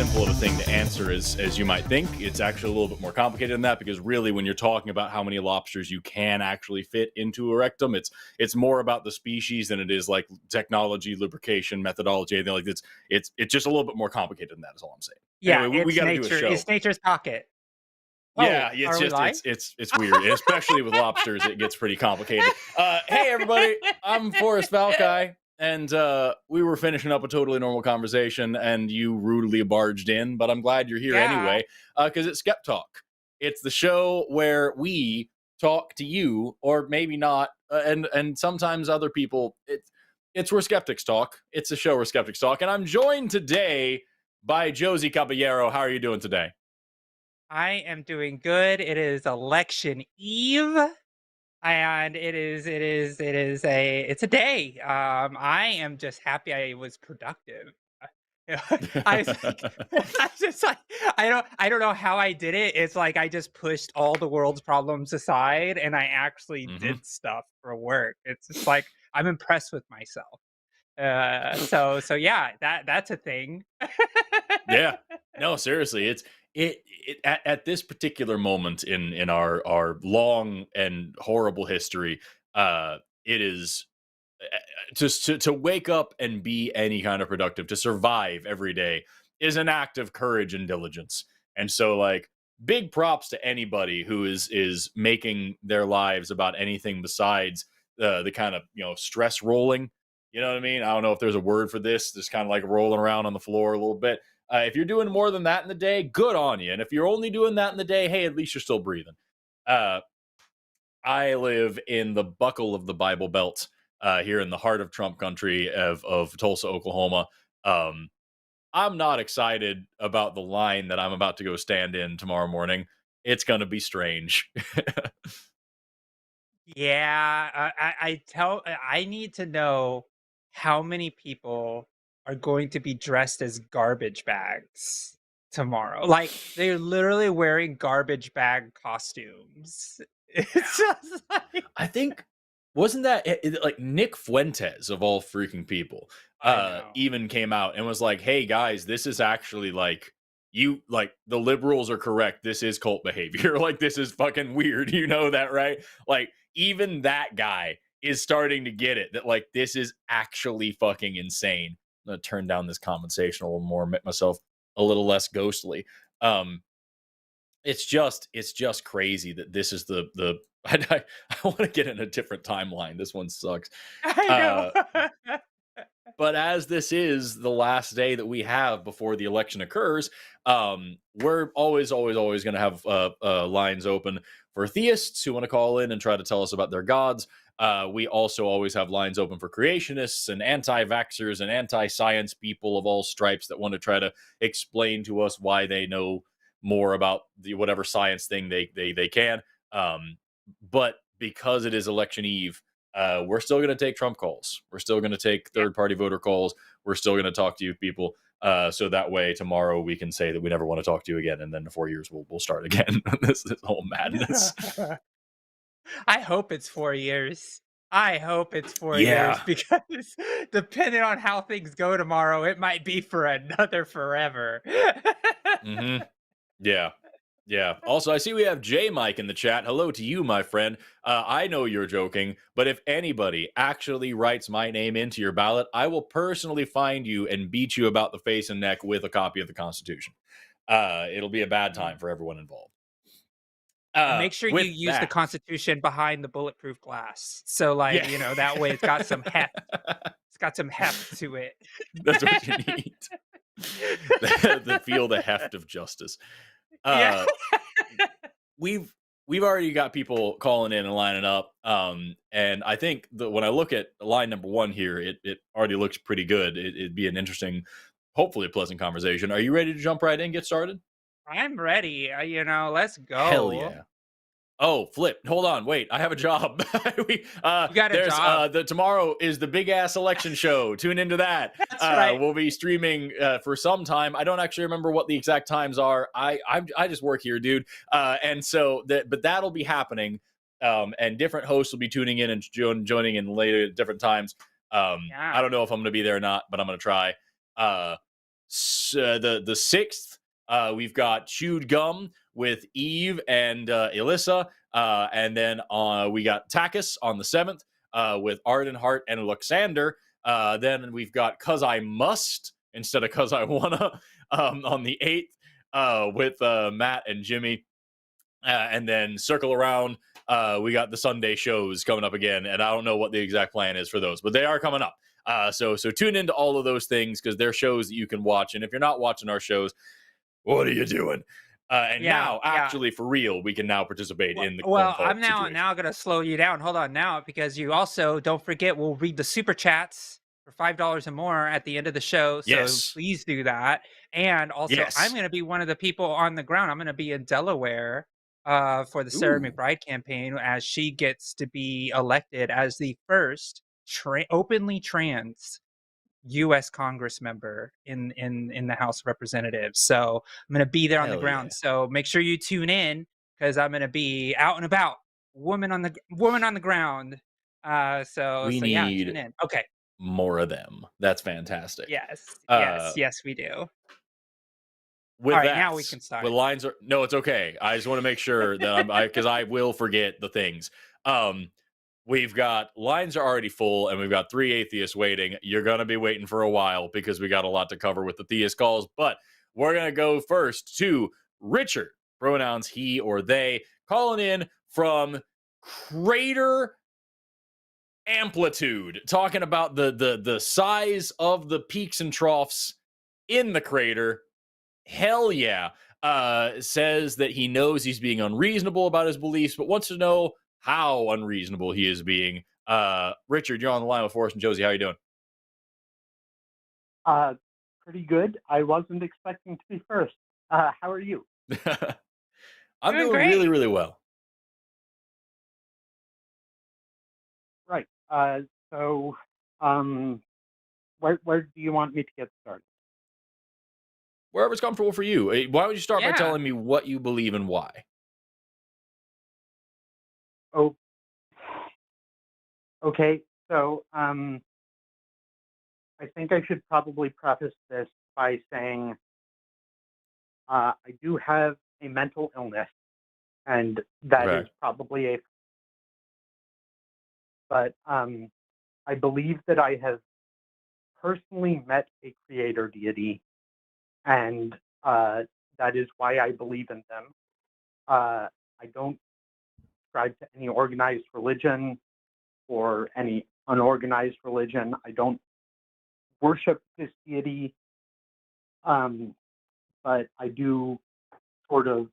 simple of a thing to answer as you might think. It's actually a little bit more complicated than that, because really when you're talking about how many lobsters you can actually fit into a rectum, it's more about the species than it is like technology, lubrication, methodology, anything like this. It's just a little bit more complicated than that is all I'm saying. Yeah, Anyway, we got to do a nature. show. It's nature's pocket. Yeah, Oh, it's are we just live? it's weird, especially with lobsters. It gets pretty complicated. Hey everybody, I'm Forrest Valkai, and we were finishing up a totally normal conversation, and you rudely barged in. But I'm glad you're here Yeah. anyway, because it's SkepTalk. It's the show where we talk to you, or maybe not, and sometimes other people. It's where skeptics talk. It's a show where skeptics talk, and I'm joined today by Josie Caballero. How are you doing today? I am doing good. It is election eve, and it's a day. I am just happy I was productive. I was like, I just like, I don't know how I did it. It's like I just pushed all the world's problems aside and I actually did stuff for work. It's just like I'm impressed with myself. So yeah, that's a thing. Yeah. No, seriously, it at this particular moment in our long and horrible history, it is just to wake up and be any kind of productive, to survive every day is an act of courage and diligence. And so like big props to anybody who is making their lives about anything besides the kind of, stress rolling. You know what I mean? I don't know if there's a word for this, just kind of like rolling around on the floor a little bit. If you're doing more than that in the day, good on you. And if you're only doing that in the day, hey, at least you're still breathing. Uh, I live in the buckle of the Bible Belt, here in the heart of Trump country of Tulsa, Oklahoma. Um, I'm not excited about the line that I'm about to go stand in tomorrow morning. It's going to be strange. Yeah, I need to know how many people are going to be dressed as garbage bags tomorrow. Like they're literally wearing garbage bag costumes. It's just like I think wasn't that like Nick Fuentes of all freaking people I know. even came out and was like, "Hey guys, this is actually like the liberals are correct. This is cult behavior. Like this is fucking weird. You know that, right? Like even that guy is starting to get it that like this is actually fucking insane." I'm gonna turn down this conversation a little more, make myself a little less ghostly. Um, it's just crazy that this is the I want to get in a different timeline. This one sucks. I Uh, know. but as this is the last day that we have before the election occurs, we're always going to have lines open for theists who want to call in and try to tell us about their gods. We also always have lines open for creationists and anti-vaxxers and anti-science people of all stripes that want to try to explain to us why they know more about the whatever science thing they can. But because it is election eve, we're still going to take Trump calls. We're still going to take Yeah. third party voter calls. We're still going to talk to you people. So that way tomorrow we can say that we never want to talk to you again. And then in 4 years, we'll start again. this whole madness. I hope it's 4 years. I hope it's 4 years Yeah. because depending on how things go tomorrow, it might be for another forever. hmm Yeah. Yeah. Also, I see we have J Mike in the chat. Hello to you, my friend. I know you're joking, but if anybody actually writes my name into your ballot, I will personally find you and beat you about the face and neck with a copy of the Constitution. It'll be a bad time for everyone involved. And make sure you With use the that, Constitution behind the bulletproof glass. So, like, yeah, that way it's got some heft. It's got some heft to it. that's what you need. The feel the heft of justice. Yeah. Uh, we've already got people calling in and lining up, and I think that when I look at line number one here, it already looks pretty good. It'd be an interesting, hopefully a pleasant conversation. Are you ready to jump right in and get started? I'm ready. Let's Hell go. yeah. Oh, flip. Hold on. Wait, I have a job. You got a There's job. tomorrow is the big ass election show. Tune into that. That's right. We'll be streaming for some time. I don't actually remember what the exact times are. I just work here, dude. And so but that'll be happening. And different hosts will be tuning in and joining in later at different times. Yeah. I don't know if I'm going to be there or not, but I'm going to try. the 6th, we've got Chewed Gum with Eve and Alyssa. And then we got Takis on the 7th with Arden Hart and Alexander. Then we've got Cause I Must instead of Cause I Wanna on the 8th with Matt and Jimmy. And then circle around. We got the Sunday shows coming up again, and I don't know what the exact plan is for those, but they are coming up. So tune into all of those things because they're shows that you can watch. And if you're not watching our shows, what are you doing? And now, actually, for real, we can now participate in the phone call I'm situation. now gonna slow you down. Hold on now, because you also don't forget we'll read the super chats for $5 or more at the end of the show. So please do that. And also, I'm gonna be one of the people on the ground. I'm gonna be in Delaware for the Sarah McBride campaign as she gets to be elected as the first openly trans U.S. Congress member in the House of Representatives. So I'm going to be there on the ground. So make sure you tune in because I'm going to be out and about, woman on the ground. We need tune in. Okay, more of them. That's fantastic. Yes, we do. With all right, that, now we can start. With lines are no, it's okay. I just want to make sure that because I will forget the things. We've got lines are already full, and we've got 3 atheists waiting. You're gonna be waiting for a while because we got a lot to cover with the theist calls. But we're gonna go first to Richard, pronouns he or they, calling in from Crater Amplitude, talking about the size of the peaks and troughs in the crater. Hell yeah. Says that he knows he's being unreasonable about his beliefs, but wants to know how unreasonable he is being. Richard, you're on the line with Forrest and Josie. How you doing? Pretty good. I wasn't expecting to be first. How are you? I'm doing really, really well. Right. So, where do you want me to get started? Wherever's comfortable for you. Why don't you start by telling me what you believe and why? Oh, okay. So, I think I should probably preface this by saying I do have a mental illness, and that is probably but I believe that I have personally met a creator deity, and that is why I believe in them. I don't subscribe to any organized religion or any unorganized religion. I don't worship this deity, but I do sort of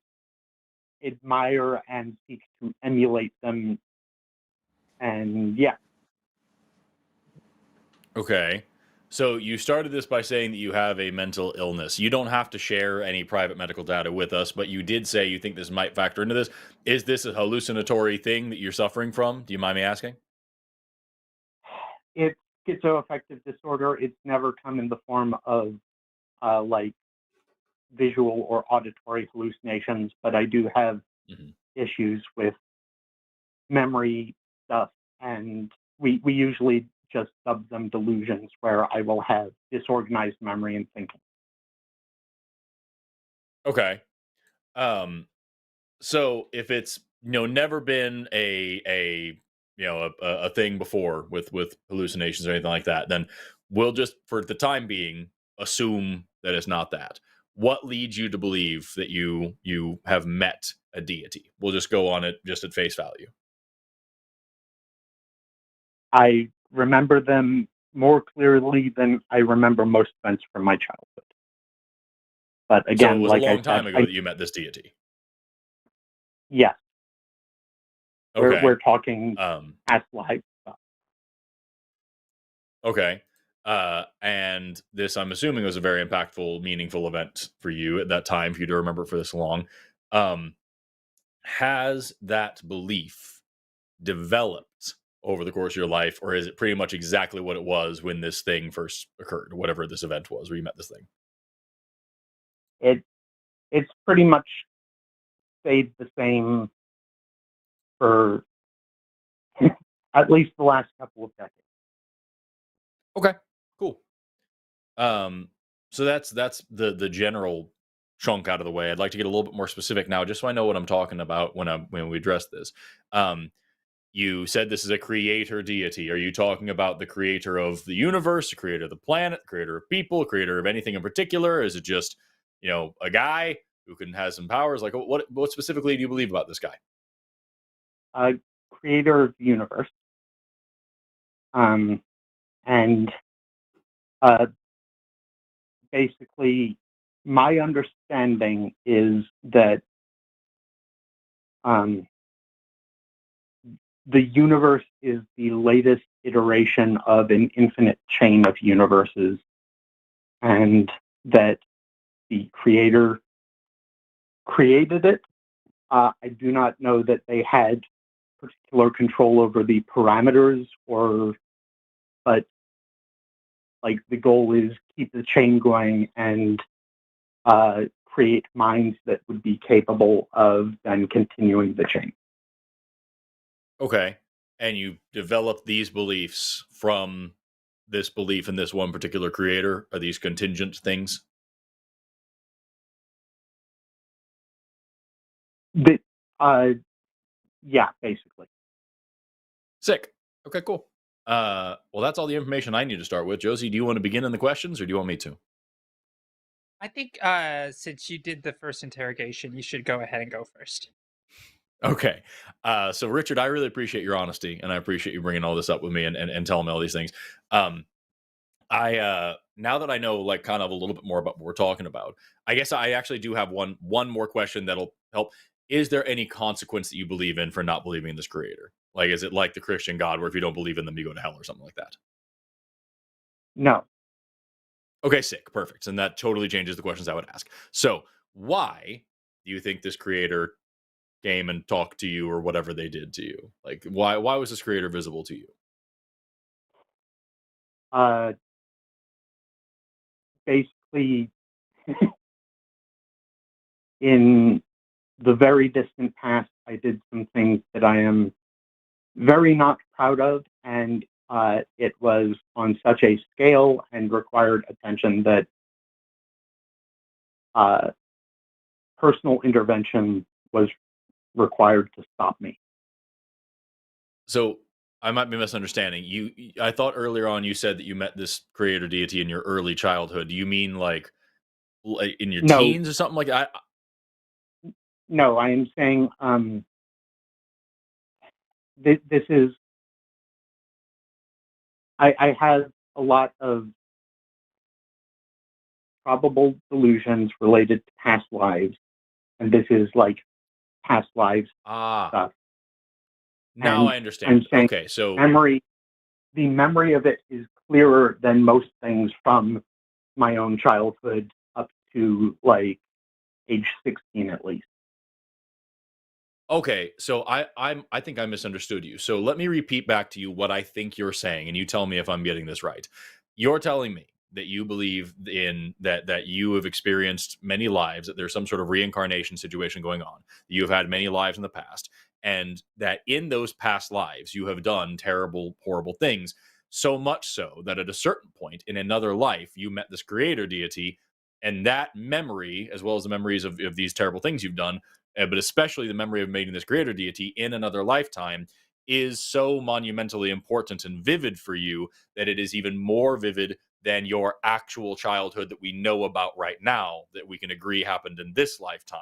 admire and seek to emulate them. And yeah. Okay. So you started this by saying that you have a mental illness. You don't have to share any private medical data with us, but you did say you think this might factor into this. Is this a hallucinatory thing that you're suffering from? Do you mind me asking? It's schizoaffective disorder. It's never come in the form of like visual or auditory hallucinations, but I do have issues with memory stuff, and we usually just dub them delusions, where I will have disorganized memory and thinking. Okay. So if it's never been a thing before with hallucinations or anything like that, then we'll just for the time being assume that it's not that. What leads you to believe that you have met a deity? We'll just go on it just at face value. I remember them more clearly than I remember most events from my childhood. But again, so it was like a long I time said, ago that you met this deity. Yes. Okay. We're talking past life stuff. Okay. And this, I'm assuming, was a very impactful, meaningful event for you at that time, for you to remember for this long. Has that belief developed over the course of your life, or is it pretty much exactly what it was when this thing first occurred, whatever this event was where you met this thing? It's pretty much stayed the same for at least the last couple of decades. Okay, cool. So that's the general chunk out of the way. I'd like to get a little bit more specific now, just so I know what I'm talking about when we address this. You said this is a creator deity. Are you talking about the creator of the universe, the creator of the planet, the creator of people, creator of anything in particular? Is it just, a guy who can have some powers? Like, what specifically do you believe about this guy? Creator of the universe. And basically, my understanding is that the universe is the latest iteration of an infinite chain of universes, and that the creator created it. I do not know that they had particular control over the parameters, but like the goal is keep the chain going and create minds that would be capable of then continuing the chain. Okay. And you developed these beliefs from this belief in this one particular creator? Are these contingent things? Yeah, basically. Sick. Okay, cool. Well, that's all the information I need to start with. Josie, do you want to begin in the questions, or do you want me to? I think since you did the first interrogation, you should go ahead and go first. Okay. So Richard, I really appreciate your honesty, and I appreciate you bringing all this up with me and telling me all these things. I now that I know like kind of a little bit more about what we're talking about, I guess I actually do have one more question that'll help. Is there any consequence that you believe in for not believing in this creator? Like, is it like the Christian God where if you don't believe in them, you go to hell or something like that? No. Okay, sick. Perfect. And that totally changes the questions I would ask. So why do you think this creator came and talked to you or whatever they did to you? Like, why was this creator visible to you? Basically, in the very distant past, I did some things that I am very not proud of, and it was on such a scale and required attention that personal intervention was required to stop me. So I might be misunderstanding you. I thought earlier on you said that you met this creator deity in your early childhood. Do you mean like in your No. teens or something like that? No, I am saying this is. I have a lot of probable delusions related to past lives, and this is like past lives stuff. Now And I understand. I'm saying Okay, so the memory of it is clearer than most things from my own childhood up to like age 16 at least. okay, so I think I misunderstood you. So let me repeat back to you what I think you're saying, and you tell me if I'm getting this right. You're telling me that you believe in that you have experienced many lives, that there's some sort of reincarnation situation going on. You have had many lives in the past, and that in those past lives you have done terrible, horrible things. So much so that at a certain point in another life, you met this creator deity, and that memory, as well as the memories of these terrible things you've done, but especially the memory of meeting this creator deity in another lifetime, is so monumentally important and vivid for you that it is even more vivid than your actual childhood that we know about right now, that we can agree happened in this lifetime.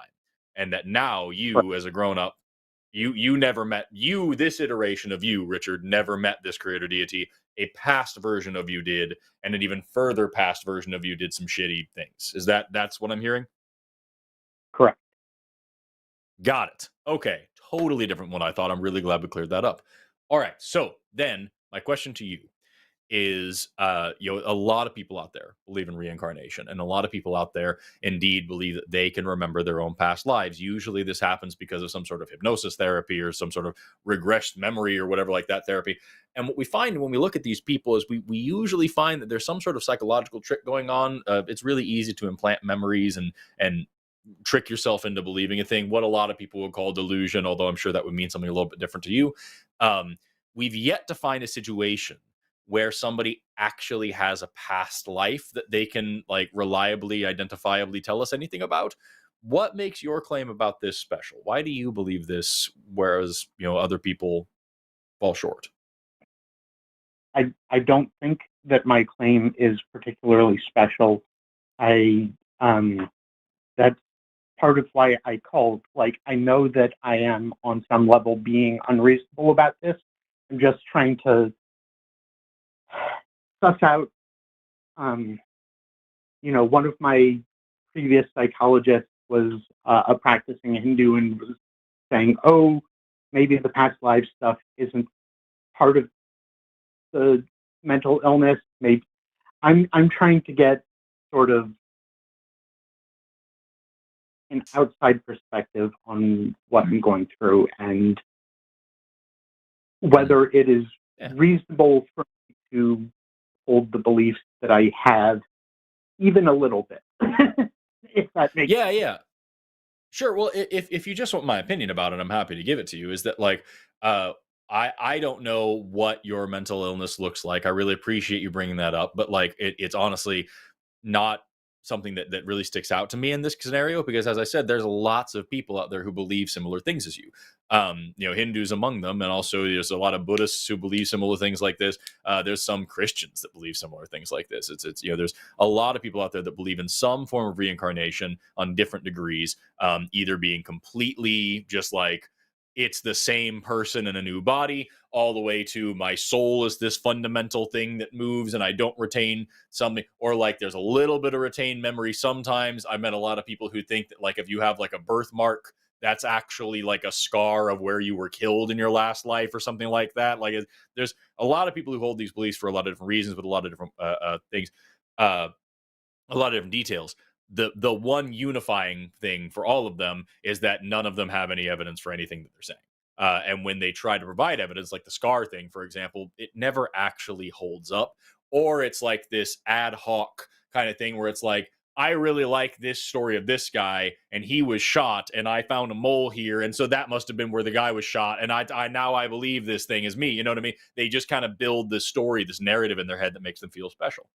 And that now you, as a grown up, you never met this iteration of you, Richard, never met this creator deity. A past version of you did, and an even further past version of you did some shitty things. That's what I'm hearing? Correct. Got it. Okay. Totally different one I thought. I'm really glad we cleared that up. All right. So then my question to you is a lot of people out there believe in reincarnation, and a lot of people out there indeed believe that they can remember their own past lives. Usually this happens because of some sort of hypnosis therapy or some sort of regressed memory or whatever like that therapy. And what we find when we look at these people is we usually find that there's some sort of psychological trick going on. It's really easy to implant memories and trick yourself into believing a thing, what a lot of people would call delusion, although I'm sure that would mean something a little bit different to you. We've yet to find a situation where somebody actually has a past life that they can like reliably, identifiably tell us anything about. What makes your claim about this special? Why do you believe this, whereas other people fall short? I don't think that my claim is particularly special. I That's part of why I called. Like, I know that I am on some level being unreasonable about this. I'm just trying to suss out. One of my previous psychologists was a practicing Hindu and was saying, "Oh, maybe the past life stuff isn't part of the mental illness." Maybe I'm trying to get sort of an outside perspective on what I'm going through and whether it is reasonable for me to hold the beliefs that I have, even a little bit. If that makes sense. Yeah. Sure. Well, if you just want my opinion about it, I'm happy to give it to you. Is that like, I don't know what your mental illness looks like. I really appreciate you bringing that up, but like, it's honestly not something that really sticks out to me in this scenario, because as I said, there's lots of people out there who believe similar things as you. Hindus among them, and also there's a lot of Buddhists who believe similar things like this. There's some Christians that believe similar things like this. It's there's a lot of people out there that believe in some form of reincarnation on different degrees, either being completely just like it's the same person in a new body, all the way to my soul is this fundamental thing that moves and I don't retain something, or like there's a little bit of retained memory sometimes. I met a lot of people who think that like if you have like a birthmark, that's actually like a scar of where you were killed in your last life or something like that. Like there's a lot of people who hold these beliefs for a lot of different reasons with a lot of different things. A lot of different details. The one unifying thing for all of them is that none of them have any evidence for anything that they're saying. And when they try to provide evidence, like the scar thing, for example, it never actually holds up. Or it's like this ad hoc kind of thing where it's like, I really like this story of this guy, and he was shot, and I found a mole here, and so that must have been where the guy was shot, and I now I believe this thing is me. You know what I mean? They just kind of build this story, this narrative in their head that makes them feel special.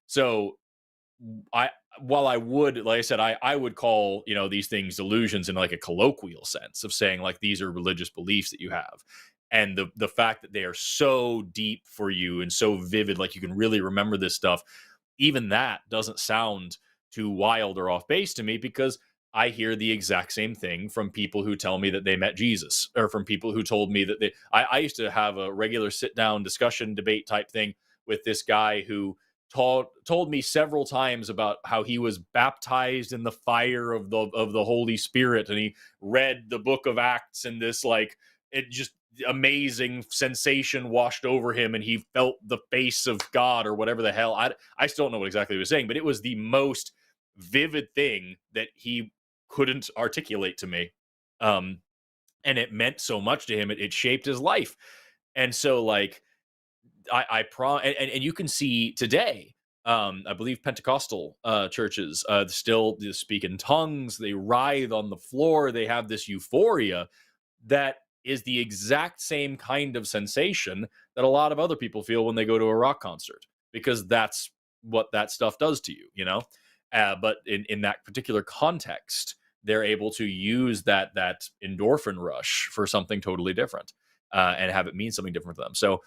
So I while I would, like I said, I would call these things delusions in like a colloquial sense of saying like these are religious beliefs that you have, and the fact that they are so deep for you and so vivid, like you can really remember this stuff. Even that doesn't sound too wild or off base to me, because I hear the exact same thing from people who tell me that they met Jesus, or from people who told me that I used to have a regular sit down discussion debate type thing with this guy who told me several times about how he was baptized in the fire of the Holy Spirit, and he read the book of Acts, and this like it just amazing sensation washed over him, and he felt the face of God or whatever the hell. I still don't know what exactly he was saying, but it was the most vivid thing that he couldn't articulate to me. And it meant so much to him. It shaped his life. And so like and you can see today, I believe Pentecostal churches still speak in tongues. They writhe on the floor. They have this euphoria that is the exact same kind of sensation that a lot of other people feel when they go to a rock concert, because that's what that stuff does to you. But in that particular context, they're able to use that endorphin rush for something totally different, and have it mean something different for them. So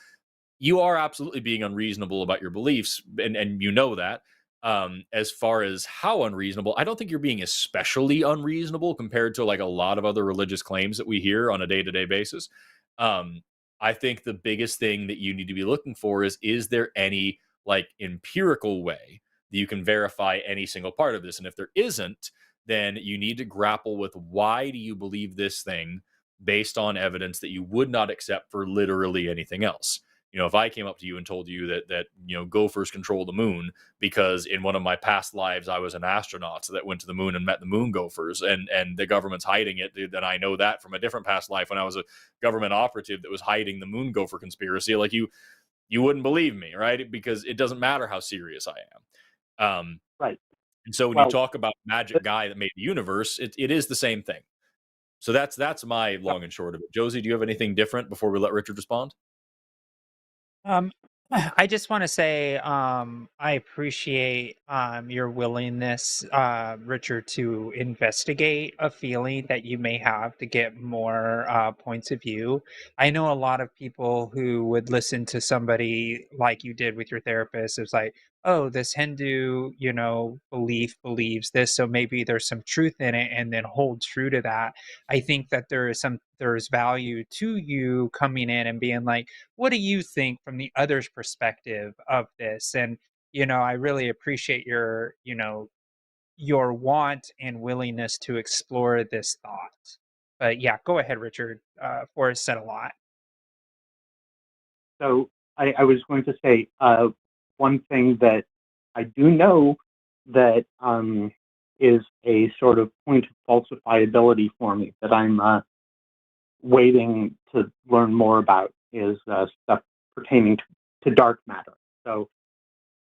you are absolutely being unreasonable about your beliefs, and you know that. As far as how unreasonable, I don't think you're being especially unreasonable compared to like a lot of other religious claims that we hear on a day-to-day basis. um, I think the biggest thing that you need to be looking for is there any like empirical way that you can verify any single part of this, and if there isn't, then you need to grapple with why do you believe this thing based on evidence that you would not accept for literally anything else. If I came up to you and told you that gophers control the moon because in one of my past lives I was an astronaut that went to the moon and met the moon gophers, and the government's hiding it, then I know that from a different past life when I was a government operative that was hiding the moon gopher conspiracy. Like you wouldn't believe me, right? Because it doesn't matter how serious I am. Right. And so when you talk about magic guy that made the universe, it is the same thing. So that's my long and short of it. Josie, do you have anything different before we let Richard respond? Um, I just want to say I appreciate your willingness, Richard, to investigate a feeling that you may have to get more points of view. I know a lot of people who would listen to somebody like you did with your therapist. It's like, oh, this Hindu, belief believes this, so maybe there's some truth in it, and then hold true to that. I think that there's value to you coming in and being like, what do you think from the other's perspective of this? And I really appreciate your want and willingness to explore this thought. But yeah, go ahead, Richard. Forrest said a lot. So I was going to say one thing that I do know that is a sort of point of falsifiability for me that I'm waiting to learn more about is stuff pertaining to dark matter. So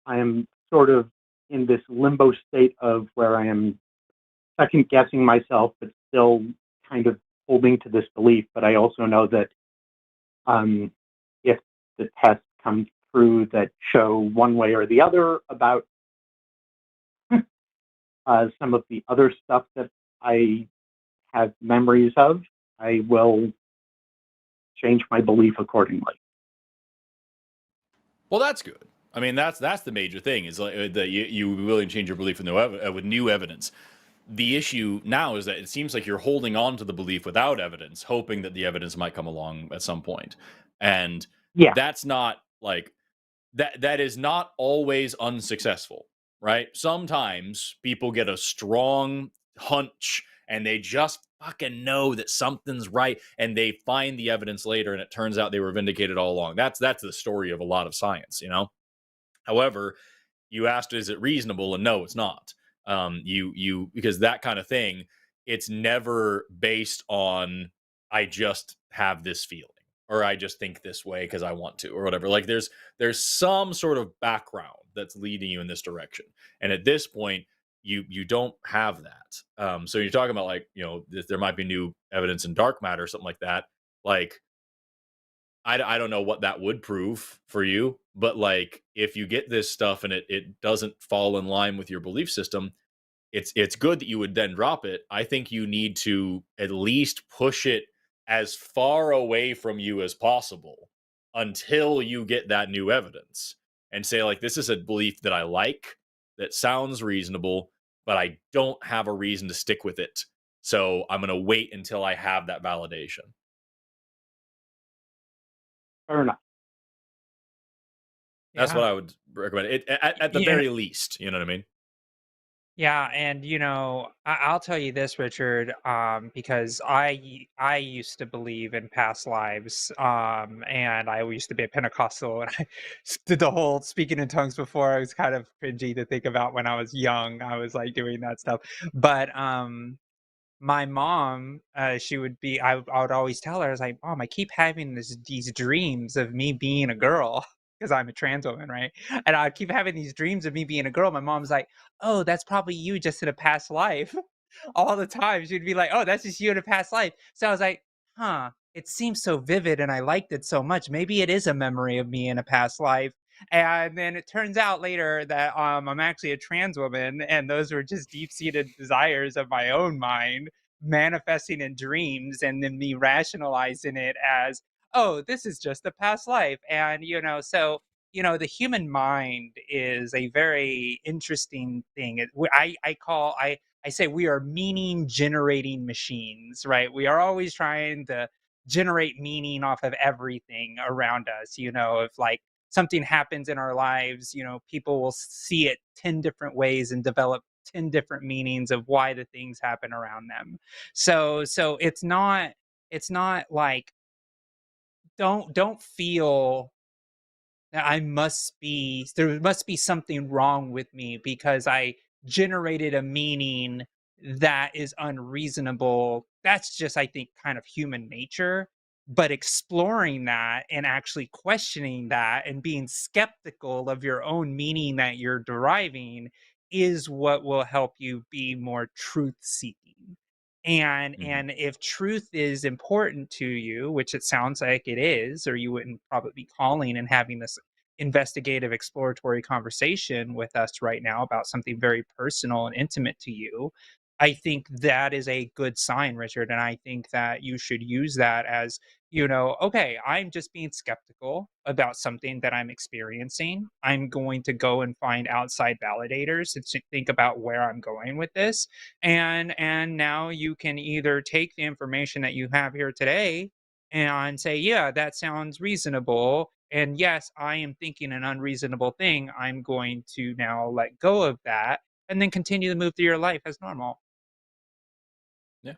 I am sort of in this limbo state of where I am second guessing myself, but still kind of holding to this belief. But I also know that if the tests come through that show one way or the other about some of the other stuff that I have memories of, I will change my belief accordingly. Well, that's good. I mean, that's the major thing is like that you willing to change your belief with new evidence. The issue now is that it seems like you're holding on to the belief without evidence, hoping that the evidence might come along at some point. And Yeah, that's not like that is not always unsuccessful, right? Sometimes people get a strong hunch and they just fucking know that something's right and they find the evidence later and it turns out they were vindicated all along. That's the story of a lot of science, you know? However, you asked, is it reasonable? And no, it's not. You because that kind of thing, it's never based on I just have this feeling or I just think this way because I want to or whatever. Like there's some sort of background that's leading you in this direction, and at this point, you don't have that. So you're talking about like there might be new evidence in dark matter or something like that. Like I don't know what that would prove for you, but like if you get this stuff and it doesn't fall in line with your belief system, it's good that you would then drop it. I think you need to at least push it as far away from you as possible until you get that new evidence and say like this is a belief that I like, that sounds reasonable, but I don't have a reason to stick with it. So I'm going to wait until I have that validation. fair enough. That's what Yeah. I would recommend. At the Yeah. very least, you know what I mean? Yeah, and I'll tell you this, Richard, because I used to believe in past lives, and I used to be a Pentecostal, and I did the whole speaking in tongues before. I was kind of cringy to think about when I was young. I was like doing that stuff, but my mom, she would be I would always tell her, I was like, "Mom, I keep having these dreams of me being a girl," because I'm a trans woman, right? And I'd keep having these dreams of me being a girl. My mom's like, "Oh, that's probably you just in a past life." All the time. She'd be like, "Oh, that's just you in a past life." So I was like, "Huh, it seems so vivid and I liked it so much. Maybe it is a memory of me in a past life." And then it turns out later that I'm actually a trans woman, and those were just deep-seated desires of my own mind manifesting in dreams, and then me rationalizing it as, oh, this is just a past life. And so the human mind is a very interesting thing. I say we are meaning generating machines, right? We are always trying to generate meaning off of everything around us. If like something happens in our lives, people will see it 10 different ways and develop 10 different meanings of why the things happen around them. So it's not like, don't feel that there must be something wrong with me because I generated a meaning that is unreasonable. That's just, I think, kind of human nature. But exploring that and actually questioning that and being skeptical of your own meaning that you're deriving is what will help you be more truth seeking. And if truth is important to you, which it sounds like it is, or you wouldn't probably be calling and having this investigative exploratory conversation with us right now about something very personal and intimate to you, I think that is a good sign, Richard. And I think that you should use that as, okay, I'm just being skeptical about something that I'm experiencing. I'm going to go and find outside validators to think about where I'm going with this. And now you can either take the information that you have here today and say, yeah, that sounds reasonable. And yes, I am thinking an unreasonable thing. I'm going to now let go of that and then continue to move through your life as normal. Yeah.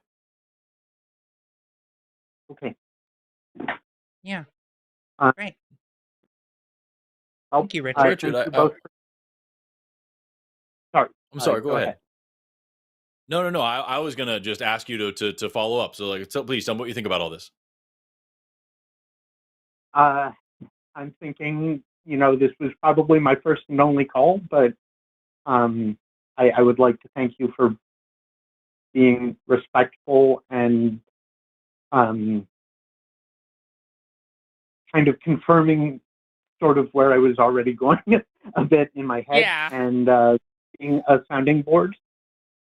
Okay. Yeah. Uh, Great. Well, Thank you, Richard. Richard, thank you both. Sorry. I'm sorry. Go ahead. ahead. No. I was gonna just ask you to follow up. So please tell me what you think about all this. I'm thinking, this was probably my first and only call, but I would like to thank you for being respectful and kind of confirming sort of where I was already going a bit in my head, Yeah. and being a sounding board.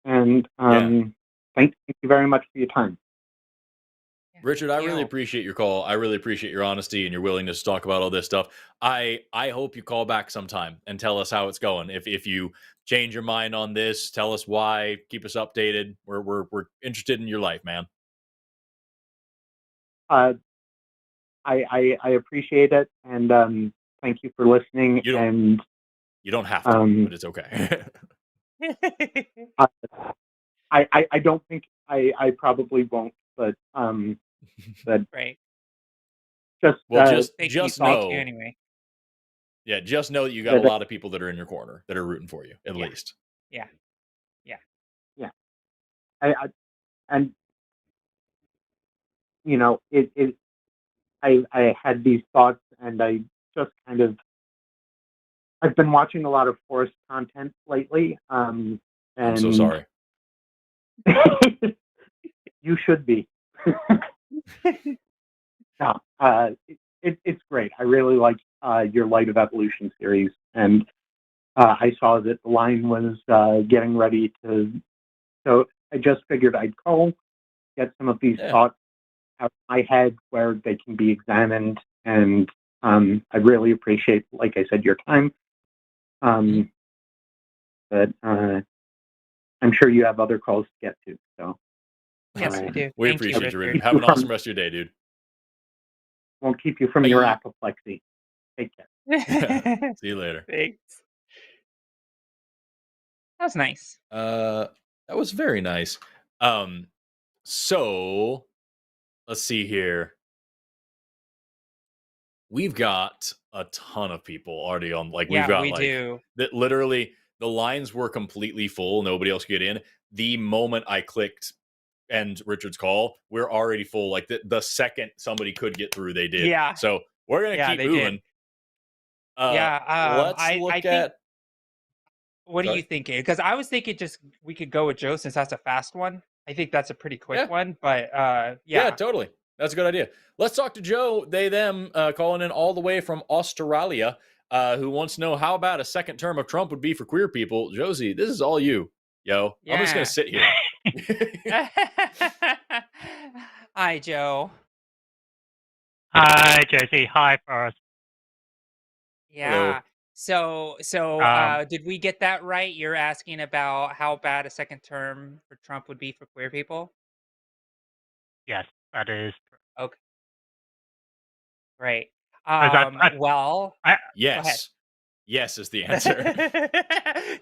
And thank you very much for your time. Richard, I really appreciate your call. I really appreciate your honesty and your willingness to talk about all this stuff. I hope you call back sometime and tell us how it's going. If you change your mind on this, tell us why. Keep us updated. We're interested in your life, man. I appreciate it, and thank you for listening. You don't have to, but it's okay. I don't think I probably won't, but right. Just know anyway. Yeah, just know that you got a lot of people that are in your corner that are rooting for you, at least. Yeah. And I had these thoughts, and I just I've been watching a lot of Forrest content lately. And I'm so sorry. You should be. No, it's great. I really like your Light of Evolution series, and I saw that the line was getting ready to. So I just figured I'd call, get some of these thoughts out of my head where they can be examined, and I really appreciate, like I said, your time. But I'm sure you have other calls to get to. So yes, we do. We appreciate you, Richard. Have an awesome rest of your day, dude. Won't keep you from your apoplexy. Take care. See you later. Thanks. That was nice. That was very nice. So let's see here. We've got a ton of people already on. We've got do. That. Literally, the lines were completely full. Nobody else could get in. The moment I clicked end Richard's call, we're already full. Like the second somebody could get through, they did. Yeah. So we're gonna keep moving. Let's look at. What are you thinking? Because I was thinking we could go with Joe since that's a fast one. I think that's a pretty quick one, but yeah, totally. That's a good idea. Let's talk to Joe, they, them, calling in all the way from Australia, who wants to know how bad a second term of Trump would be for queer people. Josie, this is all you, yo. Yeah. I'm just going to sit here. Hi, Joe. Hi, Josie. Hi, Forrest. Yeah. Hello. So did we get that right? You're asking about how bad a second term for Trump would be for queer people? Yes, that is. Okay. Great. Yes. Yes is the answer.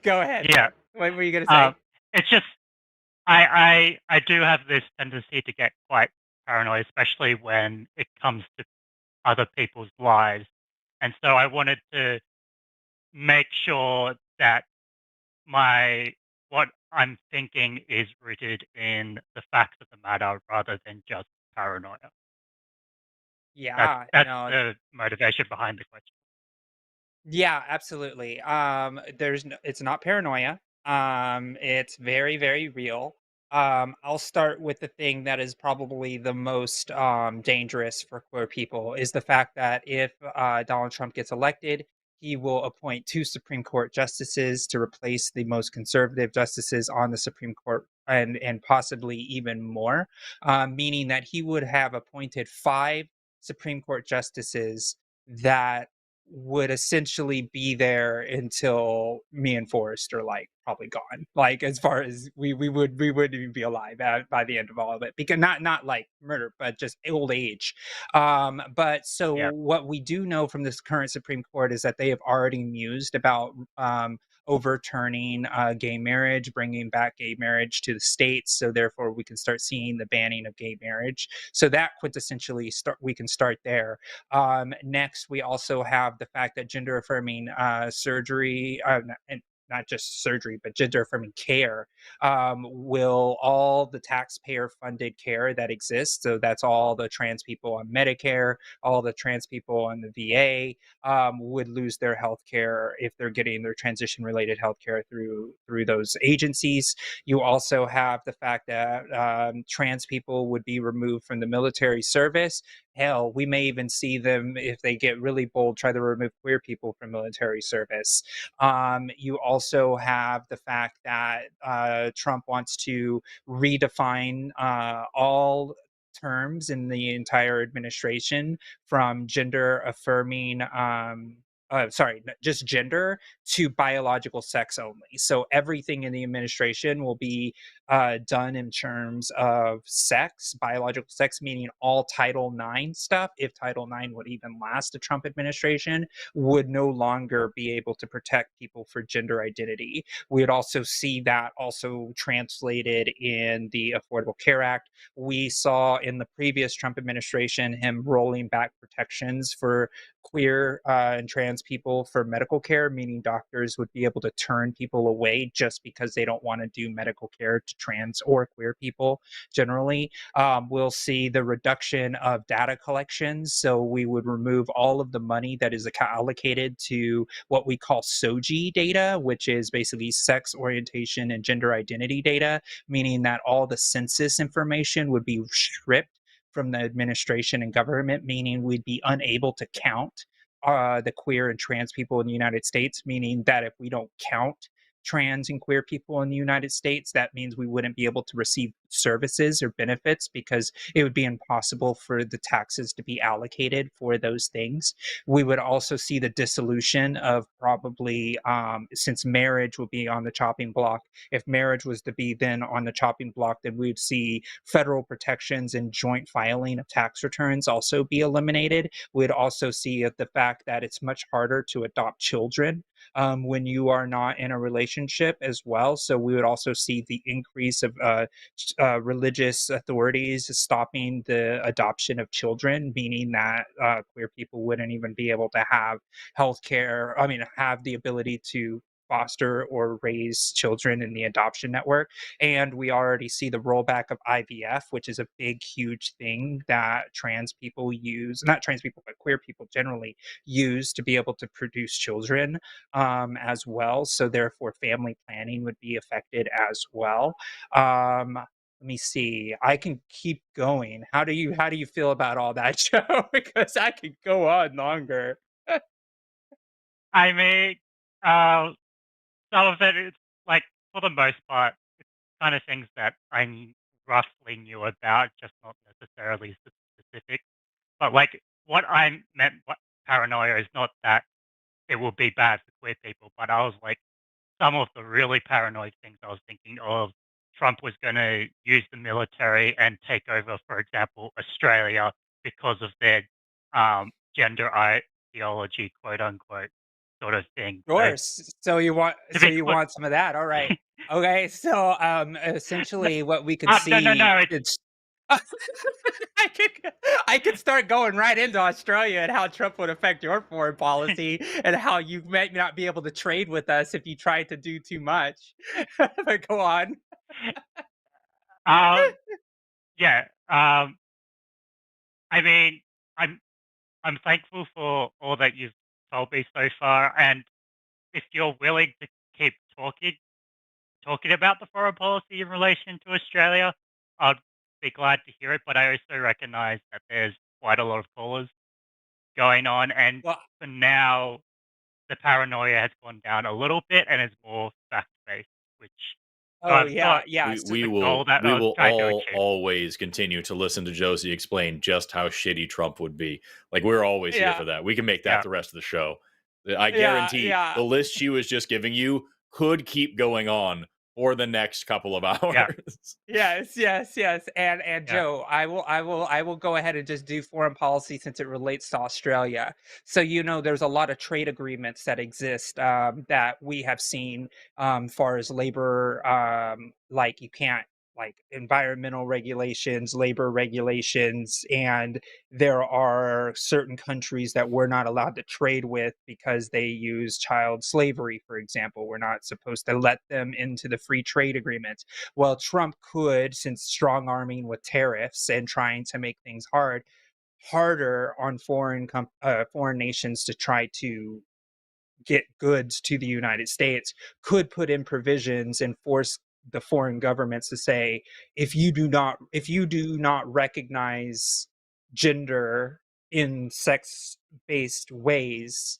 Go ahead. Yeah. What were you going to say? It's just, I do have this tendency to get quite paranoid, especially when it comes to other people's lives. And so I wanted to make sure that what I'm thinking is rooted in the facts of the matter rather than just paranoia. Yeah, that's the motivation behind the question. Yeah, absolutely. It's not paranoia. It's very, very real. I'll start with the thing that is probably the most dangerous for queer people is the fact that if Donald Trump gets elected, he will appoint two Supreme Court justices to replace the most conservative justices on the Supreme Court, and possibly even more, meaning that he would have appointed five Supreme Court justices that would essentially be there until me and Forrest are like probably gone. Like as far as we wouldn't even be alive by the end of all of it, because not like murder, but just old age. But so Yeah. what we do know from this current Supreme Court is that they have already mused about overturning gay marriage, bringing back gay marriage to the states. So therefore, we can start seeing the banning of gay marriage. So that quintessentially we can start there. Next, we also have the fact that gender affirming surgery, and not just surgery, but gender affirming care, will all the taxpayer funded care that exists. So that's all the trans people on Medicare, all the trans people on the VA, would lose their health care if they're getting their transition related health care through those agencies. You also have the fact that trans people would be removed from the military service. Hell, we may even see them, if they get really bold, try to remove queer people from military service. You also have the fact that Trump wants to redefine all terms in the entire administration, from gender affirming sorry, just gender, to biological sex only. So everything in the administration will be done in terms of sex, biological sex, meaning all Title IX stuff, if Title IX would even last a Trump administration, would no longer be able to protect people for gender identity. We would also see that also translated in the Affordable Care Act. We saw in the previous Trump administration him rolling back protections for queer and trans people for medical care, meaning doctors would be able to turn people away just because they don't want to do medical care to trans or queer people generally. We'll see the reduction of data collections. So we would remove all of the money that is allocated to what we call SOGI data, which is basically sex orientation and gender identity data, meaning that all the census information would be stripped from the administration and government, meaning we'd be unable to count the queer and trans people in the United States, meaning that if we don't count trans and queer people in the United States, that means we wouldn't be able to receive services or benefits because it would be impossible for the taxes to be allocated for those things. We would also see the dissolution of probably, since marriage would be on the chopping block, if marriage was to be then on the chopping block, then we'd see federal protections and joint filing of tax returns also be eliminated. We'd also see the fact that it's much harder to adopt children when you are not in a relationship as well. So we would also see the increase of religious authorities stopping the adoption of children, meaning that queer people wouldn't even be able to have health care, I mean, have the ability to foster or raise children in the adoption network. And we already see the rollback of IVF, which is a big, huge thing that trans people use, not trans people, but queer people generally use to be able to produce children as well. So therefore, family planning would be affected as well. Let me see. I can keep going. How do you feel about all that, Joe? Because I could go on longer. I mean, uh, some of it is like, for the most part, it's kind of things that I roughly knew about, just not necessarily specific. But like, what I meant by paranoia is not that it will be bad for queer people, but I was like, some of the really paranoid things I was thinking of, Trump was going to use the military and take over, for example, Australia because of their gender ideology, quote unquote, sort of thing. So So you want to be clear, some of that. All right. Okay. So essentially what we could no, no, see no. it's I could start going right into Australia and how Trump would affect your foreign policy and how you might not be able to trade with us if you try to do too much. But go on. Um, yeah. I mean, I'm I'm thankful for all that you've told me so far, and if you're willing to keep talking, talking about the foreign policy in relation to Australia, I'd be glad to hear it. But I also recognise that there's quite a lot of callers going on, and Well, for now, the paranoia has gone down a little bit and is more fact based, which oh I've yeah, got yeah. We So, we the goal will that we I was will trying to all achieve. always continue to listen to Josie explain just how shitty Trump would be. Like we're always here yeah, for that. We can make that Yeah, the rest of the show. I yeah, guarantee yeah. the list she was just giving you could keep going on for the next couple of yeah, hours. Yes, yes, yes. And yeah, Joe, I will go ahead and just do foreign policy since it relates to Australia. So there's a lot of trade agreements that exist that we have seen far as labor, like you can't like environmental regulations, labor regulations, and there are certain countries that we're not allowed to trade with because they use child slavery, for example. We're not supposed to let them into the free trade agreements. Well, Trump could, since strong arming with tariffs and trying to make things harder on foreign nations to try to get goods to the United States, could put in provisions and force the foreign governments to say, if you do not recognize gender in sex based ways,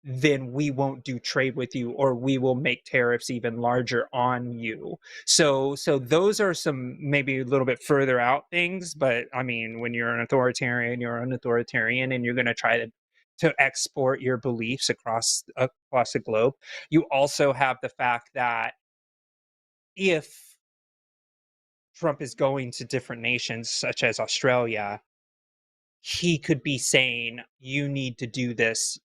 then we won't do trade with you, or we will make tariffs even larger on you. So those are some maybe a little bit further out things, but I mean, when you're an authoritarian and you're going to try to export your beliefs across the globe. You also have the fact that if Trump is going to different nations such as Australia, he could be saying, you need to do this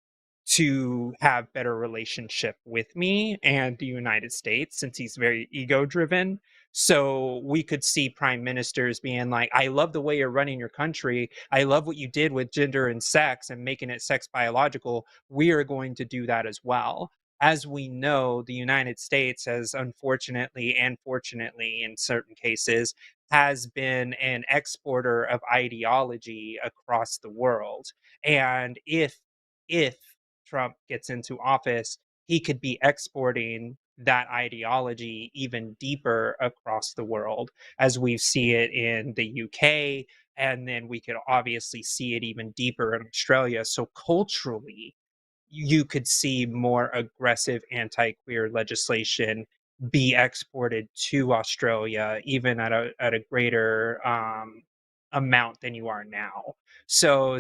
to have better relationship with me and the United States, since he's very ego driven. So we could see prime ministers being like, I love the way you're running your country. I love what you did with gender and sex and making it sex biological. We are going to do that as well. As we know, the United States has unfortunately and fortunately in certain cases has been an exporter of ideology across the world. And if Trump gets into office, he could be exporting that ideology even deeper across the world, as we see it in the UK, and then we could obviously see it even deeper in Australia. So culturally, you could see more aggressive anti-queer legislation be exported to Australia, even at a greater amount than you are now. So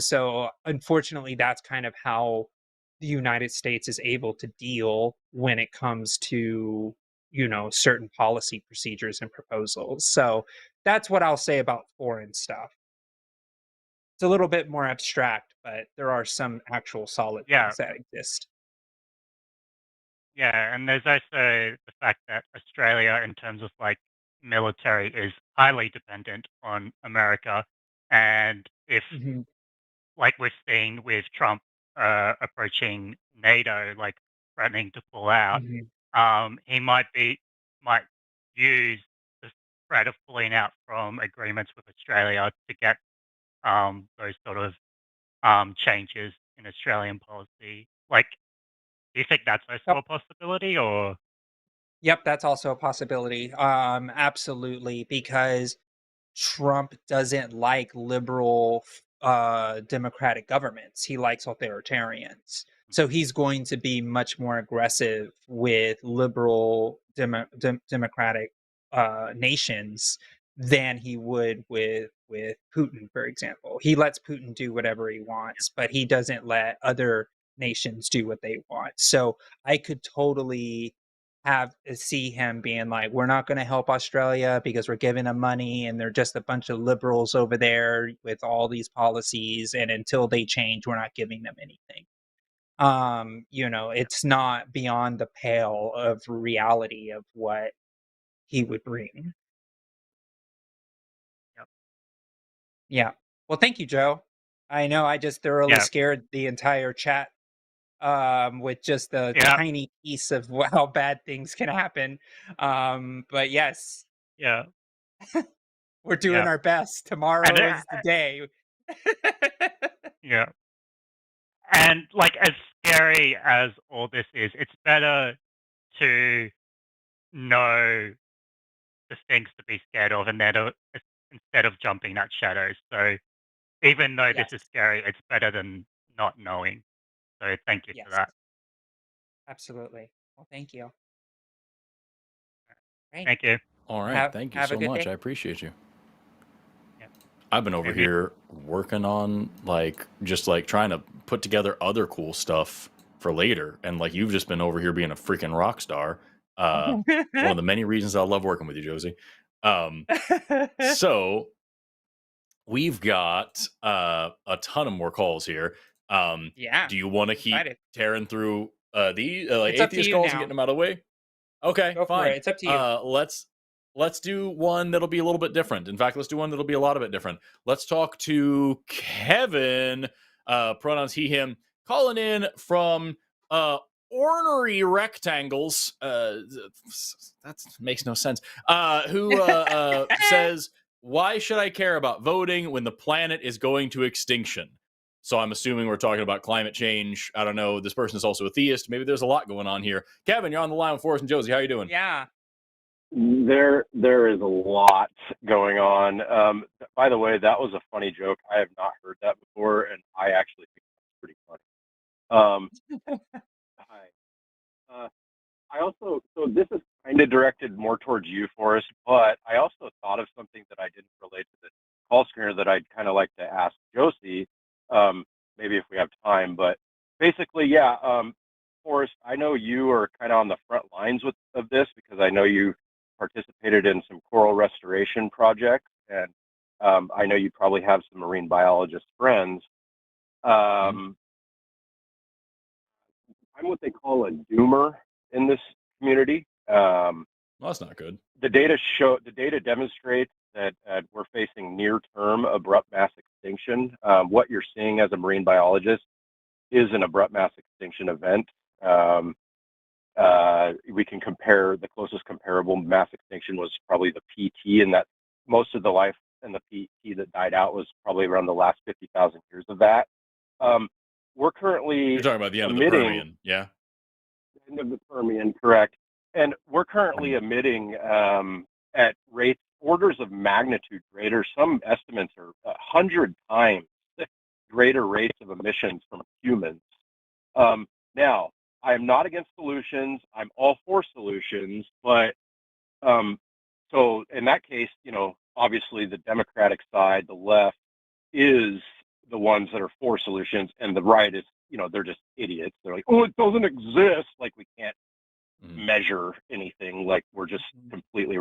unfortunately, that's kind of how the United States is able to deal when it comes to certain policy procedures and proposals. So that's what I'll say about foreign stuff. It's a little bit more abstract, but there are some actual solid yeah, things that exist. yeah. And there's also the fact that Australia, in terms of like military, is highly dependent on America. And if, Mhm, like we've seen with Trump approaching NATO, like threatening to pull out, mhm. he might use the threat of pulling out from agreements with Australia to get those sort of changes in Australian policy. Like, do you think that's also Yep, a possibility, or yep, that's also a possibility. Absolutely, because Trump doesn't like liberal democratic governments. He likes authoritarians. So he's going to be much more aggressive with liberal democratic nations than he would with Putin, for example. He lets Putin do whatever he wants, but he doesn't let other nations do what they want. So I could totally see him being like, we're not going to help Australia because we're giving them money and they're just a bunch of liberals over there with all these policies, and until they change, we're not giving them anything. It's not beyond the pale of reality of what he would bring. yeah, Yeah. Well, thank you, Joe. I know I just thoroughly yeah, scared the entire chat with just a yeah, tiny piece of how bad things can happen. But yes, yeah, we're doing yeah, our best. and Tomorrow is the day. yeah, and like as scary as all this is, it's better to know the things to be scared of, and instead of jumping at shadows. So even though this Yes. is scary, it's better than not knowing. So thank you for Yes. that. Absolutely. Well, thank you. Right. Thank you. All right. Have Thank you have a so good much. day. I appreciate you. Yeah. I've been over Maybe. here working on just trying to put together other cool stuff for later. And you've just been over here being a freaking rock star. One of the many reasons I love working with you, Josie. So we've got a ton of more calls here. Yeah. Do you want to keep Excited. tearing through the It's up to atheist you calls and now. getting them out of the way? Okay, Go for fine. it. It's up to you. Let's do one that'll be a little bit different. In fact, let's do one that'll be a lot of it different. Let's talk to Kevin, pronouns he, him, calling in from ornery rectangles. That makes no sense. Who says, why should I care about voting when the planet is going to extinction? So I'm assuming we're talking about climate change. I don't know. This person is also a theist. Maybe there's a lot going on here. Kevin, you're on the line with Forrest and Josie. How you doing? Yeah. There is a lot going on. By the way, that was a funny joke. I have not heard that before, and I actually think that's pretty funny. Hi. I also, so this is kind of directed more towards you, Forrest, but I also thought of something that I didn't relate to the call screener that I'd kind of like to ask Josie, maybe if we have time. But basically, yeah, Forrest, I know you are kind of on the front lines of this because I know you participated in some coral restoration projects, and I know you probably have some marine biologist friends. I'm what they call a doomer in this community. Well, that's not good. The data demonstrates that we're facing near-term abrupt mass extinction. What you're seeing as a marine biologist is an abrupt mass extinction event. We can compare, the closest comparable mass extinction was probably the PT, and that most of the life in the PT that died out was probably around the last 50,000 years of that. We're currently You're talking about the end of the emitting, Permian, yeah? end of the Permian, correct. And we're currently emitting at rates orders of magnitude greater. Some estimates are 100 times greater rates of emissions from humans. Now, I am not against solutions. I'm all for solutions, but so in that case, you know, obviously the Democratic side, the left, is the ones that are for solutions, and the right is, you know, they're just idiots. They're like, oh, it doesn't exist. Like we can't measure anything. Like we're just completely.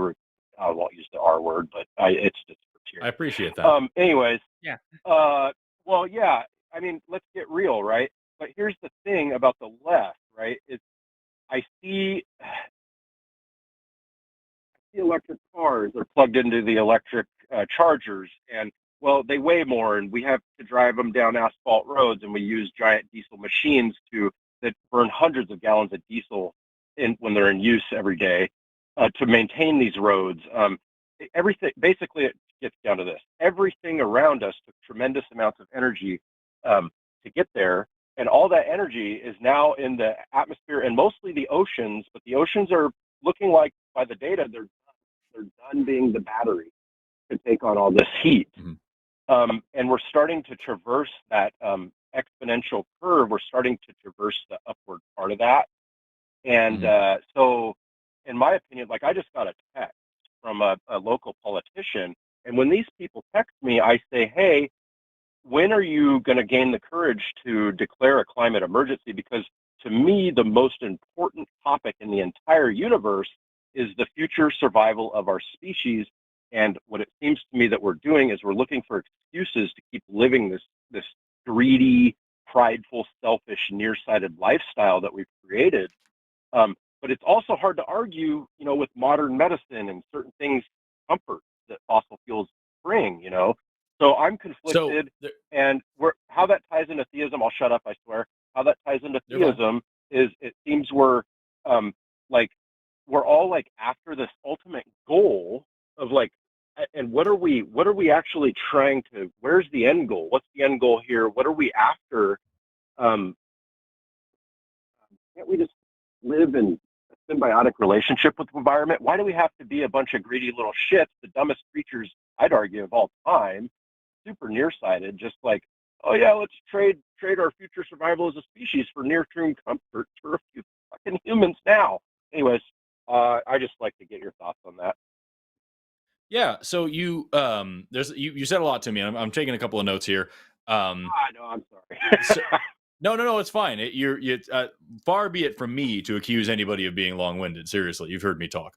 I won't use the R word, but it's just for cheer. I appreciate that. Anyways. Yeah. Well, yeah. I mean, let's get real, right? But here's the thing about the left, right? Is I see electric cars are plugged into the electric chargers, and well, they weigh more, and we have to drive them down asphalt roads, and we use giant diesel machines that burn hundreds of gallons of diesel when they're in use every day to maintain these roads. Everything, basically, it gets down to this: everything around us took tremendous amounts of energy to get there, and all that energy is now in the atmosphere and mostly the oceans. But the oceans are looking like, by the data, they're done being the battery to take on all this heat. And we're starting to traverse that exponential curve. We're starting to traverse the upward part of that. And so, in my opinion, like I just got a text from a local politician. And when these people text me, I say, hey, when are you going to gain the courage to declare a climate emergency? Because to me, the most important topic in the entire universe is the future survival of our species. And what it seems to me that we're doing is we're looking for excuses to keep living this greedy, prideful, selfish, nearsighted lifestyle that we've created. But it's also hard to argue, you know, with modern medicine and certain things, comfort that fossil fuels bring, you know. So I'm conflicted, and how that ties into theism, I'll shut up, I swear. How that ties into theism is it seems we're all like after this ultimate goal of like, and what are we actually trying to, where's the end goal? What's the end goal here? What are we after? Can't we just live in a symbiotic relationship with the environment. Why do we have to be a bunch of greedy little shits, the dumbest creatures, I'd argue, of all time, super nearsighted, just like, oh yeah, let's trade our future survival as a species for near-term comfort for a few fucking humans now. Anyways, I just like to get your thoughts on that. Yeah. So you you said a lot to me. I'm taking a couple of notes here. No, I'm sorry. So, no, it's fine. Far be it from me to accuse anybody of being long-winded. Seriously, you've heard me talk.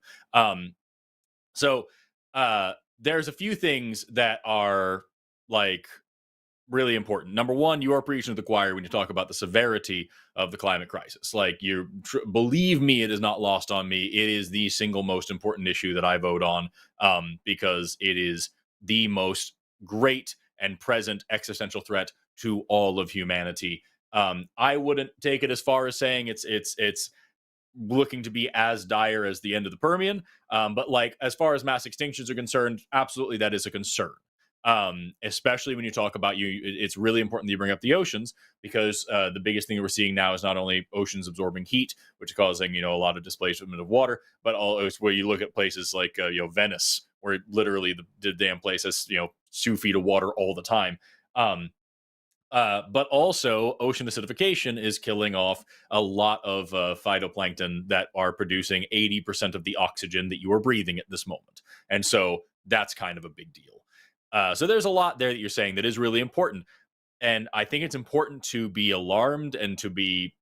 So there's a few things that are like really important. Number one, you are preaching to the choir when you talk about the severity of the climate crisis. Like, believe me, it is not lost on me. It is the single most important issue that I vote on, because it is the most great and present existential threat to all of humanity. I wouldn't take it as far as saying it's looking to be as dire as the end of the Permian, but like, as far as mass extinctions are concerned, absolutely that is a concern. Especially when you talk about it's really important that you bring up the oceans, because the biggest thing that we're seeing now is not only oceans absorbing heat, which is causing a lot of displacement of water, but also where you look at places like Venice, where literally the damn place has 2 feet of water all the time. But also, ocean acidification is killing off a lot of phytoplankton that are producing 80% of the oxygen that you are breathing at this moment. And so that's kind of a big deal. So there's a lot there that you're saying that is really important. And I think it's important to be alarmed and to be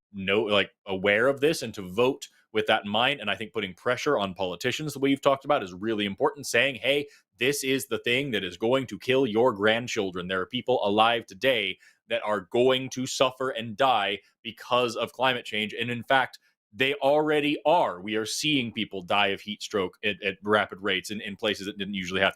aware of this and to vote with that in mind. And I think putting pressure on politicians, the way you've talked about, is really important. Saying, hey, this is the thing that is going to kill your grandchildren. There are people alive today that are going to suffer and die because of climate change. And in fact, they already are. We are seeing people die of heat stroke at rapid rates in places that didn't usually have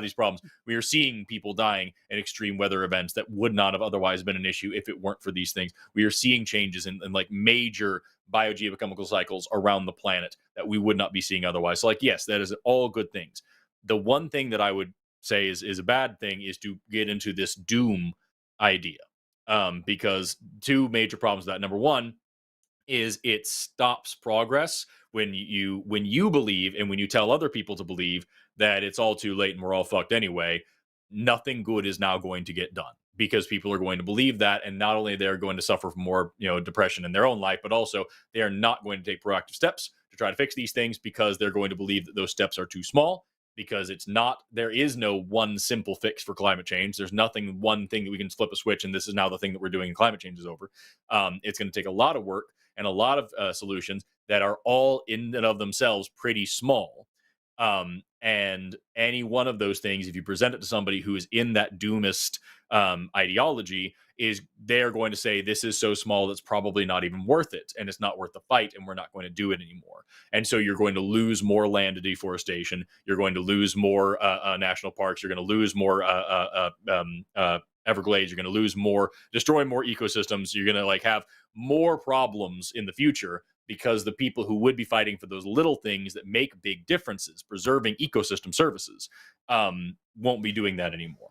these problems. We are seeing people dying in extreme weather events that would not have otherwise been an issue if it weren't for these things. We are seeing changes in like major biogeochemical cycles around the planet that we would not be seeing otherwise. So like, yes, that is all good things. The one thing that I would say is a bad thing is to get into this doom idea, because 2 major problems with that. Number one is it stops progress when you believe, and when you tell other people to believe, that it's all too late and we're all fucked anyway. Nothing good is now going to get done, because people are going to believe that, and not only they're going to suffer from more depression in their own life, but also they are not going to take proactive steps to try to fix these things, because they're going to believe that those steps are too small. Because there is no one simple fix for climate change. There's one thing that we can flip a switch and this is now the thing that we're doing and climate change is over. It's going to take a lot of work and a lot of solutions that are all in and of themselves pretty small. And any one of those things, if you present it to somebody who is in that doomist ideology, they're going to say, this is so small that's probably not even worth it, and it's not worth the fight, and we're not going to do it anymore. And so you're going to lose more land to deforestation. You're going to lose more national parks. You're going to lose more Everglades. You're going to destroy more ecosystems. You're going to have more problems in the future, because the people who would be fighting for those little things that make big differences, preserving ecosystem services, won't be doing that anymore.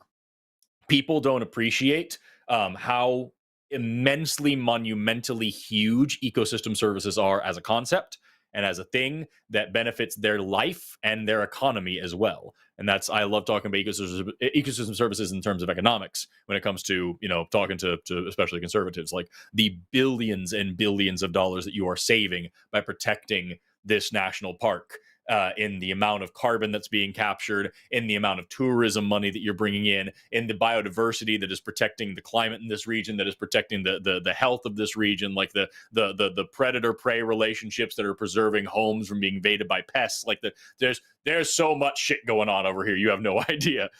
People don't appreciate how immensely, monumentally huge ecosystem services are as a concept and as a thing that benefits their life and their economy as well. And I love talking about ecosystem services in terms of economics when it comes to, talking to especially conservatives, like the billions and billions of dollars that you are saving by protecting this national park, in the amount of carbon that's being captured, in the amount of tourism money that you're bringing in the biodiversity that is protecting the climate in this region, that is protecting the health of this region, like the predator-prey relationships that are preserving homes from being invaded by pests. Like there's so much shit going on over here. You have no idea.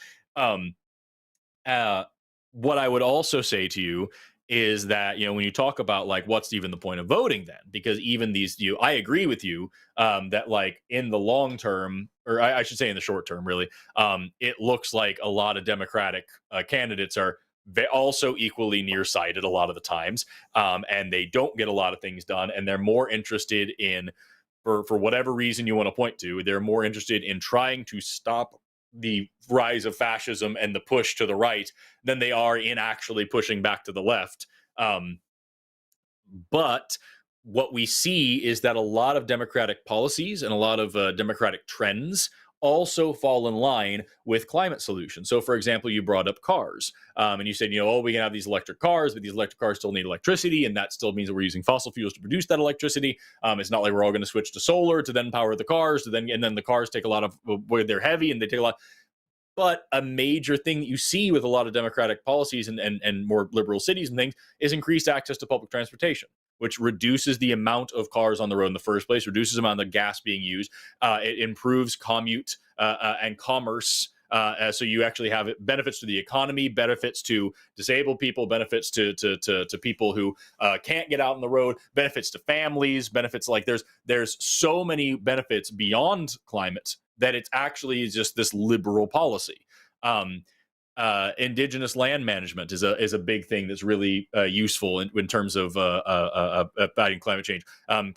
What I would also say to you is that, when you talk about like, what's even the point of voting then? Because even I agree with you, that like in the long term, or I should say in the short term, really, it looks like a lot of Democratic candidates are also equally nearsighted a lot of the times, and they don't get a lot of things done, and they're more interested in, for whatever reason you want to point to, they're more interested in trying to stop the rise of fascism and the push to the right than they are in actually pushing back to the left. But what we see is that a lot of democratic policies and a lot of democratic trends also fall in line with climate solutions. So, for example, you brought up cars, and you said, we can have these electric cars, but these electric cars still need electricity, and that still means that we're using fossil fuels to produce that electricity. It's not like we're all going to switch to solar to then power the cars, and then the cars take a lot of where they're heavy and they take a lot. But a major thing that you see with a lot of democratic policies and more liberal cities and things is increased access to public transportation, which reduces the amount of cars on the road in the first place, reduces the amount of gas being used. It improves commute and commerce. So you actually have benefits to the economy, benefits to disabled people, benefits to people who can't get out on the road, benefits to families, benefits like there's so many benefits beyond climate that it's actually just this liberal policy. Indigenous land management is a big thing that's really useful in terms of fighting climate change.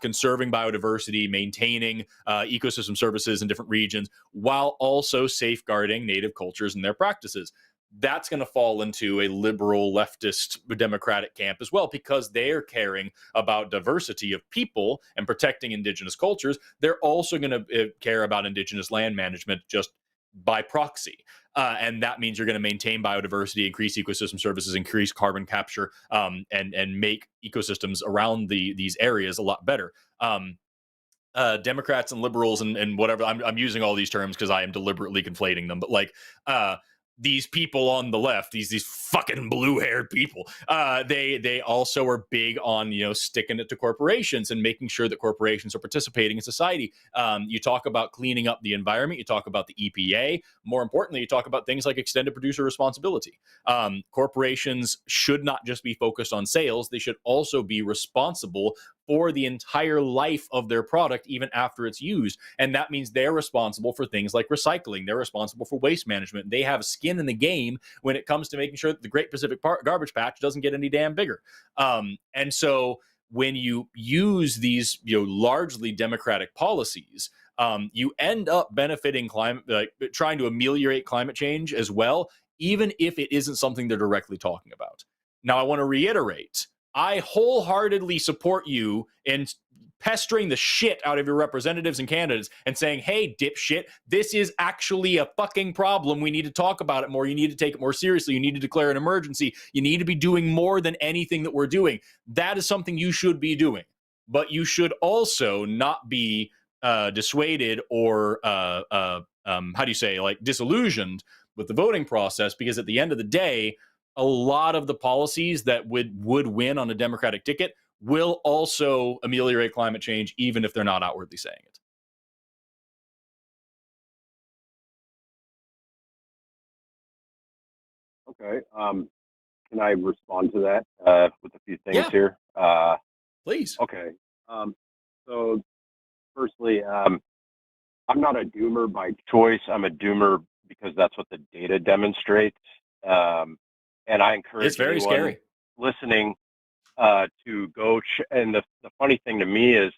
Conserving biodiversity, maintaining ecosystem services in different regions, while also safeguarding native cultures and their practices. That's going to fall into a liberal leftist democratic camp as well, because they're caring about diversity of people and protecting indigenous cultures. They're also going to care about indigenous land management just by proxy. And that means you're going to maintain biodiversity, increase ecosystem services, increase carbon capture, and make ecosystems around these areas a lot better. Democrats and liberals and whatever, I'm using all these terms because I am deliberately conflating them, but like these people on the left, these fucking blue-haired people, they also are big on sticking it to corporations and making sure that corporations are participating in society. You talk about cleaning up the environment, you talk about the EPA. More importantly, you talk about things like extended producer responsibility. Corporations should not just be focused on sales; they should also be responsible for the entire life of their product, even after it's used. And that means they're responsible for things like recycling. They're responsible for waste management. They have skin in the game when it comes to making sure that the Great Pacific Garbage Patch doesn't get any damn bigger. And so when you use these largely democratic policies, you end up benefiting climate, trying to ameliorate climate change as well, even if it isn't something they're directly talking about. Now, I want to reiterate, I wholeheartedly support you in pestering the shit out of your representatives and candidates and saying, hey, dipshit, this is actually a fucking problem. We need to talk about it more. You need to take it more seriously. You need to declare an emergency. You need to be doing more than anything that we're doing. That is something you should be doing. But you should also not be dissuaded or, disillusioned with the voting process, because at the end of the day, a lot of the policies that would win on a Democratic ticket will also ameliorate climate change, even if they're not outwardly saying it. Okay. Can I respond to that with a few things here? Please. Okay. So, firstly, I'm not a doomer by choice. I'm a doomer because that's what the data demonstrates. And I encourage it's very scary listening to go. And the funny thing to me is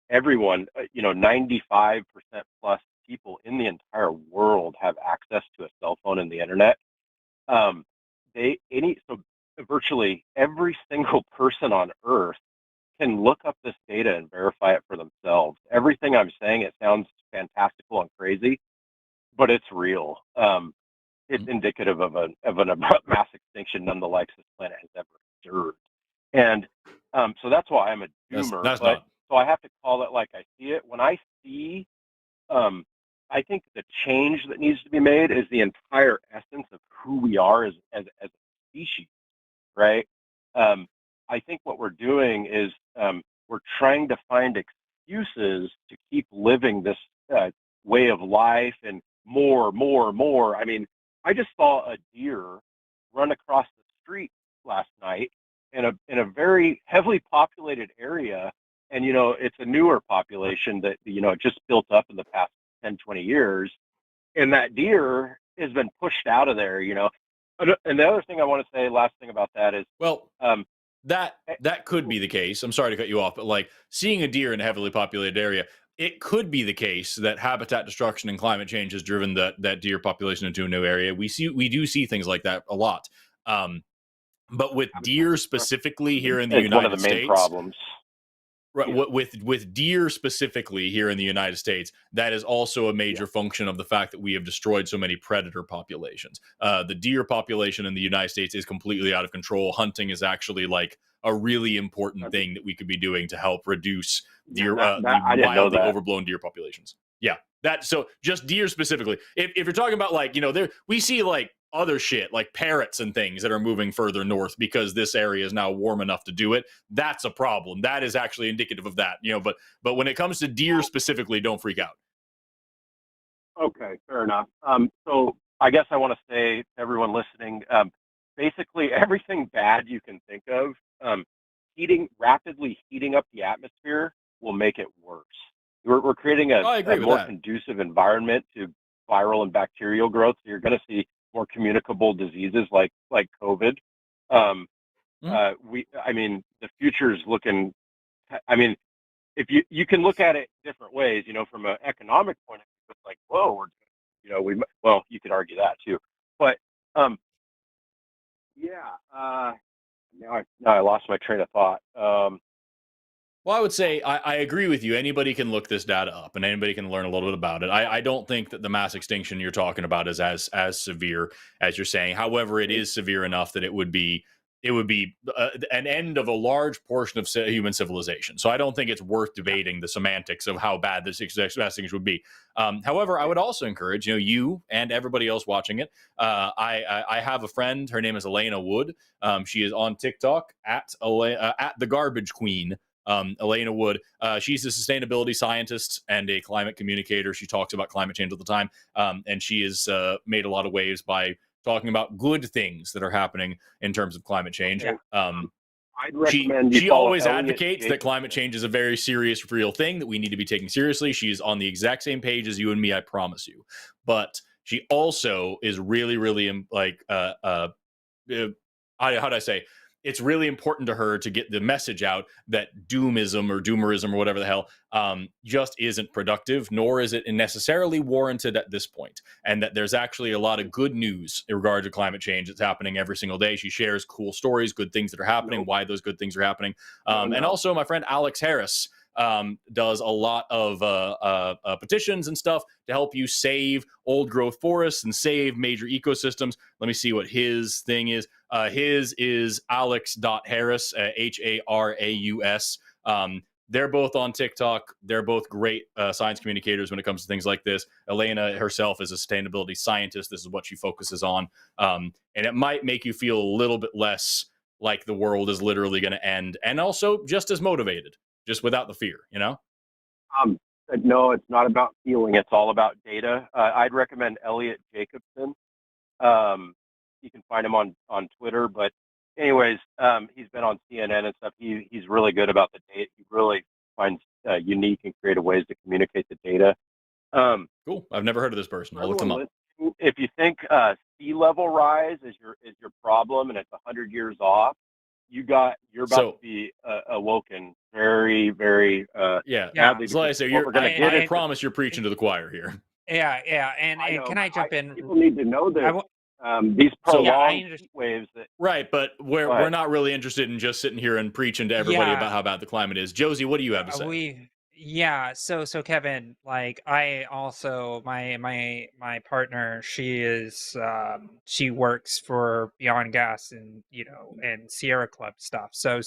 everyone, 95% plus people in the entire world have access to a cell phone and the internet. So virtually every single person on Earth can look up this data and verify it for themselves. Everything I'm saying, it sounds fantastical and crazy, but it's real. It's indicative of an abrupt mass extinction none the likes this planet has ever observed. And so that's why I'm a doomer. So I have to call it like I see it. When I see, I think the change that needs to be made is the entire essence of who we are as a species, right? I think what we're doing is we're trying to find excuses to keep living this way of life and more. I mean, I just saw a deer run across the street last night in a very heavily populated area. And, it's a newer population that, it just built up in the past 10, 20 years. And that deer has been pushed out of there, And the other thing I want to say, last thing about that is, that could be the case. I'm sorry to cut you off, but like seeing a deer in a heavily populated area, it could be the case that habitat destruction and climate change has driven that deer population into a new area. We do see things like that a lot. But with deer specifically here in the United States, one of the main problems. Right, Yeah. with deer specifically here in the United States, that is also a major function of the fact that we have destroyed so many predator populations. The deer population in the United States is completely out of control. Hunting is actually like a really important thing that we could be doing to help reduce deer, the I didn't know wildly that. overblown deer populations. Yeah, that so just deer specifically. If you're talking about like there we see like other shit like parrots and things that are moving further north because this area is now warm enough to do it. That's a problem. That is actually indicative of that, but when it comes to deer specifically, don't freak out. Okay, fair enough. So I guess I want to say to everyone listening, basically everything bad you can think of, rapidly heating up the atmosphere will make it worse. We're creating a I agree with more that. conducive environment to viral and bacterial growth. So you're going to see more communicable diseases like COVID. I mean, the future's looking. I mean, if you can look at it different ways, from an economic point of view, it's like, whoa, well, you could argue that too, but yeah. Now I lost my train of thought. Well, I would say I agree with you. Anybody can look this data up, and anybody can learn a little bit about it. I don't think that the mass extinction you're talking about is as severe as you're saying. However, it is severe enough that it would be an end of a large portion of human civilization. So I don't think it's worth debating the semantics of how bad this extinction would be. However, I would also encourage you and everybody else watching it. I have a friend. Her name is Elena Wood. She is on TikTok at the Garbage Queen. Elena Wood. She's a sustainability scientist and a climate communicator. She talks about climate change all the time, and she has made a lot of waves by talking about good things that are happening in terms of climate change. Okay. I'd recommend she always advocates that climate change is a very serious, real thing that we need to be taking seriously. She's on the exact same page as you and me, I promise you. But she also is really, really how do I say? It's really important to her to get the message out that doomism or doomerism or whatever the hell just isn't productive, nor is it necessarily warranted at this point. And that there's actually a lot of good news in regard to climate change that's happening every single day. She shares cool stories, good things that are happening, why those good things are happening. And also my friend Alex Harris does a lot of petitions and stuff to help you save old growth forests and save major ecosystems. Let me see what his thing is. His is alex.harris, Haraus. They're both on TikTok. They're both great science communicators when it comes to things like this. Elena herself is a sustainability scientist. This is what she focuses on. And it might make you feel a little bit less like the world is literally going to end, and also just as motivated, just without the fear, No, it's not about feeling. It's all about data. I'd recommend Elliot Jacobson. You can find him on Twitter, but anyways, he's been on CNN and stuff. He's really good about the data. He really finds unique and creative ways to communicate the data. Cool. I've never heard of this person. I'll look them up. If you think sea level rise is your problem and it's 100 years off, you're about to be awoken very, very badly. So like I say, I promise you're preaching to the choir here. Yeah, and can I jump in? People need to know that these prolonged waves. Right, but we're not really interested in just sitting here and preaching to everybody about how bad the climate is. Josie, what do you have to say? So Kevin, like I also my partner, she works for Beyond Gas and and Sierra Club stuff. So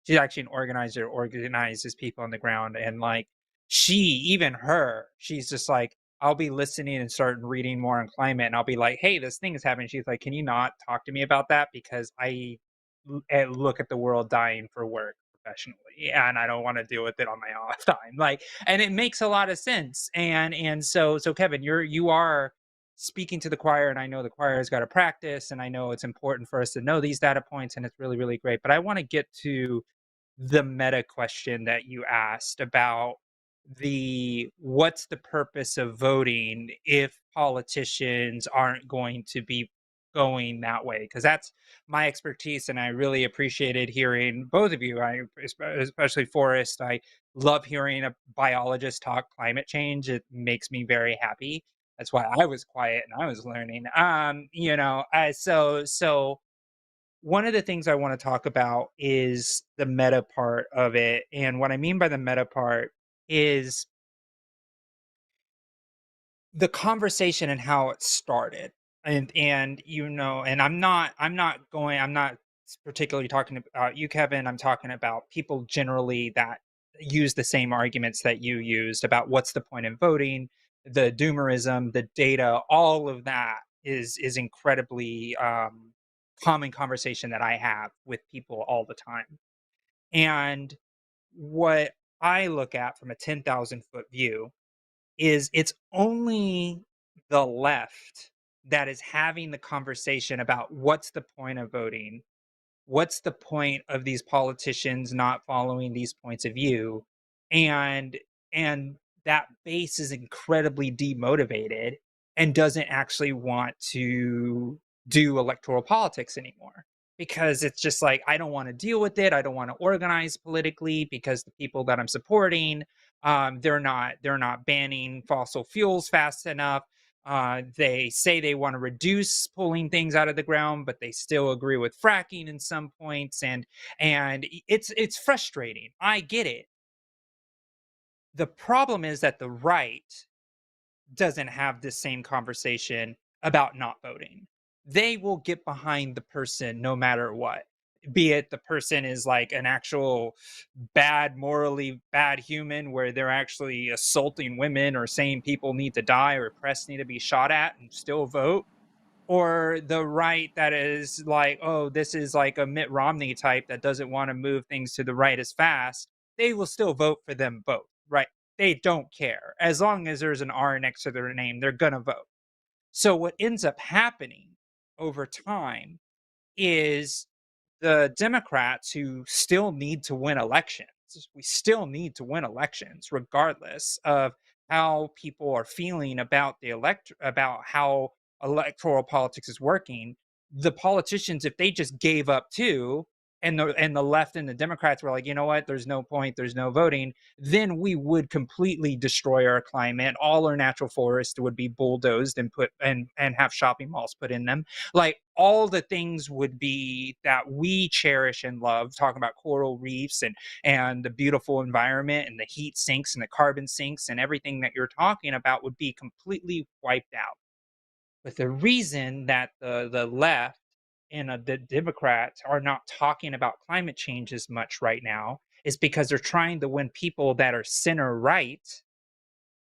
she's actually an organizer, organizes people on the ground, and like she's just like, I'll be listening and start reading more on climate, and I'll be like, hey, this thing is happening. She's like, can you not talk to me about that, because I look at the world dying for work professionally, and I don't want to deal with it on my off time. Like, and it makes a lot of sense. And so Kevin, you are speaking to the choir, and I know the choir has got to practice, and I know it's important for us to know these data points, and it's really, really great. But I want to get to the meta question that you asked about what's the purpose of voting if politicians aren't going to be going that way, because that's my expertise, and I really appreciated hearing both of you. Especially Forrest, I love hearing a biologist talk climate change. It makes me very happy. That's why I was quiet and I was learning. So one of the things I want to talk about is the meta part of it. And what I mean by the meta part is the conversation and how it started. And and I'm not particularly talking about you, Kevin. I'm talking about people generally that use the same arguments that you used about what's the point in voting, the doomerism, the data, all of that is incredibly common conversation that I have with people all the time. And what I look at from a 10,000-foot view is it's only the left that is having the conversation about what's the point of voting, what's the point of these politicians not following these points of view, and and that base is incredibly demotivated and doesn't actually want to do electoral politics anymore, because it's just like, I don't want to deal with it, I don't want to organize politically because the people that I'm supporting, they're not banning fossil fuels fast enough. They say they want to reduce pulling things out of the ground, but they still agree with fracking in some points, and it's frustrating. I get it. The problem is that the right doesn't have this same conversation about not voting. They will get behind the person no matter what. Be it the person is like an actual morally bad human where they're actually assaulting women or saying people need to die or press need to be shot at and still vote, or the right that is like, oh, this is like a Mitt Romney type that doesn't want to move things to the right as fast. They will still vote for them both, right? They don't care. As long as there's an R next to their name, they're going to vote. So what ends up happening over time is the Democrats, who still need to win elections, we still need to win elections regardless of how people are feeling about about how electoral politics is working. The politicians, if they just gave up too, and the left and the Democrats were like, you know what, there's no point, there's no voting, then we would completely destroy our climate. All our natural forests would be bulldozed and put and have shopping malls put in them. Like, all the things would be that we cherish and love, talking about coral reefs and the beautiful environment and the heat sinks and the carbon sinks and everything that you're talking about would be completely wiped out. But the reason that the left and the Democrats are not talking about climate change as much right now is because they're trying to win people that are center right,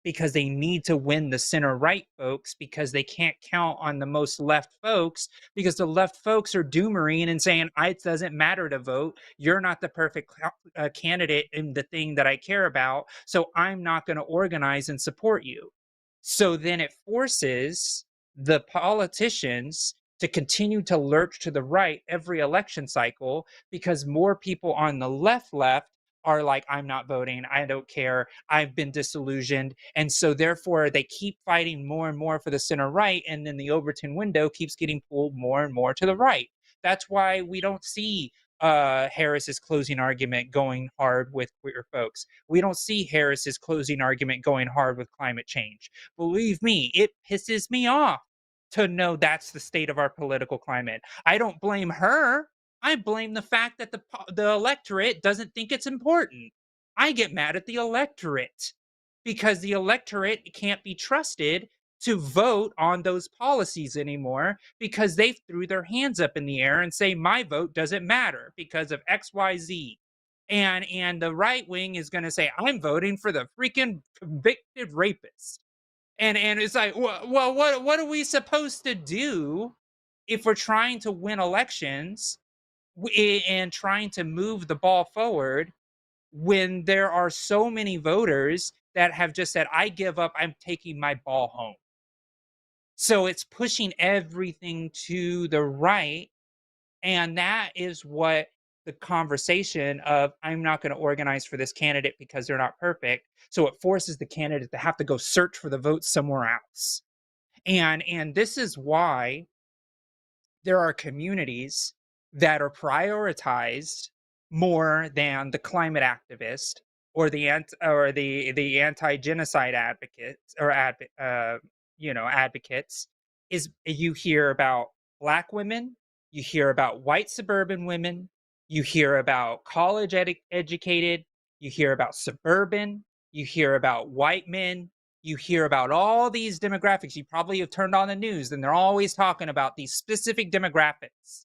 because they need to win the center right folks, because they can't count on the most left folks, because the left folks are doomering and saying, it doesn't matter to vote, you're not the perfect candidate in the thing that I care about, so I'm not going to organize and support you. So then it forces the politicians to continue to lurch to the right every election cycle, because more people on the left are like, I'm not voting, I don't care, I've been disillusioned. And so therefore they keep fighting more and more for the center right, and then the Overton window keeps getting pulled more and more to the right. That's why we don't see Harris's closing argument going hard with queer folks. We don't see Harris's closing argument going hard with climate change. Believe me, it pisses me off to know that's the state of our political climate. I don't blame her. I blame the fact that the electorate doesn't think it's important. I get mad at the electorate because the electorate can't be trusted to vote on those policies anymore, because they threw their hands up in the air and say my vote doesn't matter because of XYZ. And the right wing is going to say, I'm voting for the freaking convicted rapist. And it's like, well, what are we supposed to do if we're trying to win elections and trying to move the ball forward, when there are so many voters that have just said, I give up, I'm taking my ball home? So it's pushing everything to the right. And that is what the conversation of, I'm not going to organize for this candidate because they're not perfect. So it forces the candidate to have to go search for the votes somewhere else. And this is why there are communities that are prioritized more than the climate activist or the anti-genocide advocates or advocates. Is you hear about Black women, You hear about white suburban women. You hear about college educated. You hear about suburban. You hear about white men. You hear about all these demographics. You probably have turned on the news, and they're always talking about these specific demographics.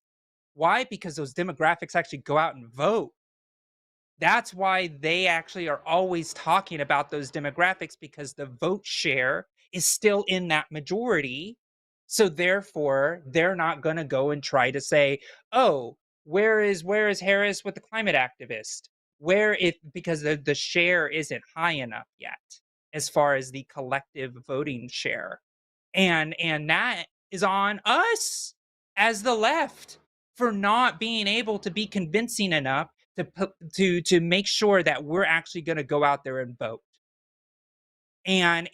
Why? Because those demographics actually go out and vote. That's why they actually are always talking about those demographics, because the vote share is still in that majority. So therefore, they're not going to go and try to say, "Oh, where is Harris with the climate activist?" Because the share isn't high enough yet as far as the collective voting share. And that is on us as the left for not being able to be convincing enough to make sure that we're actually going to go out there and vote. And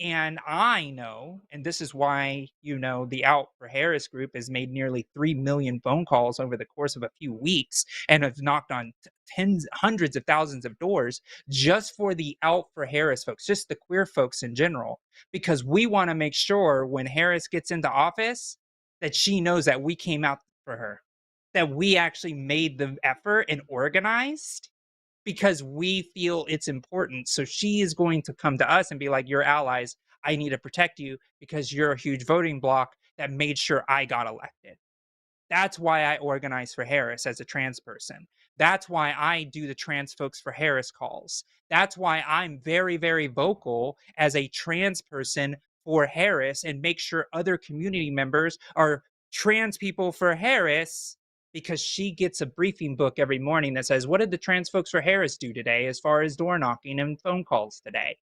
I know, and this is why, the Out for Harris group has made nearly 3 million phone calls over the course of a few weeks and have knocked on hundreds of thousands of doors just for the Out for Harris folks, just the queer folks in general, because we want to make sure when Harris gets into office that she knows that we came out for her, that we actually made the effort and organized, because we feel it's important. So she is going to come to us and be like, "You're allies. I need to protect you because you're a huge voting bloc that made sure I got elected." That's why I organize for Harris as a trans person. That's why I do the Trans Folks for Harris calls. That's why I'm very, very vocal as a trans person for Harris and make sure other community members are trans people for Harris, because she gets a briefing book every morning that says, "What did the Trans Folks for Harris do today as far as door knocking and phone calls today?"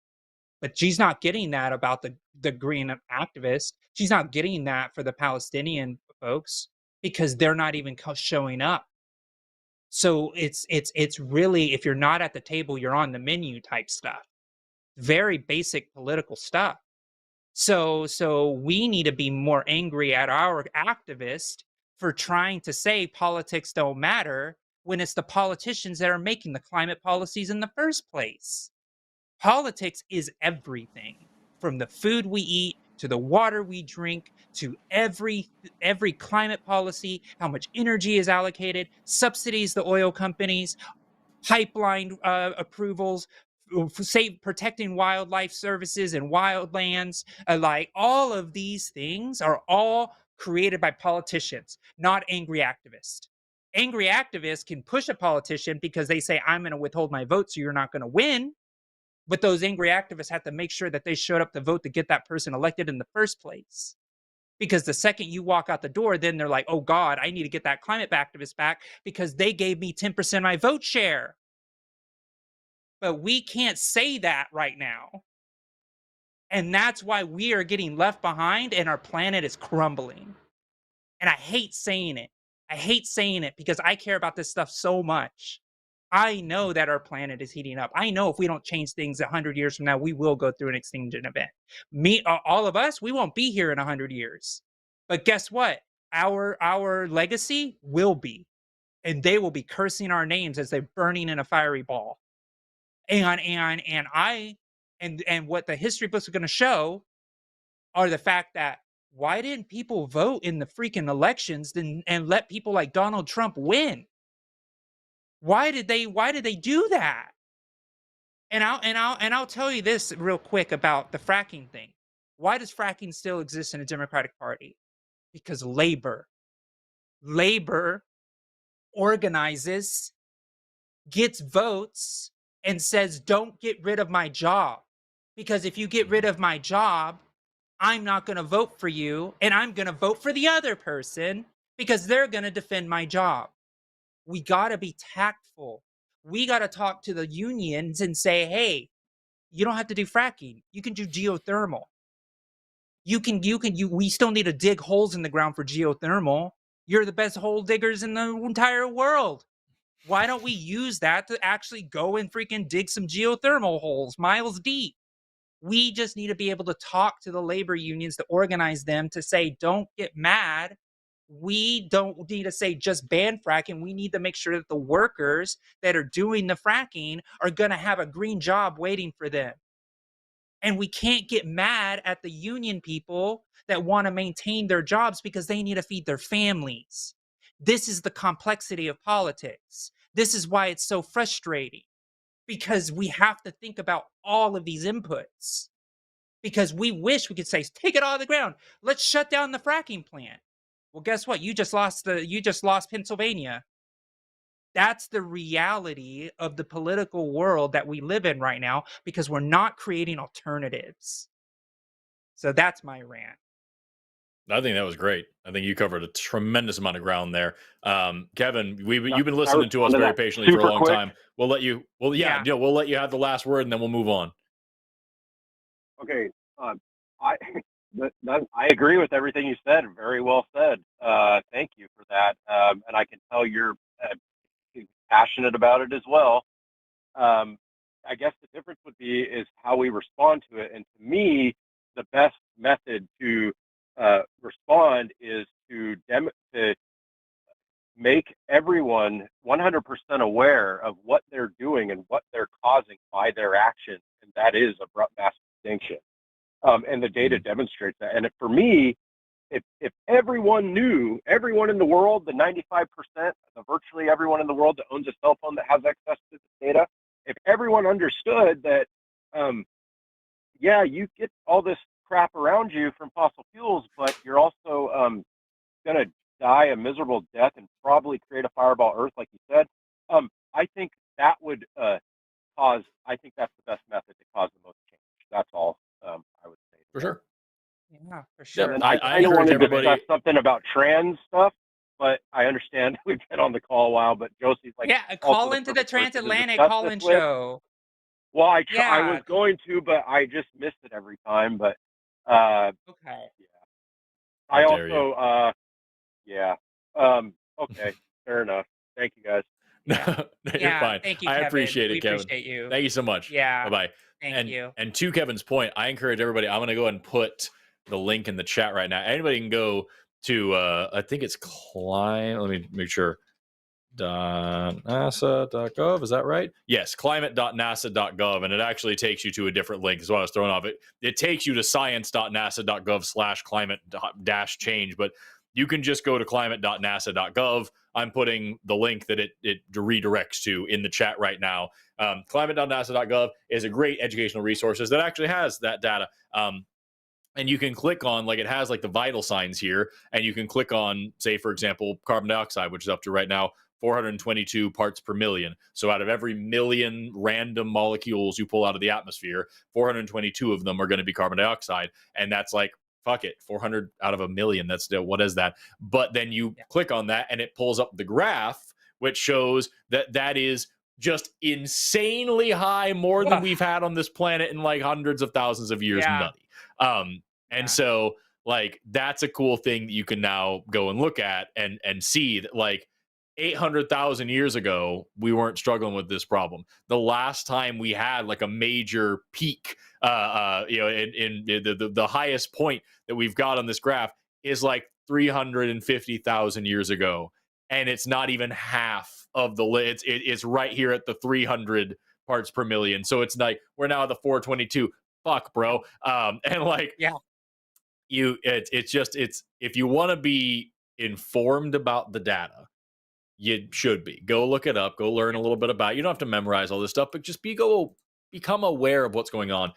But she's not getting that about the green activists. She's not getting that for the Palestinian folks, because they're not even showing up. So it's really, if you're not at the table, you're on the menu type stuff. Very basic political stuff. So we need to be more angry at our activists for trying to say politics don't matter when it's the politicians that are making the climate policies in the first place. Politics is everything, from the food we eat to the water we drink to every climate policy, how much energy is allocated, subsidies the oil companies, pipeline approvals, protecting wildlife services and wildlands. Like, all of these things are all created by politicians, not angry activists. Angry activists can push a politician because they say, "I'm going to withhold my vote so you're not going to win." But those angry activists have to make sure that they showed up to vote to get that person elected in the first place. Because the second you walk out the door, then they're like, "Oh God, I need to get that climate activist back because they gave me 10% of my vote share." But we can't say that right now. And that's why we are getting left behind and our planet is crumbling. And I hate saying it. I hate saying it because I care about this stuff so much. I know that our planet is heating up. I know if we don't change things 100 years from now, we will go through an extinction event. All of us, we won't be here in 100 years. But guess what? Our legacy will be. And they will be cursing our names as they're burning in a fiery ball. And what the history books are going to show are the fact that, why didn't people vote in the freaking elections and let people like Donald Trump win? Why did they do that? And I'll tell you this real quick about the fracking thing. Why does fracking still exist in the Democratic Party? Because labor organizes, gets votes, and says, "Don't get rid of my job. Because if you get rid of my job, I'm not going to vote for you, and I'm going to vote for the other person because they're going to defend my job." We got to be tactful. We got to talk to the unions and say, "Hey, you don't have to do fracking. You can do geothermal. We still need to dig holes in the ground for geothermal. You're the best hole diggers in the entire world. Why don't we use that to actually go and freaking dig some geothermal holes miles deep?" We just need to be able to talk to the labor unions, to organize them, to say, "Don't get mad." We don't need to say just ban fracking. We need to make sure that the workers that are doing the fracking are going to have a green job waiting for them. And we can't get mad at the union people that want to maintain their jobs because they need to feed their families. This is the complexity of politics. This is why it's so frustrating, because we have to think about all of these inputs. Because we wish we could say, take it all to the ground. Let's shut down the fracking plant. Well, guess what? You just lost Pennsylvania. That's the reality of the political world that we live in right now, because we're not creating alternatives. So that's my rant. I think that was great. I think you covered a tremendous amount of ground there. Kevin, you've been listening to us very patiently for a long time. We'll let you. Well, yeah, we'll let you have the last word, and then we'll move on. Okay, I I agree with everything you said. Very well said. Thank you for that. And I can tell you're passionate about it as well. I guess the difference would be is how we respond to it. And to me, the best method to respond is to make everyone 100% aware of what they're doing and what they're causing by their actions, and that is abrupt mass extinction. And the data demonstrates that. And for me, if everyone knew, everyone in the world, the 95%, virtually everyone in the world that owns a cell phone that has access to this data, if everyone understood that, yeah, you get all this crap around you from fossil fuels, but you're also going to die a miserable death and probably create a fireball Earth, like you said. I think that would I think that's the best method to cause the most change. That's all I would say. For sure. Yeah, for sure. And I encourage everybody to discuss something about trans stuff, but I understand we've been on the call a while, but Josie's like, yeah, call into the transatlantic call-in show. Well, I was going to, but I just missed it every time. But okay. Yeah. I also okay, fair enough. Thank you guys. You're fine. Thank you, I Kevin. appreciate it, we Kevin. Appreciate you. Thank you so much. Yeah. Bye-bye. Thank you. And to Kevin's point, I encourage everybody, I'm going to go ahead and put the link in the chat right now. Anybody can go to, I think it's let me make sure. .nasa.gov, is that right? Yes, climate.nasa.gov, and it actually takes you to a different link. Is what I was throwing off. It takes you to science.nasa.gov/climate-change, but you can just go to climate.nasa.gov. I'm putting the link that it redirects to in the chat right now. Climate.nasa.gov is a great educational resource that actually has that data. And you can click on, like, it has like the vital signs here, and you can click on, say, for example, carbon dioxide, which is up to right now 422 parts per million. So out of every million random molecules you pull out of the atmosphere, 422 of them are going to be carbon dioxide. And that's like, fuck it, 400 out of a million. That's what is that? But then you click on that and it pulls up the graph, which shows that is just insanely high, more than we've had on this planet in like hundreds of thousands of years. Nutty. And so, like, that's a cool thing that you can now go and look at and see that, like, 800,000 years ago, we weren't struggling with this problem. The last time we had like a major peak, in the highest point that we've got on this graph is like 350,000 years ago, and it's not even half of the it's right here at the 300 parts per million. So it's like we're now at the 422. Fuck, bro. And like, it's if you want to be informed about the data, you should be. Go look it up. Go learn a little bit about it. You don't have to memorize all this stuff, but just become aware of what's going on.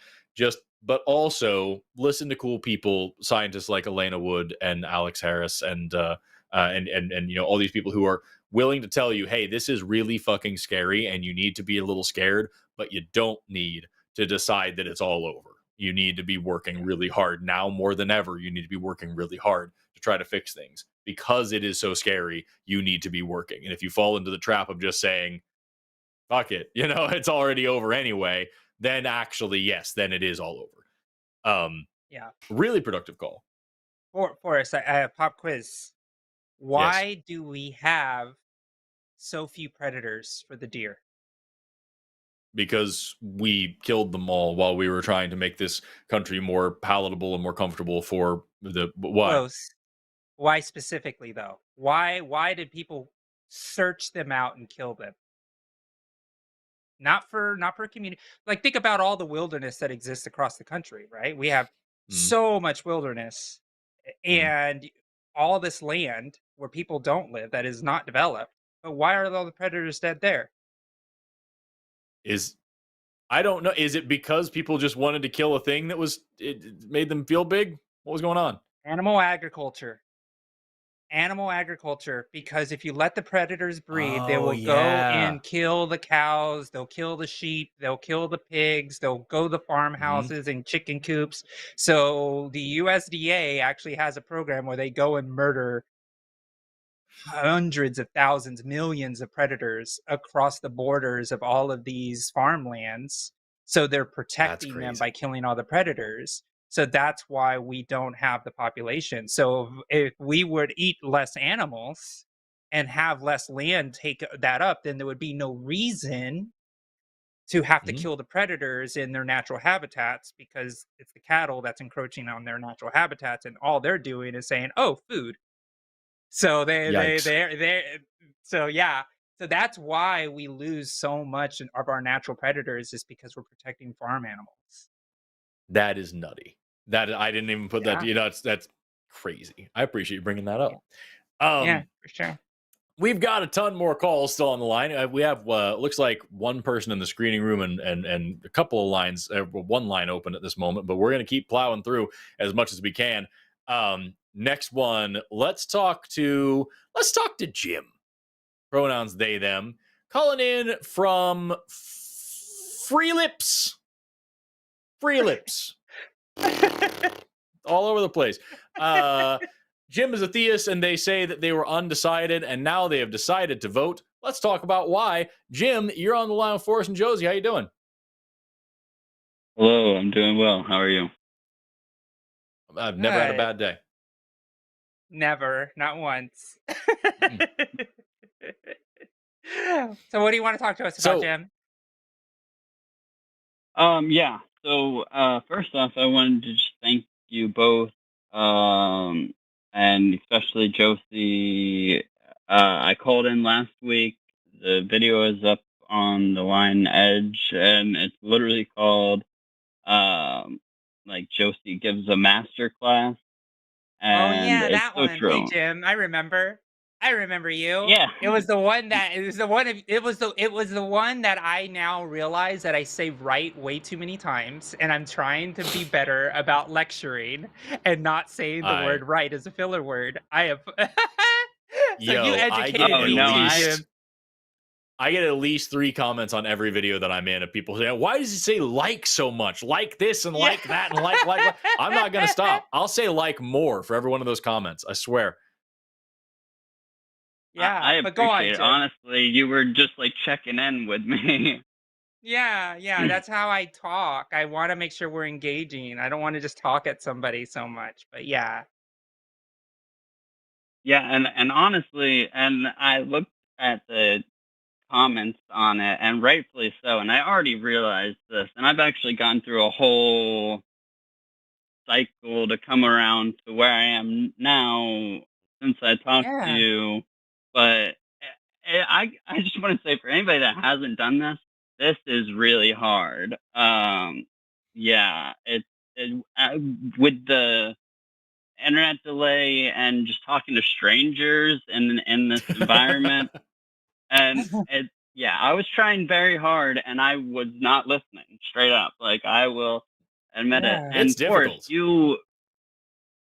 But also listen to cool people, scientists like Elena Wood and Alex Harris, and all these people who are willing to tell you, hey, this is really fucking scary, and you need to be a little scared, but you don't need to decide that it's all over. You need to be working really hard now more than ever. You need to be working really hard to try to fix things, because it is so scary. You need to be working. And if you fall into the trap of just saying, fuck it, it's already over anyway, then actually, yes, then it is all over. Really productive call. Forrest, I have a pop quiz. Why do we have so few predators for the deer? Because we killed them all while we were trying to make this country more palatable and more comfortable for the what? Close. Why specifically, though? Why did people search them out and kill them? Not for community. Like, think about all the wilderness that exists across the country, right? We have so much wilderness, and all this land where people don't live, that is not developed. But why are all the predators dead there? I don't know. Is it because people just wanted to kill a thing that it made them feel big? What was going on? Animal agriculture. Animal agriculture, because if you let the predators breed, they Oh, will go yeah. and kill the cows, they'll kill the sheep, they'll kill the pigs, they'll go to the farmhouses and chicken coops. So the USDA actually has a program where they go and murder hundreds of thousands, millions of predators across the borders of all of these farmlands. So they're protecting them by killing all the predators. So that's why we don't have the population. So if we would eat less animals and have less land take that up, then there would be no reason to have to kill the predators in their natural habitats, because it's the cattle that's encroaching on their natural habitats, and all they're doing is saying, "Oh, food." So so that's why we lose so much of our natural predators, is because we're protecting farm animals. That is nutty. That I didn't even put that. Yeah. That's crazy. I appreciate you bringing that up. Yeah, for sure. We've got a ton more calls still on the line. We have looks like one person in the screening room and a couple of lines, one line open at this moment. But we're going to keep plowing through as much as we can. Next one, let's talk to Jim. Pronouns they them. Calling in from Free Lips. All over the place. Jim is a theist, and they say that they were undecided, and now they have decided to vote. Let's talk about why. Jim, you're on the line with Forrest and Josie. How you doing? Hello, I'm doing well. How are you? I've never had a bad day. Never, not once. So what do you want to talk to us about, Jim? Yeah. So first off, I wanted to just thank you both, and especially Josie. I called in last week. The video is up on the Line Edge, and it's literally called like Josie gives a master class. Oh yeah, And it's that so one. true. Hey Jim, I remember you. Yeah. It was the one that it was the one that I now realize that I say right way too many times, and I'm trying to be better about lecturing and not saying the word right as a filler word. I have so you educated me too, Jim. I get at least 3 comments on every video that I'm in of people saying, "Why does he say like so much? Like this and like that and like." I'm not gonna stop. I'll say like more for every one of those comments. I swear. Yeah, I but go on, appreciate it. Jim. Honestly, you were just like checking in with me. Yeah, that's how I talk. I want to make sure we're engaging. I don't want to just talk at somebody so much, but yeah. Yeah, and honestly, and I looked at the comments on it, and rightfully so, and I already realized this, and I've actually gone through a whole cycle to come around to where I am now since I talked to you. But I just want to say, for anybody that hasn't done this is really hard. Yeah, with the internet delay and just talking to strangers in this environment, and I was trying very hard, and I was not listening, straight up. Like, I will admit it. And It's difficult.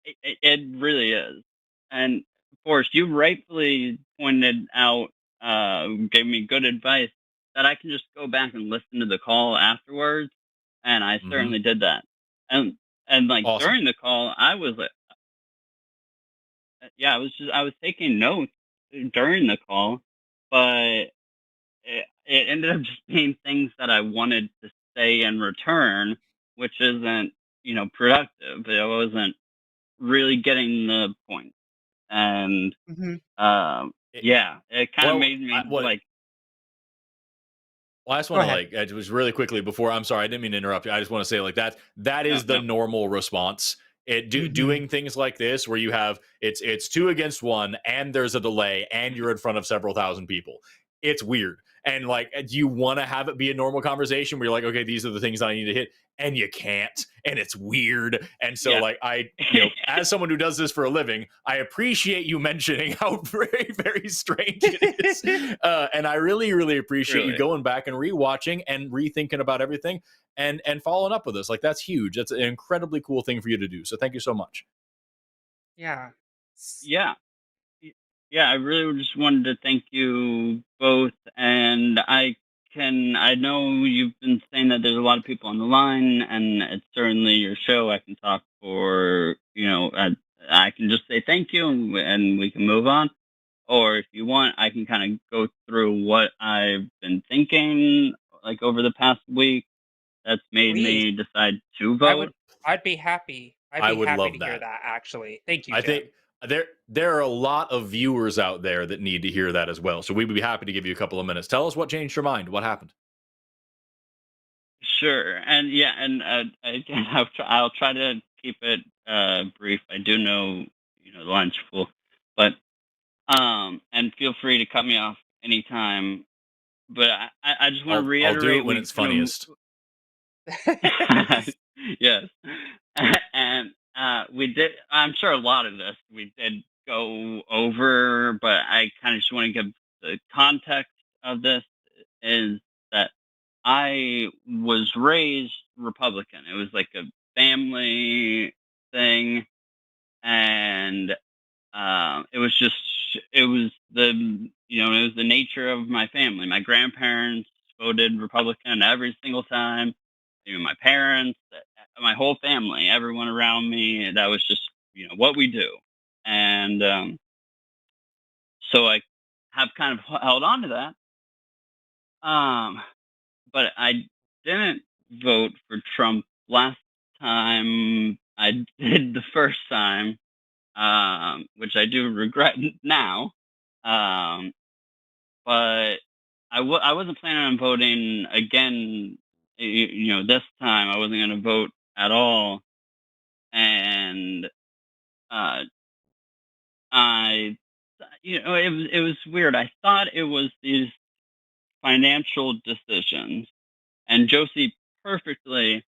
It really is. And Forrest, you rightfully pointed out, gave me good advice that I can just go back and listen to the call afterwards, and I certainly did that. And like awesome. During the call, I was like, I was taking notes during the call, but it ended up just being things that I wanted to say in return, which isn't, productive. It wasn't really getting the point. And it kind of made me like. Well, I just want to it was really quickly before. I'm sorry, I didn't mean to interrupt you. I just want to say that is the normal response. Doing things like this where you have it's 2 against 1 and there's a delay and you're in front of several thousand people. It's weird. and like, do you want to have it be a normal conversation where you're like, okay, these are the things I need to hit, and you can't, and it's weird. And so, Yeah. like, as someone who does this for a living, I appreciate you mentioning how very, very strange it is. And I really, really appreciate you going back and rewatching and rethinking about everything and following up with us. Like, that's huge. That's an incredibly cool thing for you to do. So thank you so much. Yeah. Yeah. Yeah, I really just wanted to thank you both, and I know you've been saying that there's a lot of people on the line, and it's certainly your show. I can talk for, I can just say thank you, and we can move on. Or if you want, I can kind of go through what I've been thinking, like, over the past week that's made Please. me decide to vote. I'd be happy. I would love to hear that, actually. Thank you, I Jim. think there are a lot of viewers out there that need to hear that as well. So we would be happy to give you a couple of minutes. Tell us what changed your mind. What happened? Sure, and yeah, and again, I'll try to keep it brief. I do know, the line's full, but and feel free to cut me off anytime. But I just want to reiterate. I'll do it when it's funniest. Yes, and we did. I'm sure a lot of this we did go over, but I kind of just want to give the context of this is that I was raised Republican. It was like a family thing, and it was the nature of my family. My grandparents voted Republican every single time. Even my parents, my whole family, everyone around me. That was just what we do, and so I have kind of held on to that. But I didn't vote for Trump last time. I did the first time, which I do regret now. But I wasn't planning on voting again. This time I wasn't going to vote at all, and it was weird. I thought it was these financial decisions. And Josie perfectly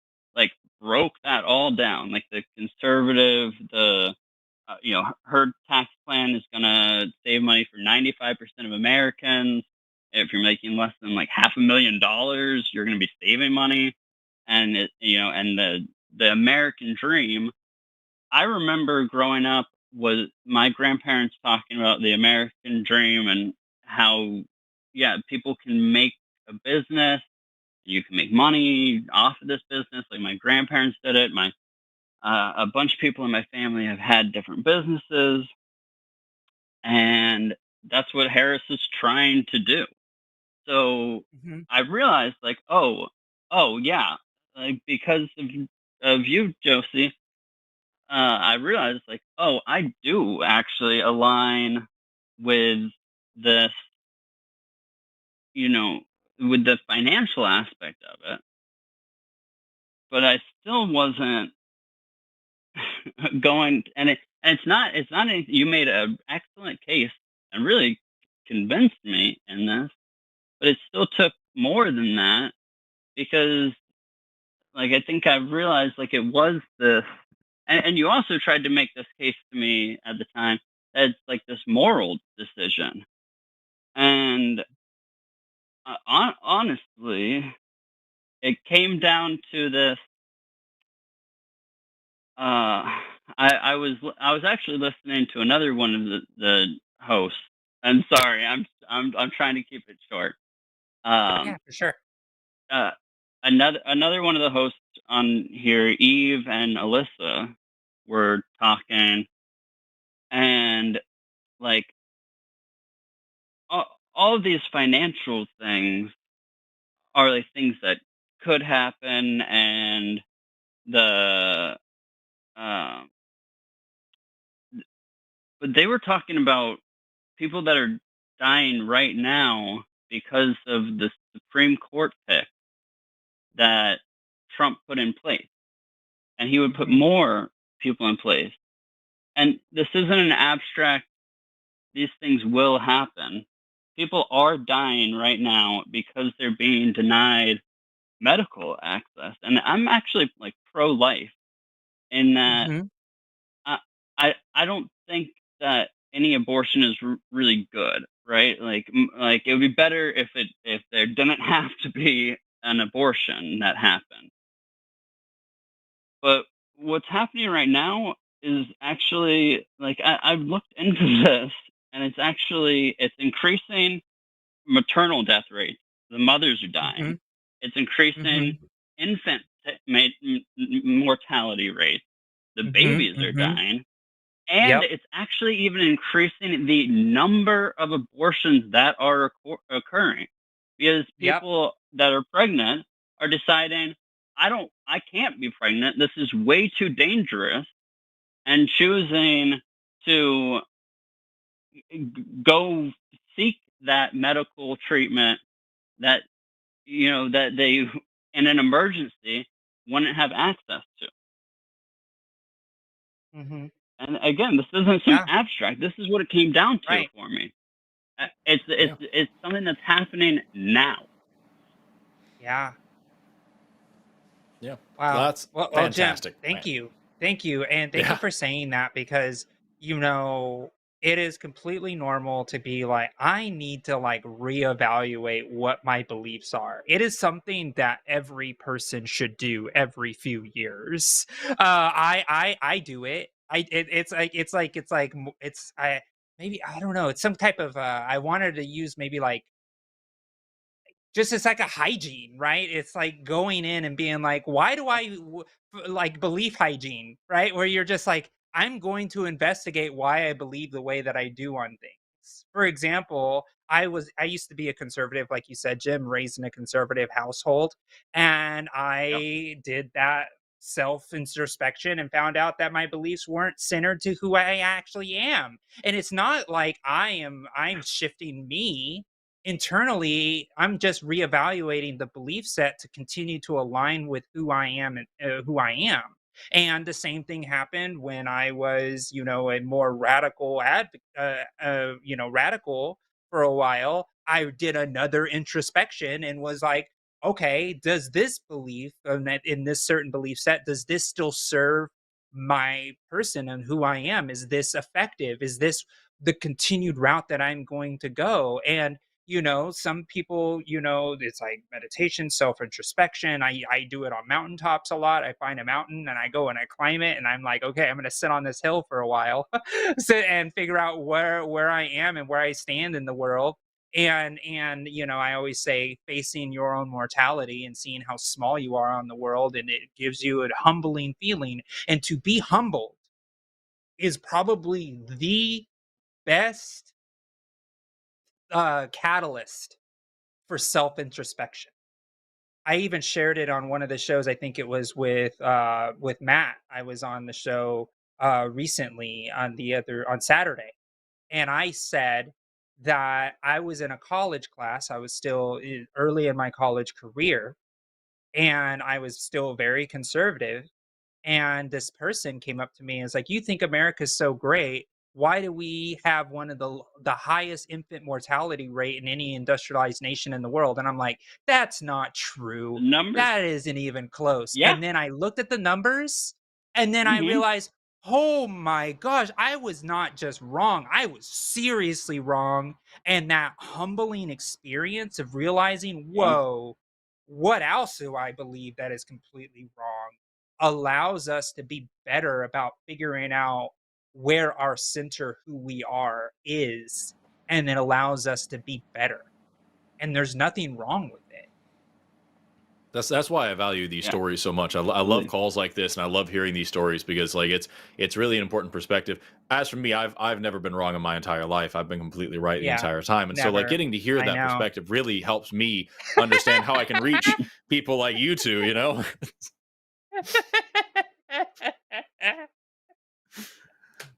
broke that all down. Like the conservative, her tax plan is gonna save money for 95% of Americans. If you're making less than $500,000, you're gonna be saving money. And and the American dream. I remember growing up was my grandparents talking about the American dream and how people can make a business. You can make money off of this business. Like my grandparents did it. A bunch of people in my family have had different businesses, and that's what Harris is trying to do. So I realized, oh yeah, because of you, Josie, I realized, oh, I do actually align with this, with the financial aspect of it. But I still wasn't going, and it's not anything. You made an excellent case and really convinced me in this, but it still took more than that because, I think I realized, it was this, and you also tried to make this case to me at the time that it's this moral decision, and honestly, it came down to this. I was actually listening to another one of the hosts. I'm sorry, I'm trying to keep it short. Yeah, for sure. Another one of the hosts on here, Eve and Alyssa, were talking, and all of these financial things are things that could happen, and the but they were talking about people that are dying right now because of the Supreme Court pick that Trump put in place. And he would put more people in place. And this isn't an abstract, these things will happen. people are dying right now because they're being denied medical access. And I'm actually like pro-life in that Mhm. I don't think that any abortion is really good, right? Like it would be better if there didn't have to be an abortion that happened. But what's happening right now is actually like I've looked into this, and it's increasing maternal death rates. The mothers are dying. Mhm. It's increasing Mhm. infant mortality rates. The Mhm. babies are Mhm. dying. And Yep. it's actually even increasing the number of abortions that are occurring, because Yep. people that are pregnant are deciding, I can't be pregnant. This is way too dangerous, and choosing to go seek that medical treatment that that they in an emergency wouldn't have access to. Mhm. And again, this isn't some Yeah. abstract. This is what it came down to Right. for me. It's Yeah. it's something that's happening now. Yeah. Yeah. Wow. That's Well, Jim, fantastic, thank man. you. Thank you. And thank you Yeah. for saying that because, it is completely normal to be like, I need to like reevaluate what my beliefs are. It is something that every person should do every few years. I do it. I maybe I don't know. It's some type of I wanted to use maybe like just it's like a hygiene, right? It's like going in and being like, why do like belief hygiene, right? Where you're just like, I'm going to investigate why I believe the way that I do on things. For example, I used to be a conservative, like you said, Jim, raised in a conservative household, and Yep. I did that self introspection and found out that my beliefs weren't centered to who I actually am. And it's not like I'm shifting me internally. I'm just reevaluating the belief set to continue to align with who I am and who I am. And the same thing happened when I was, a more radical radical for a while. I did another introspection and was like, okay, does this belief in this certain belief set, does this still serve my person and who I am? Is this effective? Is this the continued route that I'm going to go? And some people, it's like meditation, self introspection. I do it on mountaintops a lot. I find a mountain and I go and I climb it, and I'm like, okay, I'm going to sit on this hill for a while, sit and figure out where I am and where I stand in the world. And I always say facing your own mortality and seeing how small you are on the world, and it gives you a humbling feeling. And to be humbled is probably the best catalyst for self introspection. I even shared it on one of the shows. I think it was with Matt. I was on the show recently on Saturday, and I said that I was in a college class. I was still early in my college career, and I was still very conservative. And this person came up to me and was like, "You think America's so great? Why do we have one of the highest infant mortality rate in any industrialized nation in the world?" And I'm like, "That's not The true. numbers. That isn't even close." Yeah. And then I looked at the numbers, and then I Hmm. realized, oh my gosh, I was not just wrong. I was seriously wrong. And that humbling experience of realizing, Yeah. whoa, what else do I believe that is completely wrong, allows us to be better about figuring out where our center, who we are, is, and it allows us to be better. And there's nothing wrong with it. That's why I value these Yeah. stories so much. I love Absolutely. calls like this, and I love hearing these stories because like it's really an important perspective. As for me, I've never been wrong in my entire life. I've been completely right the Yeah, entire time, and so like never. getting to hear I that know. perspective really helps me understand how I can reach people like you two.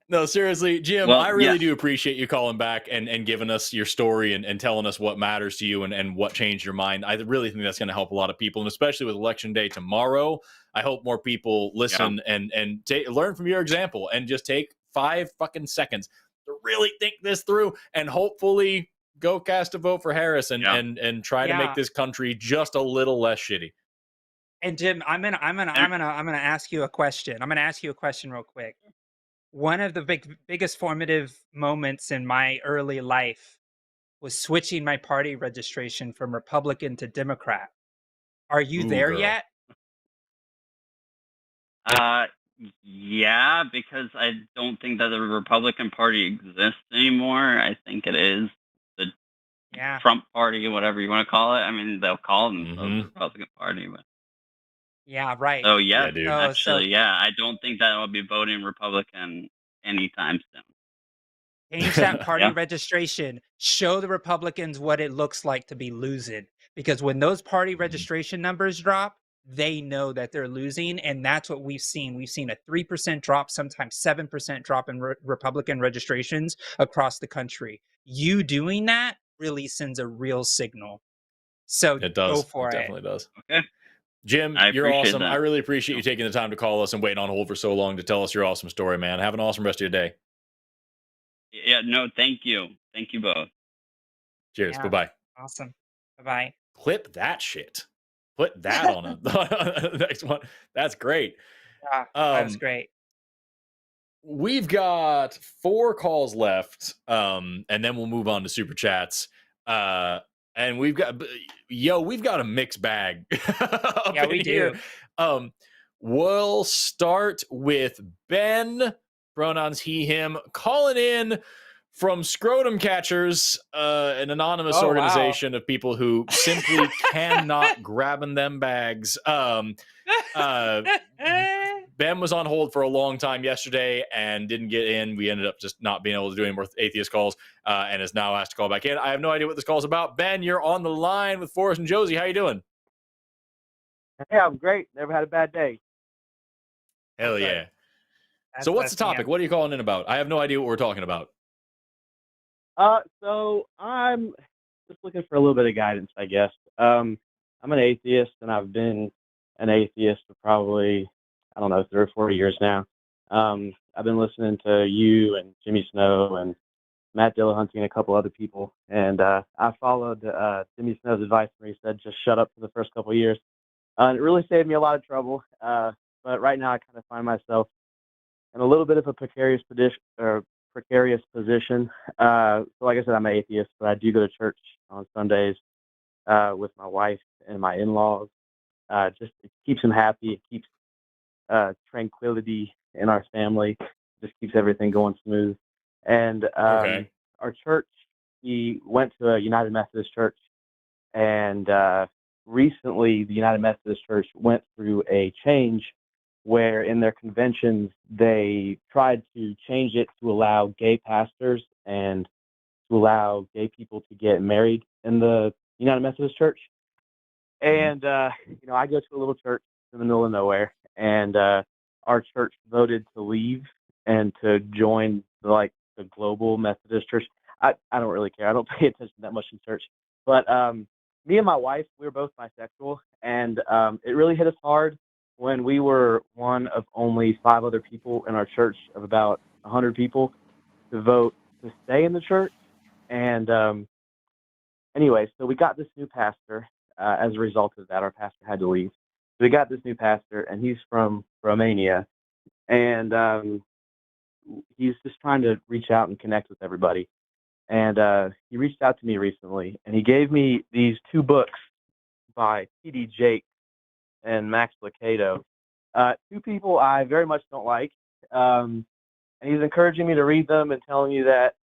No, seriously, Jim, Well, I really yes. do appreciate you calling back and giving us your story and telling us what matters to you and what changed your mind. I really think that's going to help a lot of people, and especially with election day tomorrow. I hope more people Yeah. listen and learn from your example and just take 5 fucking seconds to really think this through, and hopefully go cast a vote for Harris and Yeah. and try to make this country just a little less shitty. And Jim, I'm gonna ask you a question. I'm gonna ask you a question real quick. One of the biggest formative moments in my early life was switching my party registration from Republican to Democrat. Are you Ooh, there girl. yet? Yeah, because I don't think that the Republican Party exists anymore. I think it is the Yeah. Trump Party, whatever you want to call it. I mean, they'll call themselves Mhm. the Republican Party, but Yeah, right. so yes, Yeah, dude. actually, yeah, I don't think that I'll be voting Republican anytime soon. Change that party Yeah. registration. Show the Republicans what it looks like to be losing. Because when those party registration numbers drop, they know that they're losing, and that's what we've seen. We've seen a 3% drop, sometimes 7% drop in Republican registrations across the country. You doing that really sends a real signal. So It go does. for It it. definitely does. Okay. Jim, I you're appreciate awesome. that. I really appreciate you taking the time to call us and waiting on hold for so long to tell us your awesome story, man. Have an awesome rest of your day. Yeah, no, thank you. Thank you both. Cheers. Yeah. Bye-bye. Awesome. Bye-bye. Clip that shit. Put that on a next one. That's great. Yeah, that was great. We've got 4 calls left, and then we'll move on to super chats. And we've got a mixed bag. Yeah, we do. We'll start with Ben, pronouns he, him, calling in from Scrotum Catchers, an anonymous Oh, wow. organization of people who simply cannot grabbing them bags. Ben was on hold for a long time yesterday and didn't get in. We ended up just not being able to do any more atheist calls, and is now asked to call back in. I have no idea what this call is about. Ben, you're on the line with Forrest and Josie. How you doing? Hey, I'm great. Never had a bad day. Hell Okay. yeah. So what's the topic? What are you calling in about? I have no idea what we're talking about. So I'm just looking for a little bit of guidance, I guess. I'm an atheist, and I've been an atheist for probably, 3 or 4 years now. I've been listening to you and Jimmy Snow and Matt Dillahunty and a couple other people, and I followed Jimmy Snow's advice where he said just shut up for the first couple of years. And it really saved me a lot of trouble. But right now I kind of find myself in a little bit of a precarious position. So like I said, I'm an atheist, but I do go to church on Sundays with my wife and my in-laws. Just it keeps them happy. It keeps tranquility in our family. Just keeps everything going smooth. And Okay. our church, we went to a United Methodist church, and recently the United Methodist Church went through a change where in their conventions they tried to change it to allow gay pastors and to allow gay people to get married in the United Methodist Church. And I go to a little church in the middle of nowhere, and our church voted to leave and to join the global Methodist Church. I don't really care. I don't pay attention that much in church. But me and my wife, we were both bisexual, and it really hit us hard when we were one of only 5 other people in our church of about 100 people to vote to stay in the church. And anyway, so we got this new pastor. As a result of that, our pastor had to leave. So we got this new pastor, and he's from Romania, and he's just trying to reach out and connect with everybody. And he reached out to me recently, and he gave me these 2 books by T.D. Jakes and Max Lucado, 2 people I very much don't like. And he's encouraging me to read them and telling me that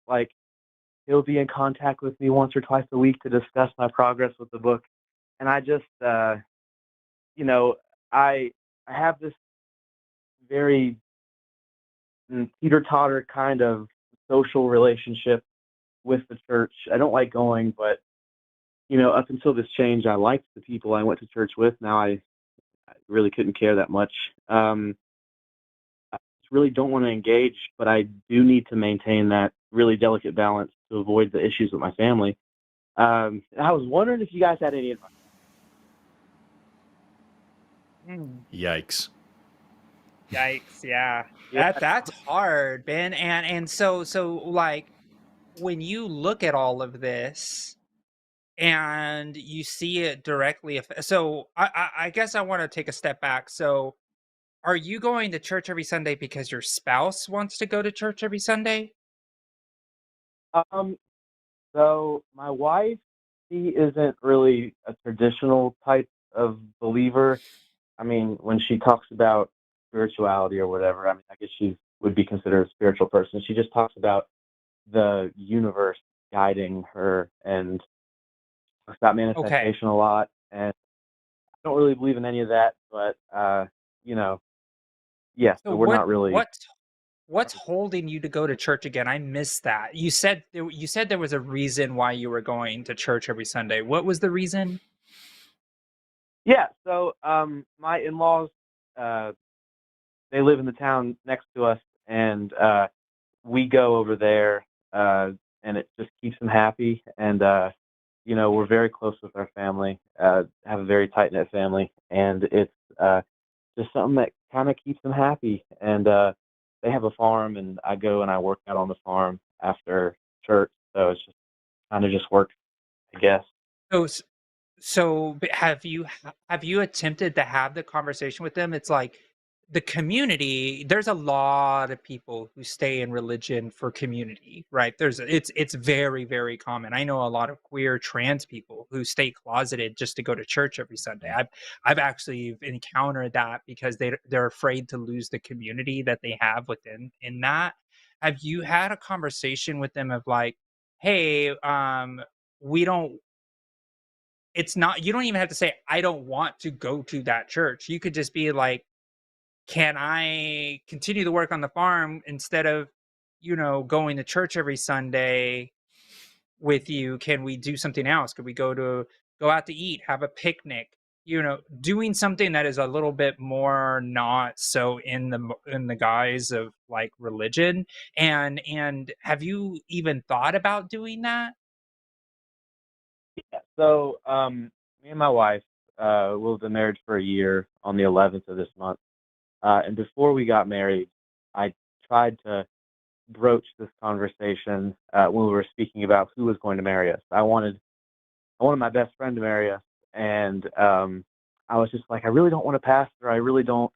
he'll be in contact with me once or twice a week to discuss my progress with the book. And I just, I have this very teeter-totter kind of social relationship with the church. I don't like going, but up until this change, I liked the people I went to church with. Now I really couldn't care that much. I just really don't want to engage, but I do need to maintain that really delicate balance to avoid the issues with my family. I was wondering if you guys had any advice. Yikes. Yikes, yeah. That's hard, Ben. And so when you look at all of this and you see it directly, so I guess I want to take a step back. So, are you going to church every Sunday because your spouse wants to go to church every Sunday? Um, so my wife, she isn't really a traditional type of believer. I mean, when she talks about spirituality or whatever, I mean, I guess she would be considered a spiritual person. She just talks about the universe guiding her and talks about Okay. manifestation a lot. And I don't really believe in any of that, but you know, yeah. So So we're not really. what's holding you to go to church again? I missed that. You said there was a reason why you were going to church every Sunday. What was the reason? Yeah. So my in-laws, uh, they live in the town next to us, and we go over there, and it just keeps them happy. And we're very close with our family, have a very tight knit family, and it's just something that kind of keeps them happy. And they have a farm, and I go and I work out on the farm after church, so it's just kind of just works, I guess. So but have you attempted to have the conversation with them? It's like the community, there's a lot of people who stay in religion for community, right? It's very, very common. I know a lot of queer trans people who stay closeted just to go to church every Sunday. I've actually encountered that because they're afraid to lose the community that they have within in that. Have you had a conversation with them of like, hey, we don't it's not, you don't even have to say I don't want to go to that church. You could just be like, can I continue to work on the farm instead of, going to church every Sunday with you? Can we do something else? Could we go out to eat, have a picnic? Doing something that is a little bit more not so in the guise of like religion. And have you even thought about doing that? Yeah. So me and my wife, we've been married for a year on the 11th of this month. And before we got married, I tried to broach this conversation when we were speaking about who was going to marry us. I wanted my best friend to marry us, and I was just like, I really don't want to pastor. I really don't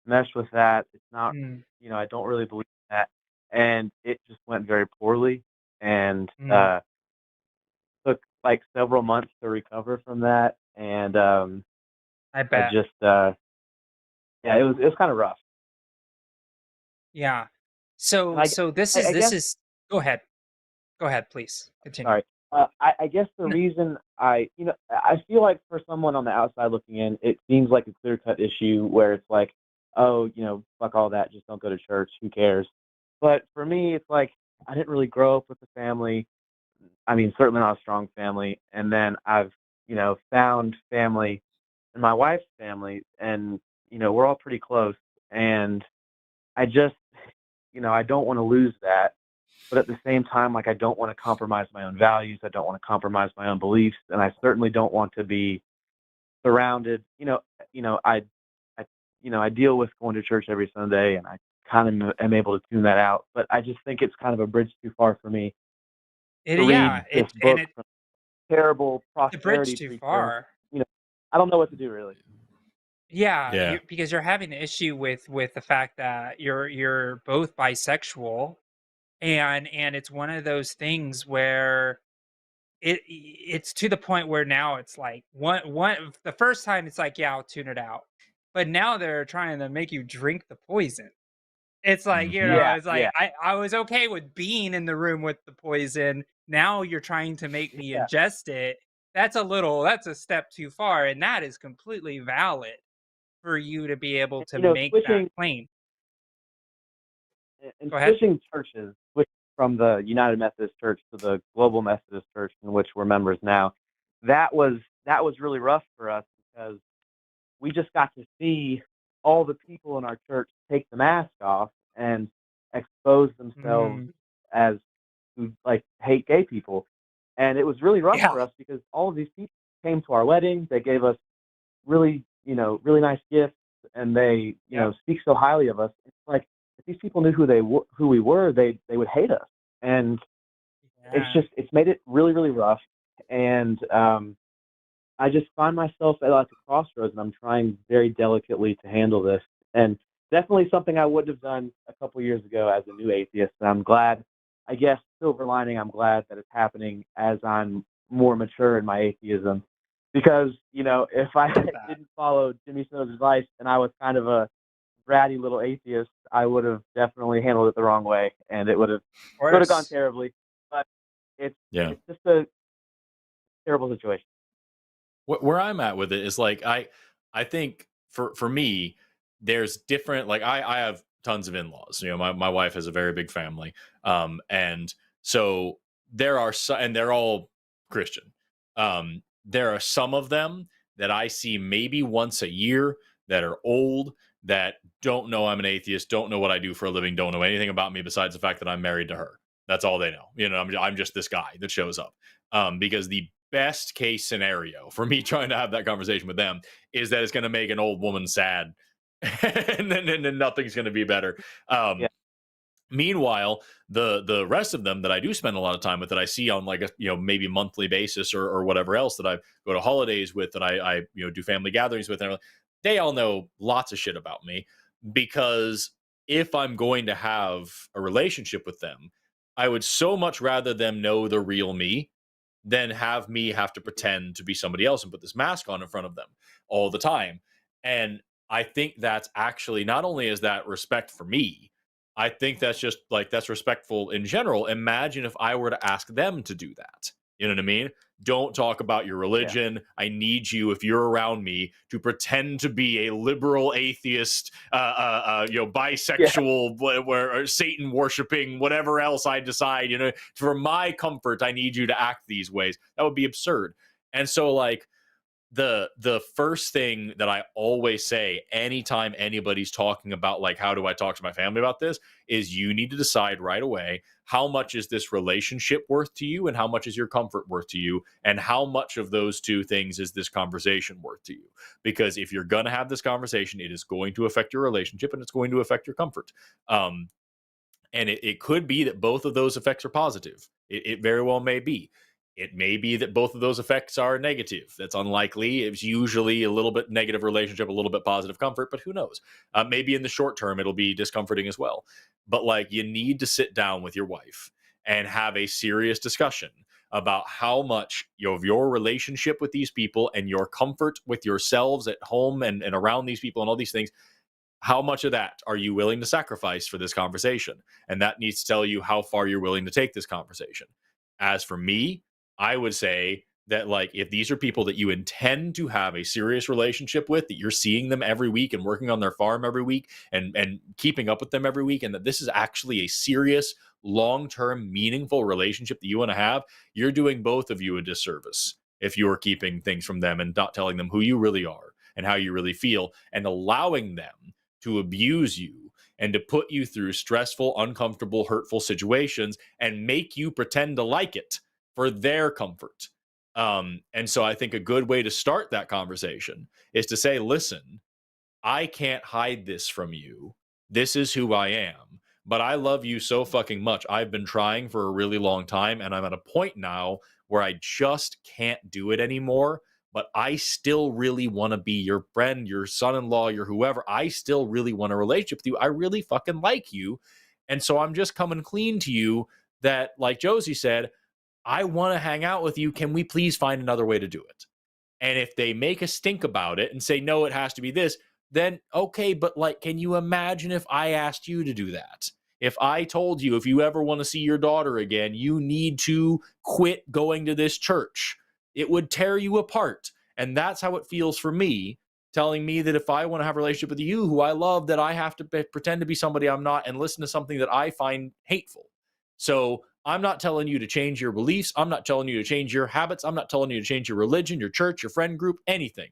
mesh with that. It's not, Mm, I don't really believe in that, and it just went very poorly, and mm, took like several months to recover from that, and I I bet. just, yeah, it was kind of rough. Yeah. And So so I this guess, is go ahead. Go ahead, please. Continue. sorry. I guess the N- reason I feel like for someone on the outside looking in, it seems like a clear cut issue where it's like, oh, fuck all that, just don't go to church, who cares? But for me, it's like I didn't really grow up with a family. I mean, certainly not a strong family. And then I've, found family in my wife's family, and we're all pretty close. And I just, I don't want to lose that. But at the same time, like I don't want to compromise my own values. I don't want to compromise my own beliefs, and I certainly don't want to be surrounded. I, I deal with going to church every Sunday, and I kind of am able to tune that out. But I just think it's kind of a bridge too far for me to yeah, read this book from a terrible it's a bridge prosperity too preacher. And, far. you know, I don't know what to do really. Yeah, Yeah. because you're having the issue with the fact that you're both bisexual, and it's one of those things where it's to the point where now it's like one the first time it's like, yeah, I'll tune it out. But now they're trying to make you drink the poison. It's like, Hmm. Yeah, it's like yeah, I was okay with being in the room with the poison. Now you're trying to make me yeah. ingest it. That's a step too far, and that is completely valid for you to be able And, to make that switching claim. and Go ahead. switching churches, switching from the United Methodist Church to the Global Methodist Church, in which we're members now, that was really rough for us because we just got to see all the people in our church take the mask off and expose themselves Mm, as who like hate gay people, and it was really rough yeah, for us because all of these people came to our wedding. They gave us really, really nice gifts, and they, yeah, speak so highly of us. It's like if these people knew who we were, they would hate us. And it's made it really, really rough. And I just find myself at like a crossroads, and I'm trying very delicately to handle this. And definitely something I wouldn't have done a couple years ago as a new atheist. And I'm glad, I guess, silver lining, I'm glad that it's happening as I'm more mature in my atheism. Because, if I didn't follow Jimmy Snow's advice and I was kind of a bratty little atheist, I would have definitely handled it the wrong way, and it would have gone terribly. But it's just a terrible situation. Where I'm at with it is like I think for me there's different, like I have tons of in-laws. My wife has a very big family, and so there are and they're all Christian. There are some of them that I see maybe once a year that are old, that don't know I'm an atheist, don't know what I do for a living, don't know anything about me besides the fact that I'm married to her. That's all they know. I'm just this guy that shows up. Because the best case scenario for me trying to have that conversation with them is that it's going to make an old woman sad, and then nothing's going to be better. Meanwhile, the rest of them that I do spend a lot of time with, that I see on like a maybe monthly basis or whatever else, that I go to holidays with, that I do family gatherings with, and they all know lots of shit about me. Because if I'm going to have a relationship with them, I would so much rather them know the real me than have me have to pretend to be somebody else and put this mask on in front of them all the time. And I think that's actually, not only is that respect for me, I think that's just like, that's respectful in general. Imagine if I were to ask them to do that. You know what I mean? Don't talk about your religion. Yeah. I need you, if you're around me, to pretend to be a liberal atheist, bisexual, or Satan worshiping, whatever else I decide. For my comfort, I need you to act these ways. That would be absurd. And so, like, the first thing that I always say anytime anybody's talking about, like, how do I talk to my family about this, is you need to decide right away, how much is this relationship worth to you, and how much is your comfort worth to you, and how much of those two things is this conversation worth to you. Because if you're going to have this conversation, it is going to affect your relationship, and it's going to affect your comfort. And it could be that both of those effects are positive. It very well may be. It may be that both of those effects are negative. That's unlikely. It's usually a little bit negative relationship, a little bit positive comfort, but who knows? Maybe in the short term, it'll be discomforting as well. But like, you need to sit down with your wife and have a serious discussion about how much of your relationship with these people and your comfort with yourselves at home and around these people and all these things, how much of that are you willing to sacrifice for this conversation? And that needs to tell you how far you're willing to take this conversation. As for me, I would say that, like, if these are people that you intend to have a serious relationship with, that you're seeing them every week and working on their farm every week and keeping up with them every week, and that this is actually a serious, long-term, meaningful relationship that you want to have, you're doing both of you a disservice if you are keeping things from them and not telling them who you really are and how you really feel, and allowing them to abuse you and to put you through stressful, uncomfortable, hurtful situations and make you pretend to like it for their comfort. And so I think a good way to start that conversation is to say, listen, I can't hide this from you. This is who I am. But I love you so fucking much. I've been trying for a really long time, and I'm at a point now where I just can't do it anymore. But I still really want to be your friend, your son-in-law, your whoever. I still really want a relationship with you. I really fucking like you. And so I'm just coming clean to you that, like Josie said, I want to hang out with you. Can we please find another way to do it? And if they make a stink about it and say, no, it has to be this, then okay, but like, can you imagine if I asked you to do that? If I told you, if you ever want to see your daughter again, you need to quit going to this church, it would tear you apart. And that's how it feels for me, telling me that if I want to have a relationship with you, who I love, that I have to pretend to be somebody I'm not and listen to something that I find hateful. So I'm not telling you to change your beliefs. I'm not telling you to change your habits. I'm not telling you to change your religion, your church, your friend group, anything.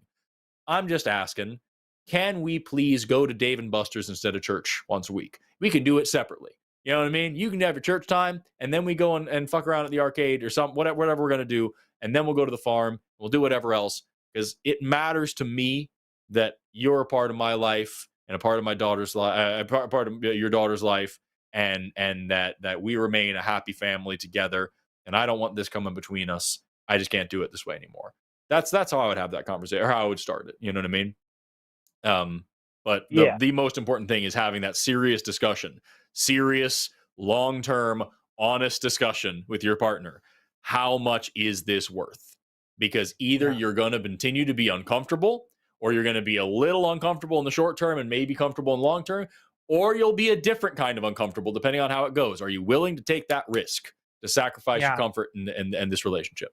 I'm just asking, can we please go to Dave & Buster's instead of church once a week? We can do it separately. You know what I mean? You can have your church time, and then we go and fuck around at the arcade or something, whatever we're going to do. And then we'll go to the farm. We'll do whatever else, because it matters to me that you're a part of my life and a part of my daughter's life, part of your daughter's life, and that we remain a happy family together. and I don't want this coming between us. I just can't do it this way anymore. That's how I would have that conversation, or how I would start it. You know what I mean? But Yeah. the most important thing is having that serious discussion, serious, long-term, honest discussion with your partner. How much is this worth? Because either you're going to continue to be uncomfortable, or you're going to be a little uncomfortable in the short term and maybe comfortable in the long term, or you'll be a different kind of uncomfortable depending on how it goes. Are you willing to take that risk to sacrifice your comfort and this relationship?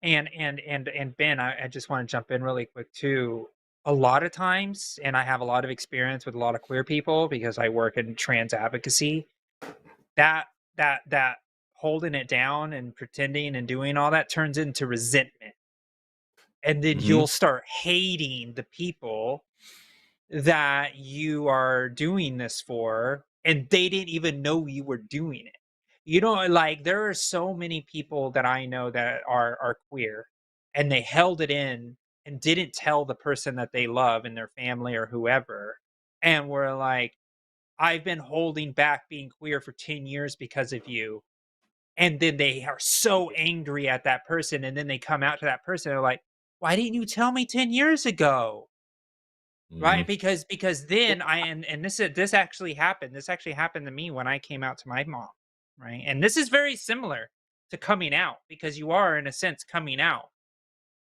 And Ben, I just want to jump in really quick too. A lot of times, and I have a lot of experience with a lot of queer people because I work in trans advocacy, that holding it down and pretending and doing all that turns into resentment. And then you'll start hating the people that you are doing this for, and they didn't even know you were doing it. You know, like there are so many people that I know that are queer, and they held it in and didn't tell the person that they love and their family or whoever, and were like, I've been holding back being queer for 10 years because of you. And then they are so angry at that person, and then they come out to that person and they're like, why didn't you tell me 10 years ago? Right? Because then this actually happened. This actually happened to me when I came out to my mom, right? And this is very similar to coming out, because you are in a sense coming out.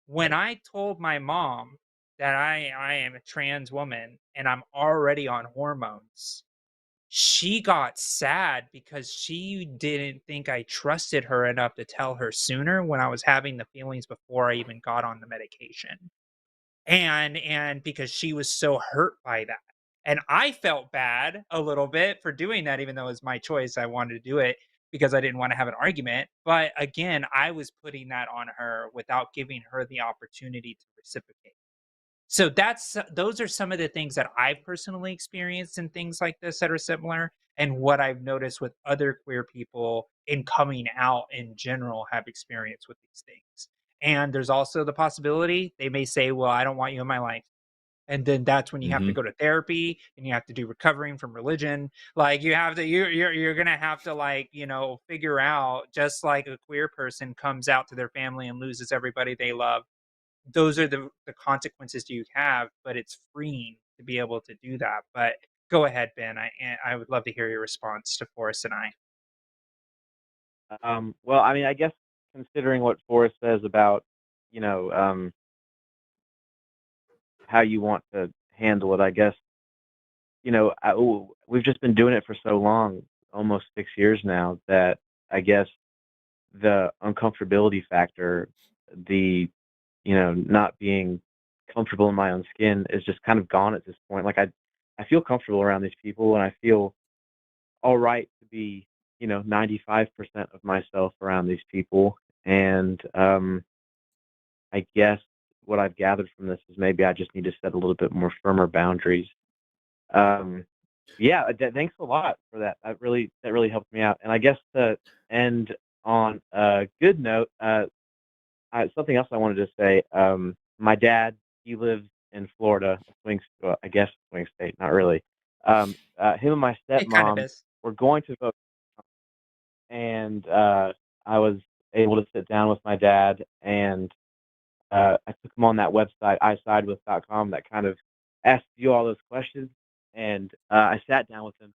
When I told my mom that I am a trans woman and I'm already on hormones, she got sad because she didn't think I trusted her enough to tell her sooner when I was having the feelings before I even got on the medication. And because she was so hurt by that. And I felt bad a little bit for doing that, even though it was my choice. I wanted to do it because I didn't want to have an argument. But again, I was putting that on her without giving her the opportunity to reciprocate. So those are some of the things that I've personally experienced in things like this that are similar, and what I've noticed with other queer people in coming out in general have experienced with these things. And there's also the possibility they may say, well, I don't want you in my life. And then that's when you have to go to therapy, and you have to do recovering from religion. Like you have to, you're gonna have to, like, you know, figure out, just like a queer person comes out to their family and loses everybody they love, those are the consequences you have, but it's freeing to be able to do that. But go ahead, Ben. I would love to hear your response to Forrest and I. Well, I mean, I guess considering what Forrest says about, you know, how you want to handle it, I guess, you know, we've just been doing it for so long, almost 6 years now, that I guess the uncomfortability factor, the, you know, not being comfortable in my own skin is just kind of gone at this point. Like I feel comfortable around these people, and I feel all right to be, you know, 95% of myself around these people. And I guess what I've gathered from this is maybe I just need to set a little bit more firmer boundaries. Yeah, thanks a lot for that. That really helped me out. And I guess to end on a good note, something else I wanted to say. My dad, he lives in Florida, I guess swing state, not really. Him and my It kind of stepmom is. were going to vote, and I was able to sit down with my dad, and I took him on that website, isidewith.com, that kind of asks you all those questions. And I sat down with him.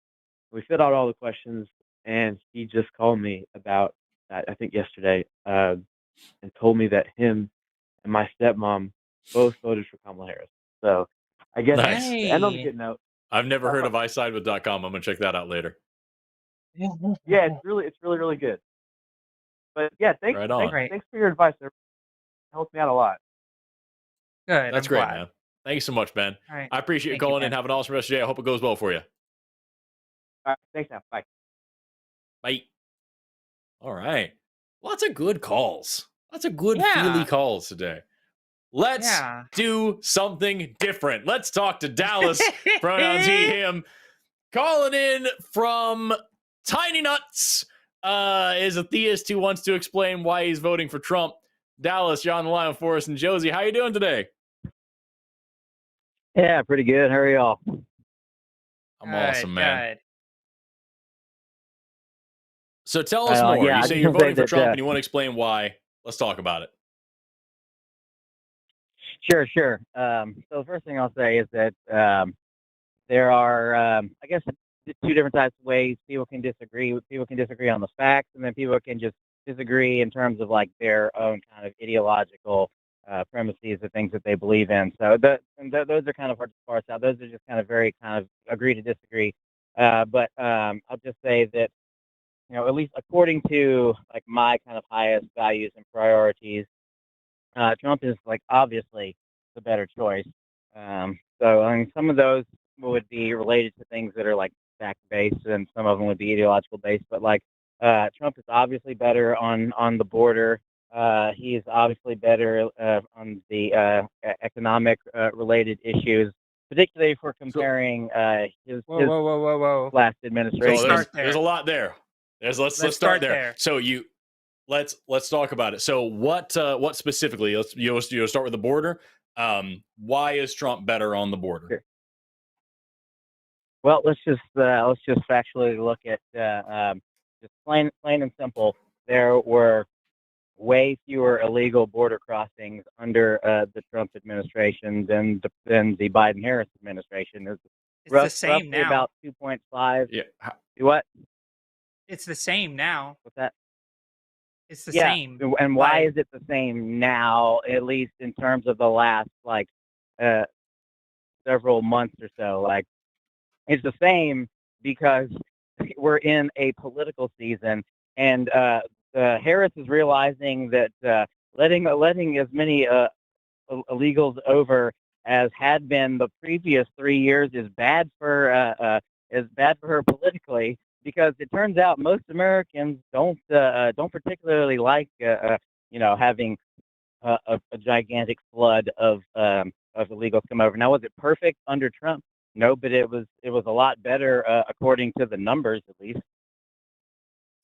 We filled out all the questions, and he just called me about, I think yesterday, and told me that him and my stepmom both voted for Kamala Harris. So I guess Nice. to end on a Hey. good note. I've never heard of isidewith.com. I'm gonna check that out later. Yeah, it's really good. But yeah, thanks Right on. for your advice. It helped me out a lot. Good. That's I'm great, glad. man. Thank you so much, Ben. All right. I appreciate you Thank you, calling in. Ben. Have an awesome rest of your day. I hope it goes well for you. All right, thanks now. Bye. Bye. All right. Lots of good calls. Lots of good Yeah. feely calls today. Let's Yeah. do something different. Let's talk to Dallas, pronouns he, him, calling in from Tiny Nuts, is a theist who wants to explain why he's voting for Trump. Dallas, you're on the line with Forrest and Josie. How you doing today? Yeah, pretty good. How are y'all? I'm awesome, man. Good. So tell us more. Yeah, You I say just you're want to say voting for that. Trump and you want to explain why. Let's talk about it. Sure. So the first thing I'll say is that there are, I guess, two different types of ways people can disagree. People can disagree on the facts, and then people can just disagree in terms of like their own kind of ideological premises, the things that they believe in. So those are kind of hard to parse out. Those are just kind of very kind of agree to disagree. But I'll just say that, at least according to like my kind of highest values and priorities, Trump is like obviously the better choice. So I mean, some of those would be related to things that are like fact based, and some of them would be ideological based. But like Trump is obviously better on the border. He is obviously better on the economic related issues, particularly if we're comparing his Whoa. last So administration. there's a lot there. Let's start there. So let's talk about it. So what specifically? You'll start with the border. Why is Trump better on the border? Sure. Well, let's just factually look at just plain and simple. There were way fewer illegal border crossings under the Trump administration than the Biden-Harris administration. It's the same roughly now. About 2.5. Yeah. What? It's the same now. What's that? It's the same. And why is it the same now, at least in terms of the last like several months or so? Like, it's the same because we're in a political season, and Harris is realizing that letting as many illegals over as had been the previous 3 years is bad for her politically, because it turns out most Americans don't particularly like having a gigantic flood of illegals come over. Now, was it perfect under Trump? No, but it was a lot better according to the numbers, at least.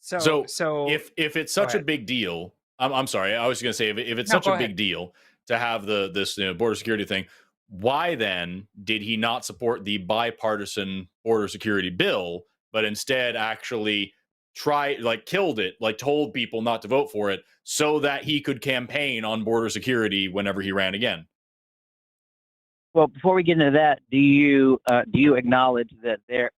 So if it's such a big deal, I'm sorry, I was going to say if it's such a big deal to have this border security thing, why then did he not support the bipartisan border security bill, but instead actually killed it, like told people not to vote for it so that he could campaign on border security whenever he ran again? Well, before we get into that, do you acknowledge that the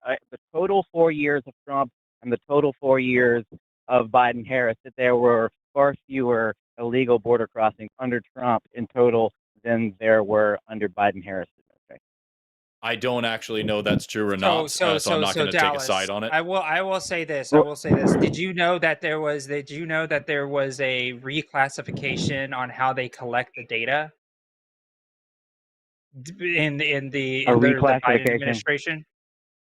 total 4 years of Trump and the total 4 years of Biden-Harris, that there were far fewer illegal border crossings under Trump in total than there were under Biden-Harris administration? I don't actually know that's true or not, so I'm not going to take a side on it. I will say this. Did you know that there was a reclassification on how they collect the data in the Biden administration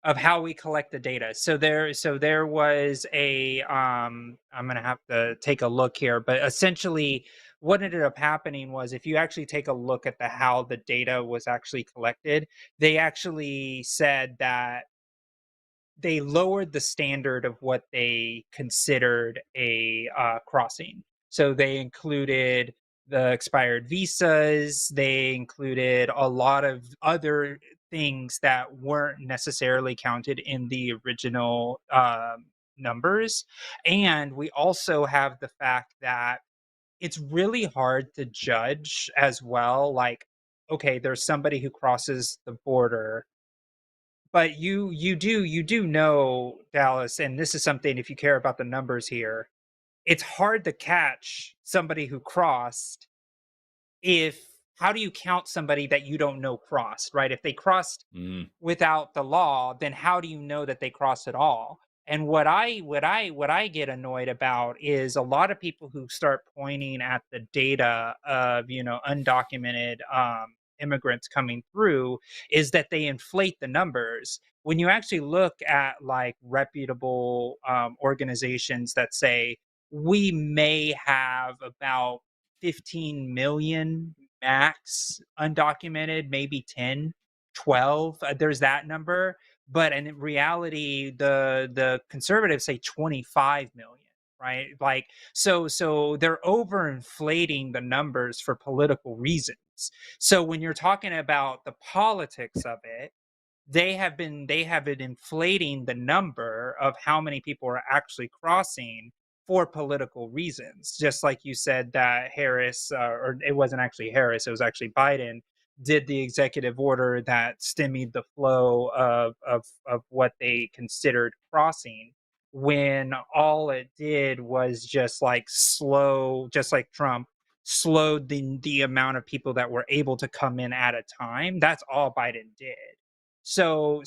of how we collect the data? So there was a I'm going to have to take a look here, but essentially what ended up happening was, if you actually take a look at how the data was actually collected, they actually said that they lowered the standard of what they considered a crossing. So they included the expired visas. They included a lot of other things that weren't necessarily counted in the original numbers. And we also have the fact that it's really hard to judge as well. Like, okay, there's somebody who crosses the border, but you do know, Dallas, and this is something, if you care about the numbers here, it's hard to catch somebody who crossed. How do you count somebody that you don't know crossed, right? If they crossed without the law, then how do you know that they crossed at all? And what I get annoyed about is a lot of people who start pointing at the data of undocumented immigrants coming through, is that they inflate the numbers. When you actually look at like reputable organizations that say we may have about 15 million max undocumented, maybe 10, 12, there's that number, but in reality the conservatives say 25 million, right? Like, so they're overinflating the numbers for political reasons. So when you're talking about the politics of it, they have been inflating the number of how many people are actually crossing for political reasons. Just like you said that Harris, or it wasn't actually Harris, it was actually Biden, did the executive order that stymied the flow of what they considered crossing, when all it did was just like slow, just like Trump slowed the amount of people that were able to come in at a time. That's all Biden did. So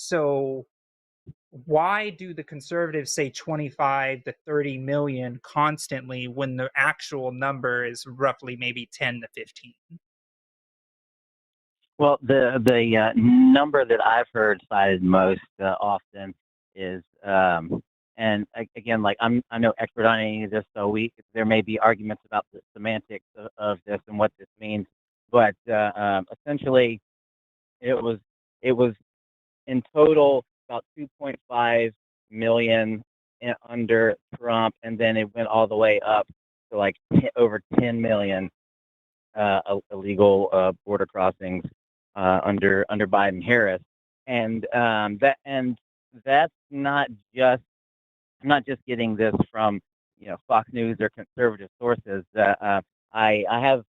why do the conservatives say 25 to 30 million constantly when the actual number is roughly maybe 10 to 15? Well, the number that I've heard cited most often is, and again, like I know expert on any of this, so there may be arguments about the semantics of this and what this means, but essentially, it was in total about 2.5 million under Trump, and then it went all the way up to like over 10 million illegal border crossings under Biden Harris, and that's not just, I'm not just getting this from Fox News or conservative sources. I have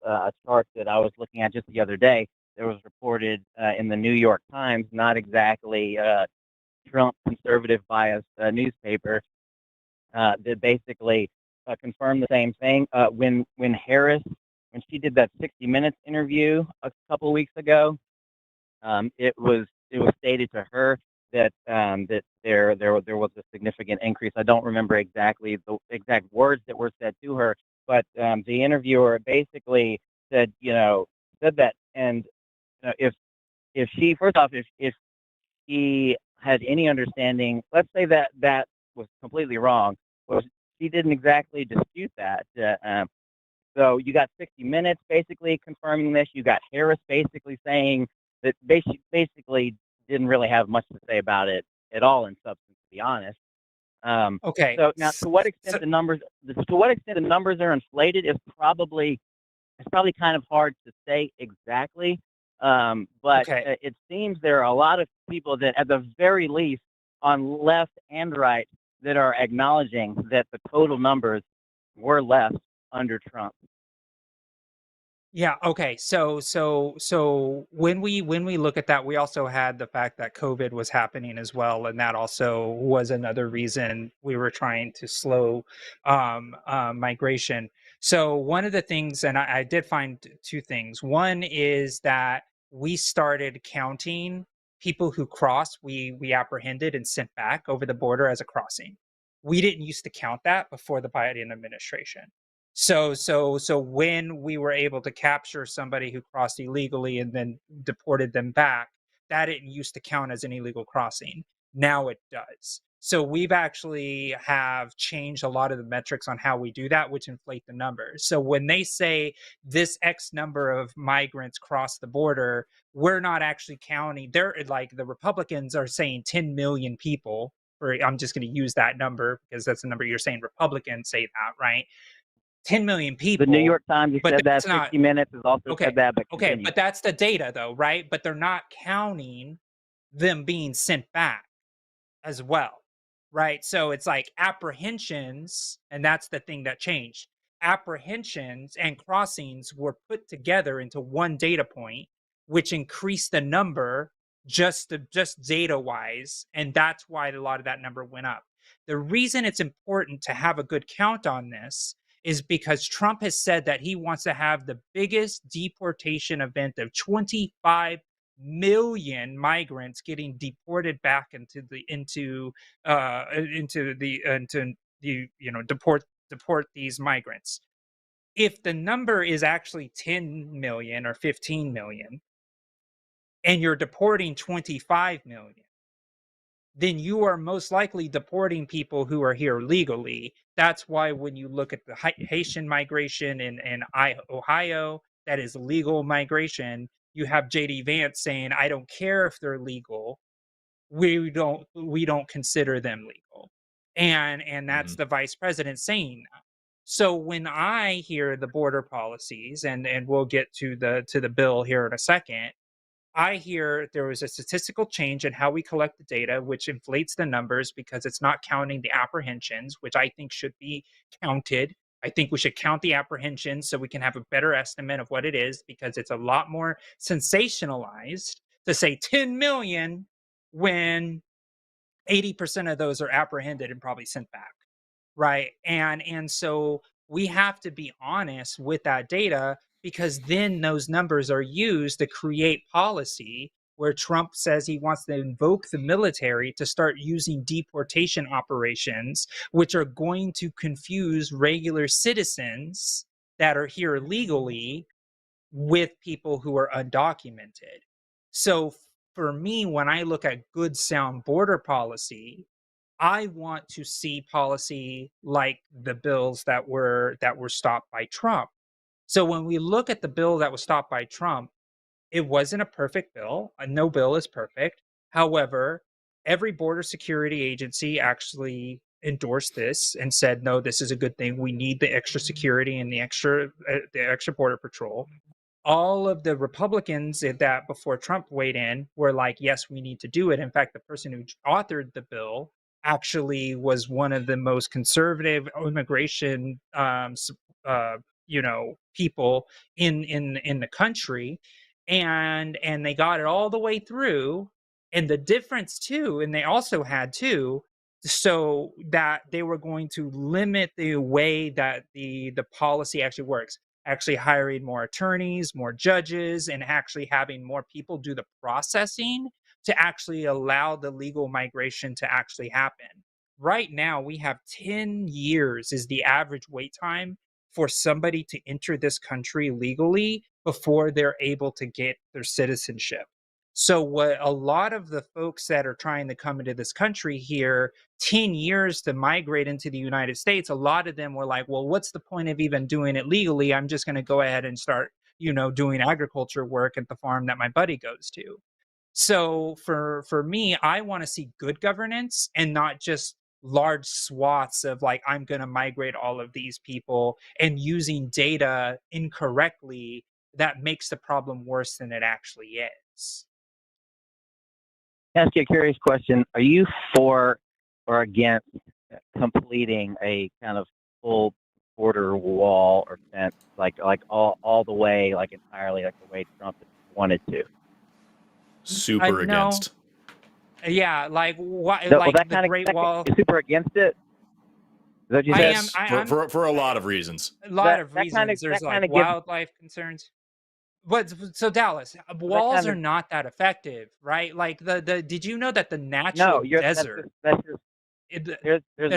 a chart that I was looking at just the other day. That was reported in the New York Times, not exactly Trump conservative biased newspaper, that basically confirmed the same thing. When Harris, when she did that 60 Minutes interview a couple of weeks ago, it was stated to her that that there was a significant increase. I don't remember exactly the exact words that were said to her, but the interviewer basically said that, and if she, first off, if she had any understanding, let's say that was completely wrong. Well, she didn't exactly dispute that. So you got 60 Minutes basically confirming this. You got Harris basically saying that basically didn't really have much to say about it at all in substance, to be honest. Okay. So now, to what extent the numbers are inflated is probably kind of hard to say exactly. But it seems there are a lot of people that, at the very least, on left and right, that are acknowledging that the total numbers were less under Trump. Yeah. Okay. So when we look at that, we also had the fact that COVID was happening as well, and that also was another reason we were trying to slow migration. So one of the things, and I did find two things. One is that we started counting people who crossed, we apprehended and sent back over the border as a crossing. We didn't used to count that before the Biden administration. So when we were able to capture somebody who crossed illegally and then deported them back, that didn't used to count as an illegal crossing. Now it does. So we've actually have changed a lot of the metrics on how we do that, which inflate the numbers. So when they say this X number of migrants cross the border, we're not actually counting. They're like, the Republicans are saying 10 million people. Or I'm just going to use that number because that's the number you're saying. Republicans say that, right? 10 million people. The New York Times said that. 60 not, Minutes has also said that. But okay, but that's the data, though, right? But they're not counting them being sent back as well, right? So it's like apprehensions, and that's the thing that changed. Apprehensions and crossings were put together into one data point, which increased the number just data wise, and that's why a lot of that number went up. The reason it's important to have a good count on this is because Trump has said that he wants to have the biggest deportation event of 25 million migrants getting deported back into deport these migrants. If the number is actually 10 million or 15 million and you're deporting 25 million, then you are most likely deporting people who are here legally. That's why when you look at the Haitian migration in Ohio, that is legal migration, you have J.D. Vance saying, I don't care if they're legal. We don't consider them legal. And that's the vice president saying that. So when I hear the border policies, and we'll get to the bill here in a second, I hear there was a statistical change in how we collect the data, which inflates the numbers because it's not counting the apprehensions, which I think should be counted. I think we should count the apprehensions so we can have a better estimate of what it is, because it's a lot more sensationalized to say 10 million when 80% of those are apprehended and probably sent back. Right. And so we have to be honest with that data, because then those numbers are used to create policy where Trump says he wants to invoke the military to start using deportation operations, which are going to confuse regular citizens that are here legally with people who are undocumented. So for me, when I look at good, sound border policy, I want to see policy like the bills that were stopped by Trump. So when we look at the bill that was stopped by Trump, it wasn't a perfect bill. No bill is perfect. However, every border security agency actually endorsed this and said, no, this is a good thing. We need the extra security and the extra border patrol. All of the Republicans that before Trump weighed in were like, yes, we need to do it. In fact, the person who authored the bill actually was one of the most conservative immigration people in the country, and they got it all the way through. And the difference too, and they also had too, so that they were going to limit the way that the policy actually works, actually hiring more attorneys, more judges, and actually having more people do the processing to actually allow the legal migration to actually happen. Right now, we have 10 years is the average wait time for somebody to enter this country legally before they're able to get their citizenship. So what a lot of the folks that are trying to come into this country here, 10 years to migrate into the United States, a lot of them were like, well, what's the point of even doing it legally? I'm just going to go ahead and start, doing agriculture work at the farm that my buddy goes to. So for me, I want to see good governance and not just large swaths of like, I'm going to migrate all of these people and using data incorrectly that makes the problem worse than it actually is. Ask you a curious question. Are you for or against completing a kind of full border wall or fence, like all the way, like entirely, like the way Trump wanted to? Super against. Yeah, like what? No, like well, the Great Wall. You're super against it. Is that what you said? Yes, for a lot of reasons. A lot of reasons. There's like wildlife concerns. But so Dallas, walls are not that effective, right? Like the did you know that the natural desert? There's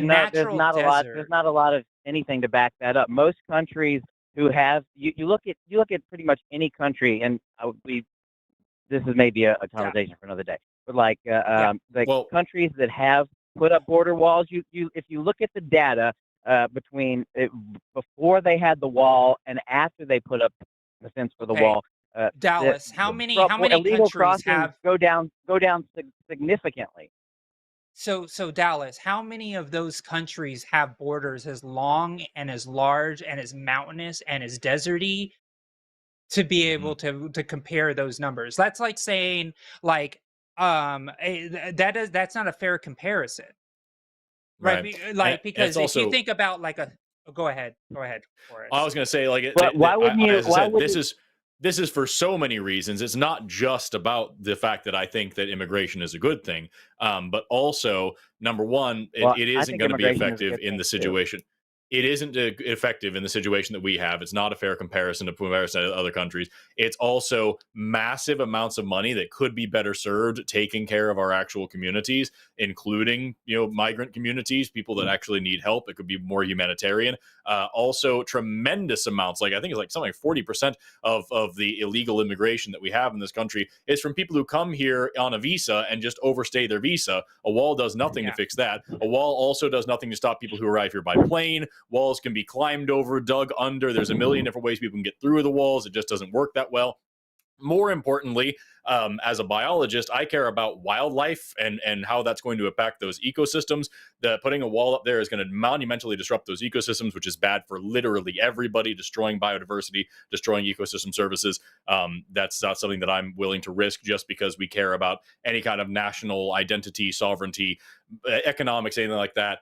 not a lot of anything to back that up. Most countries who have you look at pretty much any country, and this is maybe a conversation for another day. But like countries that have put up border walls, if you look at the data between before they had the wall and after they put up the fence for the wall, Dallas, how many illegal countries have go down significantly? So Dallas, how many of those countries have borders as long and as large and as mountainous and as deserty to be able to compare those numbers? That's like saying like that's not a fair comparison, right? Like because if you think about like go ahead, Forrest. I was going to say why wouldn't you? This is for so many reasons. It's not just about the fact that I think that immigration is a good thing, but also, number one, it isn't going to be effective in the situation. It isn't effective in the situation that we have. It's not a fair comparison to other countries. It's also massive amounts of money that could be better served taking care of our actual communities, including migrant communities, people that actually need help. It could be more humanitarian. Also, tremendous amounts, like I think it's like something like 40% of the illegal immigration that we have in this country is from people who come here on a visa and just overstay their visa. A wall does nothing to fix that. A wall also does nothing to stop people who arrive here by plane. Walls can be climbed over, dug under. There's a million different ways people can get through the walls. It just doesn't work that well. more importantly, as a biologist, I care about wildlife and how that's going to impact those ecosystems. Putting a wall up there is going to monumentally disrupt those ecosystems, which is bad for literally everybody, destroying biodiversity, destroying ecosystem services. That's not something that I'm willing to risk just because we care about any kind of national identity, sovereignty, economics, anything like that.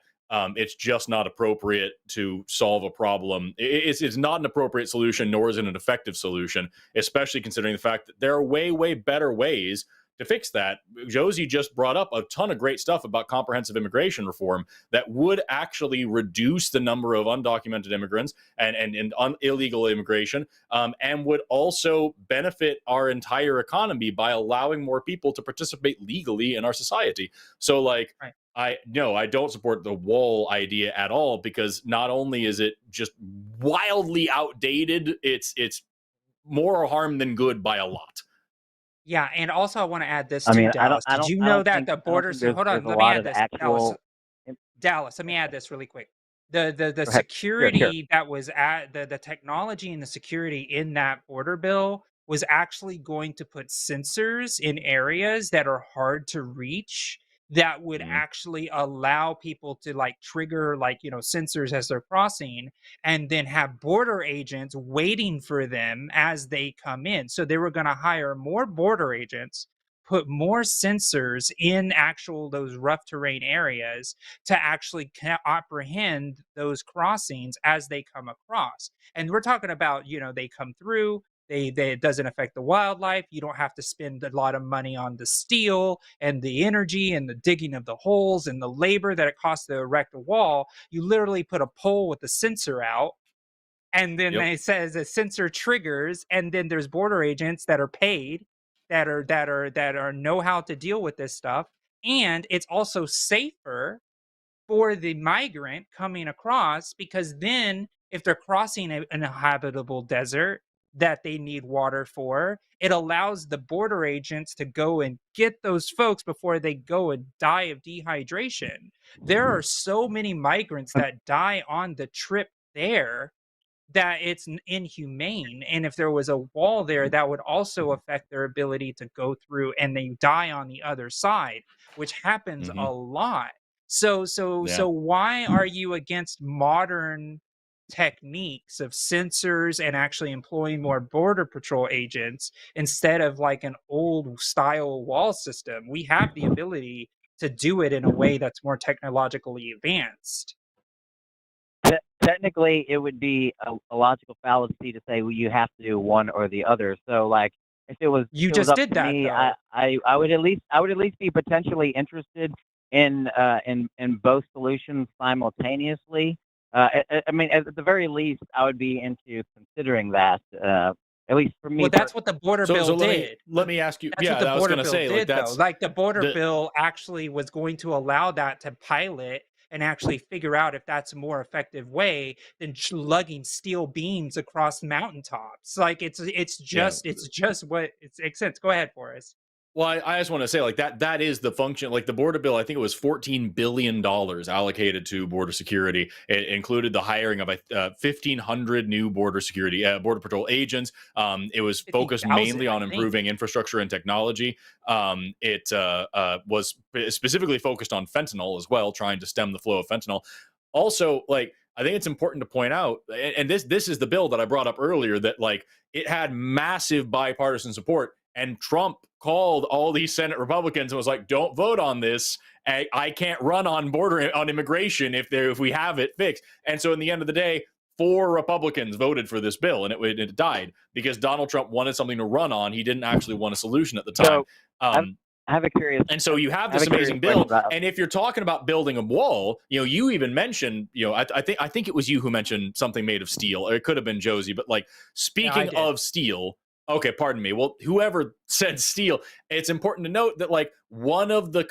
It's just not appropriate to solve a problem. It's not an appropriate solution, nor is it an effective solution, especially considering the fact that there are way, way better ways to fix that. Josie just brought up a ton of great stuff about comprehensive immigration reform that would actually reduce the number of undocumented immigrants and illegal immigration, and would also benefit our entire economy by allowing more people to participate legally in our society. So, like, Right. I don't support the wall idea at all, because not only is it just wildly outdated, it's more harm than good by a lot. Yeah, and also I want to add this I too, mean, Dallas. Did you know that the I don't borders? think Hold there's on, a let me lot add of this, Dallas. actual. Dallas, let me add this really quick. The Go ahead. Sure. security that was at the technology and the security in that border bill was actually going to put sensors in areas that are hard to reach, that would actually allow people to like trigger sensors as they're crossing, and then have border agents waiting for them as they come in. So they were going to hire more border agents, put more sensors in those rough terrain areas to actually apprehend those crossings as they come across. And we're talking about, they come through, it doesn't affect the wildlife. You don't have to spend a lot of money on the steel and the energy and the digging of the holes and the labor that it costs to erect a wall. You literally put a pole with a sensor out, and then it says a sensor triggers, and then there's border agents that are paid, that know how to deal with this stuff. And it's also safer for the migrant coming across, because then if they're crossing an inhabitable desert that they need water for, it allows the border agents to go and get those folks before they go and die of dehydration. There are so many migrants that die on the trip there that it's inhumane. And if there was a wall there, that would also affect their ability to go through, and they die on the other side, which happens a lot. So why are you against modern techniques of sensors and actually employing more border patrol agents instead of like an old style wall system? We have the ability to do it in a way that's more technologically advanced. Technically, it would be a logical fallacy to say, well, you have to do one or the other. So, like, if it was up to me, I would at least be potentially interested in both solutions simultaneously. I mean, at the very least, I would be into considering that. At least for me. Well, that's what the border bill did. Let me ask you. That's what the I was border going to bill say, did, that's though. Like the border bill actually was going to allow that to pilot and actually figure out if that's a more effective way than lugging steel beams across mountaintops. Like it's just what it makes sense. Go ahead, Forrest. Well, I just want to say, like, that is the function. Like the border bill, I think it was $14 billion allocated to border security. It included the hiring of 1,500 new border patrol agents. It was focused mainly on improving infrastructure and technology. It was specifically focused on fentanyl as well, trying to stem the flow of fentanyl. Also, like, I think it's important to point out, and this is the bill that I brought up earlier, that like it had massive bipartisan support. And Trump called all these Senate Republicans and was like, "Don't vote on this. I can't run on immigration if we have it fixed." And so, in the end of the day, 4 Republicans voted for this bill, and it died because Donald Trump wanted something to run on. He didn't actually want a solution at the time. I have a curious. And so you have this amazing bill, and if you're talking about building a wall, you even mentioned, I think it was you who mentioned something made of steel, or it could have been Josie. But like, speaking of steel. Okay, pardon me. Well, whoever said steel, it's important to note that like one of the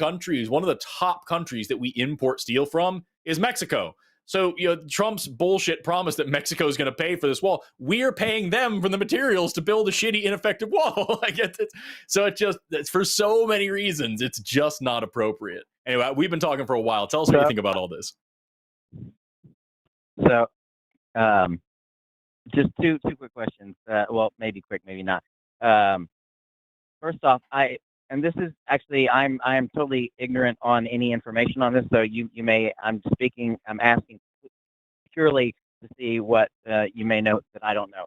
top countries that we import steel from is Mexico. So, Trump's bullshit promise that Mexico is going to pay for this wall, we're paying them for the materials to build a shitty, ineffective wall. I get it. So it's for so many reasons, it's just not appropriate. Anyway, we've been talking for a while. Tell us what you think about all this. So, just two quick questions. Well, maybe quick, maybe not. first off, and this is actually I am totally ignorant on any information on this, so you may I'm asking purely to see what you may know that I don't know.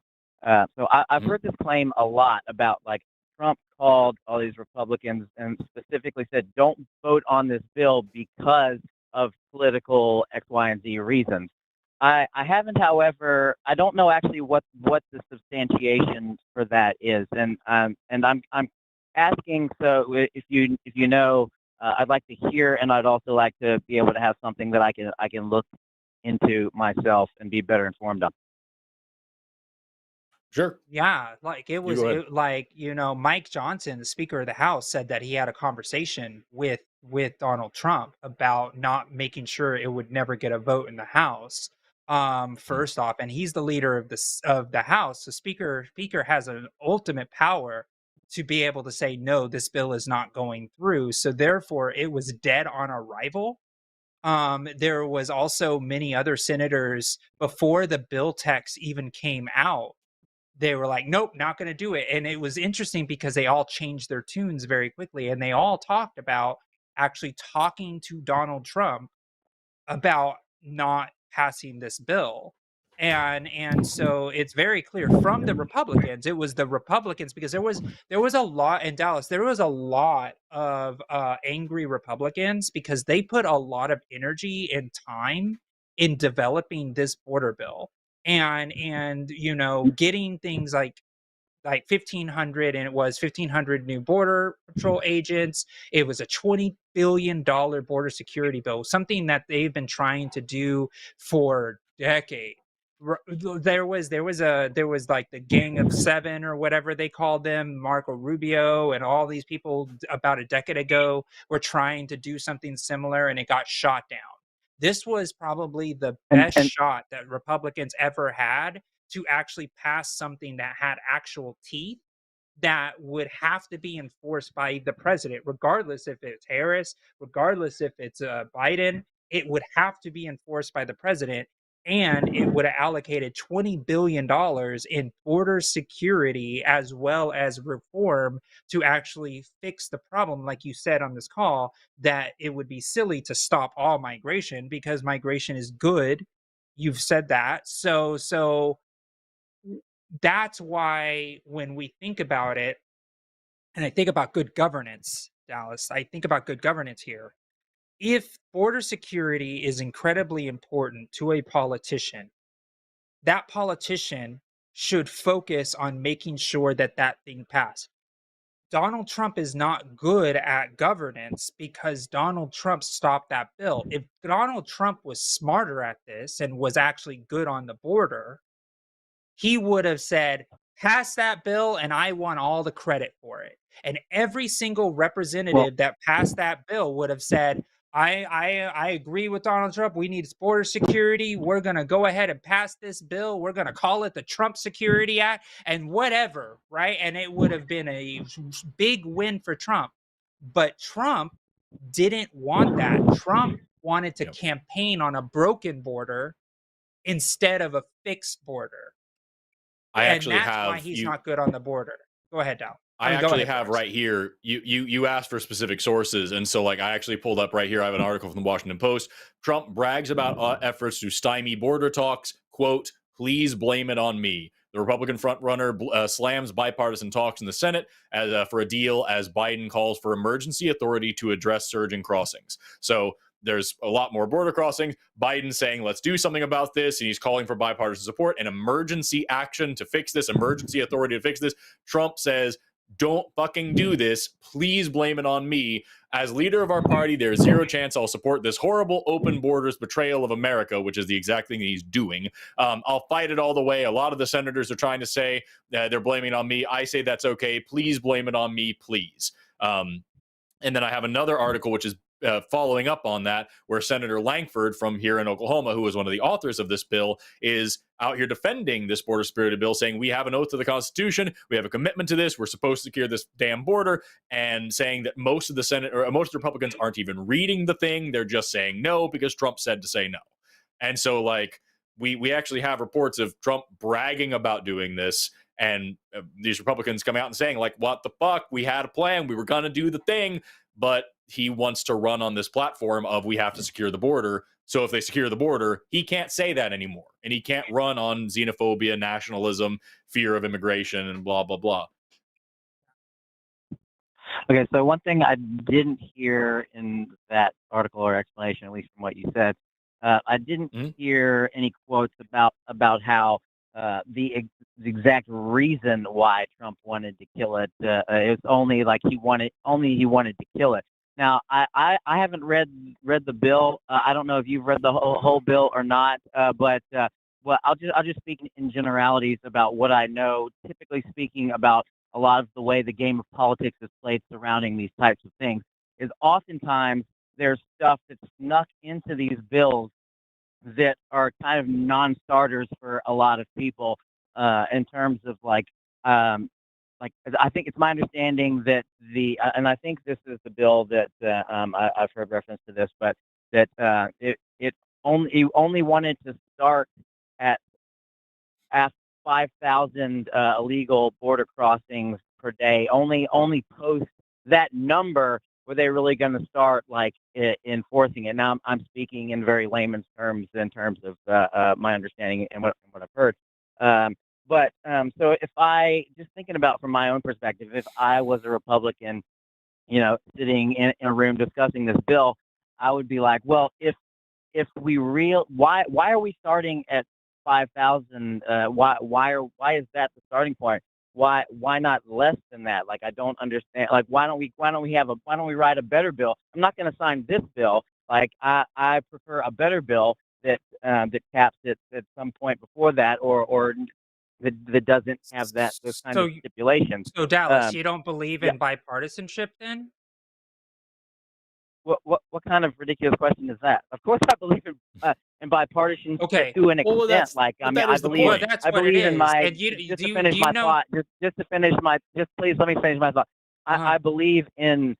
So I've heard this claim a lot about, like, Trump called all these Republicans and specifically said, don't vote on this bill because of political X, Y, and Z reasons. I haven't, however, I don't know actually what the substantiation for that is, and I'm asking. So if you know, I'd like to hear, and I'd also like to be able to have something that I can look into myself and be better informed on. Sure. Yeah, like it was like, Mike Johnson, the Speaker of the House, said that he had a conversation with Donald Trump about not making sure it would never get a vote in the House. First off, and he's the leader of the House. The Speaker has an ultimate power to be able to say, no, this bill is not going through. So therefore, it was dead on arrival. There was also many other senators before the bill text even came out. They were like, nope, not going to do it. And it was interesting because they all changed their tunes very quickly. And they all talked about actually talking to Donald Trump about not passing this bill. And so it's very clear from the Republicans. It was the Republicans, because there was a lot in Dallas. There was a lot of angry Republicans because they put a lot of energy and time in developing this border bill and getting things like 1,500, and it was 1,500 new border patrol agents. It was a $20 billion border security bill, something that they've been trying to do for decades. There was like the Gang of Seven or whatever they called them, Marco Rubio and all these people about a decade ago were trying to do something similar, and it got shot down. This was probably the best shot that Republicans ever had to actually pass something that had actual teeth that would have to be enforced by the president, regardless if it's Harris, regardless if it's Biden. It would have to be enforced by the president, and it would have allocated $20 billion in border security as well as reform to actually fix the problem, like you said on this call, that it would be silly to stop all migration because migration is good. You've said that. So that's why when we think about it, and I think about good governance, Dallas, I think about good governance here. If border security is incredibly important to a politician, that politician should focus on making sure that that thing passed. Donald Trump is not good at governance because Donald Trump stopped that bill. If Donald Trump was smarter at this and was actually good on the border, he would have said, pass that bill and I want all the credit for it. And every single representative that passed that bill would have said, I agree with Donald Trump. We need border security. We're going to go ahead and pass this bill. We're going to call it the Trump Security Act and whatever, right? And it would have been a big win for Trump. But Trump didn't want that. Trump wanted to campaign on a broken border instead of a fixed border. That's why he's not good on the border. Go ahead, Dal. I actually have right here, you asked for specific sources, and so I actually pulled up right here. I have an article from the Washington Post. Trump brags about efforts to stymie border talks. Quote, please blame it on me. The Republican frontrunner slams bipartisan talks in the Senate for a deal as Biden calls for emergency authority to address surging crossings. So there's a lot more border crossings. Biden saying, let's do something about this. And he's calling for bipartisan support and emergency action to fix this, emergency authority to fix this. Trump says, don't fucking do this. Please blame it on me. As leader of our party, there's zero chance I'll support this horrible open borders betrayal of America, which is the exact thing that he's doing. I'll fight it all the way. A lot of the senators are trying to say they're blaming it on me. I say that's okay. Please blame it on me, please. And then I have another article, which is following up on that, where Senator Langford from here in Oklahoma, who was one of the authors of this bill, is out here defending this border security bill, saying we have an oath to the Constitution, we have a commitment to this, we're supposed to secure this damn border, and saying that most of the Senate or most Republicans aren't even reading the thing, they're just saying no because Trump said to say no. And so we actually have reports of Trump bragging about doing this, And these Republicans come out and saying, like, what the fuck? We had a plan. We were going to do the thing. But he wants to run on this platform of we have to secure the border. So if they secure the border, he can't say that anymore. And he can't run on xenophobia, nationalism, fear of immigration, and blah, blah, blah. Okay, so one thing I didn't hear in that article or explanation, at least from what you said, I didn't hear any quotes about how the exact reason why Trump wanted to kill it. It was only like he wanted to kill it. Now, I haven't read the bill. I don't know if you've read the whole bill or not, but well, I'll just speak in generalities about what I know. Typically speaking, about a lot of the way the game of politics is played surrounding these types of things is oftentimes there's stuff that's snuck into these bills that are kind of non-starters for a lot of people in terms of like I think it's my understanding that and I think this is the bill that I've heard reference to this, but that it only wanted to start at 5,000 illegal border crossings per day. Only post that number were they really going to start like enforcing it. Now I'm speaking in very layman's terms in terms of my understanding and what I've heard. But so if I just thinking about from my own perspective, if I was a Republican, sitting in a room discussing this bill, I would be like, well, if we why are we starting at 5,000? Why is that the starting point? Why not less than that? Like, I don't understand. Like, why don't we write a better bill? I'm not going to sign this bill. Like, I prefer a better bill that caps it at some point before that, or that doesn't have those kind of stipulations. So Dallas, you don't believe in bipartisanship then? What kind of ridiculous question is that? Of course, I believe in bipartisanship to an extent. Like, I mean, I believe in my. Just to finish my thought. Just please let me finish my thought. I believe in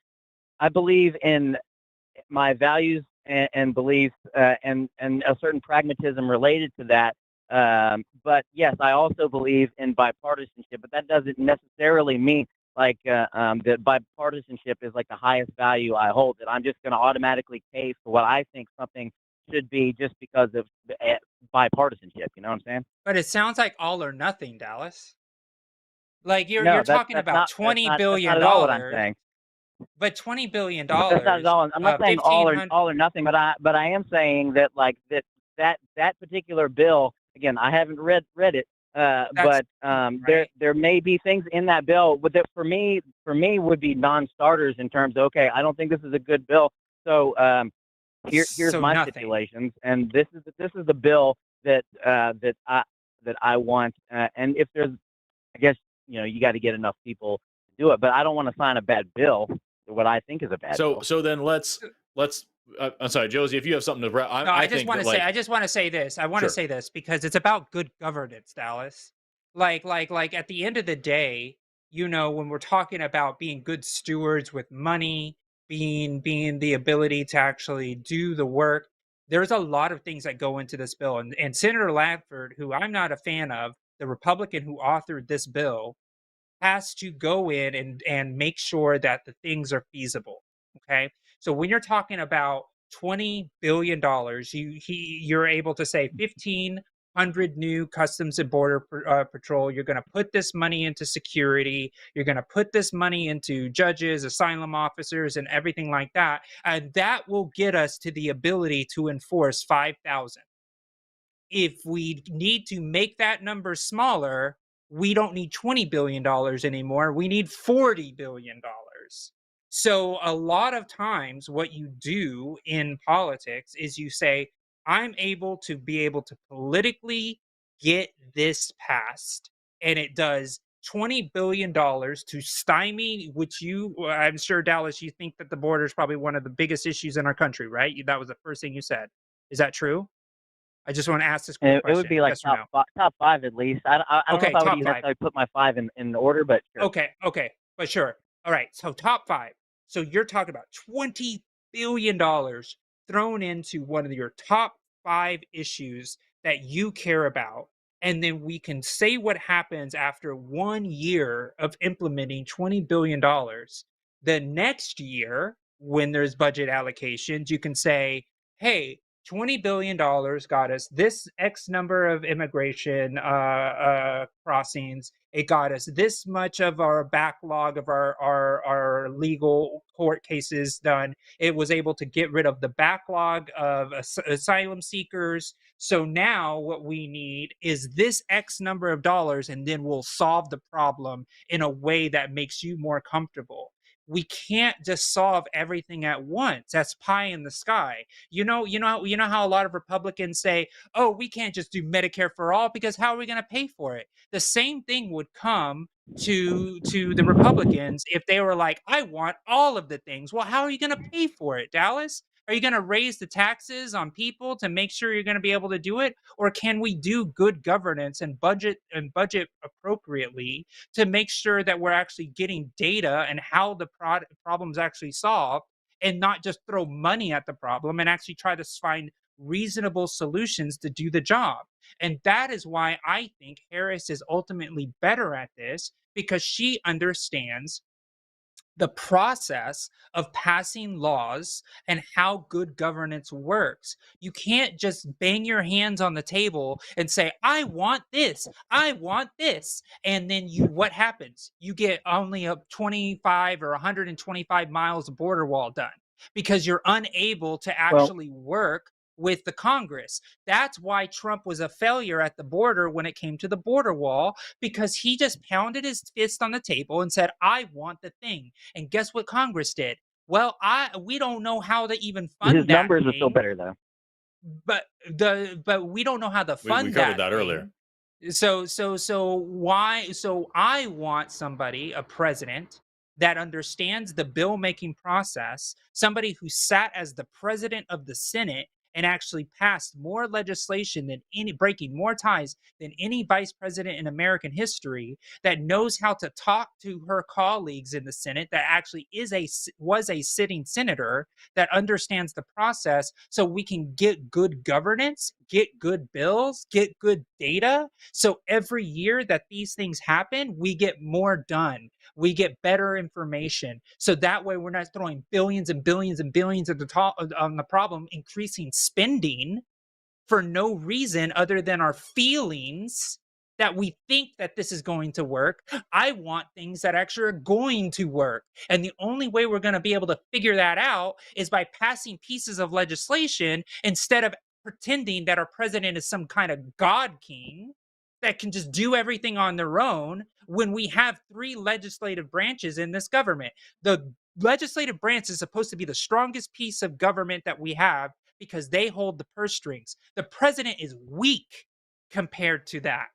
my values and beliefs and a certain pragmatism related to that. But yes, I also believe in bipartisanship. But that doesn't necessarily mean like that bipartisanship is like the highest value I hold, that I'm just going to automatically pay for what I think something should be just because of bipartisanship. You know what I'm saying? But it sounds like all or nothing, Dallas. Like you're talking about $20 billion. That's not at all what I'm saying. But $20 billion. That's not at all. I'm not saying all or nothing, but I am saying that like that particular bill. Again, I haven't read it. But right. there may be things in that bill that for me would be non-starters in terms of, okay, I don't think this is a good bill. So here's my stipulations, and this is the bill that I want. And if there's, I guess you got to get enough people to do it, but I don't want to sign a bad bill. What I think is a bad bill. So then let's. I'm sorry, Josie, if you have something to... I just want to say this. I want to say this because it's about good governance, Dallas. Like at the end of the day, when we're talking about being good stewards with money, being the ability to actually do the work, there's a lot of things that go into this bill. And Senator Ladford, who I'm not a fan of, the Republican who authored this bill, has to go in and make sure that the things are feasible. Okay. So when you're talking about $20 billion, you're able to say 1,500 new Customs and Border Patrol. You're going to put this money into security. You're going to put this money into judges, asylum officers, and everything like that. And that will get us to the ability to enforce 5,000. If we need to make that number smaller, we don't need $20 billion anymore. We need $40 billion. So a lot of times what you do in politics is you say, I'm able to politically get this passed. And it does $20 billion to stymie, which I'm sure, Dallas, you think that the border is probably one of the biggest issues in our country, right? That was the first thing you said. Is that true? I just want to ask this question. It would be like top five at least. I don't know if I would necessarily put my five in order, but sure. Okay, but sure. All right, so top five. So you're talking about $20 billion thrown into one of your top 5 issues that you care about. and then we can say what happens after 1 year of implementing $20 billion. The next year, when there's budget allocations, you can say, hey, $20 billion got us this X number of immigration crossings. It got us this much of our backlog of our legal court cases done. It was able to get rid of the backlog of asylum seekers. So now what we need is this X number of dollars, and then we'll solve the problem in a way that makes you more comfortable. We can't just solve everything at once. That's pie in the sky. You know how a lot of Republicans say, "Oh, we can't just do Medicare for all because how are we going to pay for it?" The same thing would come to the Republicans if they were like, "I want all of the things." Well, how are you going to pay for it, Dallas? Are you going to raise the taxes on people to make sure you're going to be able to do it? Or can we do good governance and budget appropriately to make sure that we're actually getting data and how the problem's actually solved, and not just throw money at the problem and actually try to find reasonable solutions to do the job? And that is why I think Harris is ultimately better at this, because she understands the process of passing laws and how good governance works. You can't just bang your hands on the table and say, I want this, and then what happens? You get only a 25 or 125 miles of border wall done because you're unable to actually work with the Congress. That's why Trump was a failure at the border when it came to the border wall, because he just pounded his fist on the table and said, I want the thing. And guess what Congress did? Well, we don't know how to even fund his that numbers thing, are still better though. But we don't know how to fund we covered that thing. earlier. So I want somebody, a president, that understands the bill making process, somebody who sat as the president of the Senate and actually passed more legislation than breaking more ties than any vice president in American history, that knows how to talk to her colleagues in the Senate, that actually was a sitting senator, that understands the process, so we can get good governance, get good bills, get good data. So every year that these things happen, we get more done. We get better information. So that way we're not throwing billions and billions and billions at the top on the problem, increasing spending for no reason other than our feelings that we think that this is going to work. I want things that actually are going to work. And the only way we're going to be able to figure that out is by passing pieces of legislation instead of pretending that our president is some kind of god king that can just do everything on their own, when we have 3 legislative branches in this government. The legislative branch is supposed to be the strongest piece of government that we have because they hold the purse strings. The president is weak compared to that.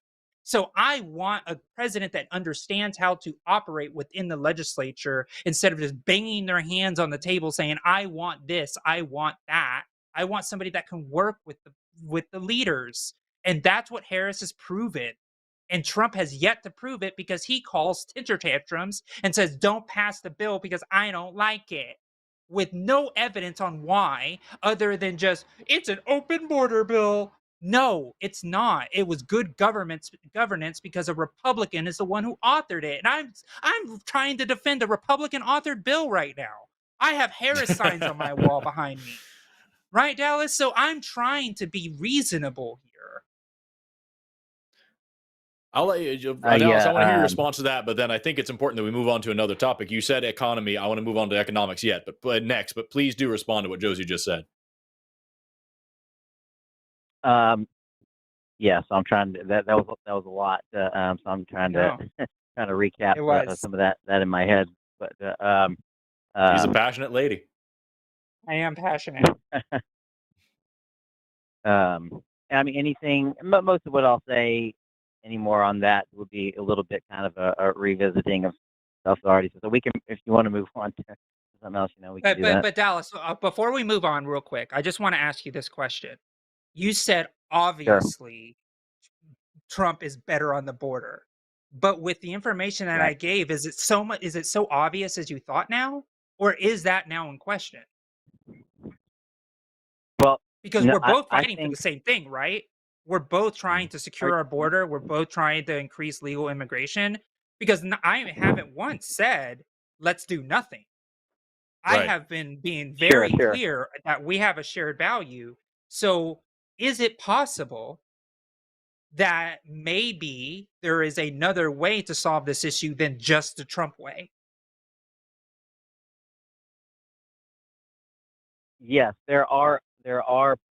So I want a president that understands how to operate within the legislature instead of just banging their hands on the table saying, I want this, I want that. I want somebody that can work with the leaders. And that's what Harris has proven. And Trump has yet to prove it, because he calls temper tantrums and says, don't pass the bill because I don't like it, with no evidence on why, other than just, it's an open border bill. No, it's not. It was good governance because a Republican is the one who authored it. And I'm trying to defend a Republican authored bill right now. I have Harris signs on my wall behind me. Right, Dallas? So I'm trying to be reasonable here. I'll let you, Dallas, I want to hear your response to that, but then I think it's important that we move on to another topic. You said economy. I want to move on to economics yet, but next. But please do respond to what Josie just said. Yes, I'm trying to. That was a lot. So I'm trying to kind of recap some of that in my head. But she's a passionate lady. I am passionate. I mean, anything. Most of what I'll say anymore on that would be a little bit kind of a revisiting of stuff already. So we can, if you want to move on to something else, we can do that. But Dallas, before we move on, real quick, I just want to ask you this question. You said obviously Trump is better on the border, but with the information that I gave, is it so obvious as you thought now, or is that now in question? Well, because we're both fighting for the same thing, right? We're both trying to secure our border. We're both trying to increase legal immigration, because I haven't once said, let's do nothing. I have been being very clear that we have a shared value. So is it possible that maybe there is another way to solve this issue than just the Trump way? Yes, there are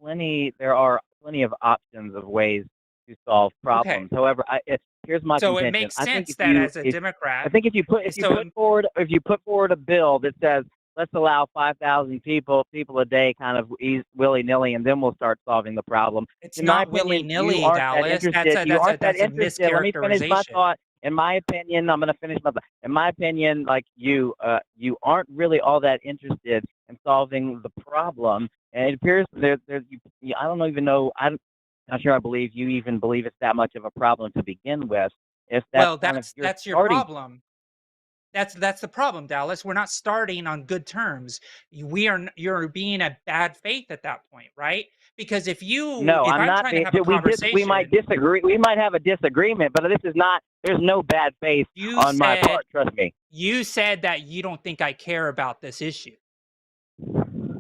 plenty of options of ways to solve problems. Okay. However, here's my So contention. it makes I think sense that as a Democrat, I think if you put forward a bill that says let's allow 5,000 people a day, kind of willy nilly, and then we'll start solving the problem. It's In not my opinion, willy-nilly, you aren't Dallas. that interested. You aren't that That's a interested. Let me finish my mischaracterization. thought. In my opinion, I'm going to finish my thought. In my opinion, like you aren't really all that interested in solving the problem. And it appears I don't even know. I'm not sure. I believe you even believe it's that much of a problem to begin with. If that's your problem. That's the problem, Dallas. We're not starting on good terms. You're being a bad faith at that point, right? Because if I'm not trying to have a conversation, we might disagree. We might have a disagreement, but this is not. There's no bad faith on my part. Trust me. You said that you don't think I care about this issue.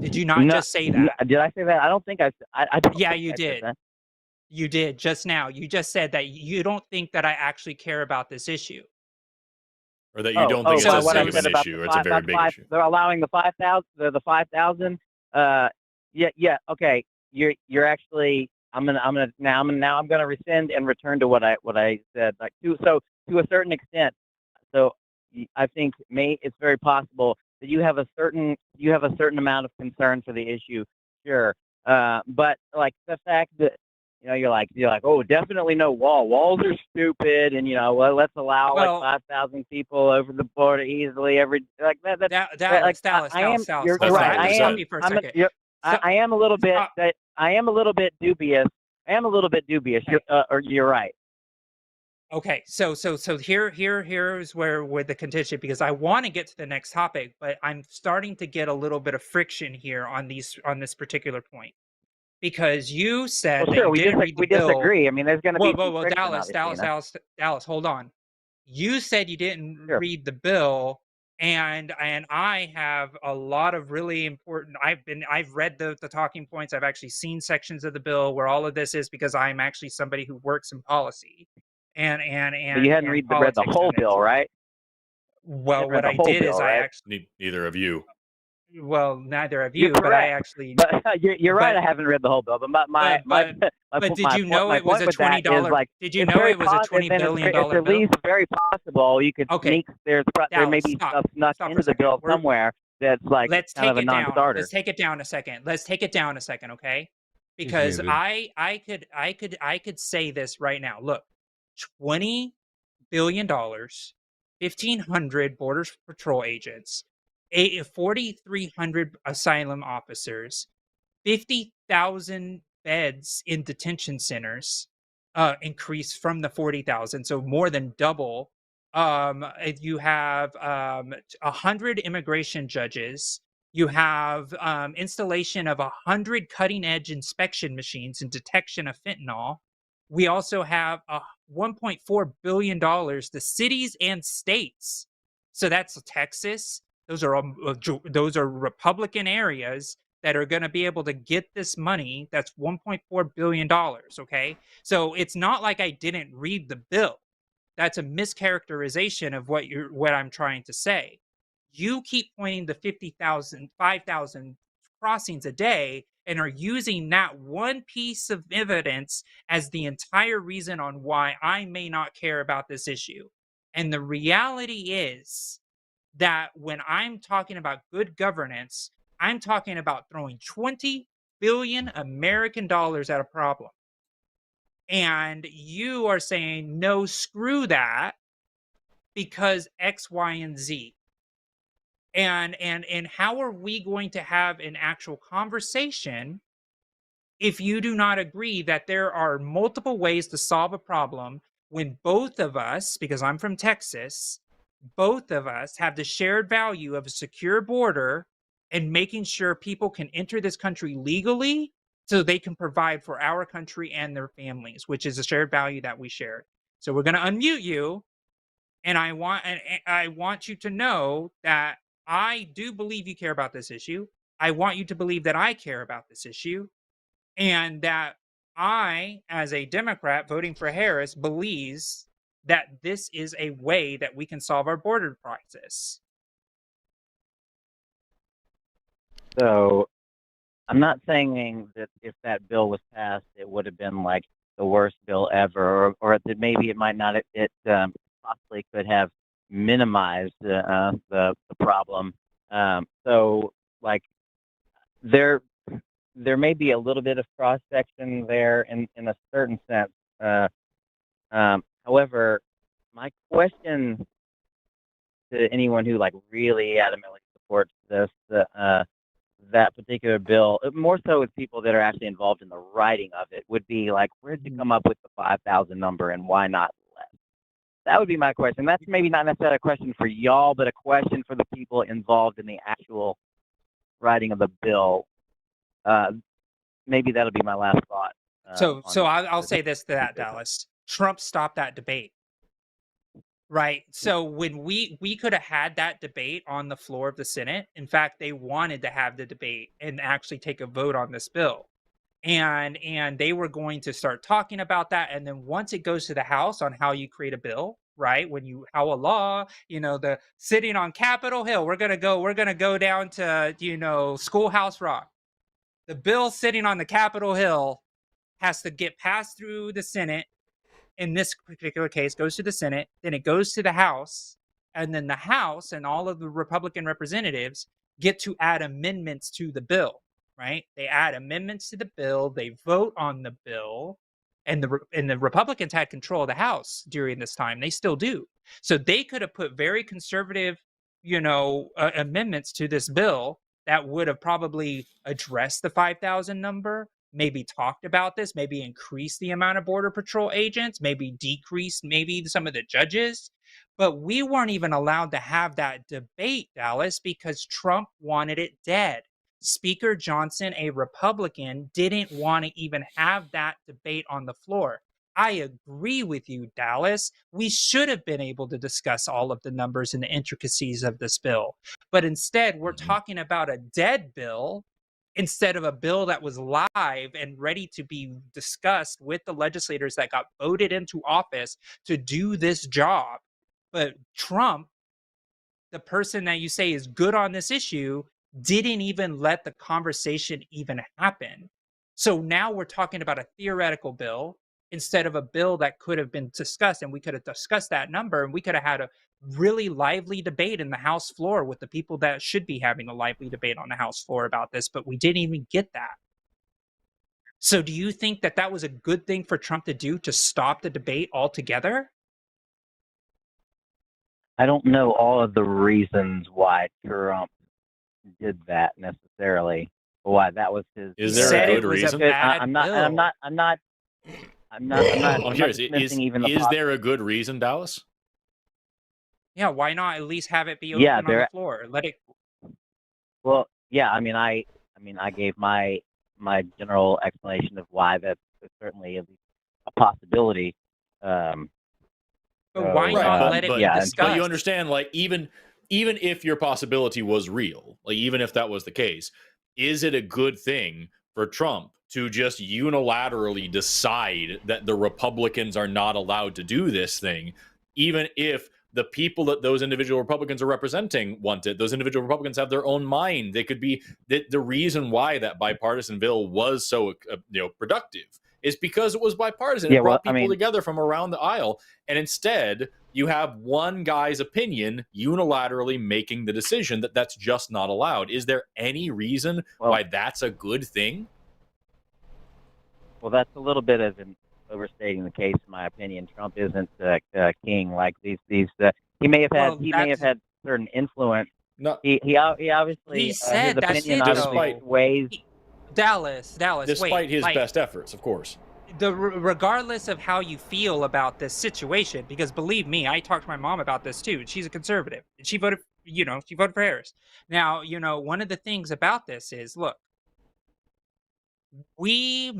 Did you not just say that? Did I say that? I don't think I don't. Yeah, you did. You did just now. You just said that you don't think that I actually care about this issue. Or that you don't think it's as big of an issue, or it's a very big issue. They're allowing the 5,000. The 5,000. Yeah. Okay. You're actually. I'm gonna rescind and return to what I said. Like to a certain extent. So I think it's very possible that you have a certain amount of concern for the issue. Sure. But like the fact that you're like, oh, definitely no wall. Walls are stupid, and let's allow like 5,000 people over the border easily every like that. Dallas. You're right. I am a little bit dubious. You're right. Okay, so here's where the contention, because I want to get to the next topic, but I'm starting to get a little bit of friction here on this particular point. Because you said that you didn't read the bill. Disagree. I mean, there's going to be Dallas, hold on. You said you didn't read the bill, and I have a lot of really important. I've read the talking points. I've actually seen sections of the bill where all of this is, because I'm actually somebody who works in policy, and but you hadn't read the whole bill, right? Well, what I did is I actually neither of you. Well, neither of you, but I actually. But you're right. I haven't read the whole bill, but did you know it was a $20? Did you know it was a $20 billion bill? It's at least very possible you could sneak. There may be stuff snuck into the bill somewhere that's like kind of a non-starter. Let's take it down a second. Okay? Because I could say this right now. Look, $20 billion, 1,500 Border Patrol agents, 4,300 asylum officers, 50,000 beds in detention centers, increased from the 40,000, so more than double. You have 100 immigration judges. You have installation of 100 cutting-edge inspection machines and detection of fentanyl. We also have $1.4 billion to cities and states. So that's Texas. Those are Republican areas that are going to be able to get this money. That's $1.4 billion. Okay. So it's not like I didn't read the bill. That's a mischaracterization of what I'm trying to say. You keep pointing to 5,000 crossings a day and are using that one piece of evidence as the entire reason on why I may not care about this issue. And the reality is that when I'm talking about good governance, I'm talking about throwing 20 billion American dollars at a problem. And you are saying, no, screw that, because X, Y, and Z. And how are we going to have an actual conversation if you do not agree that there are multiple ways to solve a problem, when both of us, because I'm from Texas, both of us have the shared value of a secure border and making sure people can enter this country legally so they can provide for our country and their families, which is a shared value that we share. So we're going to unmute you, and I want you to know that I do believe you care about this issue. I want you to believe that I care about this issue, and that I, as a Democrat voting for Harris, believes that this is a way that we can solve our border crisis. So I'm not saying that if that bill was passed, it would have been like the worst bill ever, or that maybe it might not. It possibly could have minimized the problem. So like there may be a little bit of cross section there in a certain sense. However, my question to anyone who like really adamantly supports this that particular bill, more so with people that are actually involved in the writing of it, would be like, where'd you come up with the 5,000 number, and why not less? That would be my question. That's maybe not necessarily a question for y'all, but a question for the people involved in the actual writing of the bill. Maybe that'll be my last thought. So I'll say this to that, Dallas. Trump stopped that debate. Right. So when we could have had that debate on the floor of the Senate. In fact, they wanted to have the debate and actually take a vote on this bill. And they were going to start talking about that. And then once it goes to the House on how you create a bill, right? How a law, the sitting on Capitol Hill, we're gonna go down to, Schoolhouse Rock. The bill sitting on the Capitol Hill has to get passed through the Senate. In this particular case, goes to the Senate, then it goes to the House, and then the House and all of the Republican representatives get to add amendments to the bill, right? They add amendments to the bill, they vote on the bill, and the Republicans had control of the House during this time. They still do. So they could have put very conservative, amendments to this bill that would have probably addressed the 5,000 number, maybe talked about this, maybe increased the amount of Border Patrol agents, maybe decreased some of the judges. But we weren't even allowed to have that debate, Dallas, because Trump wanted it dead. Speaker Johnson, a Republican, didn't want to even have that debate on the floor. I agree with you, Dallas. We should have been able to discuss all of the numbers and the intricacies of this bill. But instead, we're talking about a dead bill instead of a bill that was live and ready to be discussed with the legislators that got voted into office to do this job. But Trump, the person that you say is good on this issue, didn't even let the conversation even happen. So now we're talking about a theoretical bill instead of a bill that could have been discussed, and we could have discussed that number, and we could have had a really lively debate in the House floor with the people that should be having a lively debate on the House floor about this, but we didn't even get that. So do you think that that was a good thing for Trump to do, to stop the debate altogether? I don't know all of the reasons why Trump did that necessarily. Why that was his. Is there a good reason? I'm not. I'm curious. Is there a good reason, Dallas? Yeah, why not at least have it be open on the floor? Let it. Well, yeah. I mean, I gave my general explanation of why that's certainly at least a possibility. But why not let it be discussed? But you understand, like even if your possibility was real, like even if that was the case, is it a good thing for Trump to just unilaterally decide that the Republicans are not allowed to do this thing, even if the people that those individual Republicans are representing want it? Those individual Republicans have their own mind. They could be the reason why that bipartisan bill was so productive is because it was bipartisan. It brought people together from around the aisle, and instead you have one guy's opinion unilaterally making the decision that that's just not allowed. Is there any reason why that's a good thing? Well, that's a little bit of an overstating the case, in my opinion. Trump isn't king like these. He may have had may have had certain influence. No, he obviously he said his that's opinion it, obviously weighs. Dallas. Despite his best efforts, of course. Regardless of how you feel about this situation, because believe me, I talked to my mom about this too. She's a conservative, and she voted for Harris. Now, one of the things about this is, look, we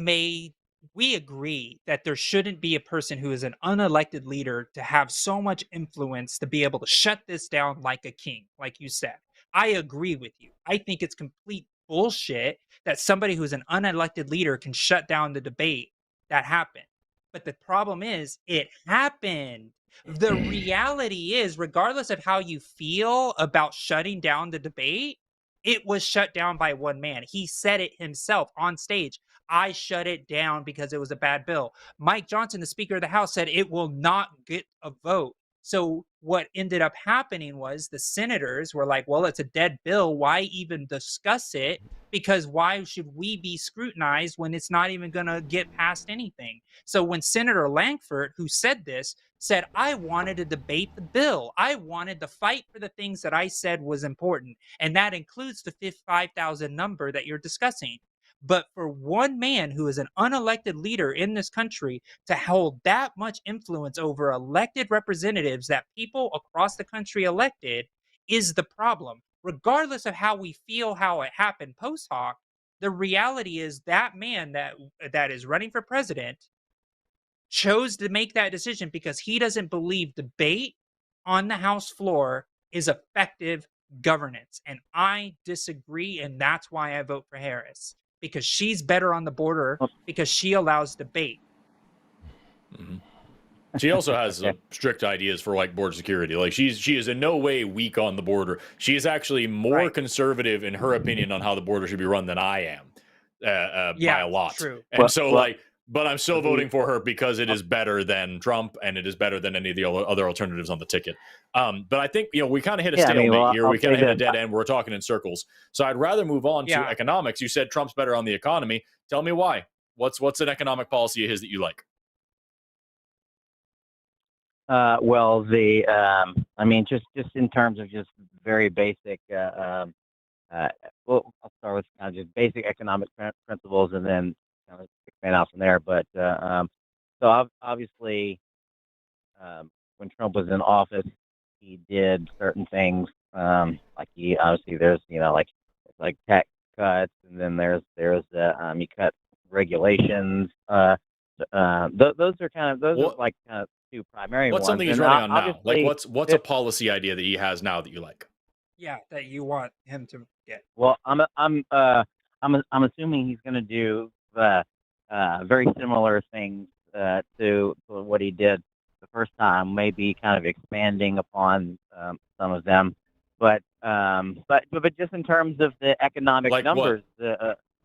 agree that there shouldn't be a person who is an unelected leader to have so much influence to be able to shut this down like a king, like you said. I agree with you. I think it's complete bullshit that somebody who's an unelected leader can shut down the debate that happened. But the problem is, it happened. The reality is, regardless of how you feel about shutting down the debate, it was shut down by one man. He said it himself on stage. I shut it down because it was a bad bill. Mike Johnson, the Speaker of the House, said it will not get a vote. So what ended up happening was the senators were like, well, it's a dead bill. Why even discuss it? Because why should we be scrutinized when it's not even going to get past anything? So when Senator Langford, who said this, said, I wanted to debate the bill. I wanted to fight for the things that I said was important. And that includes the 5,000 number that you're discussing. But for one man who is an unelected leader in this country to hold that much influence over elected representatives that people across the country elected is the problem. Regardless of how we feel how it happened post hoc, the reality is that man that is running for president chose to make that decision because he doesn't believe debate on the House floor is effective governance. And I disagree, and that's why I vote for Harris. Because she's better on the border because she allows debate. Mm-hmm. She also has strict ideas for like border security. Like she is in no way weak on the border. She is actually more conservative in her opinion on how the border should be run than I am by a lot. True. And but I'm still voting for her because it is better than Trump and it is better than any of the other alternatives on the ticket. But I think, we kind of hit a stalemate here. We kind of hit a dead end. We're talking in circles. So I'd rather move on to economics. You said Trump's better on the economy. Tell me why. What's an economic policy of his that you like? Well, just in terms of just very basic, well, I'll start with kind of just basic economic principles and then kind of expand out from there. But so obviously, when Trump was in office, he did certain things. Like there's like tax cuts, and then there's he cut regulations. Those are kind of two primary ones. What's something he's running on now? Like what's a policy idea that he has now that you like? Yeah, that you want him to get. Well, I'm assuming he's going to do very similar things to what he did the first time, maybe kind of expanding upon some of them, but just in terms of the economic numbers,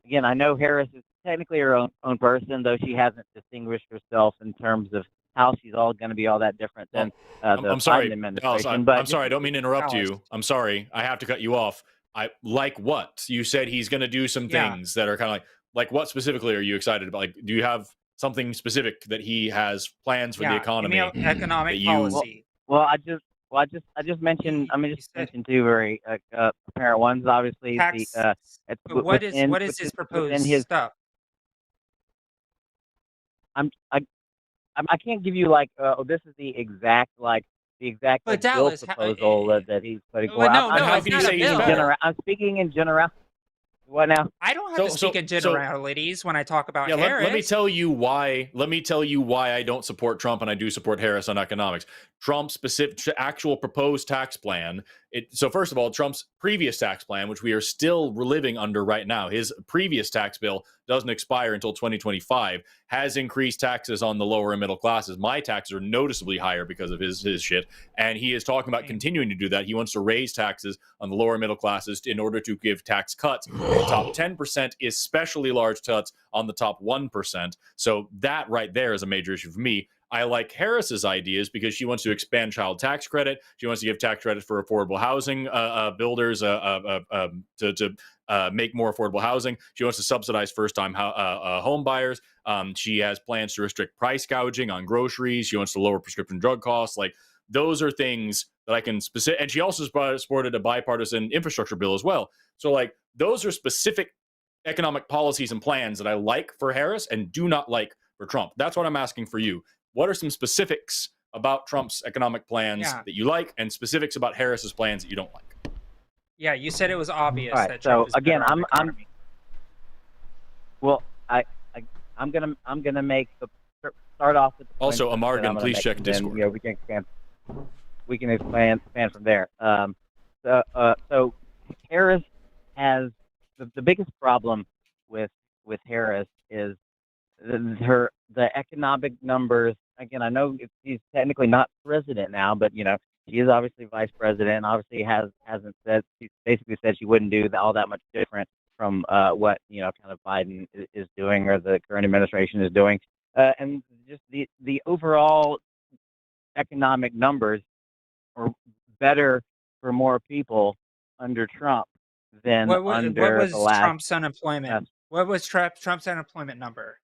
again, I know Harris is technically her own person, though she hasn't distinguished herself in terms of how she's all going to be all that different than the Biden administration. I'm sorry, I don't mean to interrupt you. I'm sorry, I have to cut you off. I like what you said. He's going to do some things that are kind of like what specifically are you excited about? Like, do you have something specific that he has plans for the economy? Economic policy. Well, I just mentioned. Mentioned two very apparent ones. Obviously, tax, what is his proposed stuff? I can't give you this is the exact bill proposal that he's putting forward. I'm speaking in general. What now? I don't have to speak in generalities when I talk about Harris. Let me tell you why. I don't support Trump and I do support Harris on economics. Trump's specific actual proposed tax plan. So first of all, Trump's previous tax plan, which we are still living under right now, his previous tax bill doesn't expire until 2025, has increased taxes on the lower and middle classes. My taxes are noticeably higher because of his shit, and he is talking about continuing to do that. He wants to raise taxes on the lower and middle classes in order to give tax cuts. The top 10%, especially large cuts on the top 1%. So that right there is a major issue for me. I like Harris's ideas because she wants to expand child tax credit. She wants to give tax credit for affordable housing builders to make more affordable housing. She wants to subsidize first-time home buyers. She has plans to restrict price gouging on groceries. She wants to lower prescription drug costs. Like, those are things that I can specific. And she also supported a bipartisan infrastructure bill as well. So, like, those are specific economic policies and plans that I like for Harris and do not like for Trump. That's what I'm asking for you. What are some specifics about Trump's economic plans that you like, and specifics about Harris's plans that you don't like? Yeah, you said it was obvious that Trump is again, I'm gonna make the start off with the Also, points that I'm Amargan, gonna please make, check and then, Discord. we can expand from there. So Harris has the biggest problem with Harris is the economic numbers. Again, I know he's technically not president now, but she is obviously vice president. Obviously, hasn't said, she basically said she wouldn't do all that much different from what kind of Biden is doing, or the current administration is doing, and just the overall economic numbers are better for more people under Trump than What under was the last. Trump's unemployment? What was Trump's unemployment number?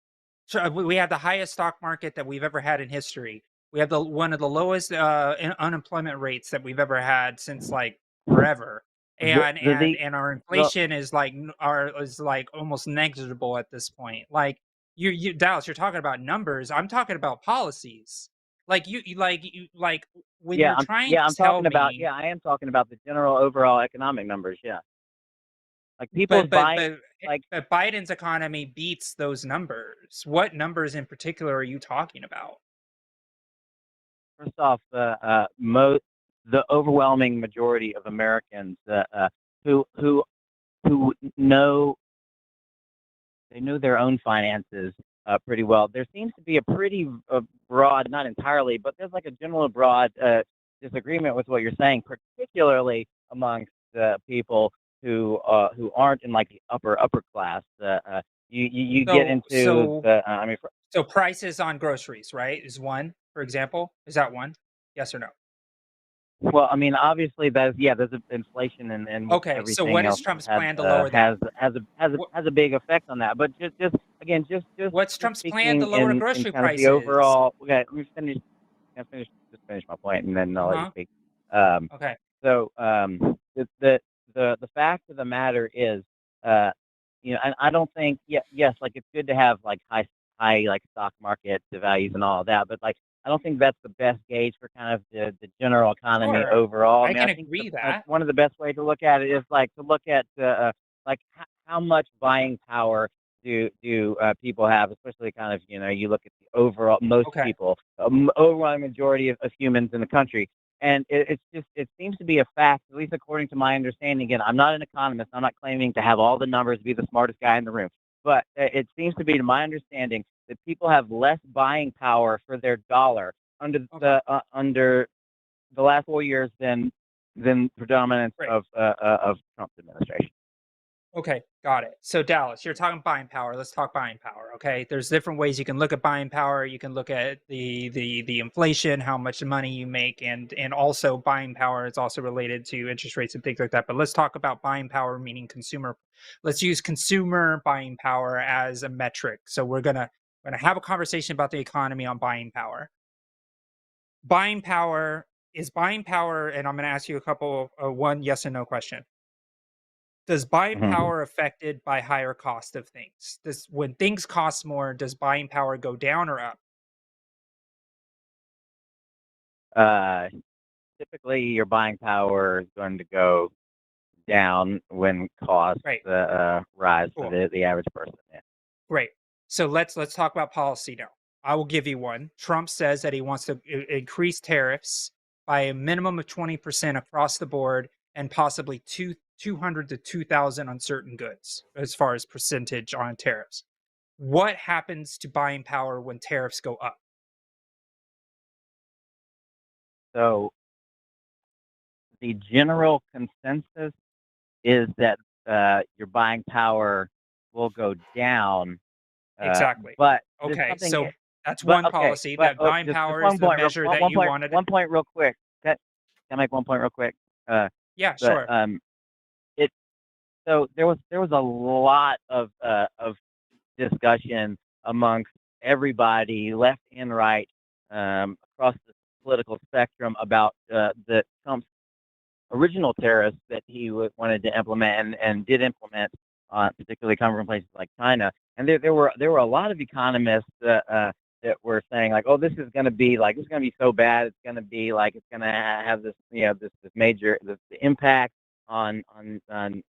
So we had the highest stock market that we've ever had in history. We have one of the lowest unemployment rates that we've ever had since like forever. And our inflation is like almost negligible at this point. Like you Dallas, you're talking about numbers. I'm talking about policies. Like when you're trying to tell me. I am talking about the general overall economic numbers. Yeah. Like people But buying, but Biden's economy beats those numbers. What numbers in particular are you talking about? First off, the overwhelming majority of Americans who know their own finances pretty well. There seems to be a pretty broad, not entirely, but there's like a general broad disagreement with what you're saying, particularly amongst people who aren't in like the upper class. You get into so prices on groceries, right? Is one, for example. Is that one? Yes or no? Well, I mean, obviously there's inflation and okay. Everything so what else is Trump's plan to lower that? Has a big effect on that. But just what's Trump's plan to lower the grocery prices? The overall. Okay, let me finish. Finish my point, and then I'll let you speak. Okay. So the fact of the matter is, and I don't think yes, like it's good to have like high like stock market values and all of that, but like I don't think that's the best gauge for kind of the general economy overall. I can think agree that one of the best ways to look at it is like to look at like how much buying power do people have, especially kind of you look at the overall people, overwhelming majority of humans in the country. And it seems to be a fact, at least according to my understanding. Again, I'm not an economist. I'm not claiming to have all the numbers, be the smartest guy in the room. But it seems to be, to my understanding, that people have less buying power for their dollar under the last 4 years than predominance of Trump's administration. Okay, got it. So Dallas, you're talking buying power. Let's talk buying power. Okay, there's different ways you can look at buying power. You can look at the inflation, how much money you make, and also buying power is also related to interest rates and things like that. But let's talk about buying power, meaning consumer. Let's use consumer buying power as a metric. So we're gonna have a conversation about the economy on buying power. Buying power, and I'm gonna ask you a couple one yes and no question. Does buying power affected by higher cost of things? When things cost more, does buying power go down or up? Typically, your buying power is going to go down when costs rise for the average person. Yeah. Great. So let's talk about policy now. I will give you one. Trump says that he wants to increase tariffs by a minimum of 20% across the board, and possibly 200 to 2,000 on certain goods as far as percentage on tariffs. What happens to buying power when tariffs go up? So the general consensus is that your buying power will go down. Exactly. But so that's one policy. That buying power is the measure that you wanted. One point real quick. Can I make one point real quick? Yeah, sure. So there was a lot of discussion amongst everybody, left and right, across the political spectrum, about the Trump's original tariffs that he wanted to implement and did implement, particularly coming from places like China. And there were a lot of economists that were saying like, oh, this is going to be so bad. It's going to be like it's going to have this this major impact on the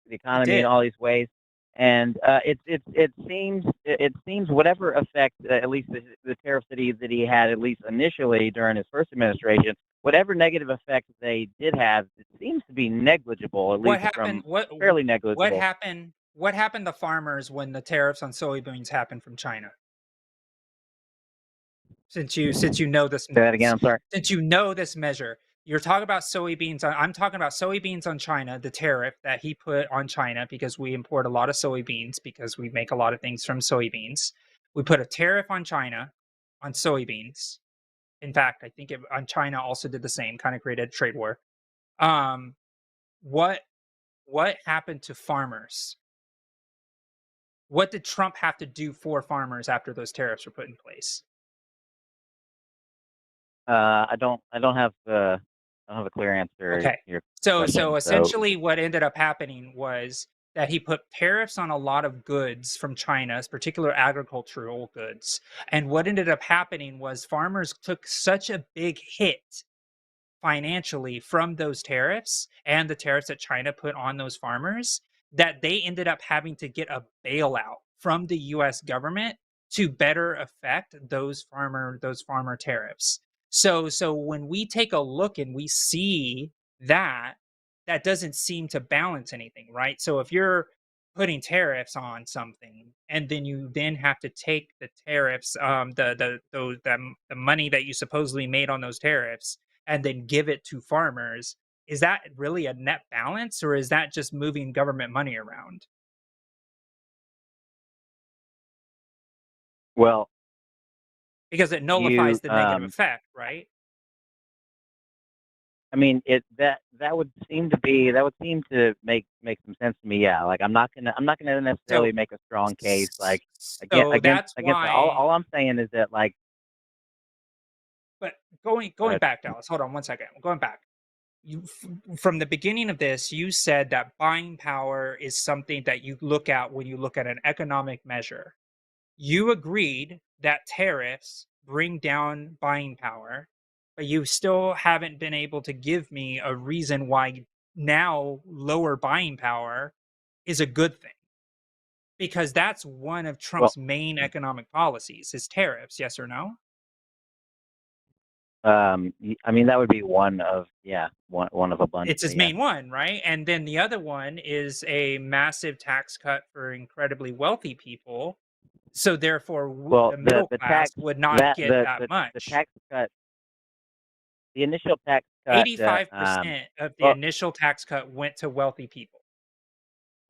economy in all these ways. And it seems whatever effect, at least the tariffs that he had, at least initially during his first administration, whatever negative effect they did have, it seems to be negligible, at least fairly negligible. What happened to farmers when the tariffs on soybeans happened from China? Since you know this, say that again. I'm sorry. Since you know this measure, you're talking about soybeans. I'm talking about soybeans on China, the tariff that he put on China because we import a lot of soybeans because we make a lot of things from soybeans. We put a tariff on China on soybeans. In fact, I think on China also did the same, kind of created a trade war. What happened to farmers? What did Trump have to do for farmers after those tariffs were put in place? I don't have a clear answer. Okay. So essentially what ended up happening was that he put tariffs on a lot of goods from China, particular agricultural goods. And what ended up happening was farmers took such a big hit financially from those tariffs and the tariffs that China put on those farmers that they ended up having to get a bailout from the US government to better affect those farmer tariffs. So when we take a look and we see that doesn't seem to balance anything, right? So if you're putting tariffs on something and then you then have to take the tariffs, the money that you supposedly made on those tariffs and then give it to farmers, is that really a net balance or is that just moving government money around? Well, because it nullifies the negative effect, right? I mean, that would seem to make some sense to me. Yeah, like I'm not gonna necessarily make a strong case. Like against all I'm saying is that like. But going back, Dallas. Hold on one second. Going back. You from the beginning of this, you said that buying power is something that you look at when you look at an economic measure. You agreed that tariffs bring down buying power, but you still haven't been able to give me a reason why now lower buying power is a good thing. Because that's one of Trump's main economic policies, is tariffs, yes or no? I mean, that would be one of a bunch. It's his main one, right? And then the other one is a massive tax cut for incredibly wealthy people. So therefore, the middle class would not get that much. The tax cut, the initial tax cut, 85% of the initial tax cut went to wealthy people.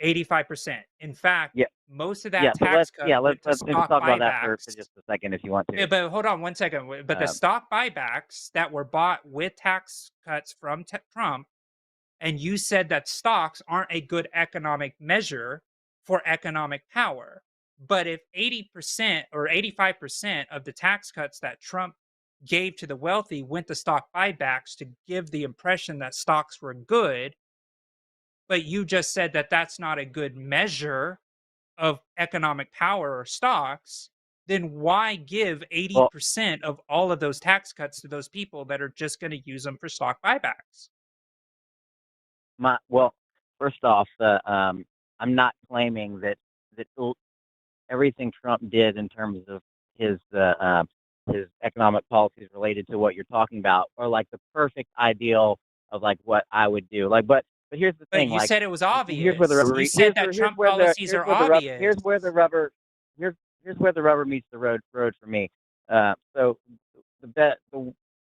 85%. In fact, most of that tax cut went to stock talk buybacks. About that for just a second, if you want to. Yeah, but hold on one second. But the stock buybacks that were bought with tax cuts from Trump, and you said that stocks aren't a good economic measure for economic power. But if 80% or 85% of the tax cuts that Trump gave to the wealthy went to stock buybacks to give the impression that stocks were good, but you just said that that's not a good measure of economic power or stocks, then why give 80% of all of those tax cuts to those people that are just going to use them for stock buybacks? First off, I'm not claiming that everything Trump did in terms of his economic policies related to what you're talking about are like the perfect ideal of like what I would do. Like, but here's the thing. You said it was obvious. Here's where the rubber. You said that Trump policies are obvious. Here's where the rubber meets the road for me. So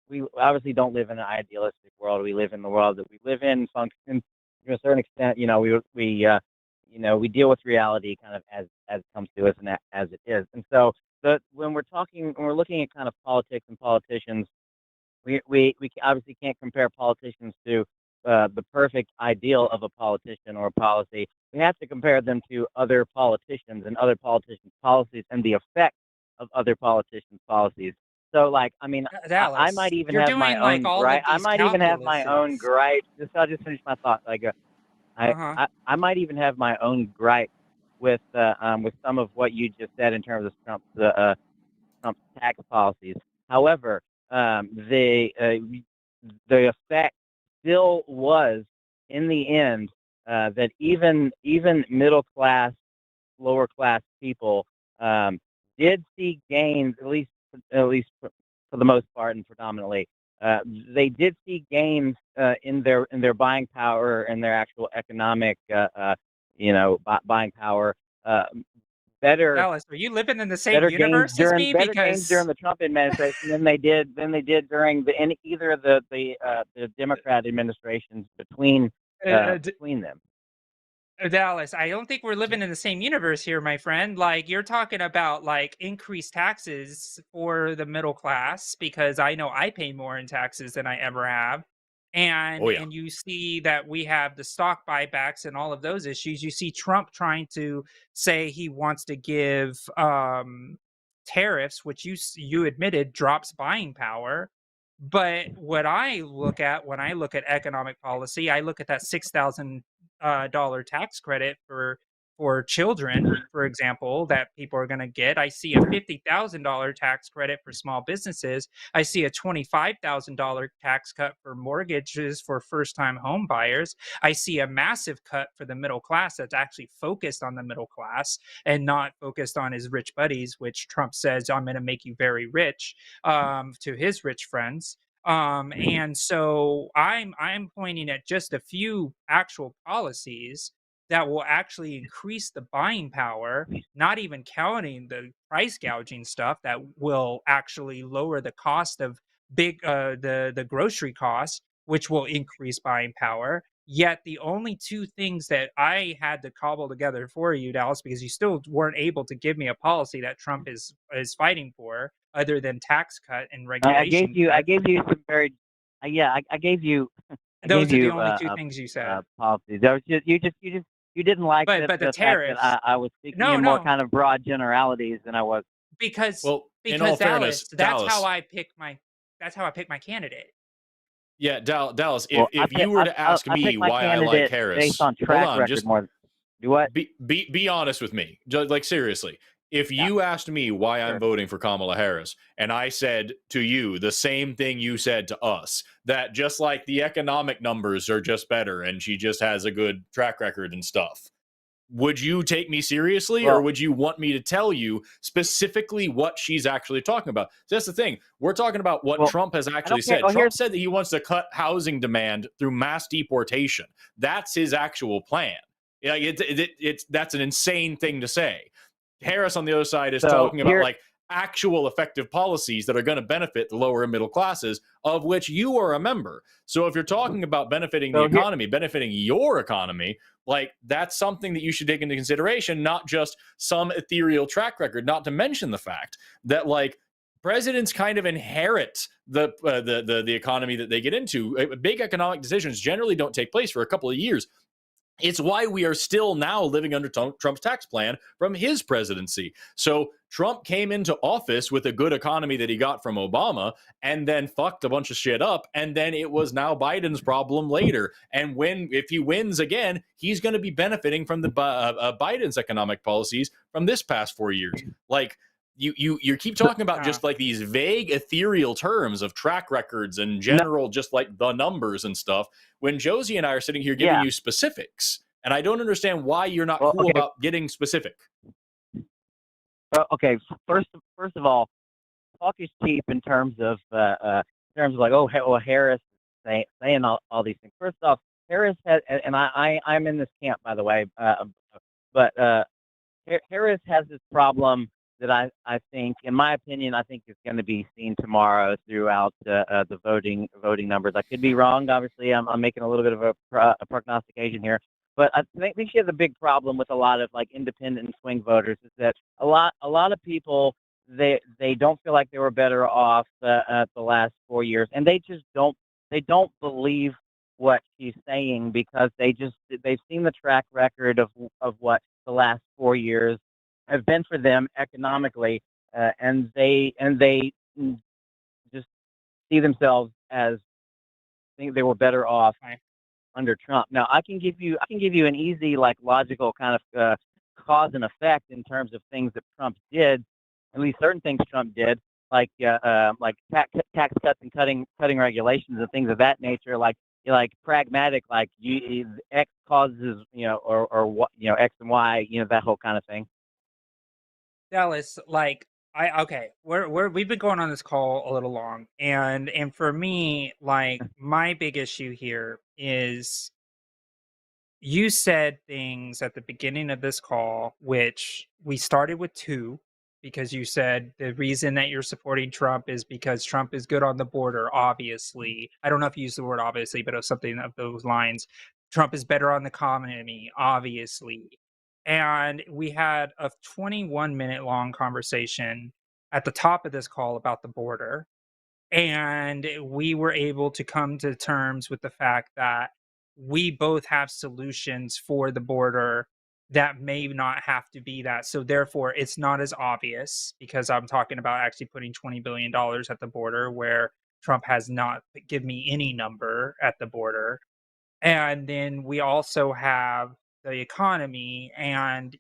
we obviously don't live in an idealistic world. We live in the world that we live in. Function to a certain extent. We deal with reality kind of as it comes to us and as it is. And so when we're looking at kind of politics and politicians, we obviously can't compare politicians to the perfect ideal of a politician or a policy. We have to compare them to other politicians and other politicians' policies and the effect of other politicians' policies. So, like, I mean, Dallas, I might even have my own gripe. I might even have my own gripe. I'll just finish my thought. Like, I might even have my own gripe with some of what you just said in terms of Trump's tax policies. However, the effect still was, in the end, that even middle class lower class people did see gains, at least for the most part and predominantly. They did see gains in their buying power and their actual economic, buying power. Better Dallas, are you living in the same universe as me? better gains during the Trump administration than they did during either the Democrat administrations between them. Dallas, I don't think we're living in the same universe here, my friend. Like, you're talking about like increased taxes for the middle class, because I know I pay more in taxes than I ever have. And and you see that we have the stock buybacks and all of those issues. You see Trump trying to say he wants to give tariffs, which you admitted drops buying power. But what I look at when I look at economic policy, I look at that $6,000 tax credit for children, for example, that people are going to get. I see a $50,000 tax credit for small businesses. I see a $25,000 tax cut for mortgages for first-time home buyers. I see a massive cut for the middle class that's actually focused on the middle class and not focused on his rich buddies, which Trump says, I'm going to make you very rich, to his rich friends. And so I'm pointing at just a few actual policies that will actually increase the buying power, not even counting the price gouging stuff that will actually lower the cost of the grocery costs, which will increase buying power. Yet the only two things that I had to cobble together for you, Dallas, because you still weren't able to give me a policy that Trump is fighting for, other than tax cut and regulation. I gave you some very, I gave you. Those are the only two things you said. Policies. That was just you didn't like but the tariffs. Fact that I was speaking in more kind of broad generalities than I was. Because in all fairness, that's how I pick my candidate. Yeah, Dallas. If you were to ask me why I like Harris, based on track record more. Do what? Be honest with me. Just, like, seriously. If you asked me why I'm voting for Kamala Harris, and I said to you the same thing you said to us, that just like the economic numbers are just better and she just has a good track record and stuff, would you take me seriously, or would you want me to tell you specifically what she's actually talking about? So that's the thing. We're talking about what Trump has actually said. Trump said that he wants to cut housing demand through mass deportation. That's his actual plan. That's an insane thing to say. Harris on the other side is talking about like actual effective policies that are going to benefit the lower and middle classes, of which you are a member. So if you're talking about benefiting the economy, benefiting your economy, like, that's something that you should take into consideration, not just some ethereal track record, not to mention the fact that, like, presidents kind of inherit the economy that they get into. Big economic decisions generally don't take place for a couple of years. It's why we are still now living under Trump's tax plan from his presidency. So Trump came into office with a good economy that he got from Obama, and then fucked a bunch of shit up. And then it was now Biden's problem later. And if he wins again, he's going to be benefiting from the Biden's economic policies from this past 4 years. Like, you keep talking about just like these vague ethereal terms of track records and general, just like the numbers and stuff, when Josie and I are sitting here giving you specifics, and I don't understand why you're not cool about getting specific. Okay, first of all, talk is cheap in terms of like Harris saying all these things. First off, Harris has, and I'm in this camp, by the way, but Harris has this problem that I think, in my opinion, I think is going to be seen tomorrow throughout the voting numbers. I could be wrong. Obviously, I'm making a little bit of a prognostication here, but I think she has a big problem with a lot of like independent and swing voters. Is that a lot of people, they don't feel like they were better off the last 4 years, and they don't believe what she's saying, because they've seen the track record of what the last 4 years have been for them economically, and they just see themselves as think they were better off under Trump. Now, I can give you an easy, like, logical kind of cause and effect in terms of things that Trump did, at least certain things Trump did, like tax cuts and cutting regulations and things of that nature. Like, like pragmatic, like X causes, or what, X and Y, that whole kind of thing. Dallas, like we've been going on this call a little long, and for me, like my big issue here is you said things at the beginning of this call, which we started with 2, because you said the reason that you're supporting Trump is because Trump is good on the border, obviously. I don't know if you used the word obviously, but it was something of those lines. Trump is better on the economy, obviously. And we had a 21-minute long conversation at the top of this call about the border. And we were able to come to terms with the fact that we both have solutions for the border that may not have to be that. So therefore, it's not as obvious, because I'm talking about actually putting $20 billion at the border, where Trump has not given me any number at the border. And then we also have the economy, and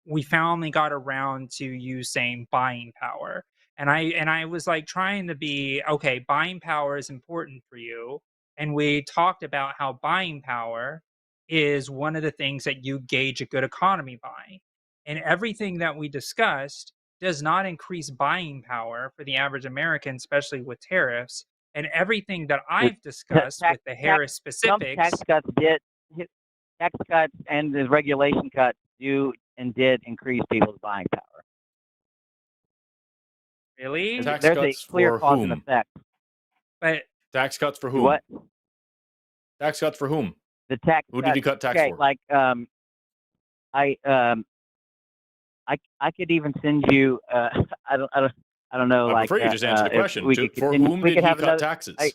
we finally got around to you saying buying power. And I was like trying to be, okay, buying power is important for you. And we talked about how buying power is one of the things that you gauge a good economy by. And everything that we discussed does not increase buying power for the average American, especially with tariffs. And everything that I've discussed with the Harris specifics. Tax cuts and the regulation cuts do and did increase people's buying power. Really? Tax There's cuts a clear for cause whom? and effect. But tax cuts for whom? What? Tax cuts for whom? The tax. Who did he cut tax for? Like I could even send you. I don't know. I prefer you just answer the question. For whom did he cut taxes? I'd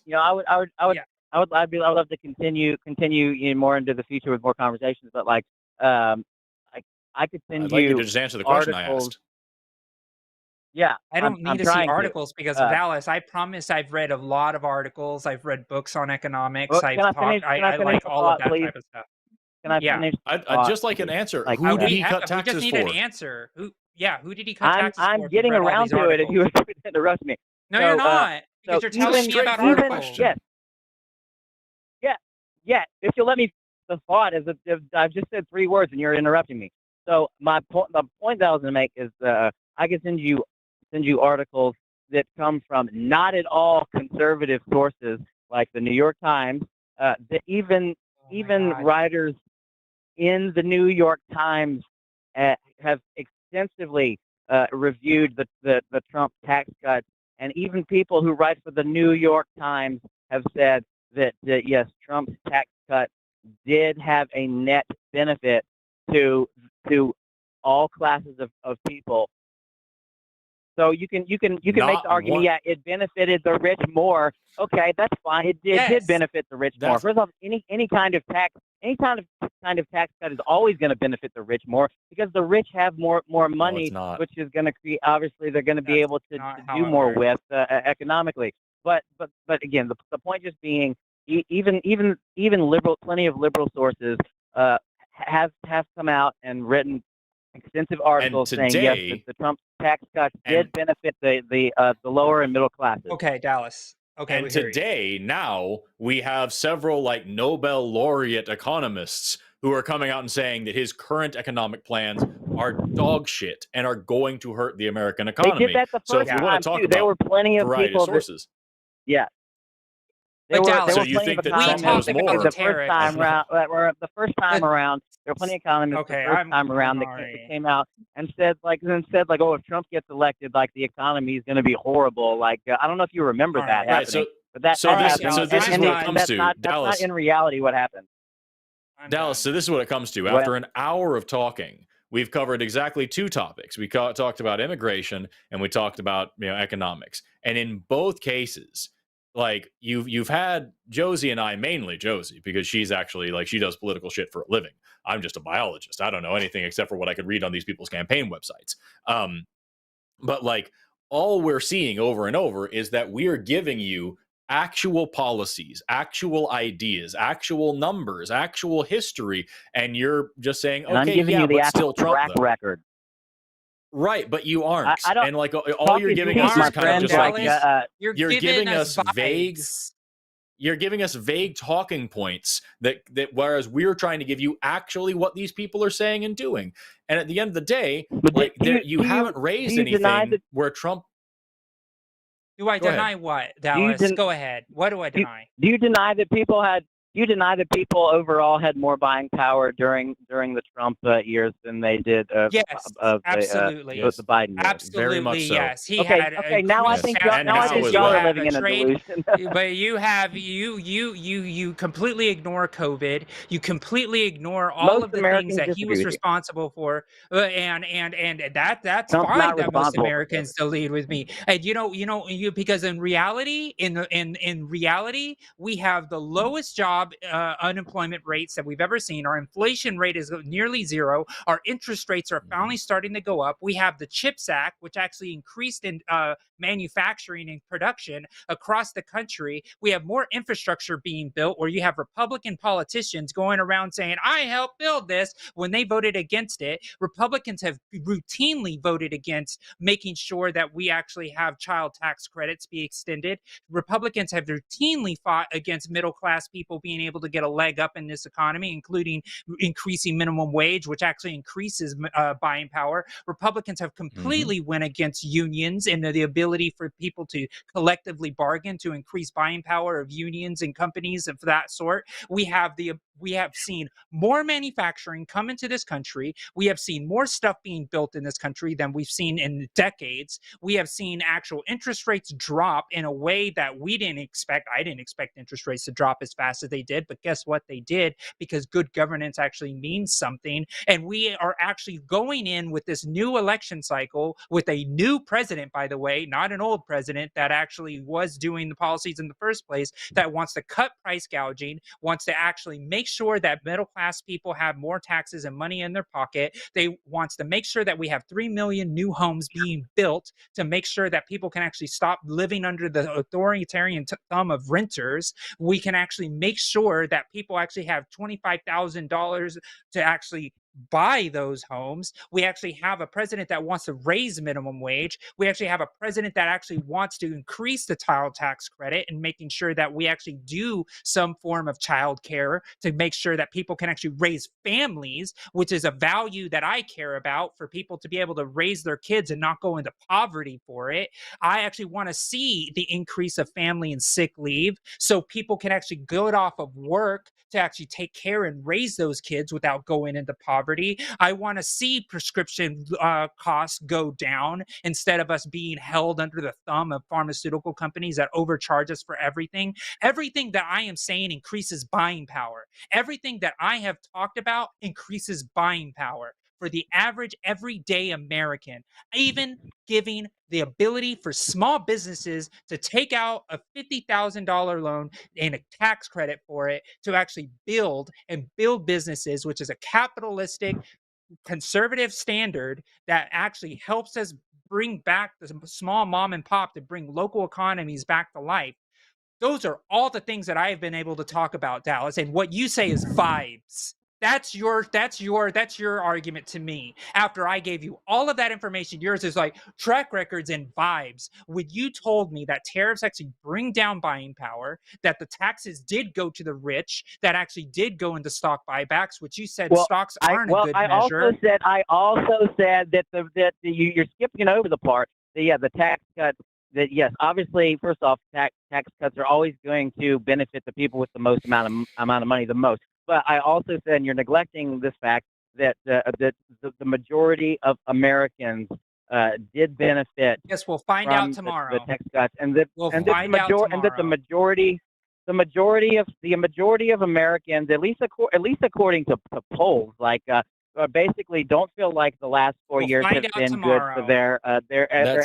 love to continue more into the future with more conversations. But like, I could send I'd like you to just answer the question I asked. Yeah, I don't need to see articles because Dallas. I promise I've read a lot of articles. I've read books on economics. I like all of that type of stuff. Can I finish? I'd just like an answer. Like, who did he cut taxes for? We just need an answer. Who did he cut taxes for? I'm getting around to it if you would interrupt me. No, you're not. Because you're telling me about articles. Yeah. If you'll let me the thought is that I've just said 3 words and you're interrupting me. So the point that I was going to make is I can send you articles that come from not at all conservative sources like the New York Times, that even writers in the New York Times have extensively reviewed the Trump tax cuts, and even people who write for the New York Times have said that yes, Trump's tax cut did have a net benefit to all classes of people. So you can make the argument, yeah, it benefited the rich more. Okay, that's fine. It did benefit the rich more. First off, any kind of tax cut is always going to benefit the rich more because the rich have more money, which is going to create. Obviously, they're going to be able to do more with economically. But again, the point just being, even plenty of liberal sources have come out and written extensive articles saying yes, the Trump tax cuts did benefit the lower and middle classes. Okay, Dallas. Okay, and today, now we have several like Nobel laureate economists who are coming out and saying that his current economic plans are dog shit and are going to hurt the American economy. They did that the first time too. There were plenty of people. Sources. Yeah. So you think that Trump knows more? The first time around, there were plenty of economists the first time around that came out and said, oh, if Trump gets elected, like the economy is going to be horrible. Like I don't know if you remember that happening. This is what it comes to. That's Dallas, not in reality what happened. Dallas, so this is what it comes to. After an hour of talking, we've covered exactly 2 topics. We talked about immigration and we talked about economics. And in both cases, like you've had Josie and I, mainly Josie, because she's actually like she does political shit for a living. I'm just a biologist. I don't know anything except for what I could read on these people's campaign websites. But like all we're seeing over and over is that we're giving you actual policies, actual ideas, actual numbers, actual history, and you're just saying, and okay, yeah, but still Trump record. Right, but you aren't. And like all you're giving us is kind of just like you're giving us vague. You're giving us vague talking points that whereas we're trying to give you actually what these people are saying and doing. And at the end of the day, like you haven't raised anything where Trump. Do I deny what, Dallas? Go ahead. What do I deny? Do you deny that people had? Do you deny that people overall had more buying power during the Trump years than they did yes, absolutely. The Biden years? Absolutely, very much so. Yes. He okay, had okay. Now I think y'all are living in a delusion. But you completely ignore COVID. You completely ignore all of the things that he was responsible for, and that's Trump's fine that most Americans to lead with me. And because in reality, in reality, we have the lowest job unemployment rates that we've ever seen. Our inflation rate is nearly zero. Our interest rates are finally starting to go up. We have the CHIPS Act, which actually increased in manufacturing and production across the country. We have more infrastructure being built, where you have Republican politicians going around saying, I helped build this, when they voted against it. Republicans have routinely voted against making sure that we actually have child tax credits be extended. Republicans have routinely fought against middle-class people being able to get a leg up in this economy, including increasing minimum wage, which actually increases buying power. Republicans have completely went against unions and the ability for people to collectively bargain to increase buying power of unions and companies of that sort. We have seen more manufacturing come into this country. We have seen more stuff being built in this country than we've seen in decades. We have seen actual interest rates drop in a way that we didn't expect. I didn't expect interest rates to drop as fast as they did, but guess what? They did, because good governance actually means something. And we are actually going in with this new election cycle with a new president, by the way, not an old president that actually was doing the policies in the first place, that wants to cut price gouging, wants to actually make sure that middle class people have more taxes and money in their pocket. They wants to make sure that we have 3 million new homes being built to make sure that people can actually stop living under the authoritarian thumb of renters. We can actually make sure that people actually have $25,000 to actually buy those homes. We actually have a president that wants to raise minimum wage. We actually have a president that actually wants to increase the child tax credit and making sure that we actually do some form of child care to make sure that people can actually raise families, which is a value that I care about, for people to be able to raise their kids and not go into poverty for it. I actually want to see the increase of family and sick leave so people can actually go off of work to actually take care and raise those kids without going into poverty. I want to see prescription costs go down instead of us being held under the thumb of pharmaceutical companies that overcharge us for everything. Everything that I am saying increases buying power. Everything that I have talked about increases buying power for the average everyday American, even giving the ability for small businesses to take out a $50,000 loan and a tax credit for it to actually build businesses, which is a capitalistic, conservative standard that actually helps us bring back the small mom and pop, to bring local economies back to life. Those are all the things that I have been able to talk about, Dallas. And what you say is vibes. That's your argument to me. After I gave you all of that information, yours is like track records and vibes. When you told me that tariffs actually bring down buying power, that the taxes did go to the rich, that actually did go into stock buybacks, which you said stocks aren't a good measure. I also said that you're skipping over the part. The tax cuts. That yes, obviously, first off, tax cuts are always going to benefit the people with the most amount of money the most. But I also said, and you're neglecting this fact, that the majority of Americans did benefit. Yes, we'll find out tomorrow. The tax cuts, and that the majority of Americans, at least according to polls, like basically don't feel like the last 4 years have been good for their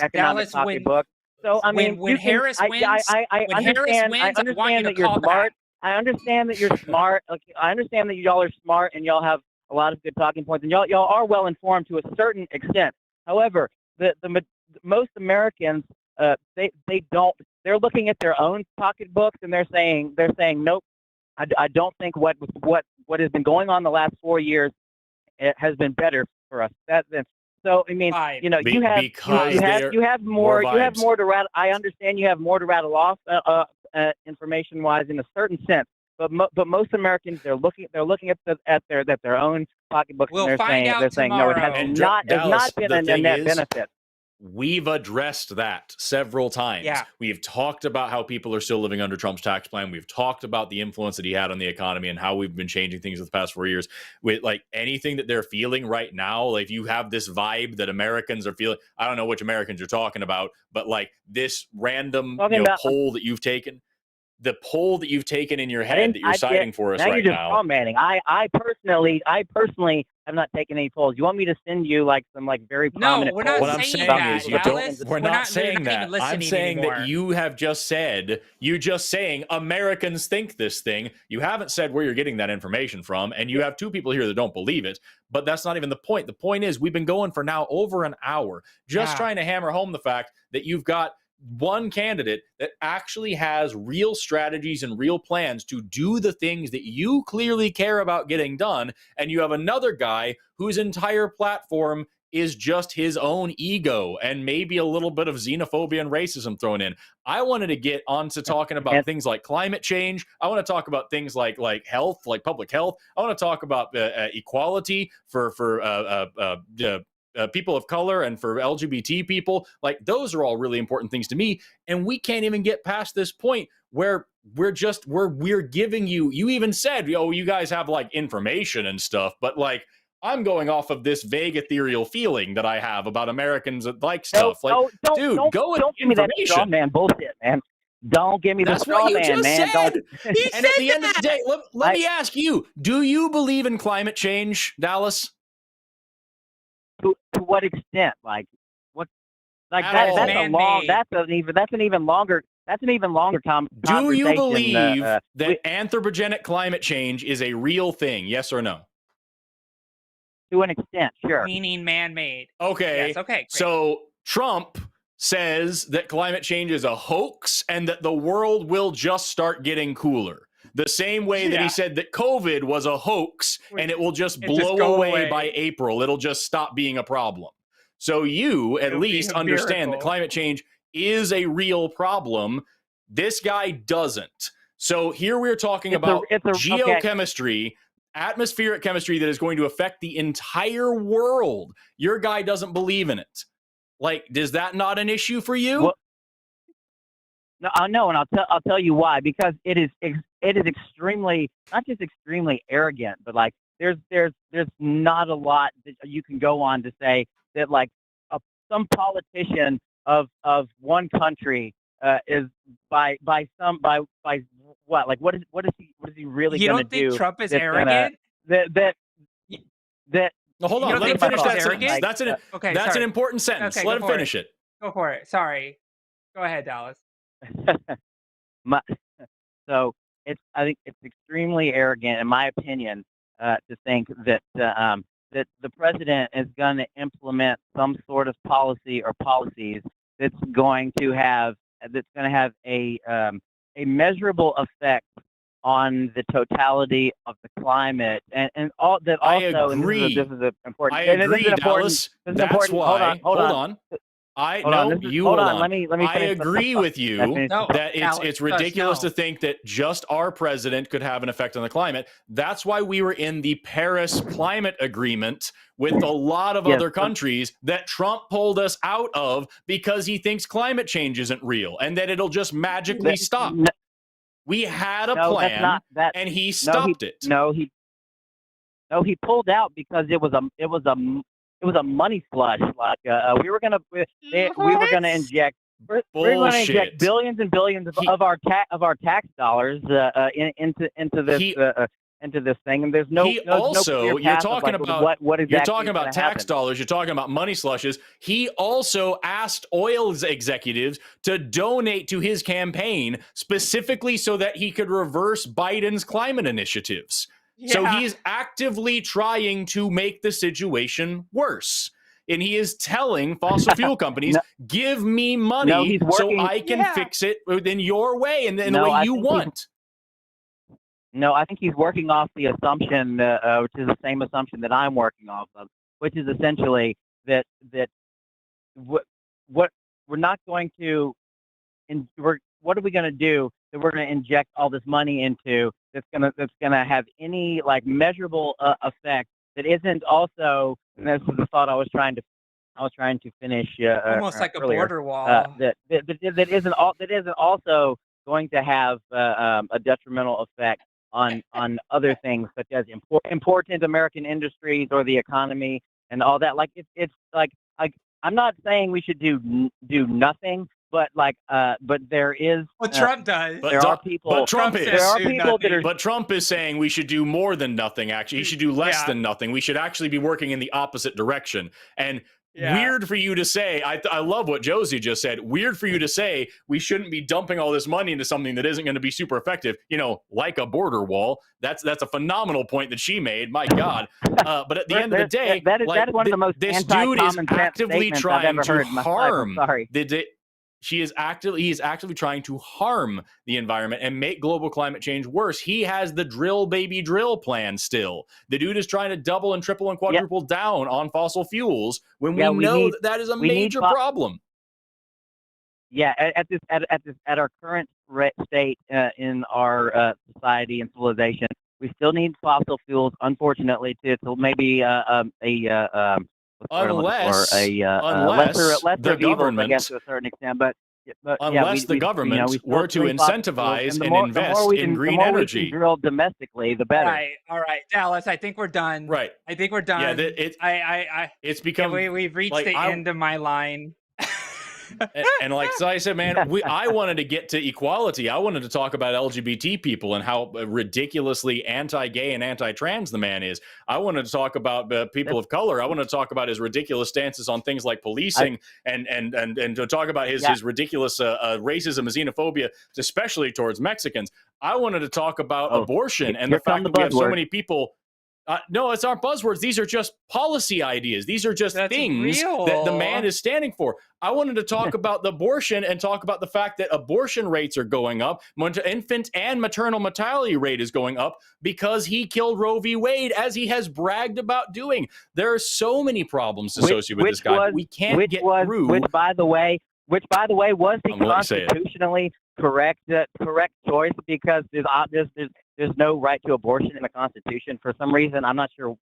economic pocketbook. So I mean, when Harris wins, I understand that you're smart. I understand that you're smart. I understand that y'all are smart and y'all have a lot of good talking points, and y'all are well informed to a certain extent. However, most Americans they don't. They're looking at their own pocketbooks and they're saying nope. I don't think what has been going on the last 4 years has been better for us. So I mean, you know, you have more to rattle. I understand you have more to rattle off information-wise in a certain sense. But most Americans, they're looking at their own pocketbooks, We'll and find out they're saying no, it has tomorrow. not Dallas, been the a thing net is, benefit. we've addressed that several times. Yeah. We've talked about how people are still living under Trump's tax plan. We've talked about the influence that he had on the economy and how we've been changing things for the past 4 years. With like anything that they're feeling right now, like if you have this vibe that Americans are feeling, I don't know which Americans you're talking about, but like this random poll that you've taken, the poll that you've taken in your head that you're citing for us right now. You're just I personally have not taken any polls. You want me to send you like some like very prominent we're not polls? What I'm saying that, is, Dallas. we're not saying even that. I'm listening saying anymore. that you have just said, you're just saying Americans think this thing. You haven't said where you're getting that information from, and you have two people here that don't believe it, but that's not even the point. The point is we've been going for now over an hour just trying to hammer home the fact that you've got one candidate that actually has real strategies and real plans to do the things that you clearly care about getting done. And you have another guy whose entire platform is just his own ego and maybe a little bit of xenophobia and racism thrown in. I wanted to get on to talking about things like climate change. I want to talk about things like health, like public health. I want to talk about equality for people of color and for LGBT people. Like those are all really important things to me. And we can't even get past this point where we're giving you even said, you guys have like information and stuff, but like I'm going off of this vague ethereal feeling that I have about Americans that like stuff. Don't give me that straw man bullshit, man. Don't give me the straw man, man. And at the end of the day, let me ask you, do you believe in climate change, Dallas? To what extent? Like what? Like that? That's a long. That's an even longer conversation. Do you believe that anthropogenic climate change is a real thing? Yes or no? To an extent, sure. Meaning man-made. Okay. Yes, okay. Great. So Trump says that climate change is a hoax and that the world will just start getting cooler. The same way that he said that COVID was a hoax and it will just blow away by April. It'll just stop being a problem. So you at least understand that climate change is a real problem. This guy doesn't. So here we're talking about geochemistry, atmospheric chemistry that is going to affect the entire world. Your guy doesn't believe in it. Like, is that not an issue for you? Well, no, I know, and I'll tell you why. Because it is extremely, not just extremely arrogant, but like there's not a lot that you can go on to say that like some politician of one country is by what, like what is he really going to do? You don't think Trump is arrogant? No, hold on. Let him finish that sentence. That's an important sentence. Okay, let him finish it. Go for it. Sorry. Go ahead, Dallas. So I think it's extremely arrogant, in my opinion, to think that that the president is going to implement some sort of policy or policies that's going to have a measurable effect on the totality of the climate and all that. Also, I agree. This is important. I agree, Dallas. That's why. Hold on. I agree with you that it's ridiculous to think that just our president could have an effect on the climate. That's why we were in the Paris Climate Agreement with a lot of other countries that Trump pulled us out of because he thinks climate change isn't real and that it'll just magically stop. We had a plan and he stopped it. He pulled out because it was a money slush. Like we were gonna inject billions and billions of our tax dollars into this thing, and there's no. You're talking about you're talking about tax dollars. You're talking about money slushes. He also asked oil executives to donate to his campaign specifically so that he could reverse Biden's climate initiatives. Yeah. So he is actively trying to make the situation worse. And he is telling fossil fuel companies, give me money so I can fix it in your way and in the way you want. No, I think he's working off the assumption, which is the same assumption that I'm working off of, which is essentially that what we're not going to, what are we going to do that we're going to inject all this money into that's gonna have any like measurable effect that isn't also, and this is the thought I was trying to finish almost like earlier, a border wall that isn't also going to have a detrimental effect on other things such as important American industries or the economy and all that. Like it's like I'm not saying we should do nothing, but there is what Trump does. There are people. But Trump is. There are people that are. But Trump is saying we should do more than nothing. Actually, he should do less than nothing. We should actually be working in the opposite direction. And weird for you to say. I love what Josie just said. Weird for you to say we shouldn't be dumping all this money into something that isn't going to be super effective. You know, like a border wall. That's a phenomenal point that she made. My God. But at the end of the day, that is one of the most this dude is actively trying to harm. He is actively trying to harm the environment and make global climate change worse. He has the drill baby drill plan still. The dude is trying to double and triple and quadruple down on fossil fuels when we know that is a major problem. Yeah, at our current state in our society and civilization, we still need fossil fuels, unfortunately, to maybe unless lesser the government, I guess, to a certain extent, but unless the government were to incentivize and invest in green energy. We can drill domestically, the better. All right, Dallas. I think we're done. Right. I think we're done. Yeah, it's become. We've reached the end of my line. And like so I said, man, I wanted to get to equality. I wanted to talk about LGBT people and how ridiculously anti-gay and anti-trans the man is. I wanted to talk about people of color. I wanted to talk about his ridiculous stances on things like policing and to talk about his ridiculous racism and xenophobia, especially towards Mexicans. I wanted to talk about abortion and the fact that we have so many people. No, it's our buzzwords. These are just policy ideas. These are just things that the man is standing for. I wanted to talk about the abortion and talk about the fact that abortion rates are going up. Infant and maternal mortality rate is going up because he killed Roe v. Wade, as he has bragged about doing. There are so many problems associated with this guy. We can't get through. Which, by the way, was the constitutionally correct choice, because there's no right to abortion in the Constitution for some reason. I'm not sure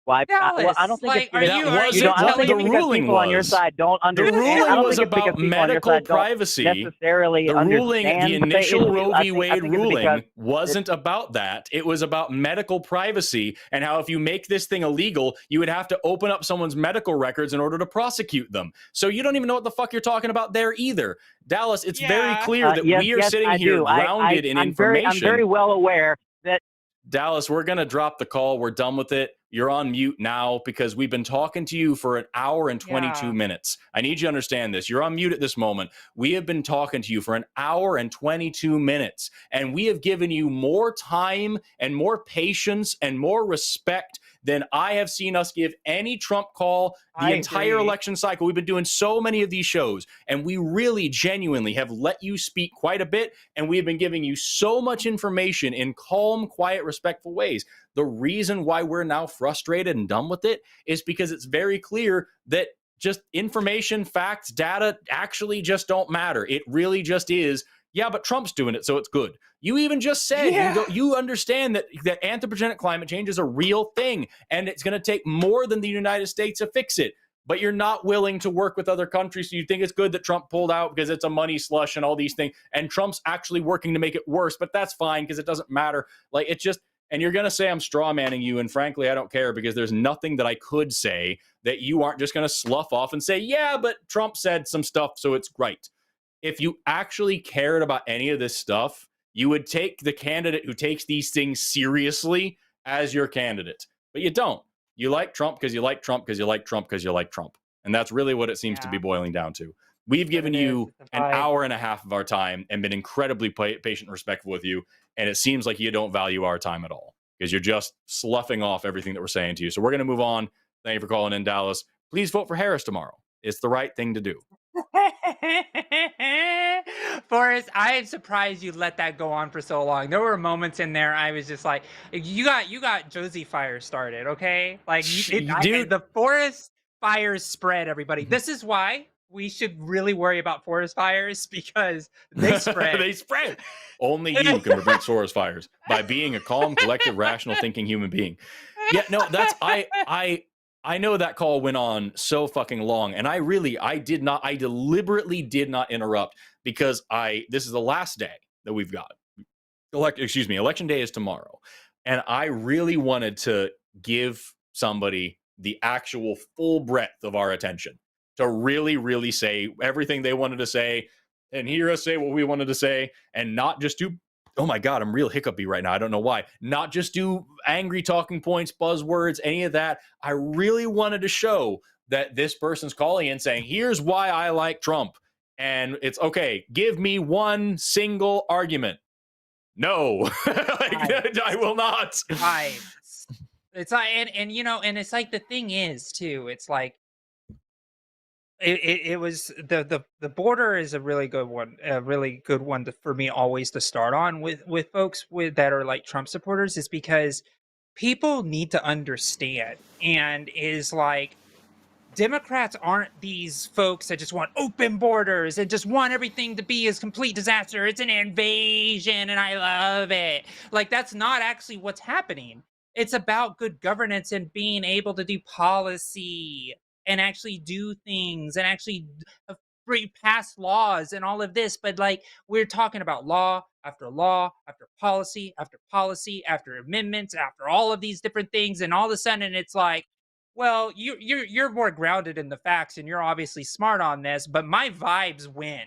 why. I don't think the ruling was on your side don't understand. The ruling was about medical privacy. Necessarily the ruling, the initial Roe v. Wade ruling wasn't about that. It was about medical privacy and how if you make this thing illegal, you would have to open up someone's medical records in order to prosecute them. So you don't even know what the fuck you're talking about there either. Dallas, it's very clear that we are sitting here grounded in information. I'm very well aware that. Dallas, we're going to drop the call. We're done with it. You're on mute now because we've been talking to you for an hour and 22 minutes. I need you to understand this. You're on mute at this moment. We have been talking to you for an hour and 22 minutes, and we have given you more time and more patience and more respect than I have seen us give any Trump call the entire election cycle. We've been doing so many of these shows, and we really genuinely have let you speak quite a bit, and we have been giving you so much information in calm, quiet, respectful ways. The reason why we're now frustrated and done with it is because it's very clear that just information, facts, data actually just don't matter. It really just is. Yeah, but Trump's doing it, so it's good. You even just said you understand that anthropogenic climate change is a real thing, and it's going to take more than the United States to fix it. But you're not willing to work with other countries, so you think it's good that Trump pulled out because it's a money slush and all these things. And Trump's actually working to make it worse, but that's fine because it doesn't matter. Like, it's just, and you're going to say I'm straw manning you, and frankly, I don't care, because there's nothing that I could say that you aren't just going to slough off and say, yeah, but Trump said some stuff, so it's right. If you actually cared about any of this stuff, you would take the candidate who takes these things seriously as your candidate. But you don't. You like Trump because you like Trump because you like Trump because you like Trump. And that's really what it seems to be boiling down to. We've given you an hour and a half of our time and been incredibly patient and respectful with you. And it seems like you don't value our time at all because you're just sloughing off everything that we're saying to you. So we're going to move on. Thank you for calling in, Dallas. Please vote for Harris tomorrow. It's the right thing to do. Forrest, I am surprised you let that go on for so long. There were moments in there I was just like, you got Josie fire started, okay? Like, dude, the Forrest fires spread, everybody. This is why we should really worry about forest fires because they spread. They spread. Only you can prevent forest fires by being a calm, collective, rational thinking human being. Yeah, no, that's I know that call went on so fucking long, and I deliberately did not interrupt because this is the last day that we've got. Election day is tomorrow. And I really wanted to give somebody the actual full breadth of our attention to really, really say everything they wanted to say and hear us say what we wanted to say and not just do, oh my God, I'm real hiccupy right now. I don't know why. Not just do angry talking points, buzzwords, any of that. I really wanted to show that this person's calling in saying, here's why I like Trump. And it's okay. Give me one single argument. No, I will not. It's like, and you know, and it's like the thing is too. It's like it was the border is a really good one, for me always to start on with folks that are like Trump supporters, is because people need to understand, and is like, Democrats aren't these folks that just want open borders and just want everything to be as complete disaster. It's an invasion and I love it. Like, that's not actually what's happening. It's about good governance and being able to do policy and actually do things and actually pass laws and all of this. But like, we're talking about law after policy after policy after amendments after all of these different things, and all of a sudden it's like, well, you're more grounded in the facts and you're obviously smart on this, but my vibes win.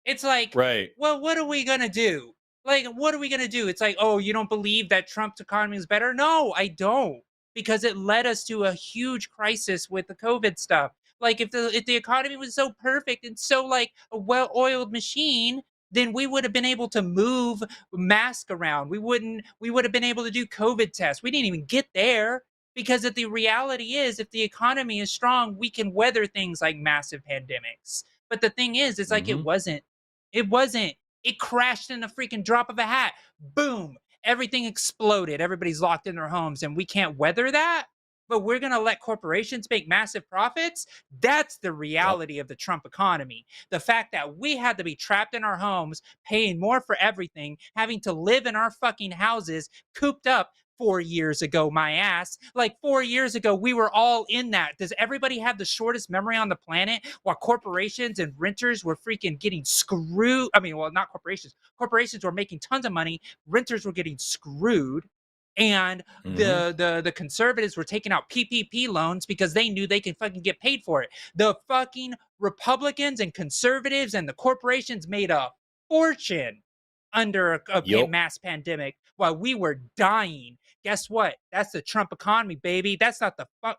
It's like, right. Well, what are we gonna do? Like, what are we gonna do? It's like, oh, you don't believe that Trump's economy is better? No, I don't, because it led us to a huge crisis with the COVID stuff. Like, if the economy was so perfect and so like a well-oiled machine, then we would have been able to move masks around. We would have been able to do COVID tests. We didn't even get there. Because if the reality is, if the economy is strong, we can weather things like massive pandemics. But the thing is, it's like, it wasn't. It crashed in a freaking drop of a hat. Boom. Everything exploded. Everybody's locked in their homes, and we can't weather that. But we're going to let corporations make massive profits. That's the reality of the Trump economy. The fact that we had to be trapped in our homes, paying more for everything, having to live in our fucking houses, cooped up 4 years ago, my ass. Like, 4 years ago, we were all in that. Does everybody have the shortest memory on the planet while corporations and renters were freaking getting screwed? I mean, well, not corporations. Corporations were making tons of money. Renters were getting screwed. And the conservatives were taking out PPP loans because they knew they could fucking get paid for it. The fucking Republicans and conservatives and the corporations made a fortune under a mass pandemic while we were dying. Guess what? That's the Trump economy, baby. That's not the bug.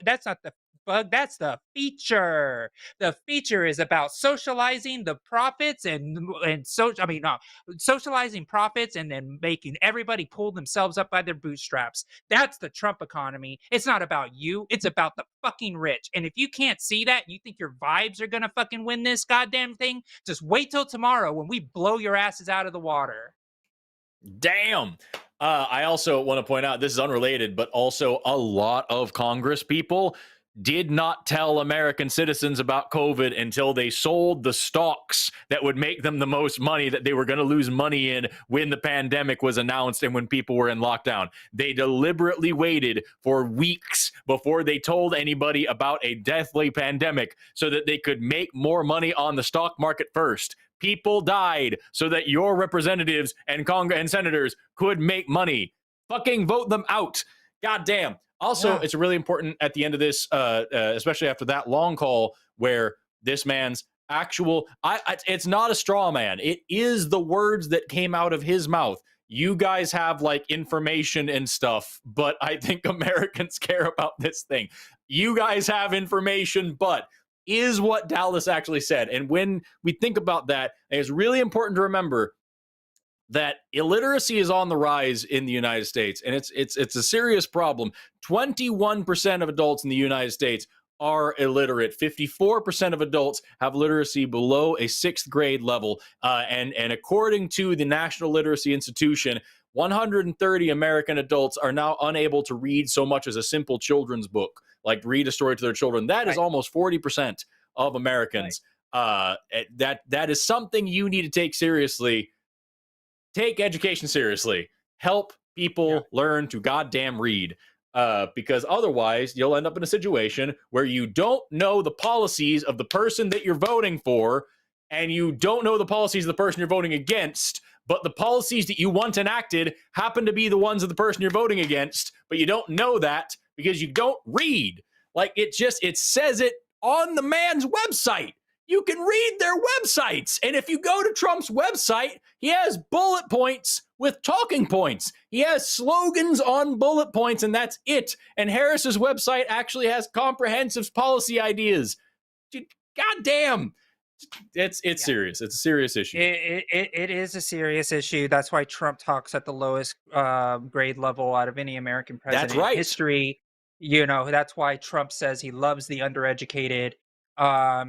That's the feature. The feature is about socializing the profits socializing profits and then making everybody pull themselves up by their bootstraps. That's the Trump economy. It's not about you. It's about the fucking rich. And if you can't see that, you think your vibes are gonna fucking win this goddamn thing? Just wait till tomorrow when we blow your asses out of the water. Damn. I also want to point out, this is unrelated, but also a lot of Congress people did not tell American citizens about COVID until they sold the stocks that would make them the most money that they were going to lose money in when the pandemic was announced and when people were in lockdown. They deliberately waited for weeks before they told anybody about a deathly pandemic so that they could make more money on the stock market first. People died so that your representatives and Congress and senators could make money. Fucking vote them out. God damn. Also, it's really important at the end of this, especially after that long call where this man's actual, it's not a straw man. It is the words that came out of his mouth. You guys have like information and stuff, but I think Americans care about this thing. You guys have information, but is what Dallas actually said. And when we think about that, it's really important to remember that illiteracy is on the rise in the United States, and it's a serious problem. 21% of adults in the United States are illiterate. 54% of adults have literacy below a 6th grade level. And according to the National Literacy Institution, 130 American adults are now unable to read so much as a simple children's book, like read a story to their children. That is almost 40% of Americans. That is something you need to take seriously. Take education seriously. Help people learn to goddamn read. Because otherwise you'll end up in a situation where you don't know the policies of the person that you're voting for, and you don't know the policies of the person you're voting against, but the policies that you want enacted happen to be the ones of the person you're voting against, but you don't know that because you don't read. Like, it says it on the man's website. You can read their websites. And if you go to Trump's website, he has bullet points with talking points. He has slogans on bullet points, and that's it. And Harris's website actually has comprehensive policy ideas. God damn. It's serious. It's a serious issue. It is a serious issue. That's why Trump talks at the lowest grade level out of any American president in history. You know, that's why Trump says he loves the undereducated.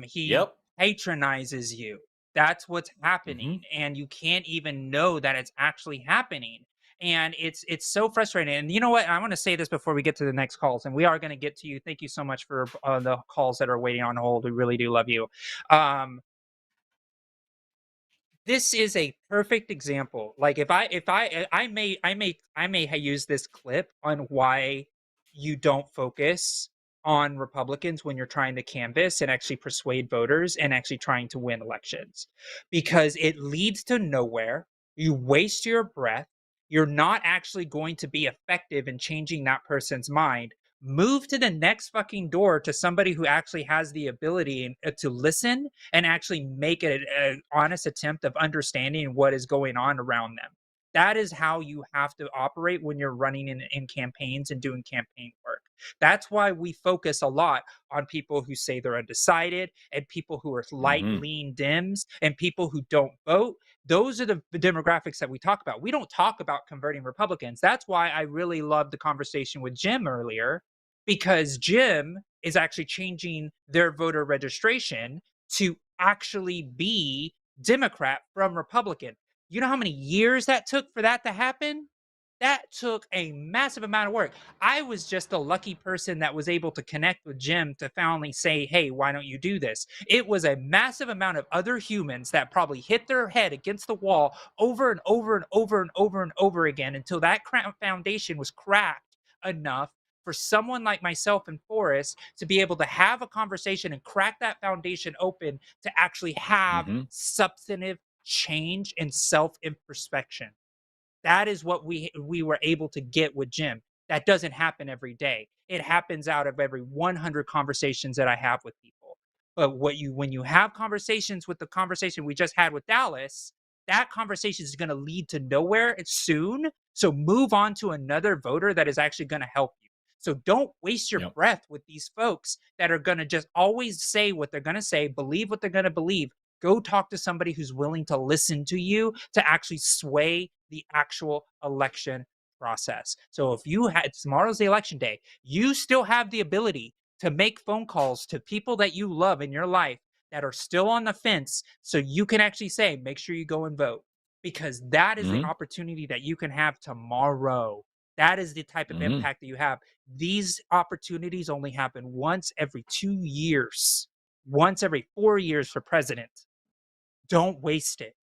He patronizes you. That's what's happening. And you can't even know that it's actually happening. And it's so frustrating. And you know what? I want to say this before we get to the next calls, and we are going to get to you. Thank you so much for the calls that are waiting on hold. We really do love you. This is a perfect example. Like, if I may use this clip on why you don't focus on Republicans when you're trying to canvass and actually persuade voters and actually trying to win elections, because it leads to nowhere. You waste your breath. You're not actually going to be effective in changing that person's mind. Move to the next fucking door to somebody who actually has the ability to listen and actually make an honest attempt of understanding what is going on around them. That is how you have to operate when you're running in campaigns and doing campaign work. That's why we focus a lot on people who say they're undecided, and people who are light, lean Dems, and people who don't vote. Those are the demographics that we talk about. We don't talk about converting Republicans. That's why I really loved the conversation with Jim earlier, because Jim is actually changing their voter registration to actually be Democrat from Republican. You know how many years that took for that to happen? That took a massive amount of work. I was just a lucky person that was able to connect with Jim to finally say, hey, why don't you do this? It was a massive amount of other humans that probably hit their head against the wall over and over and over and over and over again until that foundation was cracked enough for someone like myself and Forrest to be able to have a conversation and crack that foundation open to actually have substantive change and self-introspection. That is what we were able to get with Jim. That doesn't happen every day. It happens out of every 100 conversations that I have with people. But when you have conversations with the conversation we just had with Dallas, that conversation is going to lead to nowhere soon. So move on to another voter that is actually going to help you. So don't waste your breath with these folks that are going to just always say what they're going to say, believe what they're going to believe. Go talk to somebody who's willing to listen to you to actually sway the actual election process. So if you had, tomorrow's the election day, you still have the ability to make phone calls to people that you love in your life that are still on the fence, so you can actually say, make sure you go and vote, because that is the opportunity that you can have tomorrow. That is the type of impact that you have. These opportunities only happen once every 2 years, once every 4 years for president. Don't waste it.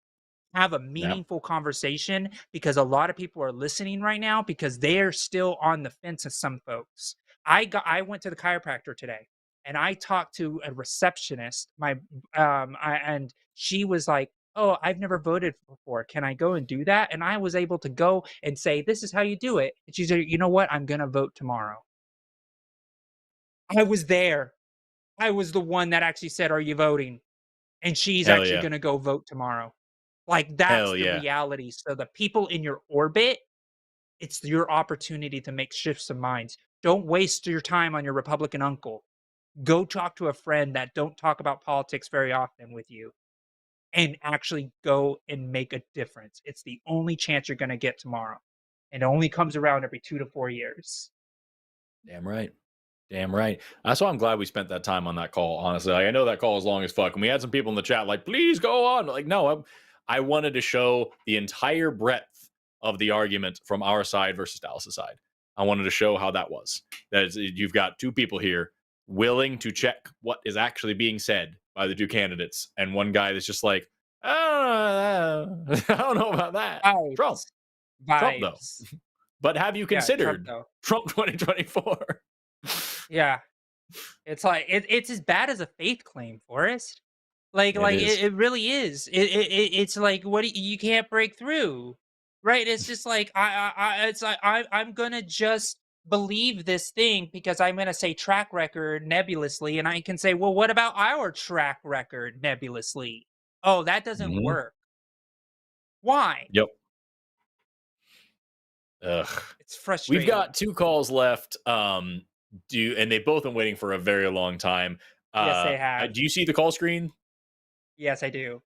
Have a meaningful conversation, because a lot of people are listening right now because they are still on the fence of some folks. I went to the chiropractor today and I talked to a receptionist, and she was like, oh, I've never voted before. Can I go and do that? And I was able to go and say, this is how you do it. And she said, you know what? I'm going to vote tomorrow. I was there. I was the one that actually said, are you voting? And she's actually going to go vote tomorrow. Like, that's the reality. So the people in your orbit, it's your opportunity to make shifts of minds. Don't waste your time on your Republican uncle. Go talk to a friend that don't talk about politics very often with you, and actually go and make a difference. It's the only chance you're going to get tomorrow. And it only comes around every 2 to 4 years. Damn right. Damn right. That's why I'm glad we spent that time on that call, honestly. Like, I know that call is long as fuck, and we had some people in the chat like, please go on. Like, no, I wanted to show the entire breadth of the argument from our side versus Dallas's side. I wanted to show how that was. That is, you've got two people here willing to check what is actually being said by the two candidates, and one guy that's just like, I don't know about that. Vibes. Trump though. But have you considered Trump 2024? Yeah, it's like it's as bad as a faith claim, Forrest. It really is. It's like you can't break through, right? It's just like I'm gonna just believe this thing because I'm gonna say track record nebulously, and I can say, well, what about our track record nebulously? Oh, that doesn't work. Why? Yep. Ugh. It's frustrating. We've got 2 calls left. And they've both been waiting for a very long time. Yes, they have. Do you see the call screen? Yes, I do.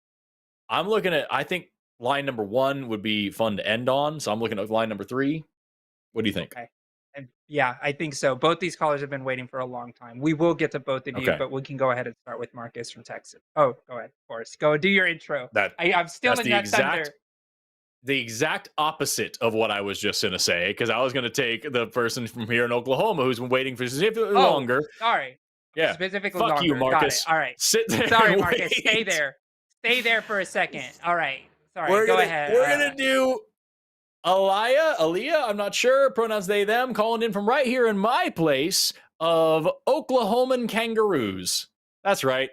I'm looking at, I think line number 1 would be fun to end on. So I'm looking at line number 3. What do you think? Okay. And yeah, I think so. Both these callers have been waiting for a long time. We will get to both of you, but we can go ahead and start with Marcus from Texas. Oh, go ahead, Forrest. Go do your intro. I'm still in that thunder. The exact opposite of what I was just going to say, because I was going to take the person from here in Oklahoma who's been waiting for significantly longer. Sorry. Yeah. Specifically Fuck longer. you, Marcus. All right. Sit there. Sorry, Marcus. Stay there. Stay there for a second. All right. Sorry. Go ahead. We're going to do Aaliyah, I'm not sure, pronouns they, them, calling in from right here in my place of Oklahoman kangaroos. That's right.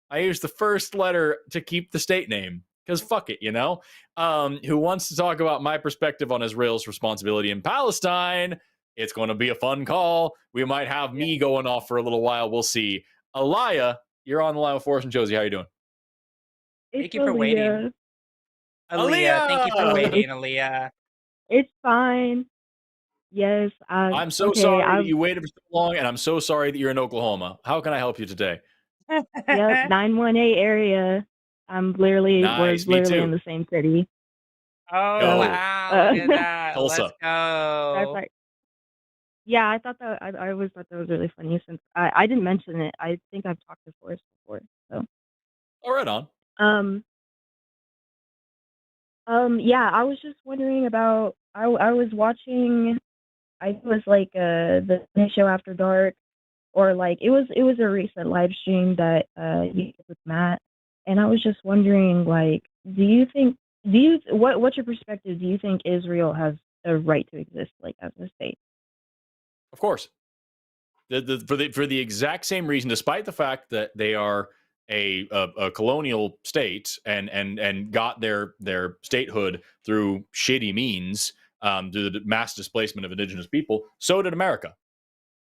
I used the first letter to keep the state name, because fuck it, who wants to talk about my perspective on Israel's responsibility in Palestine. It's going to be a fun call. We might have me going off for a little while. We'll see. Aaliyah, you're on the line with Forrest and Josie. How you doing? Thank you for waiting. Aaliyah, thank you for waiting, Aaliyah. It's fine. Yes. I'm so sorry that you waited for so long, and I'm so sorry that you're in Oklahoma. How can I help you today? Yep, 918 area. I'm literally in the same city. Oh, wow. Look at that. Tulsa. Let's go. That's right. Yeah, I thought that I always thought that was really funny since I didn't mention it. I think I've talked to Forrest before. So. Oh, right on. Yeah, I was just wondering about. I was watching. I think it was like the show After Dark, or like it was a recent live stream that you did with Matt, and I was just wondering, like, what's your perspective? Do you think Israel has a right to exist, like, as a state? Of course. For the exact same reason, despite the fact that they are a colonial state and got their statehood through shitty means, through the mass displacement of indigenous people, so did America.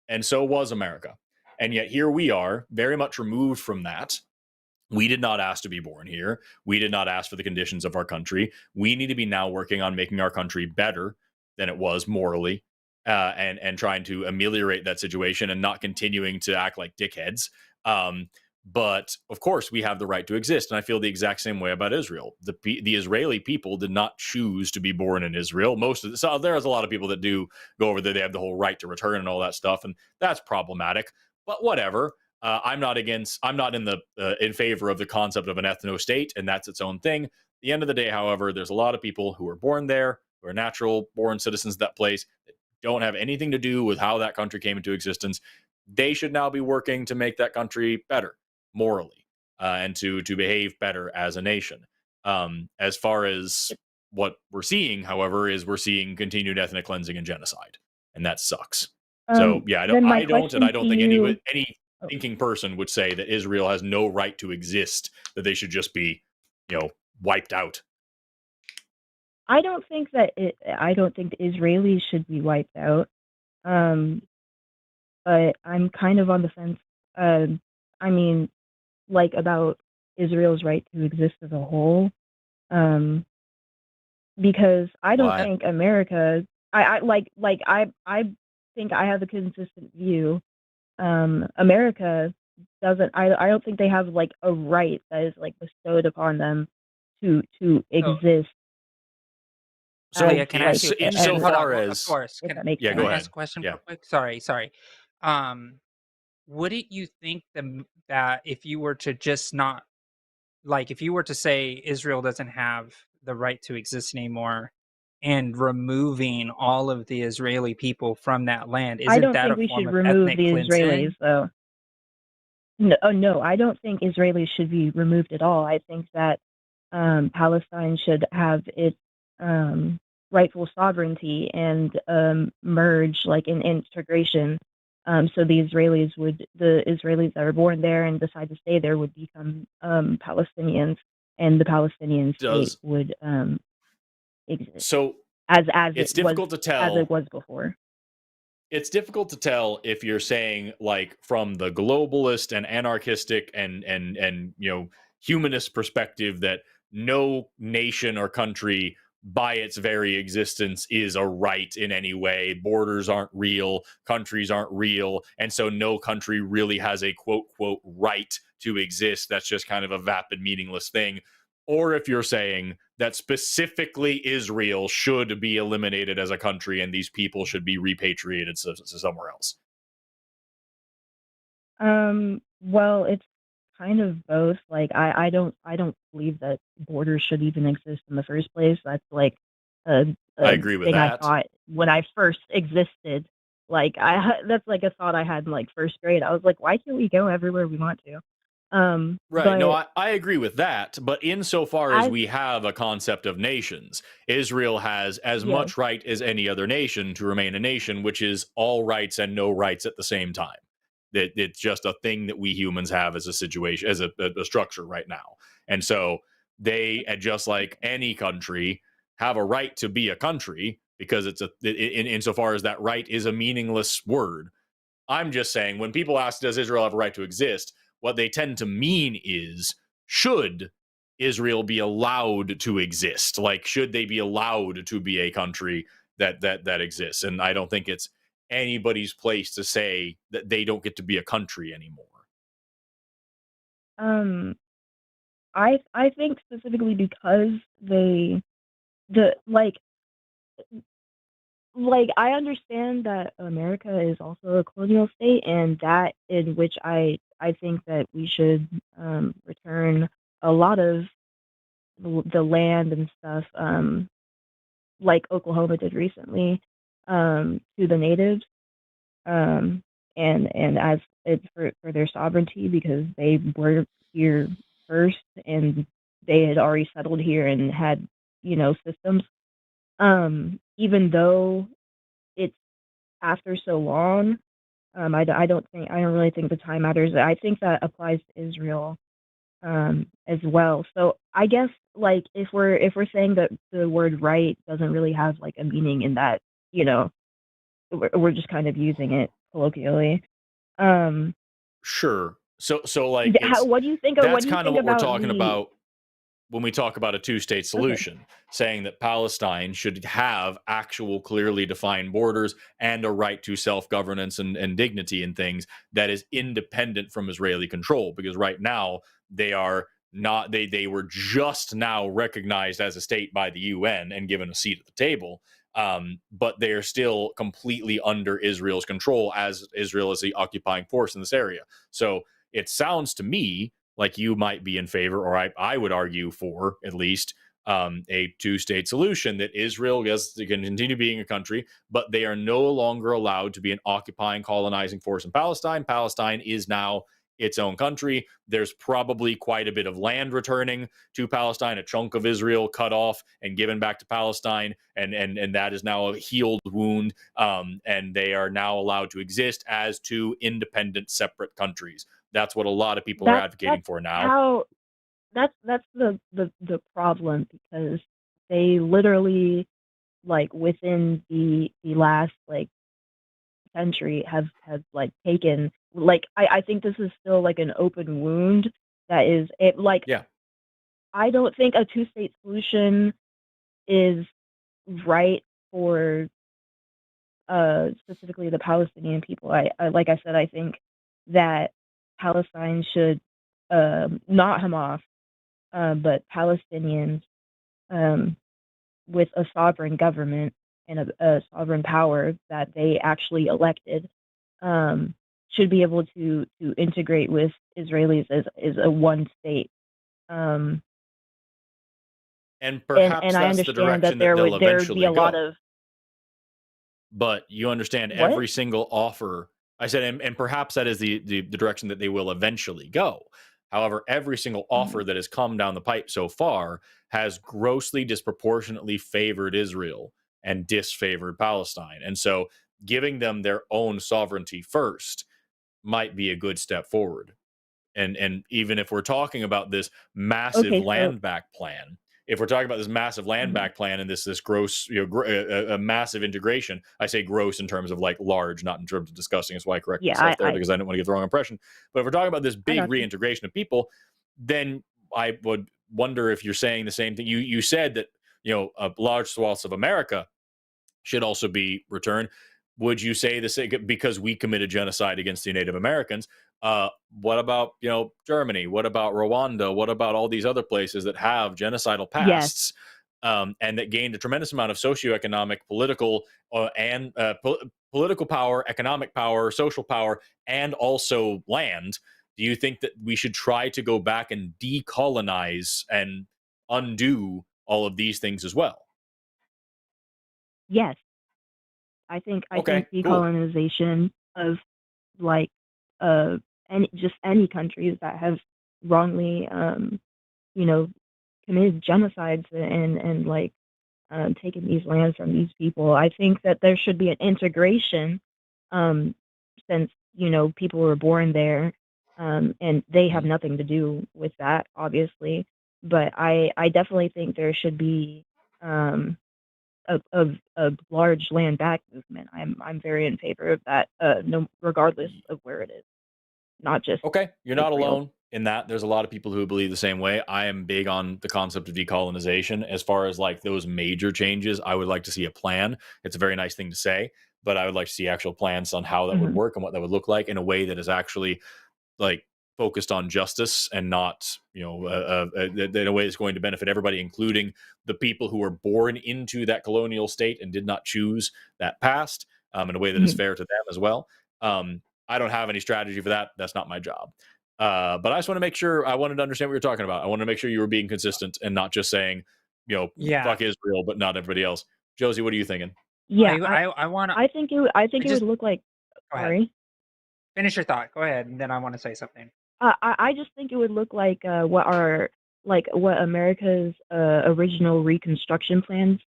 And so was America. And yet here we are, very much removed from that. We did not ask to be born here. We did not ask for the conditions of our country. We need to be now working on making our country better than it was morally, and trying to ameliorate that situation and not continuing to act like dickheads. But of course, we have the right to exist, and I feel the exact same way about Israel. The Israeli people did not choose to be born in Israel. So there's a lot of people that do go over there. They have the whole right to return and all that stuff, and that's problematic. But whatever. I'm not in favor of the concept of an ethno-state, and that's its own thing. At the end of the day, however, there's a lot of people who are born there, who are natural born citizens of that place, that don't have anything to do with how that country came into existence. They should now be working to make that country better morally, and to behave better as a nation. As far as what we're seeing, however, is we're seeing continued ethnic cleansing and genocide, and that sucks. So yeah, I don't think any thinking person would say that Israel has no right to exist, that they should just be, wiped out. I don't think the Israelis should be wiped out. But I'm kind of on the fence. I mean, like, about Israel's right to exist as a whole. Because I don't think America. I think I have a consistent view. America doesn't. I don't think they have, like, a right that is, like, bestowed upon them to exist. So can I ask you? Insofar as, of course, go I ahead. ask a question real quick? Sorry. Wouldn't you think that if you were to just not, like, if you were to say Israel doesn't have the right to exist anymore, and removing all of the Israeli people from that land, isn't that a form of ethnic cleansing? I don't think we should remove the Israelis, though. No, I don't think Israelis should be removed at all. I think that Palestine should have its rightful sovereignty and merge like in integration. So the Israelis that are born there and decide to stay there would become Palestinians, and the Palestinian state would exist. So as it's difficult to tell as it was before. It's difficult to tell if you're saying like from the globalist and anarchistic and humanist perspective that no nation or country by its very existence is a right in any way. Borders aren't real, countries aren't real, and so no country really has a quote right to exist. That's just kind of a vapid, meaningless thing. Or if you're saying that specifically Israel should be eliminated as a country and these people should be repatriated to somewhere else. Well, it's kind of both. Like I don't believe that borders should even exist in the first place. That's like a I agree with thing that. I thought when I first existed. Like that's like a thought I had in like first grade. I was like, why can't we go everywhere we want to? Right. No, I agree with that. But insofar as we have a concept of nations, Israel has as much right as any other nation to remain a nation, which is all rights and no rights at the same time. That it's just a thing that we humans have as a situation, as a structure right now. And so they, just like any country, have a right to be a country because it's insofar as that right is a meaningless word. I'm just saying when people ask, does Israel have a right to exist? What they tend to mean is, should Israel be allowed to exist? Like, should they be allowed to be a country that exists? And I don't think it's anybody's place to say that they don't get to be a country anymore. I think specifically because I understand that America is also a colonial state, and that in which I think that we should return a lot of the land and stuff, like Oklahoma did recently, to the natives, and as it's for their sovereignty because they were here first and they had already settled here and had systems. Even though it's after so long, I don't really think the time matters. I think that applies to Israel as well. So I guess like if we're saying that the word right doesn't really have like a meaning in that, we're just kind of using it colloquially. Sure. So like what do you think? That's kind of what we're talking about when we talk about a two-state solution, saying that Palestine should have actual clearly defined borders and a right to self-governance and dignity and things that is independent from Israeli control. Because right now they are not, they were just now recognized as a state by the UN and given a seat at the table. But they are still completely under Israel's control as Israel is the occupying force in this area. So it sounds to me like you might be in favor, or I would argue for at least a two-state solution, that Israel can continue being a country, but they are no longer allowed to be an occupying, colonizing force in Palestine. Palestine is now its own country. There's probably quite a bit of land returning to Palestine, a chunk of Israel cut off and given back to Palestine, and that is now a healed wound, and they are now allowed to exist as two independent, separate countries. That's what a lot of people are advocating for now. That's the problem, because they literally, like, within the last like century have like taken, like, I think this is still like an open wound that is it, like, I don't think a two-state solution is right for specifically the Palestinian people. I like I said, I think that Palestine should, not Hamas, but Palestinians, with a sovereign government and a sovereign power that they actually elected, should be able to integrate with Israelis as a one state. And perhaps and I that's the understand direction that there they'll would eventually be a go. lot of. But you understand What? every single offer I said, and perhaps that is the direction that they will eventually go. However, every single offer that has come down the pipe so far has grossly disproportionately favored Israel and disfavored Palestine. And so giving them their own sovereignty first might be a good step forward. And even if we're talking about this massive land back plan, if we're talking about this massive land back plan and this gross, a massive integration, I say gross in terms of like large, not in terms of disgusting. That's why I correct myself there because I didn't want to give the wrong impression. But if we're talking about this big reintegration of people, then I would wonder if you're saying the same thing. You said that large swaths of America should also be returned. Would you say the same because we committed genocide against the Native Americans? What about Germany? What about Rwanda? What about all these other places that have genocidal pasts and that gained a tremendous amount of socioeconomic, political, and political power, economic power, social power, and also land? Do you think that we should try to go back and decolonize and undo all of these things as well? Yes. I think decolonization of like any countries that have wrongly committed genocides and like taken these lands from these people. I think that there should be an integration since people were born there and they have nothing to do with that, obviously. But I definitely think there should be a large land back movement. I'm very in favor of that, regardless of where it is, not just You're not alone in that. There's a lot of people who believe the same way. I am big on the concept of decolonization. As far as like those major changes, I would like to see a plan. It's a very nice thing to say, but I would like to see actual plans on how that would work and what that would look like in a way that is actually like focused on justice and not, in a way that's going to benefit everybody, including the people who were born into that colonial state and did not choose that past, in a way that is fair to them as well. I don't have any strategy for that. That's not my job. But I just want to make sure, I wanted to understand what you're talking about. I want to make sure you were being consistent and not just saying, fuck Israel, but not everybody else. Josie, what are you thinking? Yeah, I think it would look like. Sorry. Finish your thought. Go ahead, and then I want to say something. I just think it would look like what America's original Reconstruction plans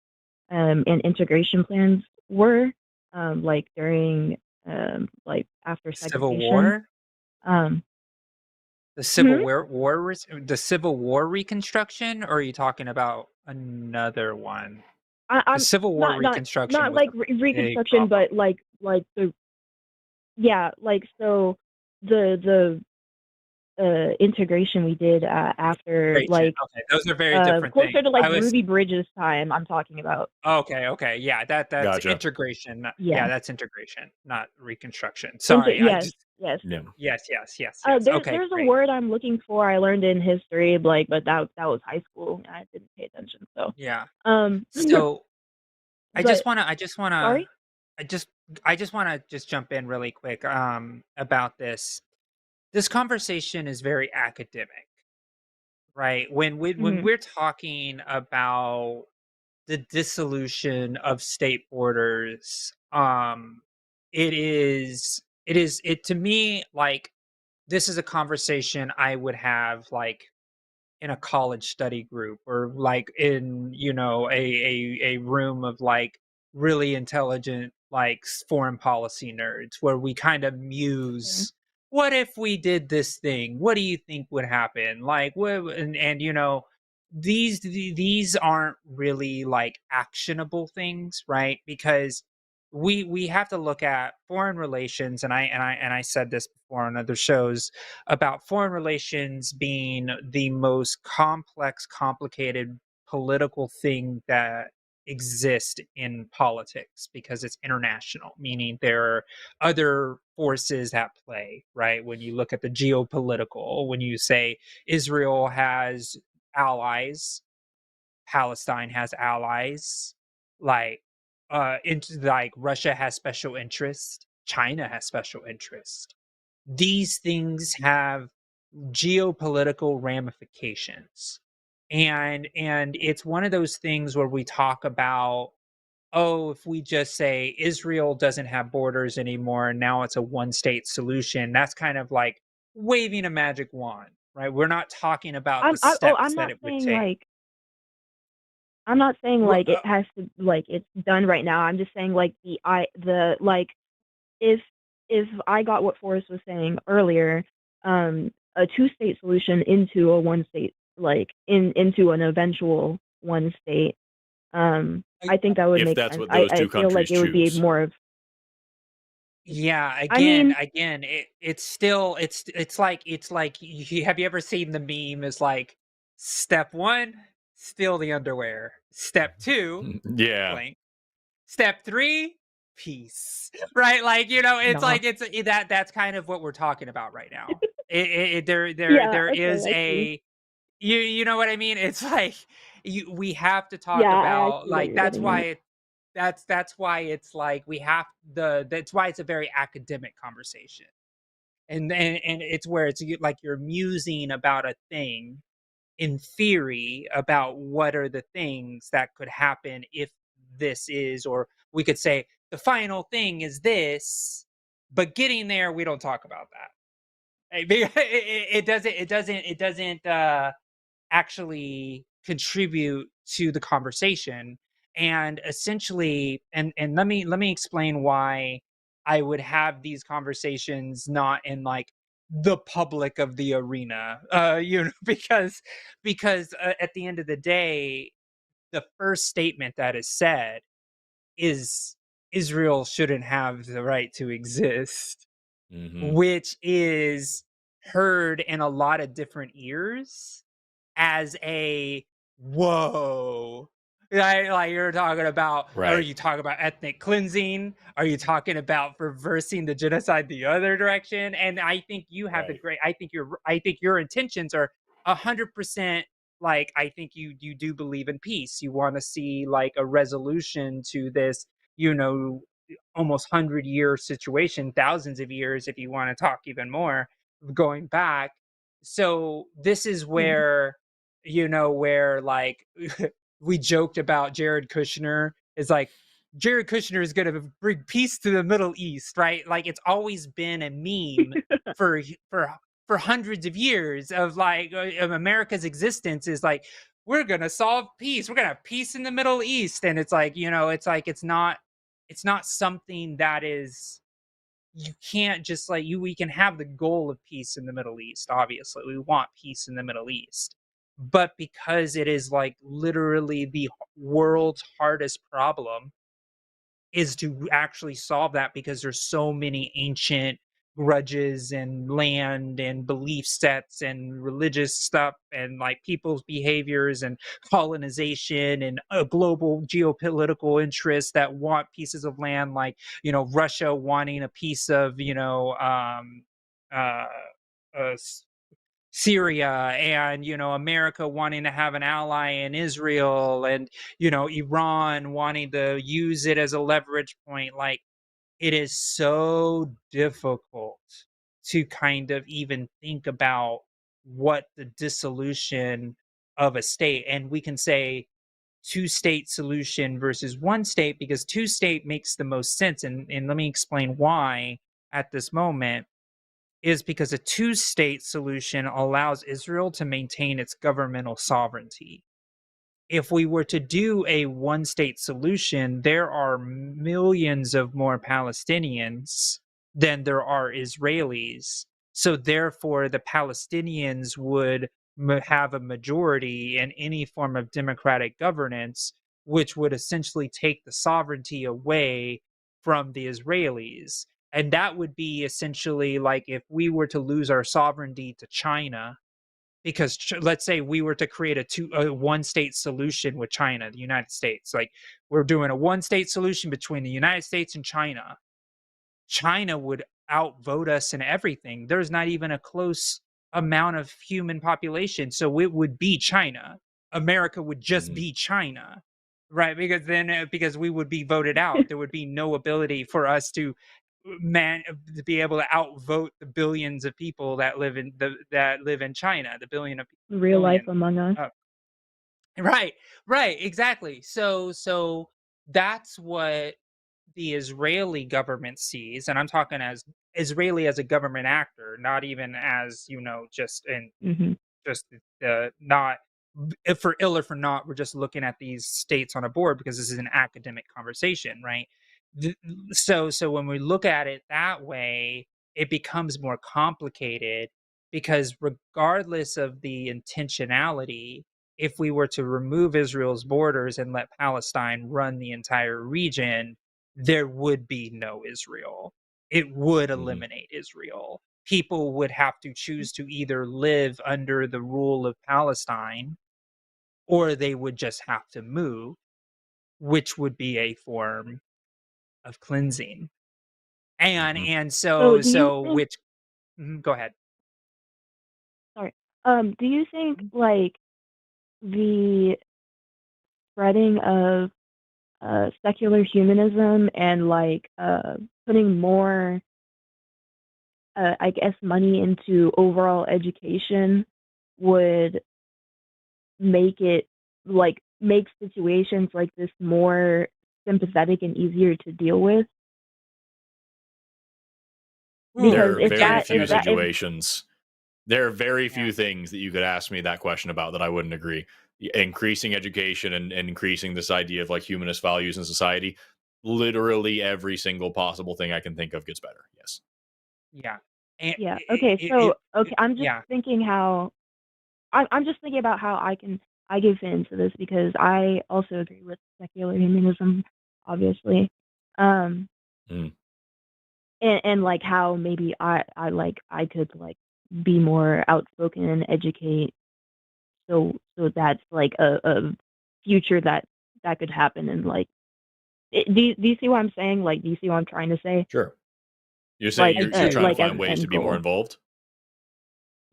and integration plans were, like during like after Civil War. The Civil War, the Civil War Reconstruction, or are you talking about another one? The Civil War Reconstruction, not like Reconstruction, but like the so the integration we did after those are very different closer things. to like Ruby Bridges time. I'm talking about. Okay, yeah, that's gotcha. integration. Yeah, that's integration, not reconstruction. Sorry. Yes. Yes. There's a word I'm looking for. I learned in history, but that was high school. I didn't pay attention. So yeah. So I just want to just jump in really quick about this. This conversation is very academic, right? When we're talking about the dissolution of state borders, it to me, like, this is a conversation I would have like in a college study group or like in a room of like really intelligent like foreign policy nerds where we kind of muse, what if we did this thing, what do you think would happen, like and these aren't really like actionable things, right? Because we have to look at foreign relations, and I said this before on other shows about foreign relations being the most complex, complicated political thing that exist in politics because it's international, meaning there are other forces at play, right? When you look at the geopolitical, when you say Israel has allies, Palestine has allies, like Russia has special interest, China has special interest. These things have geopolitical ramifications, and it's one of those things where we talk about oh, if we just say Israel doesn't have borders anymore and now it's a one-state solution, that's kind of like waving a magic wand, right? We're not talking about the steps I'm that not it would saying take. like I'm not saying Well, like it has to like it's done right now. I'm just saying like if I got what Forrest was saying earlier, a two-state solution into a one-state like into an eventual one state, I think that would If make that's sense. what those two I feel like countries it would be choose. more of yeah, I mean, again, it's still it's like have you ever seen the meme is like step 1, steal the underwear. Step 2, Yeah. blank. Step 3, peace. Right? Like, you know, it's nah. like that's kind of what we're talking about right now. There Yeah, there okay, is I see. a you know what I mean? It's like we have to talk Yeah, I about see what like you're getting at. that's why it's like we have that's why it's a very academic conversation. And it's where it's like you're musing about a thing in theory about what are the things that could happen if this is, or we could say the final thing is this, but getting there we don't talk about that. It doesn't actually contribute to the conversation. And essentially, and let me explain why I would have these conversations not in like the public of the arena, you know, because at the end of the day, the first statement that is said is Israel shouldn't have the right to exist, which is heard in a lot of different ears as a whoa. Like you're talking about, are you talking about ethnic cleansing? Are you talking about reversing the genocide the other direction? And I think you have the great. I think your intentions are 100%. Like I think you do believe in peace. You want to see like a resolution to this, you know, almost 100-year situation, thousands of years if you want to talk even more, going back. So this is where you know, where like we joked about Jared Kushner is like Jared Kushner is going to bring peace to the Middle East, right? Like it's always been a meme for hundreds of years of like of America's existence is like we're going to solve peace. We're going to have peace in the Middle East, and it's like, you know, it's like it's not something that is you can't just like we can have the goal of peace in the Middle East. Obviously we want peace in the Middle East, but because it is like literally the world's hardest problem is to actually solve that, because there's so many ancient grudges and land and belief sets and religious stuff and like people's behaviors and colonization and global geopolitical interests that want pieces of land, like, you know, Russia wanting a piece of, you know, uh, uh, Syria, and, you know, America wanting to have an ally in Israel, and, you know, Iran wanting to use it as a leverage point. Like it is so difficult to kind of even think about what the dissolution of a state, and we can say two-state solution versus one state, because two-state makes the most sense, and let me explain why at this moment is because a two-state solution allows Israel to maintain its governmental sovereignty. If we were to do a one-state solution, there are millions of more Palestinians than there are Israelis. So therefore, the Palestinians would have a majority in any form of democratic governance, which would essentially take the sovereignty away from the Israelis. And that would be essentially like if we were to lose our sovereignty to China, because let's say we were to create a one state solution with China, the United States, like we're doing a one state solution between the United States and China would outvote us in everything. There's not even a close amount of human population, so it would be China. America would just be China, right? Because then because we would be voted out, there would be no ability for us to to be able to outvote the billions of people that live in China, the billion of Real life Among Us. right, exactly. So that's what the Israeli government sees, and I'm talking as Israeli as a government actor, not even as, just in Mm-hmm. just not if for ill or for not, we're just looking at these states on a board because this is an academic conversation, right? So when we look at it that way, it becomes more complicated because regardless of the intentionality, if we were to remove Israel's borders and let Palestine run the entire region, there would be no Israel. It would eliminate Israel. People would have to choose to either live under the rule of Palestine or they would just have to move, which would be a form of cleansing. And So do you think? which go ahead. Sorry. Do you think like the spreading of secular humanism and like putting more, I guess, money into overall education would make situations like this more sympathetic and easier to deal with? There are very few situations. There are very few things that you could ask me that question about that I wouldn't agree. Increasing education and increasing this idea of like humanist values in society, literally every single possible thing I can think of gets better. Yes. Yeah. Yeah. Okay. I'm just thinking how I'm just thinking about how I can fit into this because I also agree with secular humanism, obviously. And like how maybe I could like be more outspoken and educate, so that's like a future that could happen. And like, do you see what I'm saying? Like, do you see what I'm trying to say? Sure. You're saying you're trying to find ways to be more involved?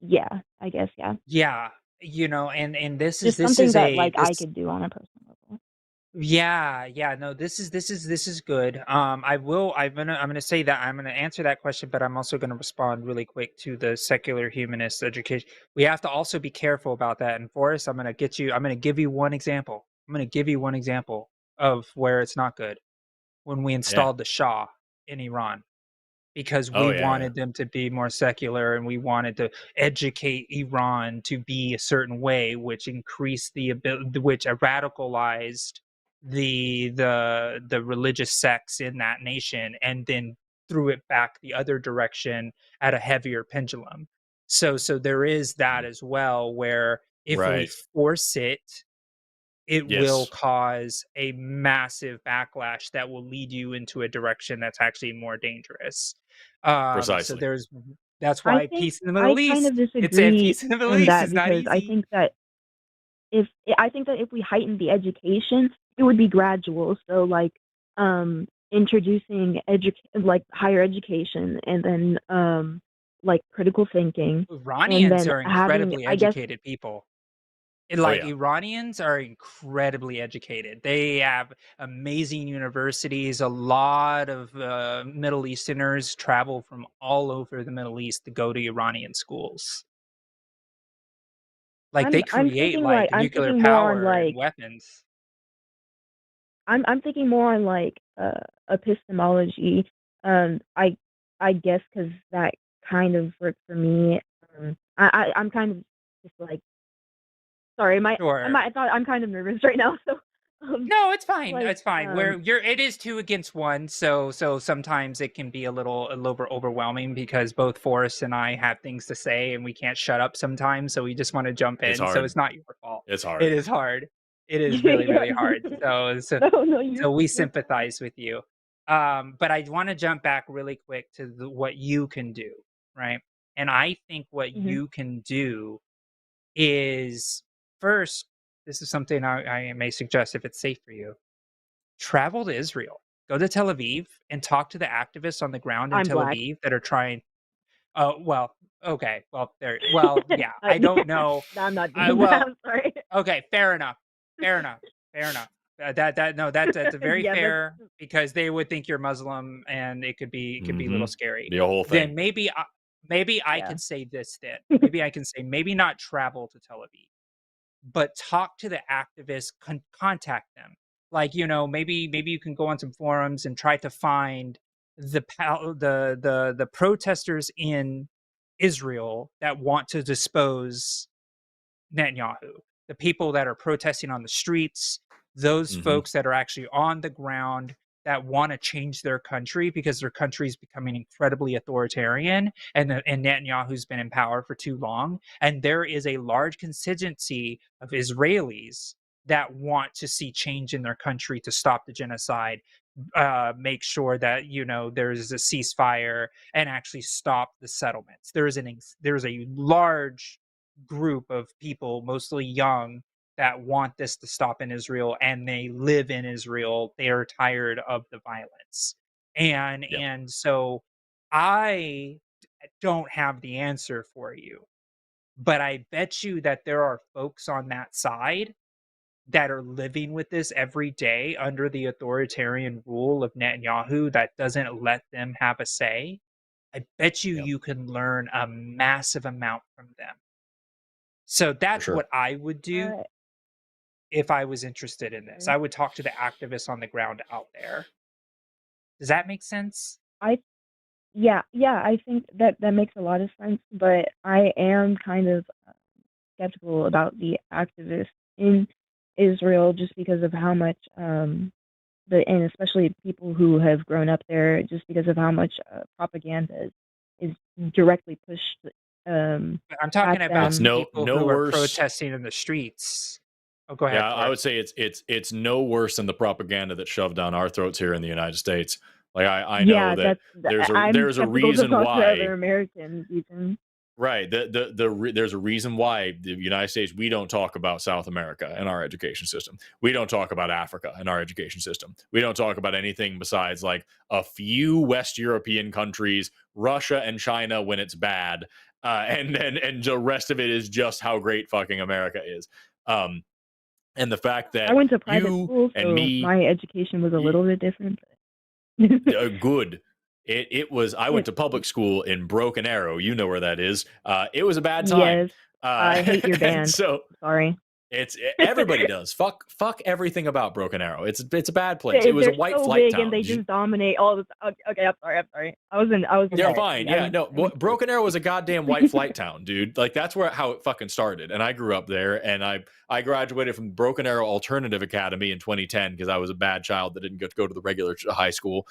Yeah, I guess, yeah. Yeah, and this just is something that like I could do on a personal level. Yeah, no, this is good. I'm gonna say that I'm gonna answer that question, but I'm also gonna respond really quick to the secular humanist education. We have to also be careful about that. And Forrest, I'm gonna give you one example. I'm gonna give you one example of where it's not good. When we installed the Shah in Iran, because we wanted them to be more secular and we wanted to educate Iran to be a certain way, which increased the ability, which radicalized the religious sects in that nation, and then threw it back the other direction at a heavier pendulum. So there is that as well, where if we force it, it will cause a massive backlash that will lead you into a direction that's actually more dangerous. Precisely. So that's why peace in the Middle East. I kind of disagree it's peace in the Middle East is not easy. I think that if we heighten the education, it would be gradual. So like introducing higher education, and then like critical thinking. Iranians are incredibly educated people. Iranians are incredibly educated. They have amazing universities. A lot of Middle Easterners travel from all over the Middle East to go to Iranian schools. Like they create nuclear power and weapons. I'm thinking more on like epistemology. I guess because that kind of worked for me. I'm kind of just like, sorry, I'm kind of nervous right now. So no, it's fine. It's fine. It is 2 against 1, so sometimes it can be a little overwhelming because both Forrest and I have things to say and we can't shut up sometimes, so we just want to jump in. So it's not your fault. It's hard. It is hard. It is really really hard. So we sympathize with you. But I want to jump back really quick to what you can do, right? And I think what you can do is, first, this is something I may suggest if it's safe for you. Travel to Israel. Go to Tel Aviv and talk to the activists on the ground in Tel Aviv that are trying. Oh, well, okay. Well, yeah. I don't know. No, I'm not doing that. I'm sorry. Okay, fair enough. That's very fair, because they would think you're Muslim and it could be a little scary. The whole thing. Then maybe I can say this then. Maybe I can say maybe not travel to Tel Aviv, but talk to the activists, contact them. Like, maybe you can go on some forums and try to find the protesters in Israel that want to dispose Netanyahu, the people that are protesting on the streets, those folks that are actually on the ground that want to change their country because their country is becoming incredibly authoritarian, and Netanyahu's been in power for too long. And there is a large contingency of Israelis that want to see change in their country to stop the genocide, make sure that there's a ceasefire, and actually stop the settlements. There's a large group of people, mostly young, that want this to stop in Israel, and they live in Israel. They are tired of the violence. And so I don't have the answer for you, but I bet you that there are folks on that side that are living with this every day under the authoritarian rule of Netanyahu that doesn't let them have a say. I bet you can learn a massive amount from them. So that's what I would do if I was interested in this. I would talk to the activists on the ground out there. Does that make sense? Yeah, I think that makes a lot of sense, but I am kind of skeptical about the activists in Israel just because of how much and especially people who have grown up there, just because of how much propaganda is directly pushed. I'm talking about people who are protesting in the streets. Oh, go ahead. Yeah, I would say it's no worse than the propaganda that's shoved down our throats here in the United States. Like I know that there's a reason why other Americans even. Right. There's a reason why the United States, we don't talk about South America in our education system. We don't talk about Africa in our education system. We don't talk about anything besides like a few West European countries, Russia and China when it's bad. And the rest of it is just how great fucking America is. And the fact that I went to private school, so my education was a little bit different. Good. It was. I went to public school in Broken Arrow. You know where that is. It was a bad time. Yes, I hate your band. So sorry. Everybody does. Fuck everything about Broken Arrow. It's a bad place. It was a white so flight big town. And they just dominate all this. Okay, I'm sorry. I was in. You're fine. Yeah, no. Broken Arrow was a goddamn white flight town, dude. Like that's how it fucking started. And I grew up there, and I graduated from Broken Arrow Alternative Academy in 2010 because I was a bad child that didn't get to go to the regular high school.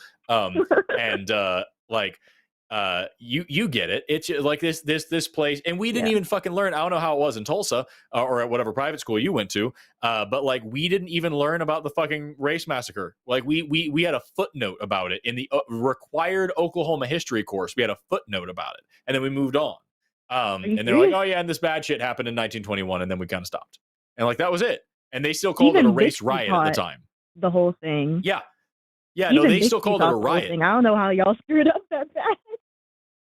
You get it. It's like this place, and we didn't even fucking learn. I don't know how it was in Tulsa or at whatever private school you went to, but like we didn't even learn about the fucking race massacre. Like we had a footnote about it in the required Oklahoma history course. We had a footnote about it, and then we moved on. And they're like, oh yeah, and this bad shit happened in 1921, and then we kind of stopped, and like that was it. And they still called it a race riot at the time. The whole thing. Yeah. No, they still called it a riot. I don't know how y'all screwed up that bad.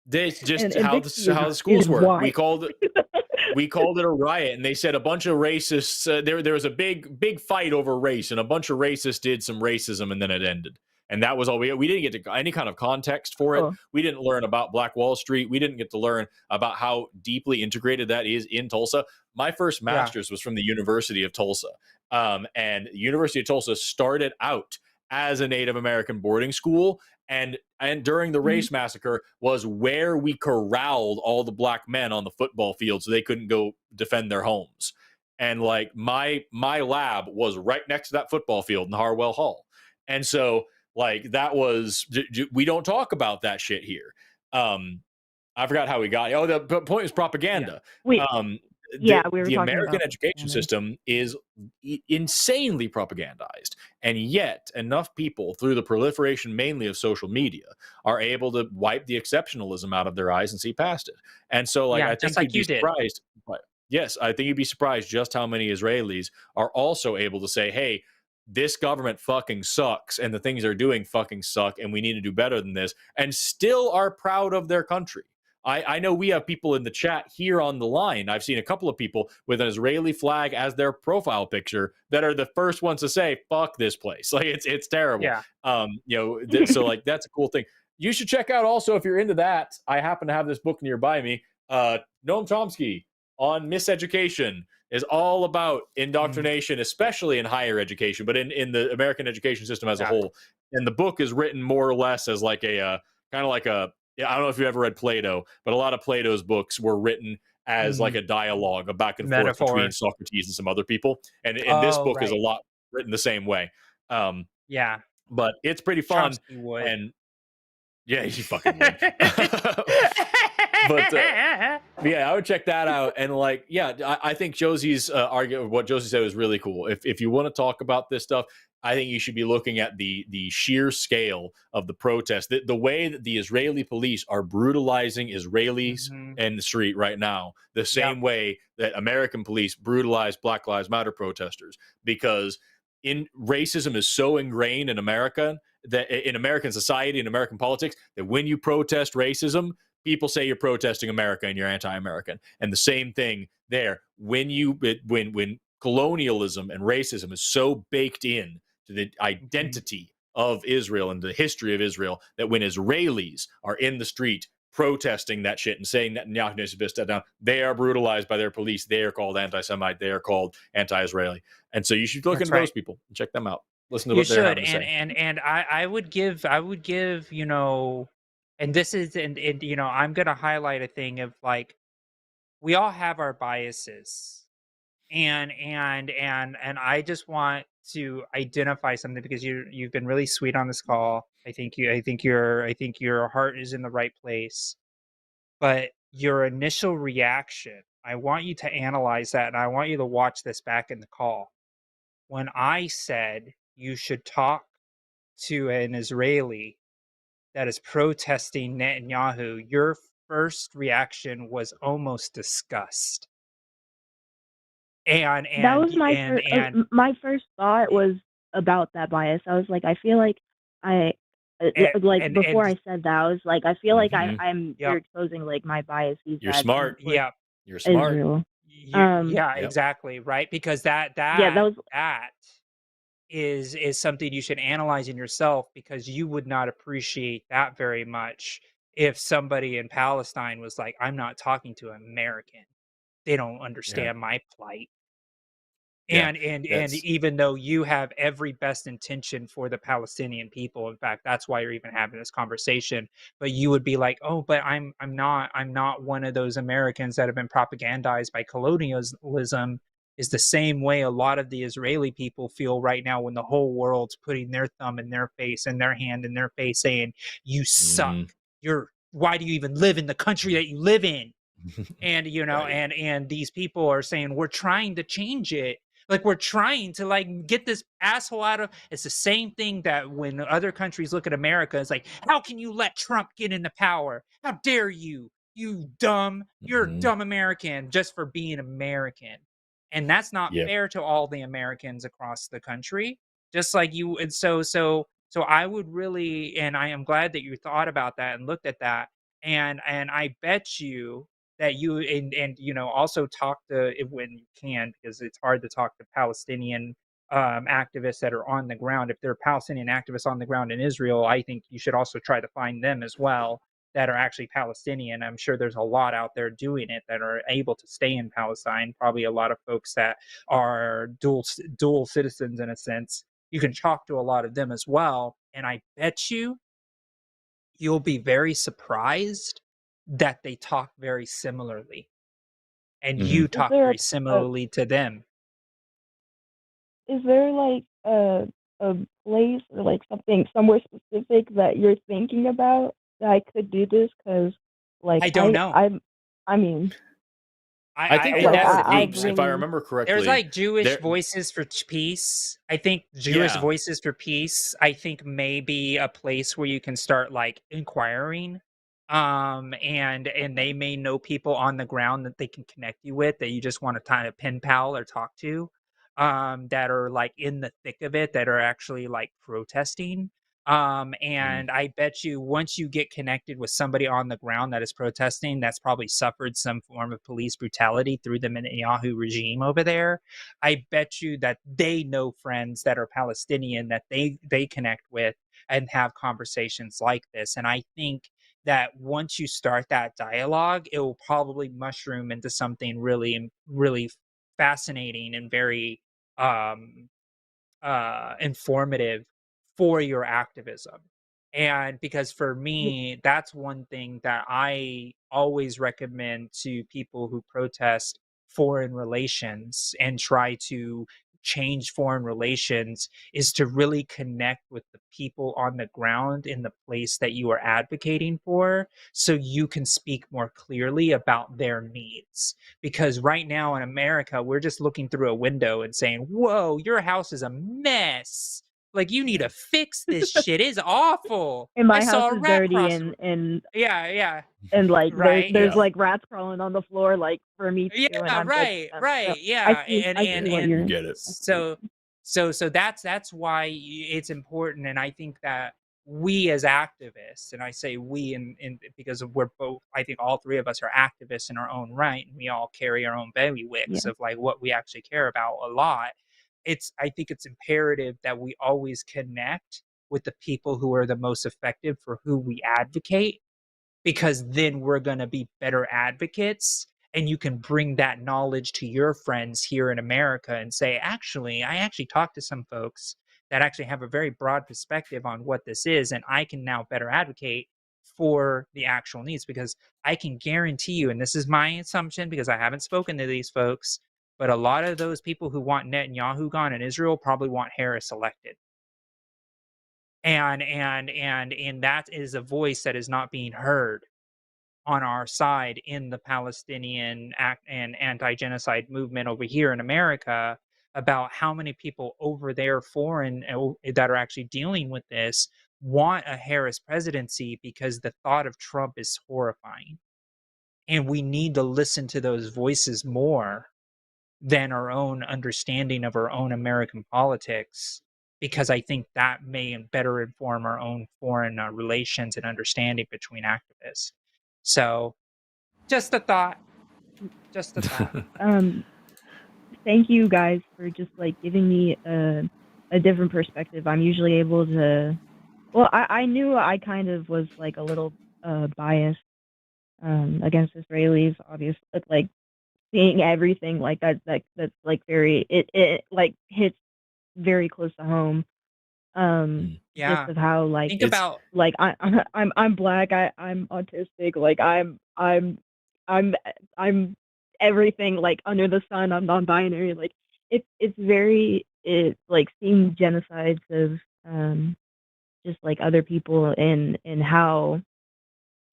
It's just how the schools work. We called it a riot, and they said a bunch of racists. There was a big fight over race, and a bunch of racists did some racism, and then it ended. And that was all we didn't get to any kind of context for it. Oh. We didn't learn about Black Wall Street. We didn't get to learn about how deeply integrated that is in Tulsa. My first master's was from the University of Tulsa, and the University of Tulsa started out as a Native American boarding school, and during the race massacre was where we corralled all the black men on the football field so they couldn't go defend their homes. And like my lab was right next to that football field in Harwell Hall. And so like that was, we don't talk about that shit here. I forgot how we got. Oh, the point is propaganda. The American education system is insanely propagandized, and yet enough people, through the proliferation mainly of social media, are able to wipe the exceptionalism out of their eyes and see past it. And so, I think you'd be surprised. But yes, I think you'd be surprised just how many Israelis are also able to say, "Hey, this government fucking sucks, and the things they're doing fucking suck, and we need to do better than this," and still are proud of their country. I know we have people in the chat here on the line. I've seen a couple of people with an Israeli flag as their profile picture that are the first ones to say, fuck this place. Like it's terrible. Yeah. So like, that's a cool thing. You should check out also, if you're into that, I happen to have this book nearby me, Noam Chomsky, on miseducation is all about indoctrination, especially in higher education, but in the American education system as a whole. And the book is written more or less as like a kind of like a, I don't know if you ever read Plato, but a lot of Plato's books were written as like a dialogue, a back and forth between Socrates and some other people. And this book is a lot written the same way. Yeah. But it's pretty fun. And yeah, you fucking would. But yeah, I would check that out. And like, yeah, I think Josie's argument, what Josie said was really cool. If you want to talk about this stuff, I think you should be looking at the sheer scale of the protest, the way that the Israeli police are brutalizing Israelis in the street right now, the same way that American police brutalize Black Lives Matter protesters, because racism is so ingrained in America, that in American society and American politics, that when you protest racism, people say you're protesting America and you're anti-American. And the same thing there. When colonialism and racism is so baked in to the identity of Israel and the history of Israel, that when Israelis are in the street protesting that shit and saying that Netanyahu needs to be stepped down, they are brutalized by their police. They are called anti-Semite. They are called anti-Israeli. And so you should look into those people and check them out. Listen to what they're having to say. And I would give, you know, and this is, and you know, I'm going to highlight a thing of like, we all have our biases, and I just want to identify something, because you've been really sweet on this call. I think your heart is in the right place, but your initial reaction, I want you to analyze that, and I want you to watch this back in the call. When I said you should talk to an Israeli that is protesting Netanyahu, your first reaction was almost disgust. And that was my first thought was about that bias. I was like, I feel like before I said that, I was like, I feel like you're exposing like my biases. You're smart. You're smart. Israel. Exactly, right? Because that is something you should analyze in yourself, because you would not appreciate that very much if somebody in Palestine was like, I'm not talking to an American. They don't understand my plight. And even though you have every best intention for the Palestinian people, in fact, that's why you're even having this conversation, but you would be like, oh, but I'm not one of those Americans that have been propagandized by colonialism. Is the same way a lot of the Israeli people feel right now, when the whole world's putting their thumb in their face and their hand in their face saying, you suck. Why do you even live in the country that you live in? And, you know, and these people are saying, we're trying to change it. Like, we're trying to like get this asshole out of. It's the same thing that when other countries look at America, it's like, how can you let Trump get into power? How dare you? You're a dumb American just for being American. And that's not fair to all the Americans across the country. Just like you. And so I would really, and I am glad that you thought about that and looked at that. And I bet you that you and you know, also talk to, when you can, because it's hard to talk to Palestinian activists that are on the ground. If there are Palestinian activists on the ground in Israel, I think you should also try to find them as well, that are actually Palestinian. I'm sure there's a lot out there doing it that are able to stay in Palestine. Probably a lot of folks that are dual citizens in a sense. You can talk to a lot of them as well, and I bet you'll be very surprised that they talk very similarly, and you talk very similarly to them. Is there like a place or like something somewhere specific that you're thinking about that I could do this? Because like I don't know. I mean, I think there are groups, if I remember correctly. There's like Jewish Voices for Peace. I think Jewish Voices for Peace, I think, may be a place where you can start like inquiring. And they may know people on the ground that they can connect you with, that you just want to kind of pen pal or talk to, that are like in the thick of it, that are actually like protesting. And I bet you once you get connected with somebody on the ground that is protesting, that's probably suffered some form of police brutality through the Netanyahu regime over there, I bet you that they know friends that are Palestinian that they connect with and have conversations like this. And I think that once you start that dialogue, it will probably mushroom into something really, really fascinating and very informative for your activism. And because for me, that's one thing that I always recommend to people who protest foreign relations and try to change foreign relations is to really connect with the people on the ground in the place that you are advocating for, so you can speak more clearly about their needs. Because right now in America, we're just looking through a window and saying, whoa, your house is a mess. Like, you need to fix this shit. It's awful. And my I saw house a is rat dirty cross. and Yeah. and like Right. there's like rats crawling on the floor like for me too, and Yeah, I'm judging them. So yeah. I see what You you're. get it. So that's why it's important. And I think that we as activists, and I say we in because we're both, I think all three of us are activists in our own right, and we all carry our own bailiwicks of like what we actually care about a lot. I think it's imperative that we always connect with the people who are the most effective for who we advocate, because then we're going to be better advocates, and you can bring that knowledge to your friends here in America and say, actually, I actually talked to some folks that actually have a very broad perspective on what this is, and I can now better advocate for the actual needs. Because I can guarantee you, and this is my assumption because I haven't spoken to these folks, but a lot of those people who want Netanyahu gone in Israel probably want Harris elected. And that is a voice that is not being heard on our side in the Palestinian and anti-genocide movement over here in America, about how many people over there foreign that are actually dealing with this want a Harris presidency, because the thought of Trump is horrifying. And we need to listen to those voices more than our own understanding of our own American politics, because I think that may better inform our own foreign relations and understanding between activists. So, just a thought. Just a thought. Thank you guys for just like giving me a different perspective. I'm usually able to. Well, I knew I kind of was like a little biased against Israelis, obviously, like seeing everything like that's like very it like hits very close to home. Just of how like think about like I'm black, I'm autistic, like I'm everything like under the sun. I'm non-binary. Like it's very like seeing genocides of just like other people and how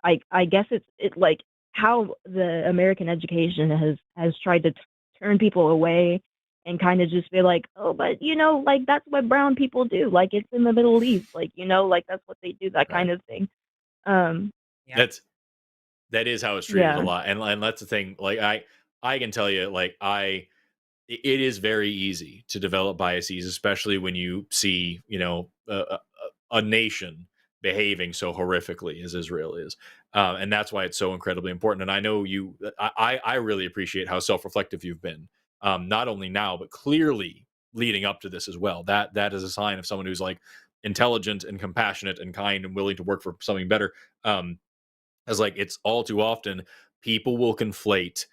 I guess it's like how the American education has tried to turn people away and kind of just be like, oh, but like that's what brown people do. Like it's in the Middle East, like like that's what they do, that kind of thing. That is how it's treated a lot, and that's the thing. Like I can tell you, like it is very easy to develop biases, especially when you see a nation behaving so horrifically as Israel is, and that's why it's so incredibly important. And I know I really appreciate how self-reflective you've been, not only now but clearly leading up to this as well. That is a sign of someone who's like intelligent and compassionate and kind and willing to work for something better. As like it's all too often people will conflate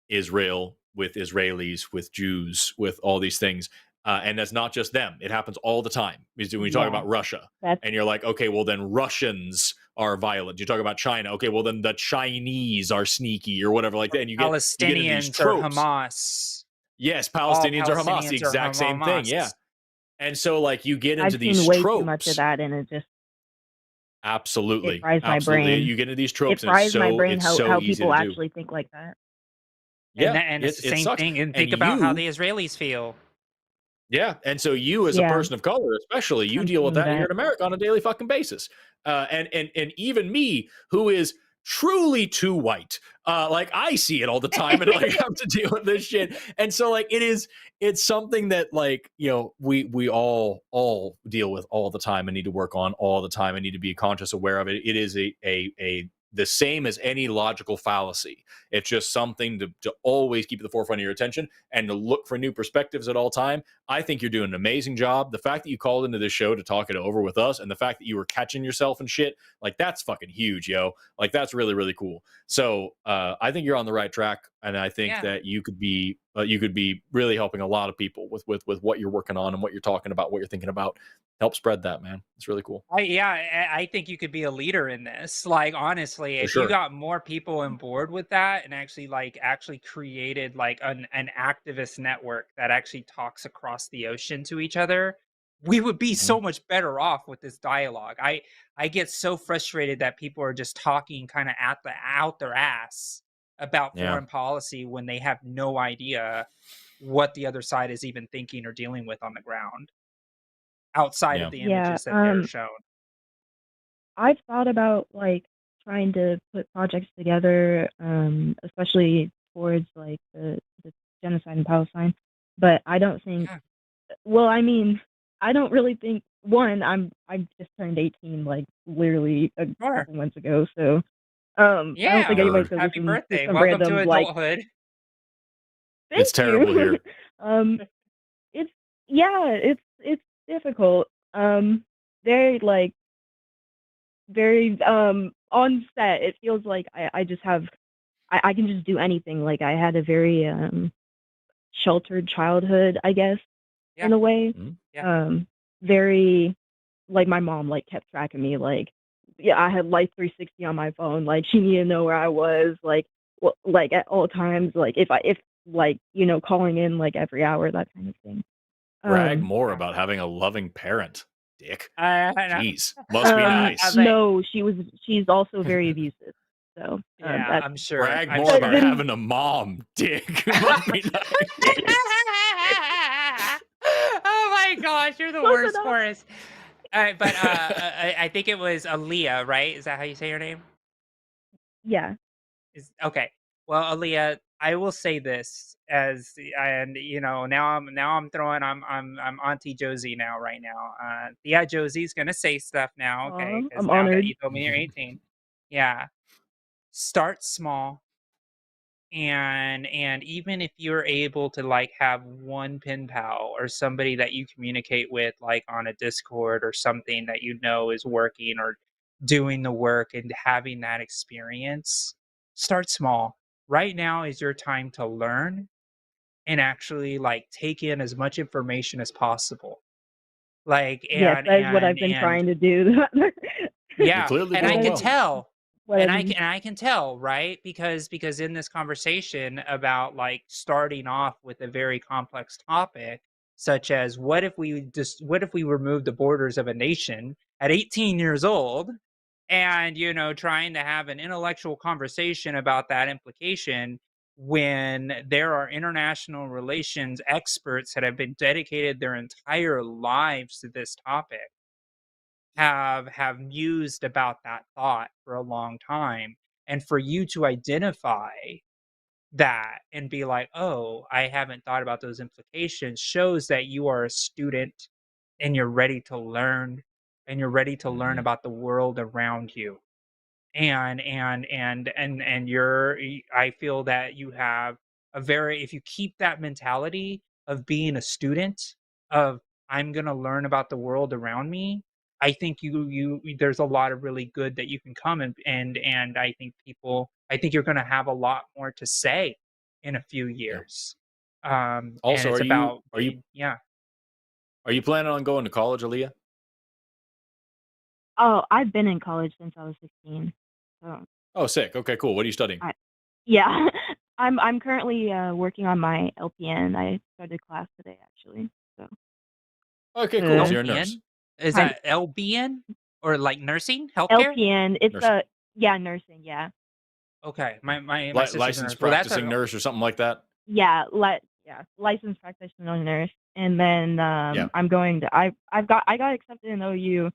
Israel with Israelis, with Jews, with all these things. And that's not just them. It happens all the time. When you talk about Russia, and you're like, okay, well, then Russians are violent. You talk about China. Okay, well, then the Chinese are sneaky or whatever like that. And you get into these tropes. Or Hamas. Yes, Palestinians are Hamas. The exact same thing. Yeah. And so, like, you get into these way tropes. Too much of that, and it just absolutely it fries my brain. You get into these tropes. It fries my brain how people actually think like that. Yeah, and it's the same thing. And think about how the Israelis feel. Yeah, and so you as a person of color, especially, you deal with that here in America on a daily fucking basis. And even me, who is truly too white, like I see it all the time and like have to deal with this shit. And so like it's something that like we all deal with all the time and need to work on all the time and need to be conscious, aware of it. It is a the same as any logical fallacy. It's just something to always keep at the forefront of your attention and to look for new perspectives at all time. I think you're doing an amazing job. The fact that you called into this show to talk it over with us, and the fact that you were catching yourself and shit, like, that's fucking huge, yo. Like, that's really, really cool. So I think you're on the right track, and I think that you could be really helping a lot of people with what you're working on and what you're talking about, what you're thinking about. Help spread that, man. It's really cool. I think you could be a leader in this. Like, honestly, if you got more people on board with that and actually created like an activist network that actually talks across the ocean to each other, we would be so much better off with this dialogue. I get so frustrated that people are just talking kind of out their ass about foreign policy when they have no idea what the other side is even thinking or dealing with on the ground, outside of the images that they're shown. I've thought about like trying to put projects together, especially towards like the genocide in Palestine, but I don't think. Well, I mean, I don't really think. One, I just turned 18 like literally a couple months ago, so I don't think anybody's gonna Happy listen birthday! to some Welcome random to adulthood. It's terrible here. It's difficult. Very on set. It feels like I just have I can just do anything. Like I had a very sheltered childhood, I guess, in a way. Very like my mom like kept track of me. Like I had Life 360 on my phone. Like she needed to know where I was. Like like at all times. Like if like calling in like every hour, that kind of thing. Brag more about having a loving parent, dick. Jeez, must be nice. No, she's also very abusive. So I'm sure. Brag more about having a mom, dick. Must be nice. Oh my gosh, you're the worst, Forrest. But I think it was Aaliyah, right? Is that how you say your name? Yeah. Okay. Well, Aaliyah, I will say this now I'm throwing I'm Auntie Josie now right now. Yeah, Josie's gonna say stuff now, okay? Because now honored. that you told me you're 18, yeah. Start small, and even if you're able to like have one pen pal or somebody that you communicate with like on a Discord or something that is working or doing the work and having that experience, start small. Right now is your time to learn and actually like take in as much information as possible. Like yes, that is what I've been trying to do. Yeah, and I can tell. And I can tell, right? Because in this conversation about like starting off with a very complex topic, such as what if we remove the borders of a nation at 18 years old, and trying to have an intellectual conversation about that implication when there are international relations experts that have been dedicated their entire lives to this topic, have mused about that thought for a long time, and for you to identify that and be like, oh, I haven't thought about those implications, shows that you are a student and you're ready to learn, and you're ready to learn about the world around you. And I feel that you have if you keep that mentality of being a student, of I'm going to learn about the world around me, I think there's a lot of really good that you can come, and I think you're going to have a lot more to say in a few years. Also, are you planning on going to college, Aaliyah? Oh, I've been in college since I was 16. So. Oh, sick. Okay, cool. What are you studying? I'm currently working on my LPN. I started class today, actually. So. Okay, cool. So you're a nurse. Is that LBN or like nursing, healthcare? LPN. It's nursing. Yeah. Okay, my licensed practicing nurse or something like that. Yeah, licensed practitioner nurse, and then I'm going to I got accepted in OU,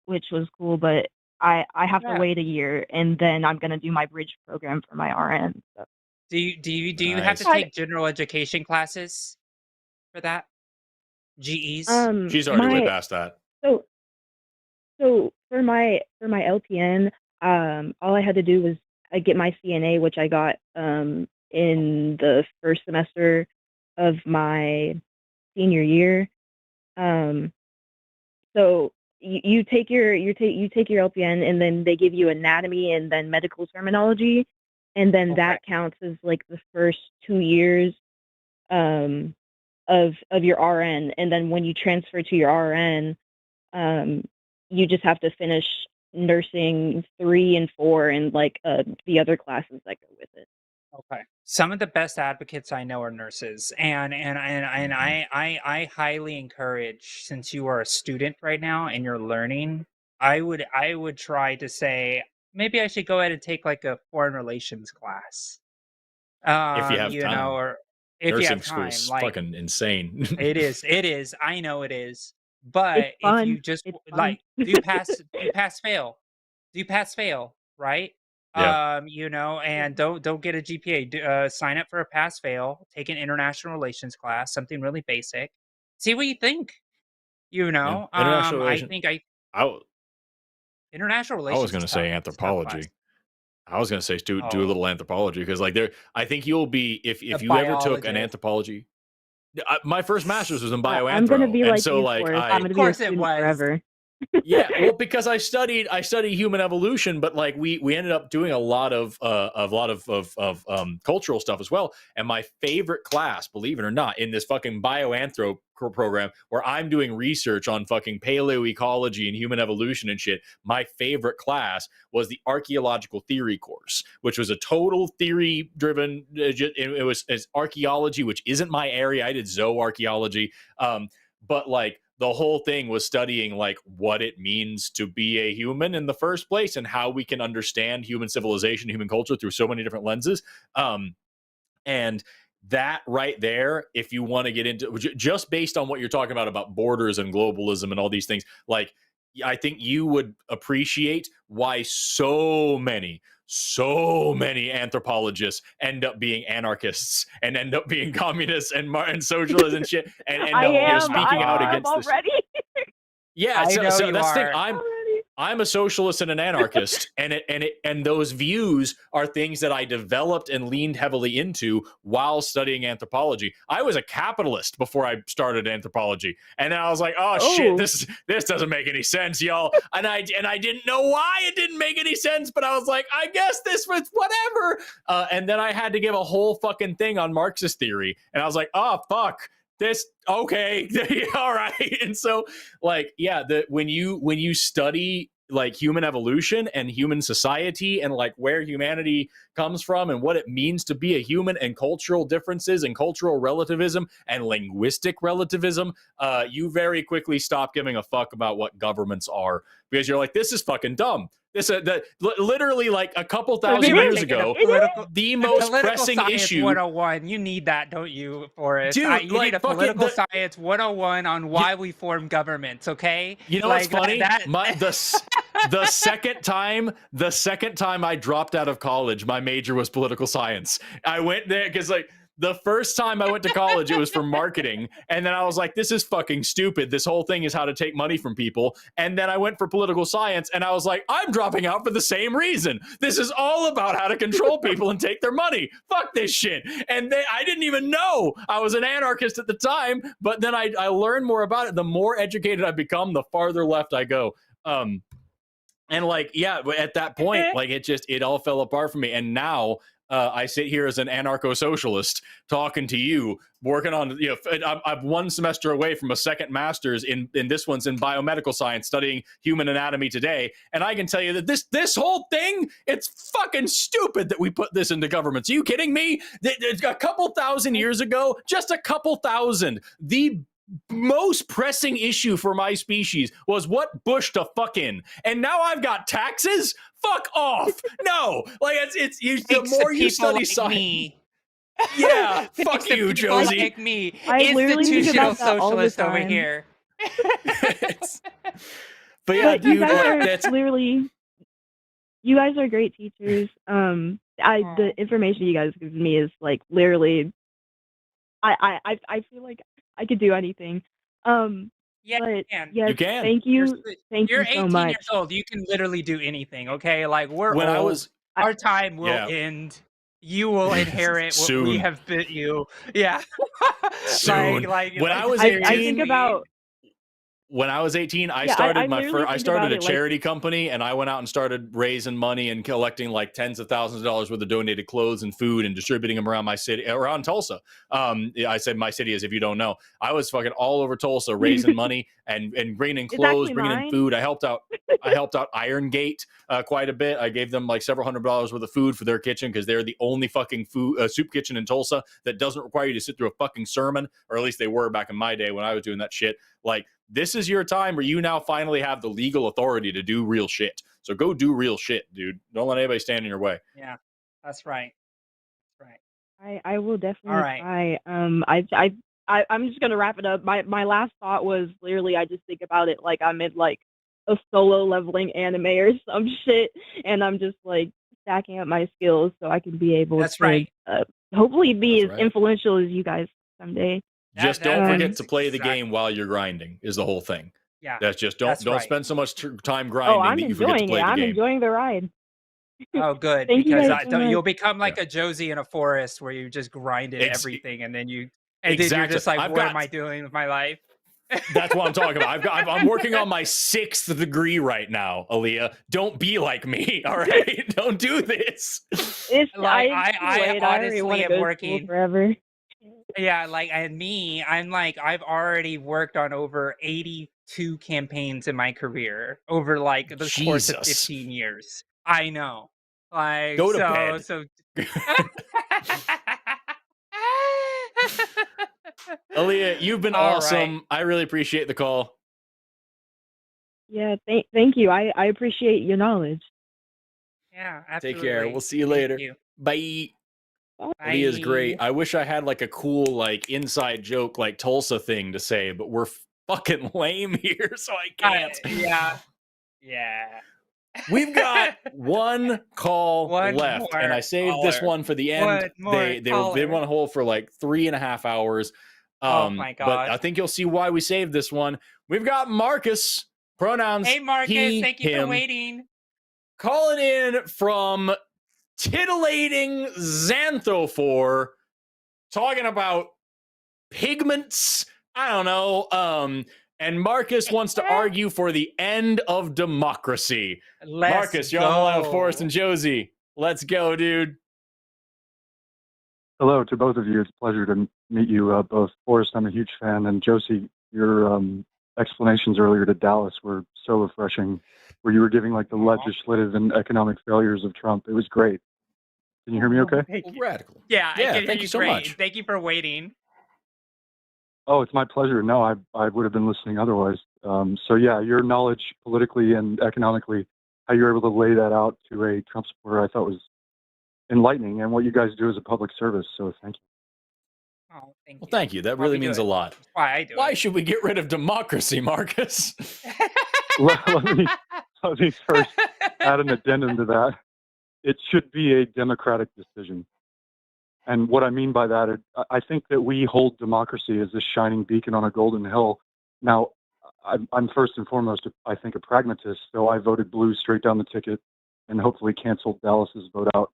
which was cool, but I have to wait a year, and then I'm gonna do my bridge program for my RN. So. Do you have to take general education classes for that? GEs? She's already way past that. So for my LPN, all I had to do was get my CNA, which I got in the first semester of my senior year. So you take your LPN, and then they give you anatomy and then medical terminology, and then that counts as like the first 2 years of your RN. And then when you transfer to your RN, you just have to finish nursing 3 and 4 and like the other classes that go with it. Okay. Some of the best advocates I know are nurses, and I highly encourage, since you are a student right now and you're learning, I would try to say maybe I should go ahead and take like a foreign relations class. If you have You time. know, or if you Nursing have school time, is like fucking insane. it is. I know it is. But It's if fun. you just It's fun. like do you pass fail, right? Yeah. You know, and don't get a GPA. Sign up for a pass fail. Take an international relations class, something really basic. See what you think. You Yeah. know, International I relation. think I international was relations going to is say tough. It's a tough class. anthropology. I was going to say do a Oh, little anthropology, because like I think you'll be if a you ever took an biologist. anthropology. My first master's was in I'm gonna bioanthro, be and like so you, like Forrest. I I'm gonna Of be a course it student was. forever. yeah, well, because I studied human evolution, but like we ended up doing a lot of cultural stuff as well. And my favorite class, believe it or not, in this fucking bioanthro program where I'm doing research on fucking paleoecology and human evolution and shit, my favorite class was the archaeological theory course, which was a total theory driven. It was archaeology, which isn't my area. I did zooarchaeology, but like the whole thing was studying like what it means to be a human in the first place and how we can understand human civilization, human culture through so many different lenses. And that right there, if you want to get into just based on what you're talking about borders and globalism and all these things, like I think you would appreciate why so many anthropologists end up being anarchists and end up being communists and socialists and shit, and end up speaking out against this. Already. Yeah, I know so you that's the are. thing. I'm a socialist and an anarchist, and those views are things that I developed and leaned heavily into while studying anthropology. I was a capitalist before I started anthropology, and then I was like, "Oh shit, this doesn't make any sense, y'all." And I didn't know why it didn't make any sense, but I was like, "I guess this was whatever." And then I had to give a whole fucking thing on Marxist theory, and I was like, "Oh fuck." This okay. All right. And so like yeah, when you study like human evolution and human society and like where humanity comes from and what it means to be a human and cultural differences and cultural relativism and linguistic relativism, you very quickly stop giving a fuck about what governments are, because you're like, this is fucking dumb. This literally like a couple thousand years ago, the most pressing issue. 101. You need that, don't you, Forrest? Dude, you need a political science 101 on why we form governments. Okay. You know what's funny? The second time I dropped out of college, my major was political science. I went there because like the first time I went to college, it was for marketing. And then I was like, this is fucking stupid. This whole thing is how to take money from people. And then I went for political science and I was like, I'm dropping out for the same reason. This is all about how to control people and take their money. Fuck this shit. And I didn't even know I was an anarchist at the time. But then I learned more about it. The more educated I become, the farther left I go. And like, yeah, at that point, like it all fell apart for me. And now I sit here as an anarcho-socialist talking to you, working on, you know, I'm 1 semester away from a second master's in this one's in biomedical science, studying human anatomy today. And I can tell you that this whole thing, it's fucking stupid that we put this into governments. Are you kidding me? A couple thousand years ago, just a couple thousand, the most pressing issue for my species was what bush to fuck in, and now I've got taxes. Fuck off. No, like it's the more you study like science. Yeah, fuck you, Josie. Like me, I literally think institutional about that all the socialist over time. here. But yeah, dude, you guys are that's clearly. You guys are great teachers. The information you guys give me is like literally. I feel like I could do anything. Yeah, But you can. yes, You can. thank You're, you, thank you're you so 18 much. years old. You can literally do anything. Okay, like we're When I old. was Our time will yeah end. You will inherit what we soon. have bit you. Yeah. Soon. When I was I 18, think about when I was 18, I yeah, started I my literally first. I think started about a it like charity company, and I went out and started raising money and collecting like tens of thousands of dollars worth of donated clothes and food and distributing them around my city, around Tulsa. I said my city is, if you don't know, I was fucking all over Tulsa raising money and bringing in it's clothes, actually bringing in mine. food. I helped out Iron Gate quite a bit. I gave them like several $100s worth of food for their kitchen because they're the only fucking soup kitchen in Tulsa that doesn't require you to sit through a fucking sermon, or at least they were back in my day when I was doing that shit. Like, this is your time where you now finally have the legal authority to do real shit. So go do real shit, dude. Don't let anybody stand in your way. Yeah, that's right. That's right. I will All definitely right. try. I'm just gonna wrap it up. My last thought was literally I just think about it like I'm in like a solo leveling anime or some shit, and I'm just like stacking up my skills so I can be able That's to right. hopefully be That's as right. influential as you guys someday. Just That- don't that forget is to play the exact- game while you're grinding is the whole thing. Yeah. That's just That's don't right. spend so much time Oh, grinding I'm that you forget to enjoying play it. the I'm game. enjoying the ride. Oh, good. Thank you Because guys so much. you'll become like a Josie in a forest where you just grinded everything, and then then you're just like, what am I doing with my life? That's what I'm talking about. I'm working on my 6th degree right now, Aaliyah. Don't be like me, all right? Don't do this. It's Like, I honestly want to am go to school working. forever. Yeah, like, and me, I'm like, I've already worked on over 82 campaigns in my career over like the course of Jesus. 15 years. I know. Like, Go to bed. Aaliyah, you've been All awesome. right. I really appreciate the call. Yeah, thank you. I appreciate your knowledge. Yeah, absolutely. Take care. We'll see you Thank later. you. Bye. Bye. Aaliyah's great. I wish I had like a cool like inside joke like Tulsa thing to say, but we're fucking lame here, so I can't. Yeah. Yeah. We've got one call One left, more and I saved this caller. one for the end. One more They caller. want to hold for like 3.5 hours. Oh my But I gosh. think you'll see why we saved this one. We've got Marcus, pronouns Hey Marcus, he, thank you for him, waiting. calling in from titillating Xanthophore, talking about pigments. I don't know. And Marcus wants to argue for the end of democracy. Marcus, you're on the line with Forrest and Josie. Let's go, dude. Hello to both of you. It's a pleasure to meet you both. Forrest, I'm a huge fan, and Josie, your explanations earlier to Dallas were so refreshing, where you were giving like the legislative and economic failures of Trump. It was great. Can you hear me okay? Thank you. Radical. Yeah, I can hear thank you so great. much. Thank you for waiting. Oh, it's my pleasure. No, I would have been listening otherwise. So yeah, your knowledge politically and economically, how you're able to lay that out to a Trump supporter, I thought was enlightening, and what you guys do is a public service. So thank you. Oh, thank you. Well, thank you. That really means a lot. That's why I do Why it. should we get rid of democracy, Marcus? let me first add an addendum to that. It should be a democratic decision. And what I mean by that is I think that we hold democracy as this shining beacon on a golden hill. Now, I'm first and foremost, I think, a pragmatist, so I voted blue straight down the ticket and hopefully canceled Dallas's vote out.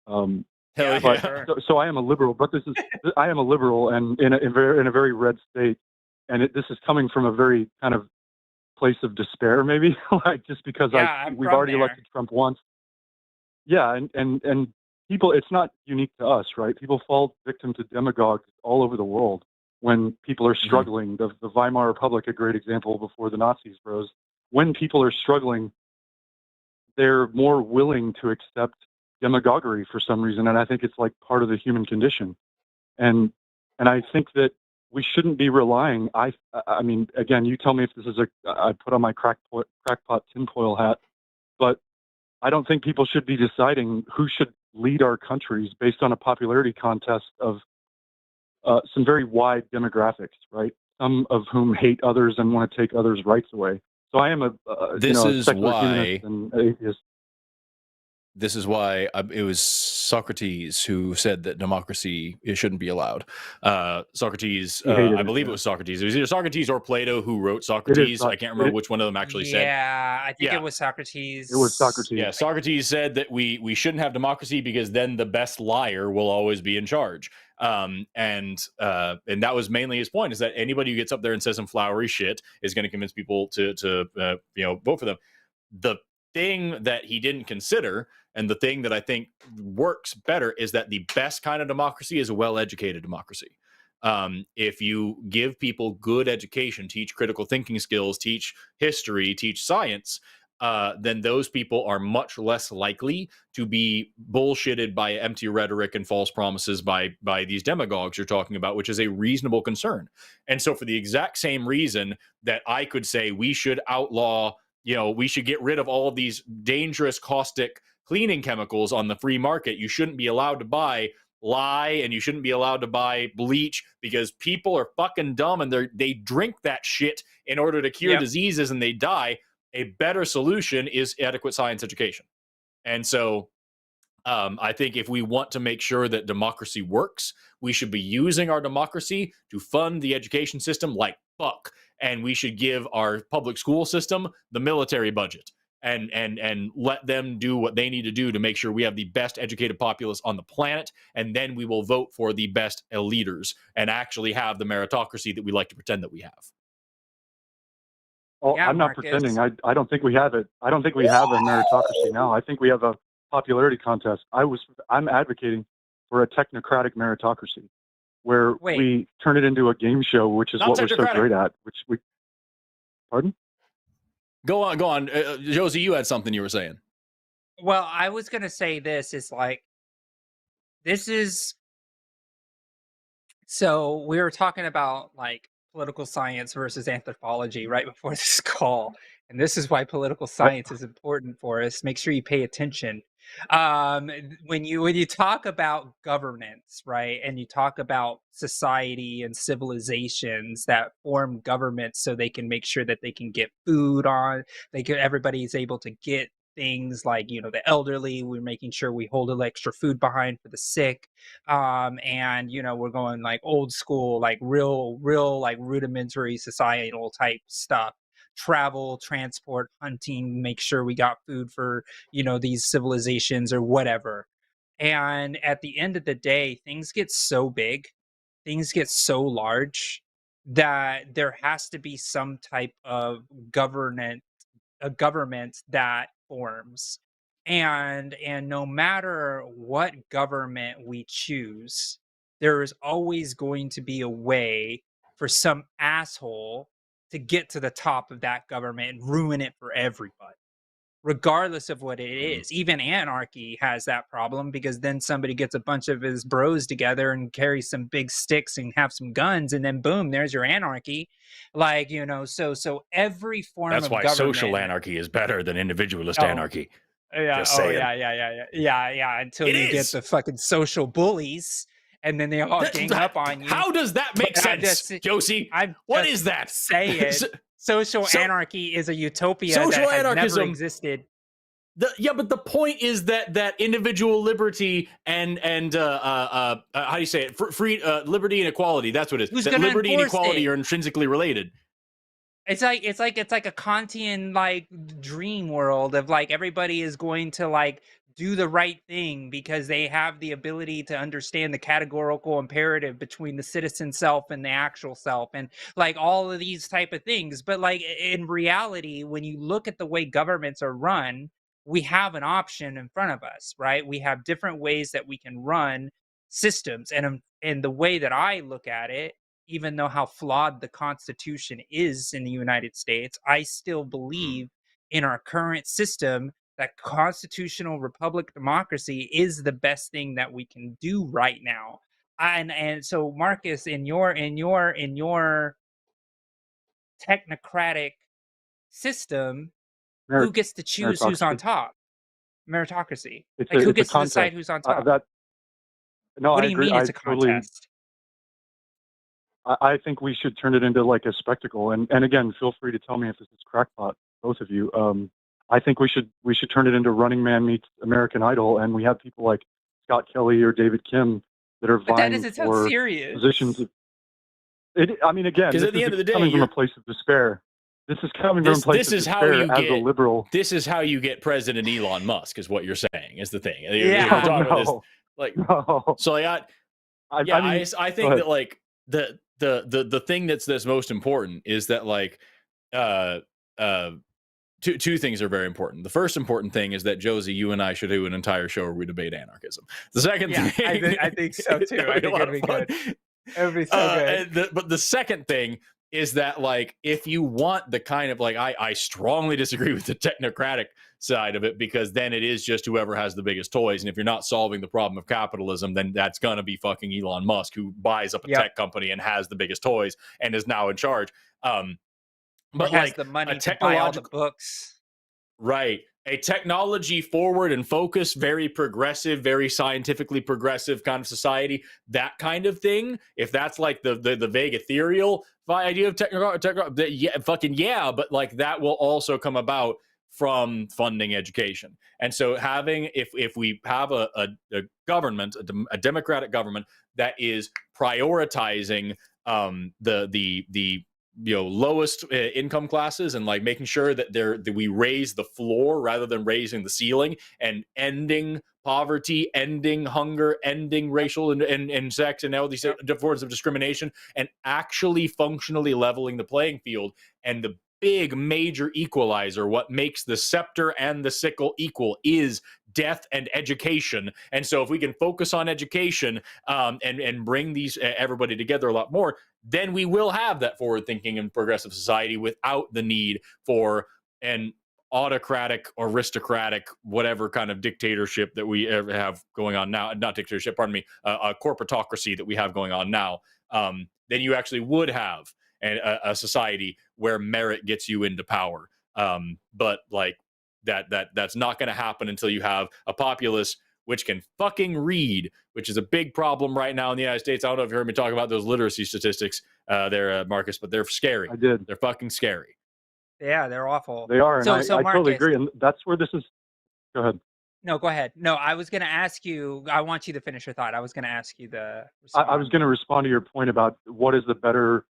Hell yeah. So I am a liberal, but I am a liberal and in a very red state. And this is coming from a very kind of place of despair, maybe, like just because we've already elected Trump once. Yeah, and people, it's not unique to us, right? People fall victim to demagogues all over the world when people are struggling. The Weimar Republic, a great example before the Nazis rose. When people are struggling, they're more willing to accept demagoguery for some reason, and I think it's like part of the human condition. And I think that we shouldn't be relying. I mean, again, you tell me if this is I put on my crackpot tinfoil hat, but I don't think people should be deciding who should lead our countries based on a popularity contest of some very wide demographics, right? Some of whom hate others and want to take others' rights away. So I am a secular humanist and atheist. This is why it was Socrates who said that democracy shouldn't be allowed. Socrates, I believe it was Socrates. It was either Socrates or Plato who wrote Socrates. I can't remember which one of them actually said. Yeah, I think it was Socrates. It was Socrates. Yeah, Socrates said that we shouldn't have democracy because then the best liar will always be in charge. And that was mainly his point, is that anybody who gets up there and says some flowery shit is going to convince people to vote for them. The thing that he didn't consider, and the thing that I think works better, is that the best kind of democracy is a well-educated democracy. If you give people good education, teach critical thinking skills, teach history, teach science, then those people are much less likely to be bullshitted by empty rhetoric and false promises by these demagogues you're talking about, which is a reasonable concern. And so for the exact same reason that I could say we should outlaw, we should get rid of all of these dangerous caustic cleaning chemicals on the free market. You shouldn't be allowed to buy lye, and you shouldn't be allowed to buy bleach because people are fucking dumb and they drink that shit in order to cure diseases and they die. A better solution is adequate science education. And so I think if we want to make sure that democracy works, we should be using our democracy to fund the education system like fuck. And we should give our public school system the military budget and let them do what they need to do to make sure we have the best educated populace on the planet. And then we will vote for the best leaders and actually have the meritocracy that we like to pretend that we have. Well, I'm not pretending. I don't think we have it. I don't think we have a meritocracy now. I think we have a popularity contest. I'm advocating for a technocratic meritocracy where we turn it into a game show, which is what we're so great at. Pardon? Go on. Josie, you had something you were saying. Well, I was going to say so we were talking about political science versus anthropology right before this call. And this is why political science is important for us. Make sure you pay attention. When you talk about governance, right, and you talk about society and civilizations that form governments so they can make sure that they can get food on, everybody's able to get things like the elderly. We're making sure we hold extra food behind for the sick, and we're going old school, real rudimentary societal type stuff. Travel, transport, hunting, make sure we got food for these civilizations or whatever. And at the end of the day, things get so big, things get so large that there has to be some type of government that forms. And no matter what government we choose, there is always going to be a way for some asshole to get to the top of that government and ruin it for everybody, regardless of what it is. Even anarchy has that problem, because then somebody gets a bunch of his bros together and carry some big sticks and have some guns, and then boom, there's your anarchy. So every form of government. That's why social anarchy is better than individualist anarchy. Yeah. Yeah. Until you get the fucking social bullies, and then they all gang up on you. How does that make sense, Josie? What is that? Say it. Social anarchy is a utopia that has never existed. But the point is that individual liberty and how do you say it? Free liberty and equality. That's what it is. Who's that liberty and equality are intrinsically related. It's like a Kantian dream world of everybody is going to do the right thing because they have the ability to understand the categorical imperative between the citizen self and the actual self, and all of these type of things. But in reality, when you look at the way governments are run, we have an option in front of us, right? We have different ways that we can run systems. And the way that I look at it, even though how flawed the Constitution is in the United States, I still believe in our current system that constitutional republic democracy is the best thing that we can do right now. And so, Marcus, in your technocratic system, who gets to choose who's on top? Meritocracy. Who gets to decide who's on top? What do you mean it's a contest? I think we should turn it into a spectacle. And again, feel free to tell me if this is crackpot, both of you. I think we should turn it into Running Man meets American Idol, and we have people like Scott Kelly or David Kim that are vying for positions. I mean, again, this at the end of the day, coming from a place of despair. This is coming from a place of despair as a liberal. This is how you get President Elon Musk, is what you're saying, is the thing. Yeah. So like, I think that like the thing that's most important is that like two things are very important. The first important thing is that, Josie, you and I should do an entire show where we debate anarchism. The second thing, I think so too. I think it'd be good. It would be so good. But the second thing is that, like, if you want the kind of like, I strongly disagree with the technocratic side of it, because then it is just whoever has the biggest toys. And if you're not solving the problem of capitalism, then that's going to be fucking Elon Musk, who buys up a tech company and has the biggest toys and is now in charge. But has like the money to buy all the books. Right. A technology forward and focused, very progressive, very scientifically progressive kind of society, that kind of thing. If that's like the vague ethereal idea of yeah, but like that will also come about from funding education. And so having, if we have a government, a democratic government that is prioritizing the lowest income classes, and like making sure that we raise the floor rather than raising the ceiling, and ending poverty, ending hunger, ending racial and sex and all these forms of discrimination, and actually functionally leveling the playing field. And the big major equalizer, what makes the scepter and the sickle equal, is death and education. And so if we can focus on education and bring these everybody together a lot more, then we will have that forward-thinking and progressive society without the need for an autocratic, aristocratic, whatever kind of dictatorship that we have going on now. Not dictatorship, pardon me, a corporatocracy that we have going on now. Then you actually would have a society where merit gets you into power. But like that's not going to happen until you have a populace which can fucking read, which is a big problem right now in the United States. I don't know if you heard me talk about those literacy statistics there, Marcus, but they're scary. I did. They're fucking scary. Yeah, they're awful. They are, and I Marcus, totally agree. And that's where this is. Go ahead. No, go ahead. No, I was going to ask you. I want you to finish your thought. I was going to ask you I was going to respond to your point about what is the better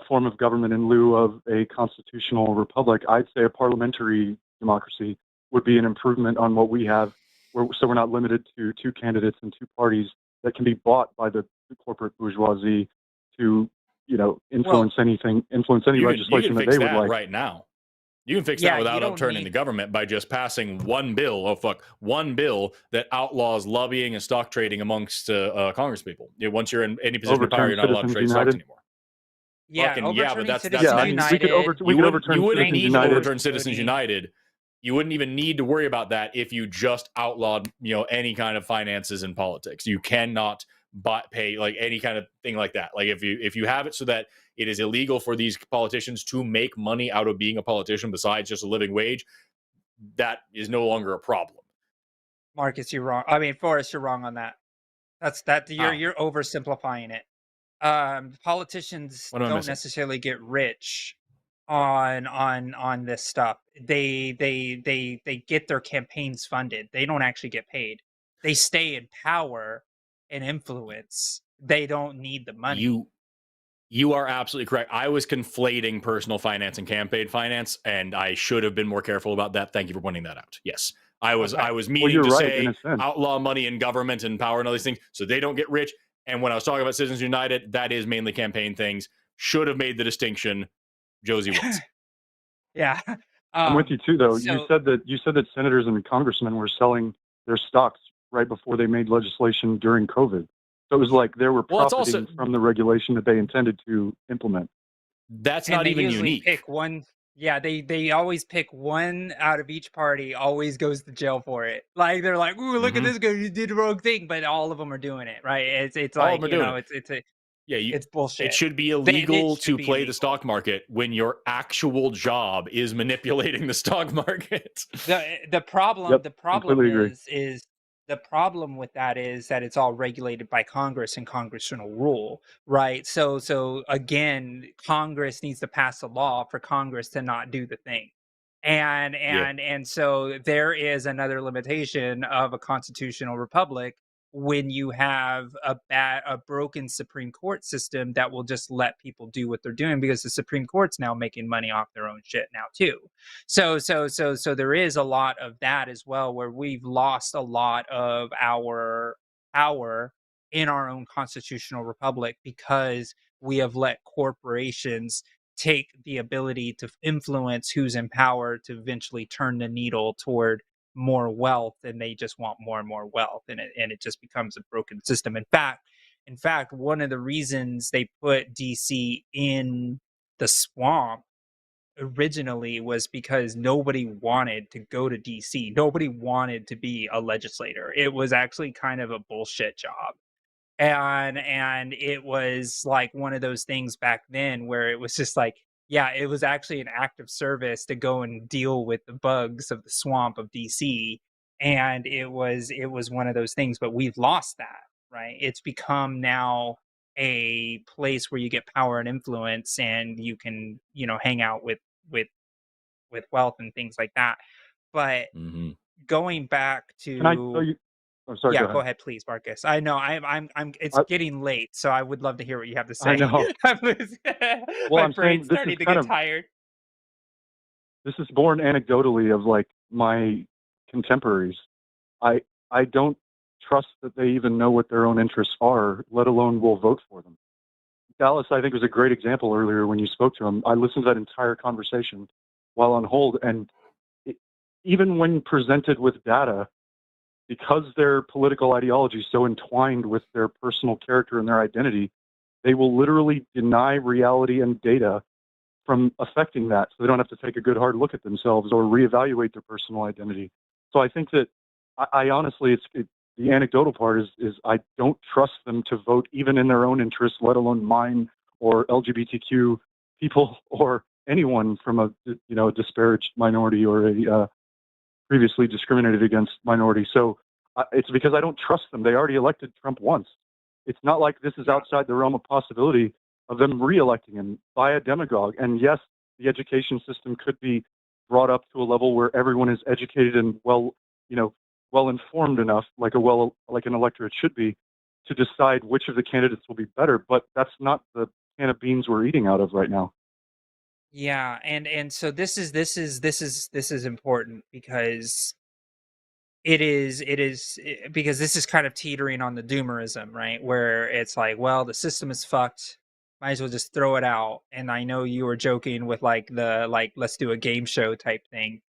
form of government in lieu of a constitutional republic. I'd say a parliamentary democracy would be an improvement on what we have, so we're not limited to two candidates and two parties that can be bought by the corporate bourgeoisie to, influence any legislation that they would like. Right now, you can fix that without overturning the government by just passing one bill. One bill that outlaws lobbying and stock trading amongst Congress people. Once you're in any position of power, you're not allowed to trade stocks anymore. But that's we could overturn. You wouldn't need to overturn Citizens Citizens United. You wouldn't even need to worry about that if you just outlawed, any kind of finances and politics. You cannot pay like any kind of thing like that. Like if you have it so that it is illegal for these politicians to make money out of being a politician besides just a living wage, that is no longer a problem. Marcus, you're wrong. I mean, Forrest, you're wrong on that. You're oversimplifying it. Politicians don't necessarily get rich on this stuff. They get their campaigns funded. They don't actually get paid. They stay in power and influence. They don't need the money. You are absolutely correct. I was conflating personal finance and campaign finance, and I should have been more careful about that. Thank you for pointing that out. Yes. I was meaning to say outlaw money in government and power and all these things so they don't get rich. And when I was talking about Citizens United, that is mainly campaign things. Should have made the distinction. Josie wins. Yeah. I'm with you too, though. You said that senators and congressmen were selling their stocks right before they made legislation during COVID. So it was like they were profiting from the regulation that they intended to implement. That's not even unique. Pick one. Yeah, they always pick one out of each party. Always goes to jail for it. Like they're like, "Ooh, look at this guy! You did the wrong thing," but all of them are doing it, right? It's like it's bullshit. It should be illegal to play the stock market when your actual job is manipulating the stock market. The problem is the problem with that is that it's all regulated by Congress and congressional rule, right? So again, Congress needs to pass a law for Congress to not do the thing. And so there is another limitation of a constitutional republic when you have a broken Supreme Court system that will just let people do what they're doing, because the Supreme Court's now making money off their own shit now too. So there is a lot of that as well, where we've lost a lot of our power in our own constitutional republic because we have let corporations take the ability to influence who's in power to eventually turn the needle toward more wealth, and they just want more and more wealth, and it just becomes a broken system. In fact, one of the reasons they put DC in the swamp originally was because nobody wanted to go to DC. Nobody wanted to be a legislator. It was actually kind of a bullshit job. And it was like one of those things back then where it was just like, yeah, it was actually an act of service to go and deal with the bugs of the swamp of DC. And it was one of those things, but we've lost that, right? It's become now a place where you get power and influence, and you can, hang out with wealth and things like that. But going back to, Can I tell you? Oh, sorry. yeah, go ahead, please, Marcus. I know I'm. It's getting late, so I would love to hear what you have to say. I know. My brain's starting to get tired. This is born anecdotally of like my contemporaries. I don't trust that they even know what their own interests are, let alone will vote for them. Dallas, I think, was a great example earlier when you spoke to him. I listened to that entire conversation while on hold, and even when presented with data, because their political ideology is so entwined with their personal character and their identity, they will literally deny reality and data from affecting that, so they don't have to take a good hard look at themselves or reevaluate their personal identity. So I think that I honestly, the anecdotal part is I don't trust them to vote even in their own interests, let alone mine or LGBTQ people or anyone from a disparaged minority or a previously discriminated against minority. So it's because I don't trust them. They already elected Trump once. It's not like this is outside the realm of possibility of them re-electing him by a demagogue. And yes, the education system could be brought up to a level where everyone is educated and well informed enough, like an electorate should be, to decide which of the candidates will be better. But that's not the can of beans we're eating out of right now. Yeah, and so this is important because because this is kind of teetering on the doomerism, right? Where it's like, well, the system is fucked, might as well just throw it out. And I know you were joking with like let's do a game show type thing.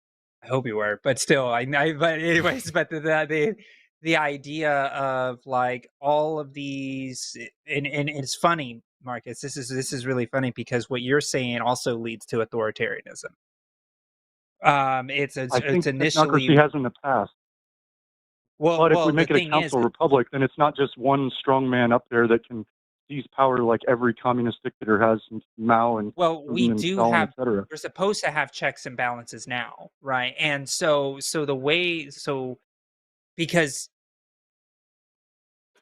I hope you were, but still, but anyways, but the idea of like all of these, and it's funny, Marcus. This is really funny because what you're saying also leads to authoritarianism. It's initially technocracy has in the past. But if we make it a council republic, then it's not just one strong man up there that can seize power like every communist dictator has, Mao and we do Stalin, have. etc. We're supposed to have checks and balances now, right? And so because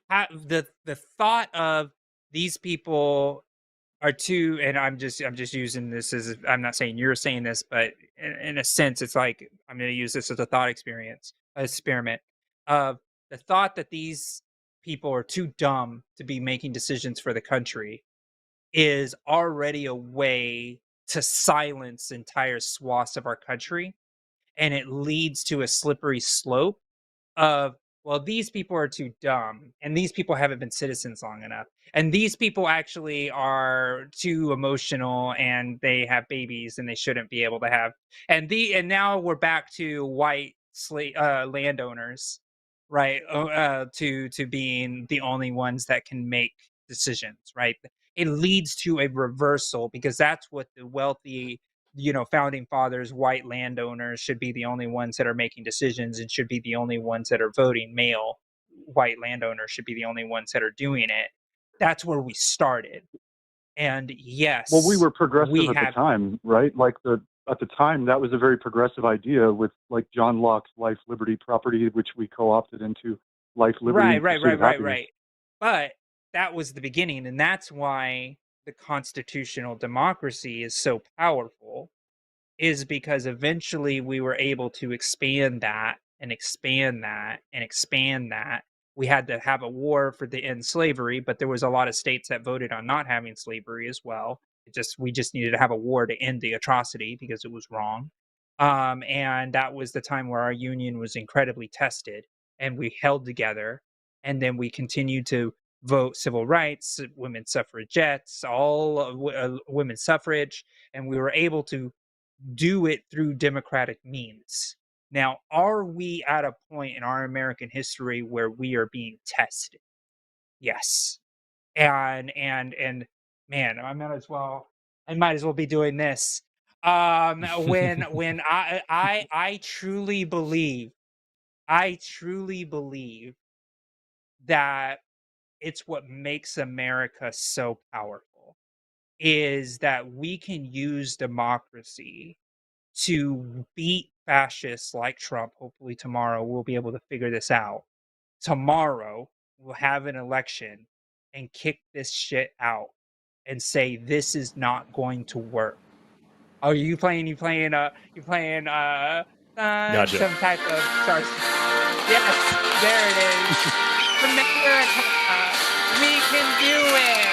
the thought of these people are too, and I'm just using this as, I'm not saying you're saying this, but in a sense, it's like I'm going to use this as a thought experiment of the thought that these people are too dumb to be making decisions for the country is already a way to silence entire swaths of our country, and it leads to a slippery slope of, well, these people are too dumb, and these people haven't been citizens long enough, and these people actually are too emotional, and they have babies and they shouldn't be able to have, and now we're back to white landowners, right? To being the only ones that can make decisions, right? It leads to a reversal, because that's what the wealthy, founding fathers, white landowners, should be the only ones that are making decisions and should be the only ones that are voting. Male white landowners should be the only ones that are doing it. That's where we started. And yes, well, we were progressive at the time, right? Like at the time, that was a very progressive idea with like John Locke's life, liberty, property, which we co-opted into life, liberty, right. But that was the beginning, and that's why the constitutional democracy is so powerful, is because eventually we were able to expand that and expand that and expand that. We had to have a war for the end slavery, but there was a lot of states that voted on not having slavery as well. We just needed to have a war to end the atrocity because it was wrong. And that was the time where our union was incredibly tested, and we held together. And then we continued to vote civil rights, women's suffragettes, all women's suffrage, and we were able to do it through democratic means. Now, are we at a point in our American history where we are being tested? Yes. And man, I might as well be doing this. When I truly believe that it's what makes America so powerful, is that we can use democracy to beat fascists like Trump. Hopefully tomorrow we'll be able to figure this out. Tomorrow we'll have an election and kick this shit out and say this is not going to work. Oh, you playing Gotcha. some type of Star. Yes, there it is. America, we can do it.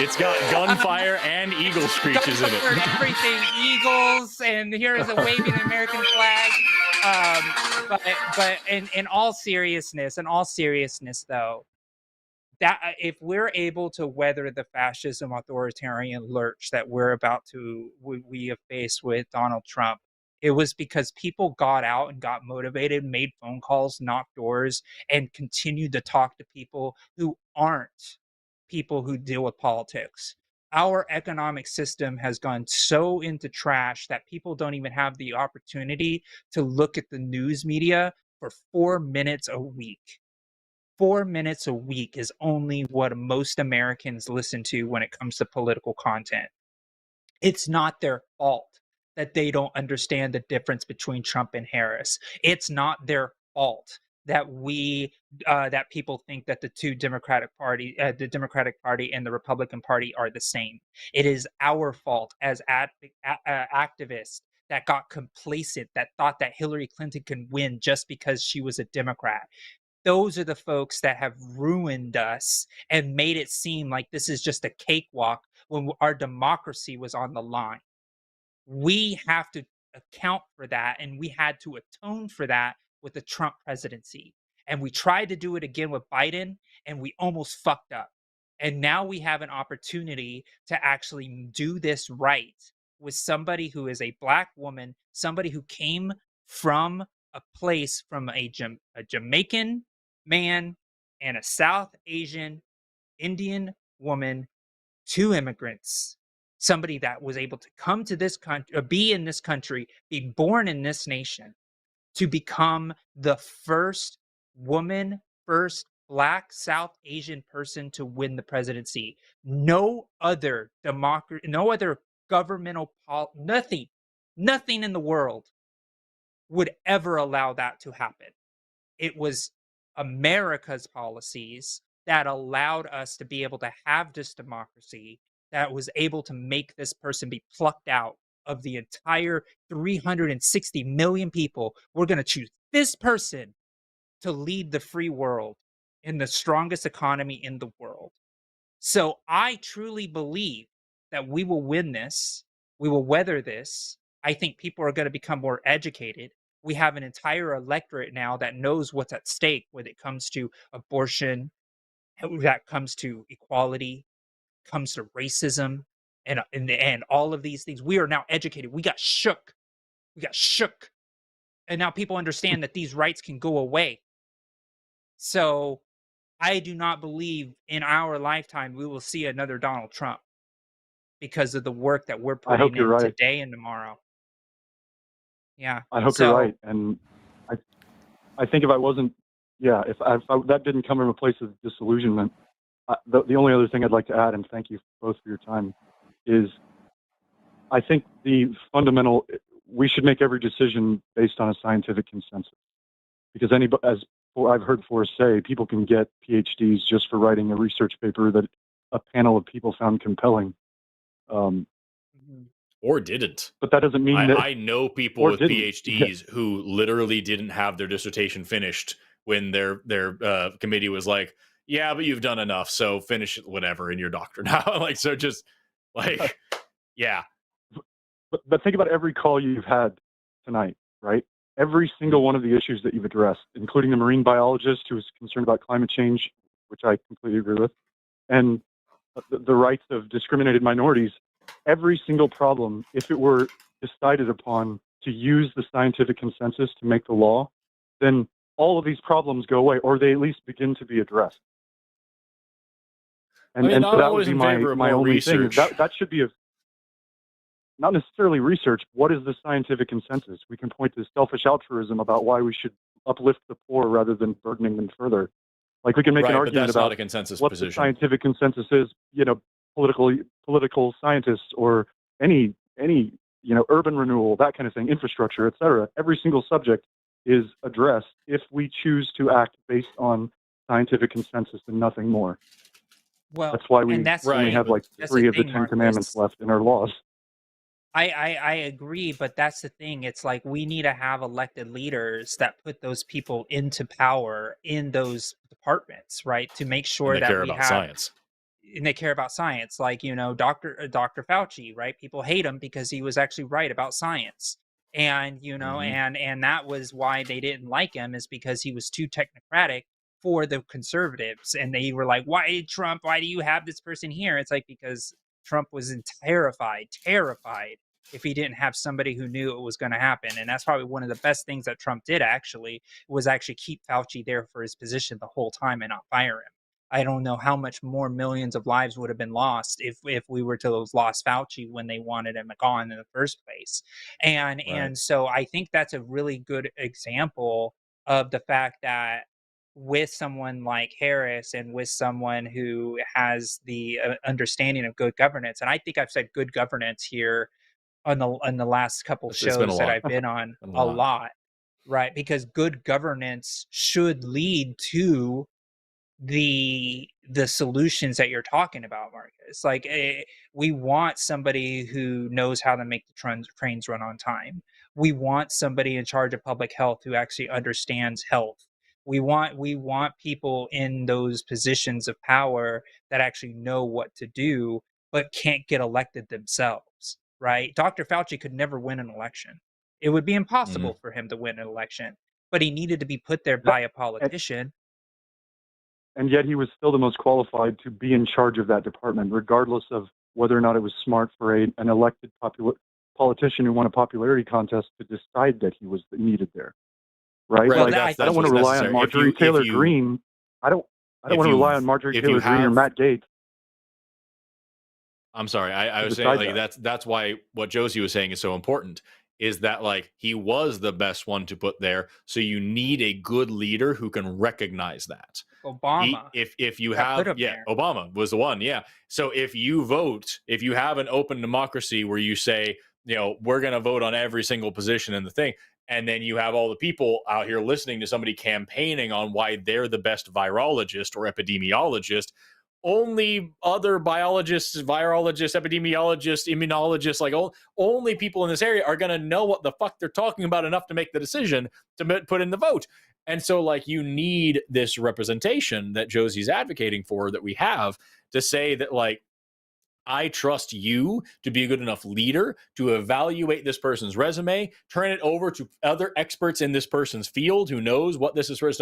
It's got gunfire and eagle screeches in it. Everything, eagles, and here's a waving American flag. But in all seriousness, though, that if we're able to weather the fascism authoritarian lurch that we have faced with Donald Trump, it was because people got out and got motivated, made phone calls, knocked doors, and continued to talk to people who aren't people who deal with politics. Our economic system has gone so into trash that people don't even have the opportunity to look at the news media for 4 minutes a week. 4 minutes a week is only what most Americans listen to when it comes to political content. It's not their fault that they don't understand the difference between Trump and Harris. It's not their fault that that people think that the two Democratic Party, the Democratic Party and the Republican Party, are the same. It is our fault as activists that got complacent, that thought that Hillary Clinton could win just because she was a Democrat. Those are the folks that have ruined us and made it seem like this is just a cakewalk when our democracy was on the line. We have to account for that, and we had to atone for that with the Trump presidency. And we tried to do it again with Biden, and we almost fucked up. And now we have an opportunity to actually do this right with somebody who is a Black woman, somebody who came from a place from a Jamaican man and a South Asian Indian woman, 2 immigrants, somebody that was able to come to this country, be in this country, be born in this nation, to become the first woman, first Black South Asian person to win the presidency. No other democracy, no other governmental nothing in the world would ever allow that to happen. It was America's policies that allowed us to be able to have this democracy, that was able to make this person be plucked out of the entire 360 million people. We're going to choose this person to lead the free world in the strongest economy in the world. So I truly believe that we will win this. We will weather this. I think people are going to become more educated. We have an entire electorate now that knows what's at stake when it comes to abortion, that comes to equality, comes to racism, and all of these things. We are now educated. We got shook. And now people understand that these rights can go away. So I do not believe in our lifetime we will see another Donald Trump because of the work that we're putting in right. today and tomorrow. Yeah. I hope you're right. And I think if I wasn't, if that didn't come from a place of disillusionment, the only other thing I'd like to add, and thank you both for your time, is I think the fundamental, we should make every decision based on a scientific consensus. Because as I've heard Forrest say, people can get PhDs just for writing a research paper that a panel of people found compelling. Or didn't. But that doesn't mean that I know people with PhDs who literally didn't have their dissertation finished when their committee was like, yeah, but you've done enough, so finish it whatever in your doctorate now. Like, so just like, yeah. But think about every call you've had tonight, right? Every single one of the issues that you've addressed, including the marine biologist who was concerned about climate change, which I completely agree with, and the rights of discriminated minorities, every single problem, if it were decided upon to use the scientific consensus to make the law, then all of these problems go away, or they at least begin to be addressed. And, I mean, so that would be my only research. thing. That should be not necessarily research. What is the scientific consensus? We can point to selfish altruism about why we should uplift the poor rather than burdening them further. Like, we can make an argument about not a consensus what position. the scientific consensus is, political scientists or any, urban renewal, that kind of thing, infrastructure, et cetera. Every single subject is addressed if we choose to act based on scientific consensus and nothing more. Well, that's why we only have like 3 of the 10 commandments left in our laws. I agree, but that's the thing. It's like we need to have elected leaders that put those people into power in those departments, right? To make sure that we have science. And they care about science, like, Dr. Fauci, right? People hate him because he was actually right about science. And, and that was why they didn't like him, is because he was too technocratic for the conservatives. And they were like, why Trump? Why do you have this person here? It's like, because Trump was terrified if he didn't have somebody who knew it was going to happen. And that's probably one of the best things that Trump did, actually, was actually keep Fauci there for his position the whole time and not fire him. I don't know how much more millions of lives would have been lost if we were to have lost Fauci when they wanted him gone in the first place. And so I think that's a really good example of the fact that with someone like Harris and with someone who has the understanding of good governance, and I think I've said good governance here on the last couple shows that I've been on a lot, right? Because good governance should lead to the solutions that you're talking about, Marcus. Like, we want somebody who knows how to make the trains run on time. We want somebody in charge of public health who actually understands health. We want people in those positions of power that actually know what to do, but can't get elected themselves, right? Dr. Fauci could never win an election. It would be impossible for him to win an election, but he needed to be put there by a politician. And yet he was still the most qualified to be in charge of that department, regardless of whether or not it was smart for an elected politician who won a popularity contest to decide that he was needed there. Right? Well, like, I don't want to rely on Marjorie Taylor Greene. I don't want to rely on Marjorie Taylor Greene or Matt Gaetz. I'm sorry. I was saying, like, that's why what Josie was saying is so important, is that, like, he was the best one to put there. So you need a good leader who can recognize that. Obama. If you have, Obama was the one. Yeah. So if you have an open democracy where you say, we're going to vote on every single position in the thing, and then you have all the people out here listening to somebody campaigning on why they're the best virologist or epidemiologist, only other biologists, virologists, epidemiologists, immunologists, like only people in this area are going to know what the fuck they're talking about enough to make the decision to put in the vote. And so, like, you need this representation that Josie's advocating for, that we have, to say that, like, I trust you to be a good enough leader to evaluate this person's resume, turn it over to other experts in this person's field who knows what this is for.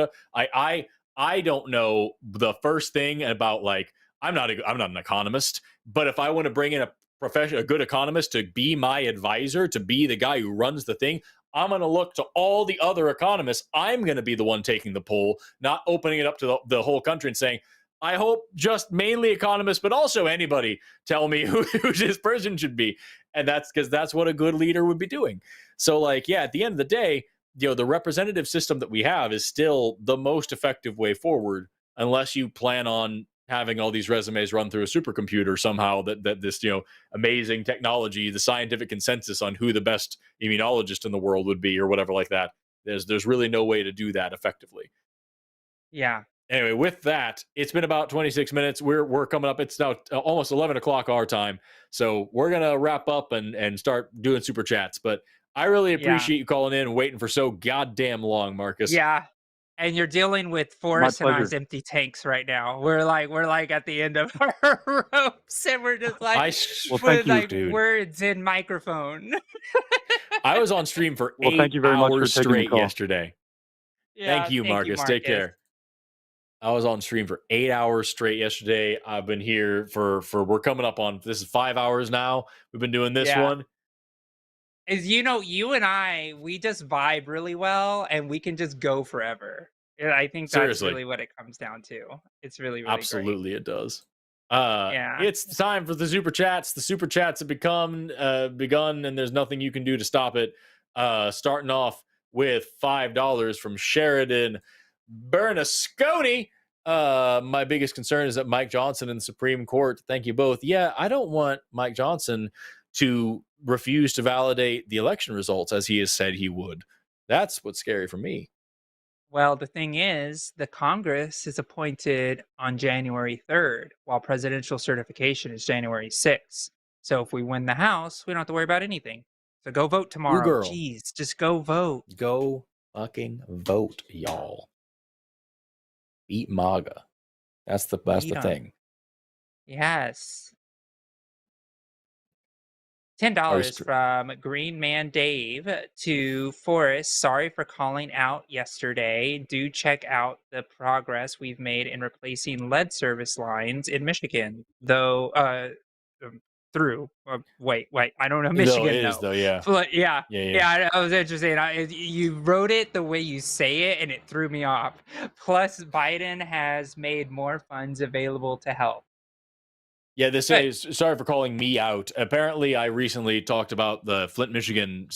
I don't know the first thing about, like, I'm not an economist, but if I want to bring in a good economist to be my advisor, to be the guy who runs the thing, I'm going to look to all the other economists. I'm going to be the one taking the poll, not opening it up to the whole country and saying, I hope just mainly economists, but also anybody tell me who this person should be. And that's because that's what a good leader would be doing. So, like, yeah, at the end of the day, the representative system that we have is still the most effective way forward, unless you plan on having all these resumes run through a supercomputer somehow, that this, amazing technology, the scientific consensus on who the best immunologist in the world would be or whatever like that. There's really no way to do that effectively. Yeah. Anyway, with that, it's been about 26 minutes. We're coming up. It's now almost 11 o'clock our time. So we're going to wrap up and start doing super chats. But I really appreciate you calling in and waiting for so goddamn long, Marcus. Yeah. And you're dealing with Forrest and I's empty tanks right now. We're like at the end of our ropes, and we're just like with like words in microphone. I was on stream for 8 thank you very hours much for straight yesterday. Yeah, thank you, Marcus. Take care. I was on stream for 8 hours straight yesterday. I've been here for we're coming up on, this is 5 hours now. We've been doing this one. Is you and I, we just vibe really well, and we can just go forever. And I think that's really what it comes down to. It's really, really absolutely great. It does. It's time for the super chats. The super chats have begun, and there's nothing you can do to stop it. Starting off with $5 from Sheridan Bernasconi. My biggest concern is that Mike Johnson in the Supreme Court. Thank you both. Yeah, I don't want Mike Johnson to refuse to validate the election results as he has said he would. That's what's scary for me. Well, the thing is, the Congress is appointed on January 3rd, while presidential certification is January 6th. So if we win the House, we don't have to worry about anything. So go vote tomorrow. Ooh, girl. Jeez, just go vote. Go fucking vote, y'all. Beat MAGA. That's the thing. Yes. $10 from Green Man Dave to Forrest. Sorry for calling out yesterday. Do check out the progress we've made in replacing lead service lines in Michigan. Though, through. Wait. I don't know Michigan. It is, though, yeah. But yeah. I was interested. You wrote it the way you say it, and it threw me off. Plus, Biden has made more funds available to help. Yeah, this is, sorry for calling me out. Apparently, I recently talked about the Flint, Michigan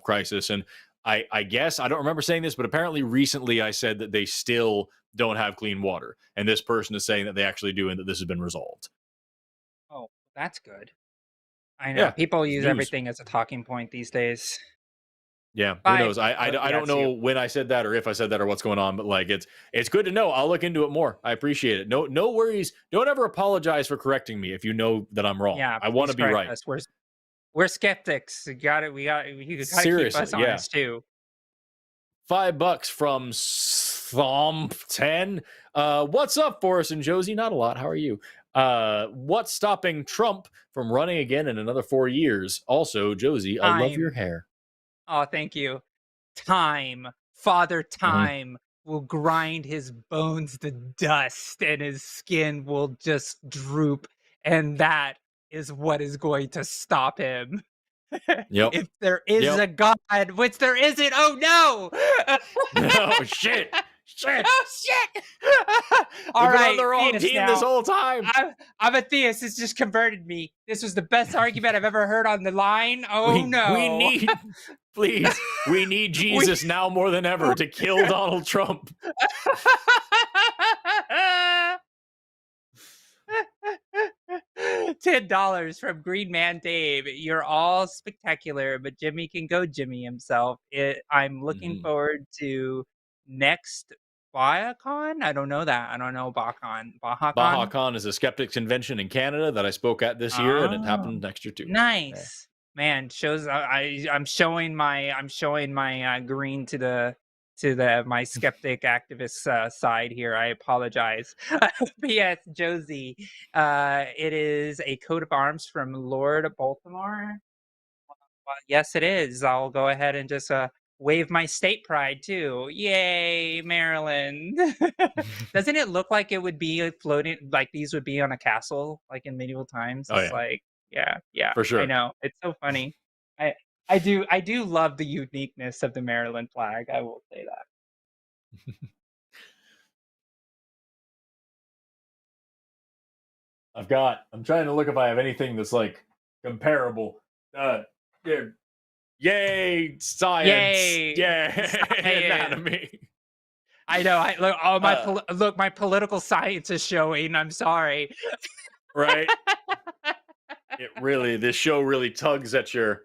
crisis, and I guess, I don't remember saying this, but apparently recently I said that they still don't have clean water, and this person is saying that they actually do and that this has been resolved. Oh, that's good. I know. People use everything as a talking point these days. Yeah, who knows? I don't know when I said that or if I said that or what's going on, but like it's good to know. I'll look into it more. I appreciate it. No worries. Don't ever apologize for correcting me if you know that I'm wrong. Yeah, I want to be right. We're skeptics. You gotta keep us honest too. $5 from Thump 10. What's up, Forrest and Josie? Not a lot. How are you? What's stopping Trump from running again in another 4 years? Also, Josie, I love your hair. Oh, thank you. Father Time will grind his bones to dust and his skin will just droop. And that is what is going to stop him. Yep. If there is a God, which there isn't, oh no! Oh, shit. Oh shit! All right, on the wrong team now. This whole time. I'm a theist. It's just converted me. This was the best argument I've ever heard on the line. Oh no! We need Jesus now more than ever to kill Donald Trump. $10 from Green Man Dave. You're all spectacular, but Jimmy can go Jimmy himself. I'm looking forward to next BahaCon? I don't know that. I don't know BahaCon. BahaCon is a skeptics convention in Canada that I spoke at this year, and it happened next year too. Nice, man. Shows I'm showing my green to my skeptic activist side here. I apologize. P.S. Josie, it is a coat of arms from Lord Baltimore. Well, yes, it is. I'll go ahead and just wave my state pride too. Yay, Maryland. Doesn't it look like it would be floating, like these would be on a castle, like in medieval times? It's like, yeah, for sure. I know. It's so funny. I do love the uniqueness of the Maryland flag. I will say that. I'm trying to look if I have anything that's like comparable. Yay, science. Yay. Anatomy. I know. My political science is showing. I'm sorry. Right. This show really tugs at your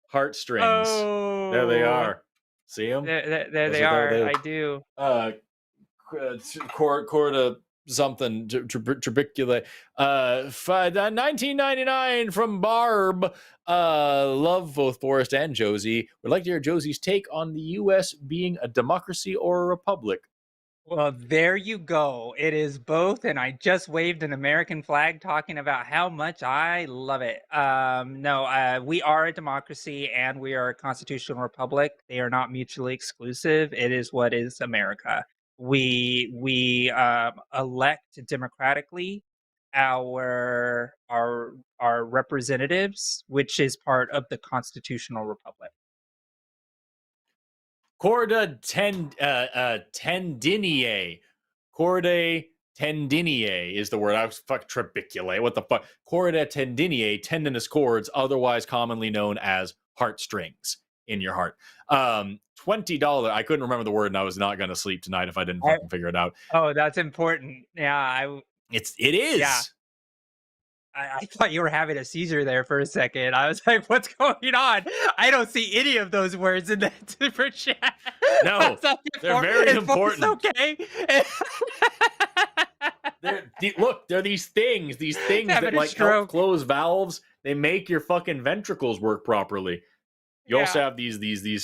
heartstrings. Oh. There they are. See them? There they are. I do. Corda something trabeculate. 1999 from Barb. Love both Forrest and Josie. Would like to hear Josie's take on the U.S. being a democracy or a republic. Well, there you go. It is both, and I just waved an American flag talking about how much I love it. No, we are a democracy and we are a constitutional republic. They are not mutually exclusive. It is what is America. We elect democratically our representatives, which is part of the constitutional republic. Corda tendiniae. Cordae tendiniae is the word. I was trabeculate. What the fuck? Corda tendiniae, tendinous cords, otherwise commonly known as heartstrings in your heart. $20. I couldn't remember the word, and I was not going to sleep tonight if I didn't fucking figure it out. Oh, that's important. Yeah, it is. Yeah. I thought you were having a seizure there for a second. I was like, what's going on? I don't see any of those words in the super chat. No, they're very important. Okay. Look, they're these things that like help close valves. They make your fucking ventricles work properly. You also have these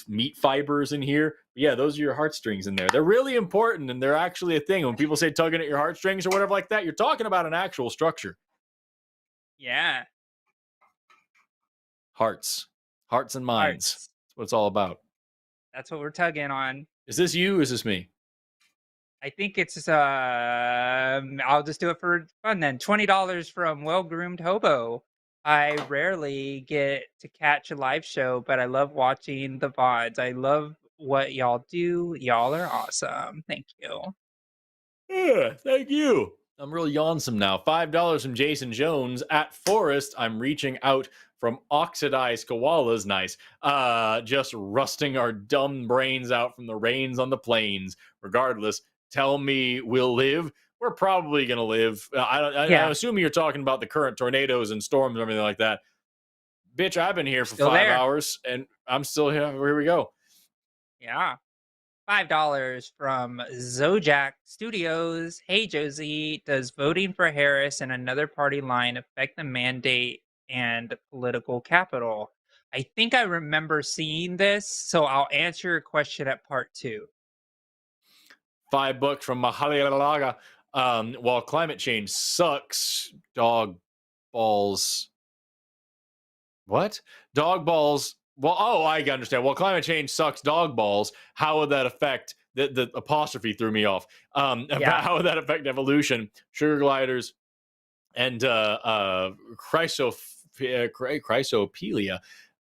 meat fibers in here. Yeah, those are your heartstrings in there. They're really important, and they're actually a thing. When people say tugging at your heartstrings or whatever like that, you're talking about an actual structure. Yeah. Hearts and minds. That's what it's all about. That's what we're tugging on. Is this you or is this me? I think it's I'll just do it for fun then. $20 from Well Groomed Hobo. I rarely get to catch a live show, but I love watching the VODs. I love what y'all do. Y'all are awesome. Thank you. Yeah, thank you. I'm real yawnsome now. $5 from Jason Jones. At Forrest, I'm reaching out from oxidized koalas. Nice. Just rusting our dumb brains out from the rains on the plains. Regardless, tell me we'll live. We're probably going to live. I'm assuming you're talking about the current tornadoes and storms and everything like that. Bitch, I've been here for 5 hours, and I'm still here. Here we go. Yeah. $5 from Zojak Studios. Hey, Josie, does voting for Harris and another party line affect the mandate and political capital? I think I remember seeing this, so I'll answer your question at part 2. $5 from Mahalalaga. While climate change sucks, dog balls. What? Dog balls. Well, I understand. Well, climate change sucks dog balls. How would that affect the apostrophe threw me off? How would that affect evolution? Sugar gliders and chrysopelia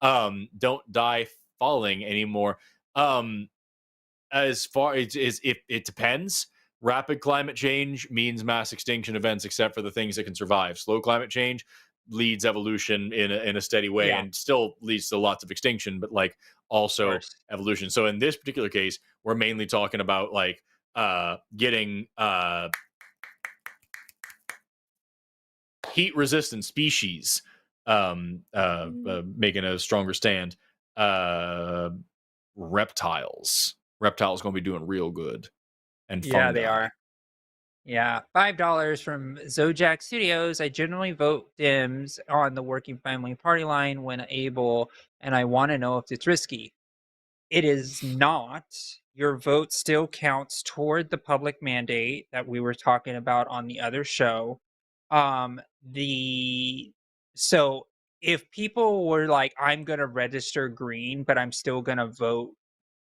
don't die falling anymore. As far as it depends. Rapid climate change means mass extinction events, except for the things that can survive. Slow climate change leads evolution in a steady way and still leads to lots of extinction, but like also evolution. So in this particular case, we're mainly talking about like getting heat resistant species making a stronger stand. Reptiles going to be doing real good. And fungi. Yeah, they are. Yeah, $5 from Zojak Studios. I generally vote Dems on the working family party line when able, and I want to know if it's risky. It is not. Your vote still counts toward the public mandate that we were talking about on the other show. So if people were like, I'm going to register green, but I'm still going to vote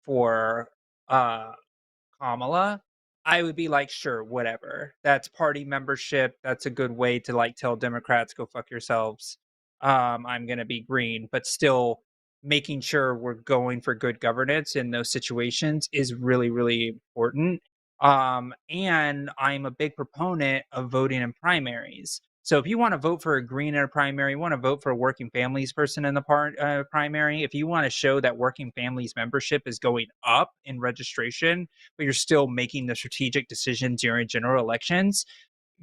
for Kamala, I would be like, sure, whatever. That's party membership. That's a good way to like tell Democrats, go fuck yourselves. I'm going to be green, but still making sure we're going for good governance in those situations is really, really important. And I'm a big proponent of voting in primaries. So if you want to vote for a green in a primary, you want to vote for a working families person in the primary, if you want to show that working families membership is going up in registration, but you're still making the strategic decisions during general elections,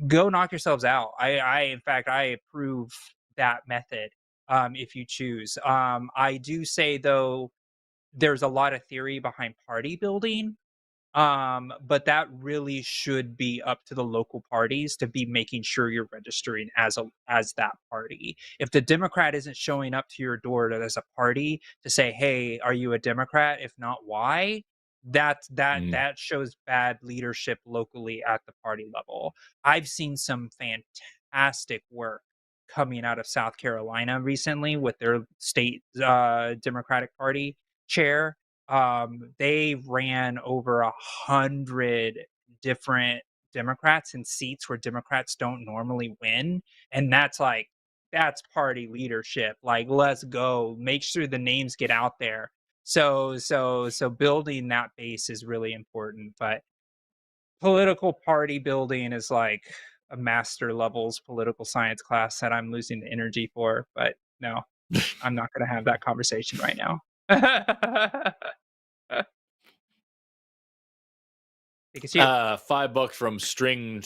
go knock yourselves out. In fact, I approve that method if you choose. I do say, though, there's a lot of theory behind party building. But that really should be up to the local parties to be making sure you're registering as that party. If the Democrat isn't showing up to your door as a party to say, "Hey, are you a Democrat? If not, why?" That shows bad leadership locally at the party level. I've seen some fantastic work coming out of South Carolina recently with their state Democratic Party chair. They ran over 100 different Democrats in seats where Democrats don't normally win, and that's party leadership. Like, let's go, make sure the names get out there. So building that base is really important. But political party building is like a master levels political science class that I'm losing the energy for. But no, I'm not going to have that conversation right now. $5 from Spring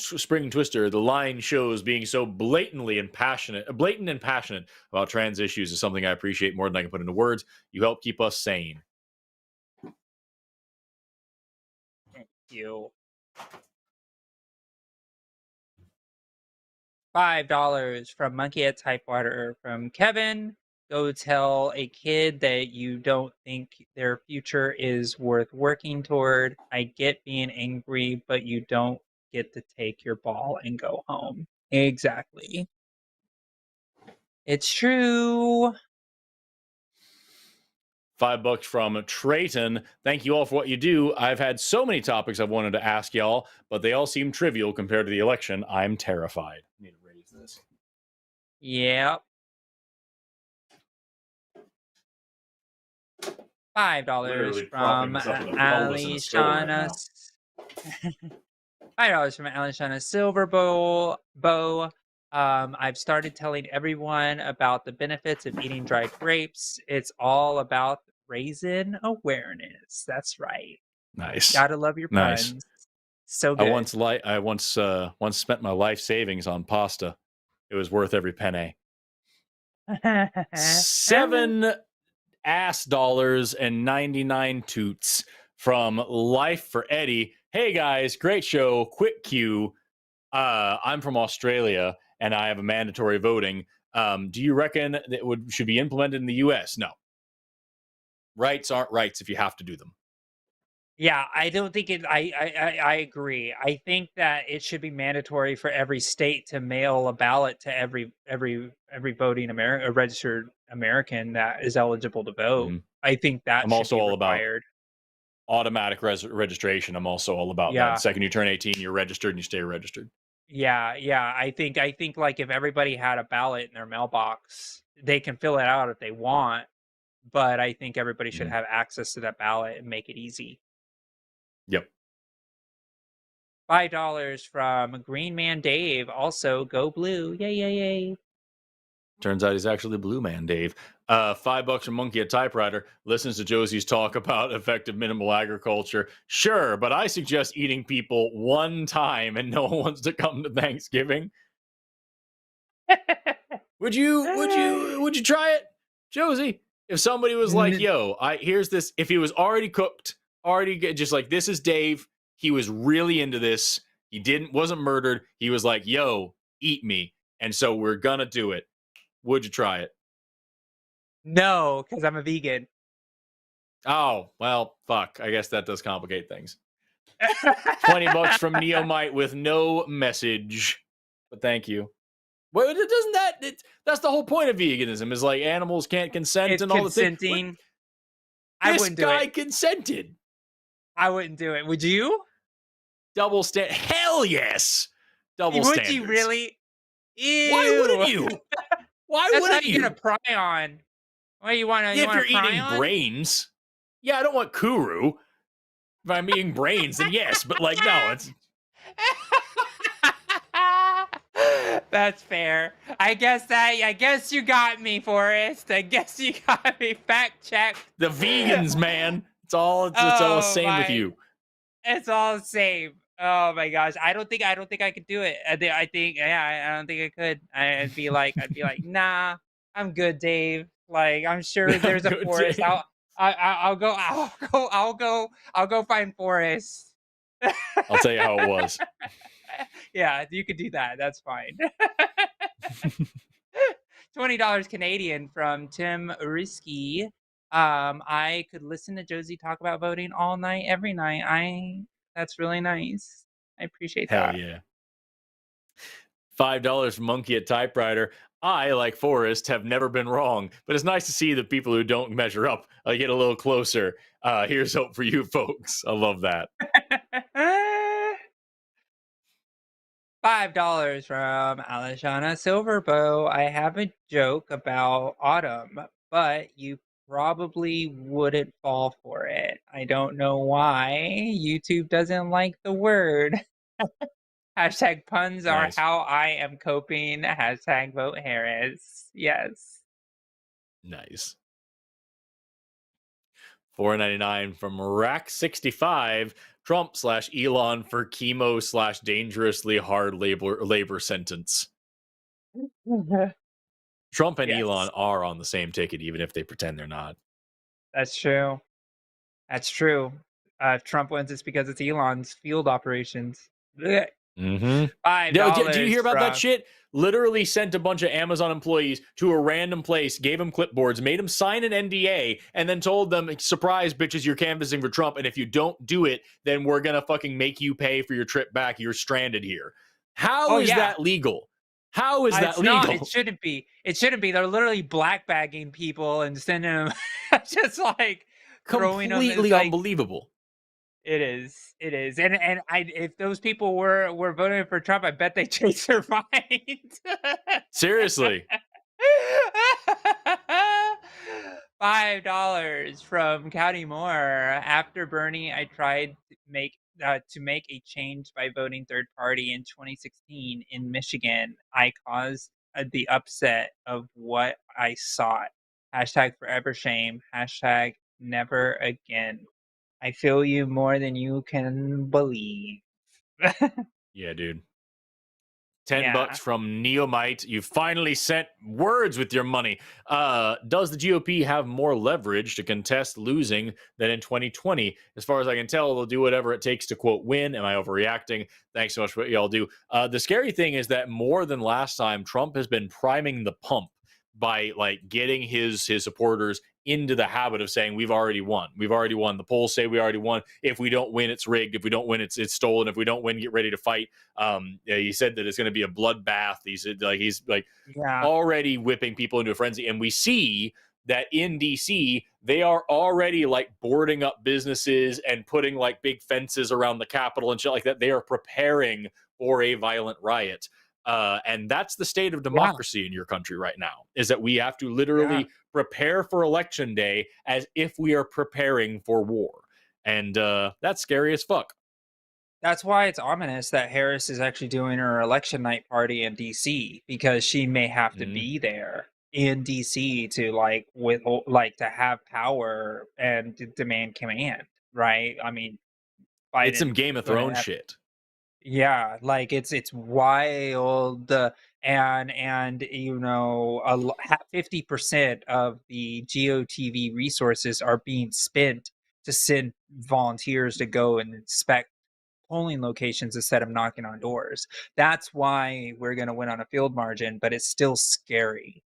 Twister. The line shows being so blatant and passionate about trans issues is something I appreciate more than I can put into words. You help keep us sane. Thank you. $5 from Monkey at Typewater from Kevin. Go tell a kid that you don't think their future is worth working toward. I get being angry, but you don't get to take your ball and go home. Exactly. It's true. $5 from Trayton. Thank you all for what you do. I've had so many topics I've wanted to ask y'all, but they all seem trivial compared to the election. I'm terrified. I need to raise this. Yep. $5 from Alishana. $5 from Alishana Silver Bow. I've started telling everyone about the benefits of eating dried grapes. It's all about raising awareness. That's right. Nice. Gotta love your puns. Nice. So good. I once spent my life savings on pasta. It was worth every penny. $7 and 99 toots from Life for Eddie. Hey guys, great show. Quick cue. I'm from Australia and I have a mandatory voting. Do you reckon that should be implemented in the US? No. Rights aren't rights if you have to do them. Yeah, I don't think it. I agree. I think that it should be mandatory for every state to mail a ballot to every voting a registered American that is eligible to vote. Mm-hmm. I think that I'm also all required. About automatic registration. I'm also all about that. The second you turn 18, you're registered and you stay registered. Yeah. I think like if everybody had a ballot in their mailbox, they can fill it out if they want, but I think everybody should have access to that ballot and make it easy. Yep. $5 from Green Man Dave. Also, go blue. Yay. Turns out he's actually Blue Man Dave. $5 from Monkey at Typewriter. Listens to Josie's talk about effective minimal agriculture. Sure, but I suggest eating people one time and no one wants to come to Thanksgiving. Would you try it, Josie? If somebody was like, yo, here's this, if he was already cooked, just like, this is Dave, he was really into this, wasn't murdered, he was like, yo, eat me, and so we're gonna do it, would you try it? No, because I'm a vegan. Oh, well, fuck, I guess that does complicate things. $20 from Neomite with no message, but thank you. Well, that's the whole point of veganism, is like animals can't consent, it's and all the things. This guy consented. I wouldn't do it. Would you? Double stand. Hell yes. Double standards. Would you really? Ew. Why wouldn't you? Why That's wouldn't you? That's how you're gonna pry on. What you want to? If you're eating brains, yeah, I don't want kuru. If I'm eating brains, then yes. But like, no, it's. That's fair. I guess you got me, Forrest. I guess you got me. Fact checked. The vegans, man. It's all the same with you. It's all the same. Oh my gosh. I don't think I could do it. I don't think I could. I'd be like, nah, I'm good, Dave. Like, I'm sure there's a Forrest. I'll go find Forrest. I'll tell you how it was. Yeah, you could do that. That's fine. $20 Canadian from Tim Risky. I could listen to Josie talk about voting all night, every night. That's really nice. I appreciate Hell that. yeah. $5 from Monkey at Typewriter. I, like Forrest, have never been wrong, but it's nice to see the people who don't measure up get a little closer. Here's hope for you folks. I love that. $5 from Alishana Silverbow. I have a joke about autumn, but you probably wouldn't fall for it. I don't know why. YouTube doesn't like the word. Hashtag puns are how I am coping. Hashtag vote Harris. Yes. Nice. $4.99 from Rack65. Trump / Elon for chemo / dangerously hard labor sentence. Trump and Elon are on the same ticket, even if they pretend they're not. That's true. That's true. If Trump wins, it's because it's Elon's field operations. Mm-hmm. $5. Do you hear about that shit? Literally sent a bunch of Amazon employees to a random place, gave them clipboards, made them sign an NDA, and then told them, surprise, bitches, you're canvassing for Trump, and if you don't do it, then we're gonna fucking make you pay for your trip back. You're stranded here. How is that legal? How is that legal? Not. It shouldn't be. It shouldn't be. They're literally black bagging people and sending them just like throwing them. Completely unbelievable. It is. It is. And if those people were voting for Trump, I bet they changed their mind. Seriously. $5 from Katy Moore. After Bernie, I tried to make a change by voting third party in 2016 in Michigan. I caused the upset of what I sought. Hashtag forever shame. Hashtag never again. I feel you more than you can believe. Yeah, dude. $10 from Neomite. You finally sent words with your money. Does the GOP have more leverage to contest losing than in 2020? As far as I can tell, they'll do whatever it takes to, quote, win. Am I overreacting? Thanks so much for what y'all do. The scary thing is that more than last time, Trump has been priming the pump by like getting his supporters into the habit of saying we've already won. We've already won. The polls say we already won. If we don't win, it's rigged. If we don't win, it's stolen. If we don't win, get ready to fight. He said that it's going to be a bloodbath. He's already whipping people into a frenzy. And we see that in DC, they are already like boarding up businesses and putting like big fences around the Capitol and shit like that. They are preparing for a violent riot. And that's the state of democracy in your country right now, is that we have to literally prepare for election day as if we are preparing for war. And that's scary as fuck. That's why it's ominous that Harris is actually doing her election night party in DC, because she may have to be there in DC to to have power and demand command, right? I mean, Biden, it's some Game of Thrones shit. Yeah, like it's wild, and you know, 50% of the GOTV resources are being spent to send volunteers to go and inspect polling locations instead of knocking on doors. That's why we're going to win on a field margin, but it's still scary.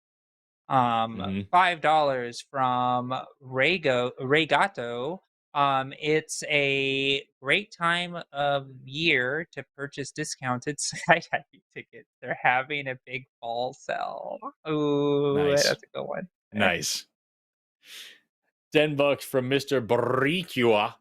$5 from Regato. It's a great time of year to purchase discounted skydiving tickets. They're having a big fall sale. Ooh, nice. That's a good one. Nice. $10 from Mr. Baricua.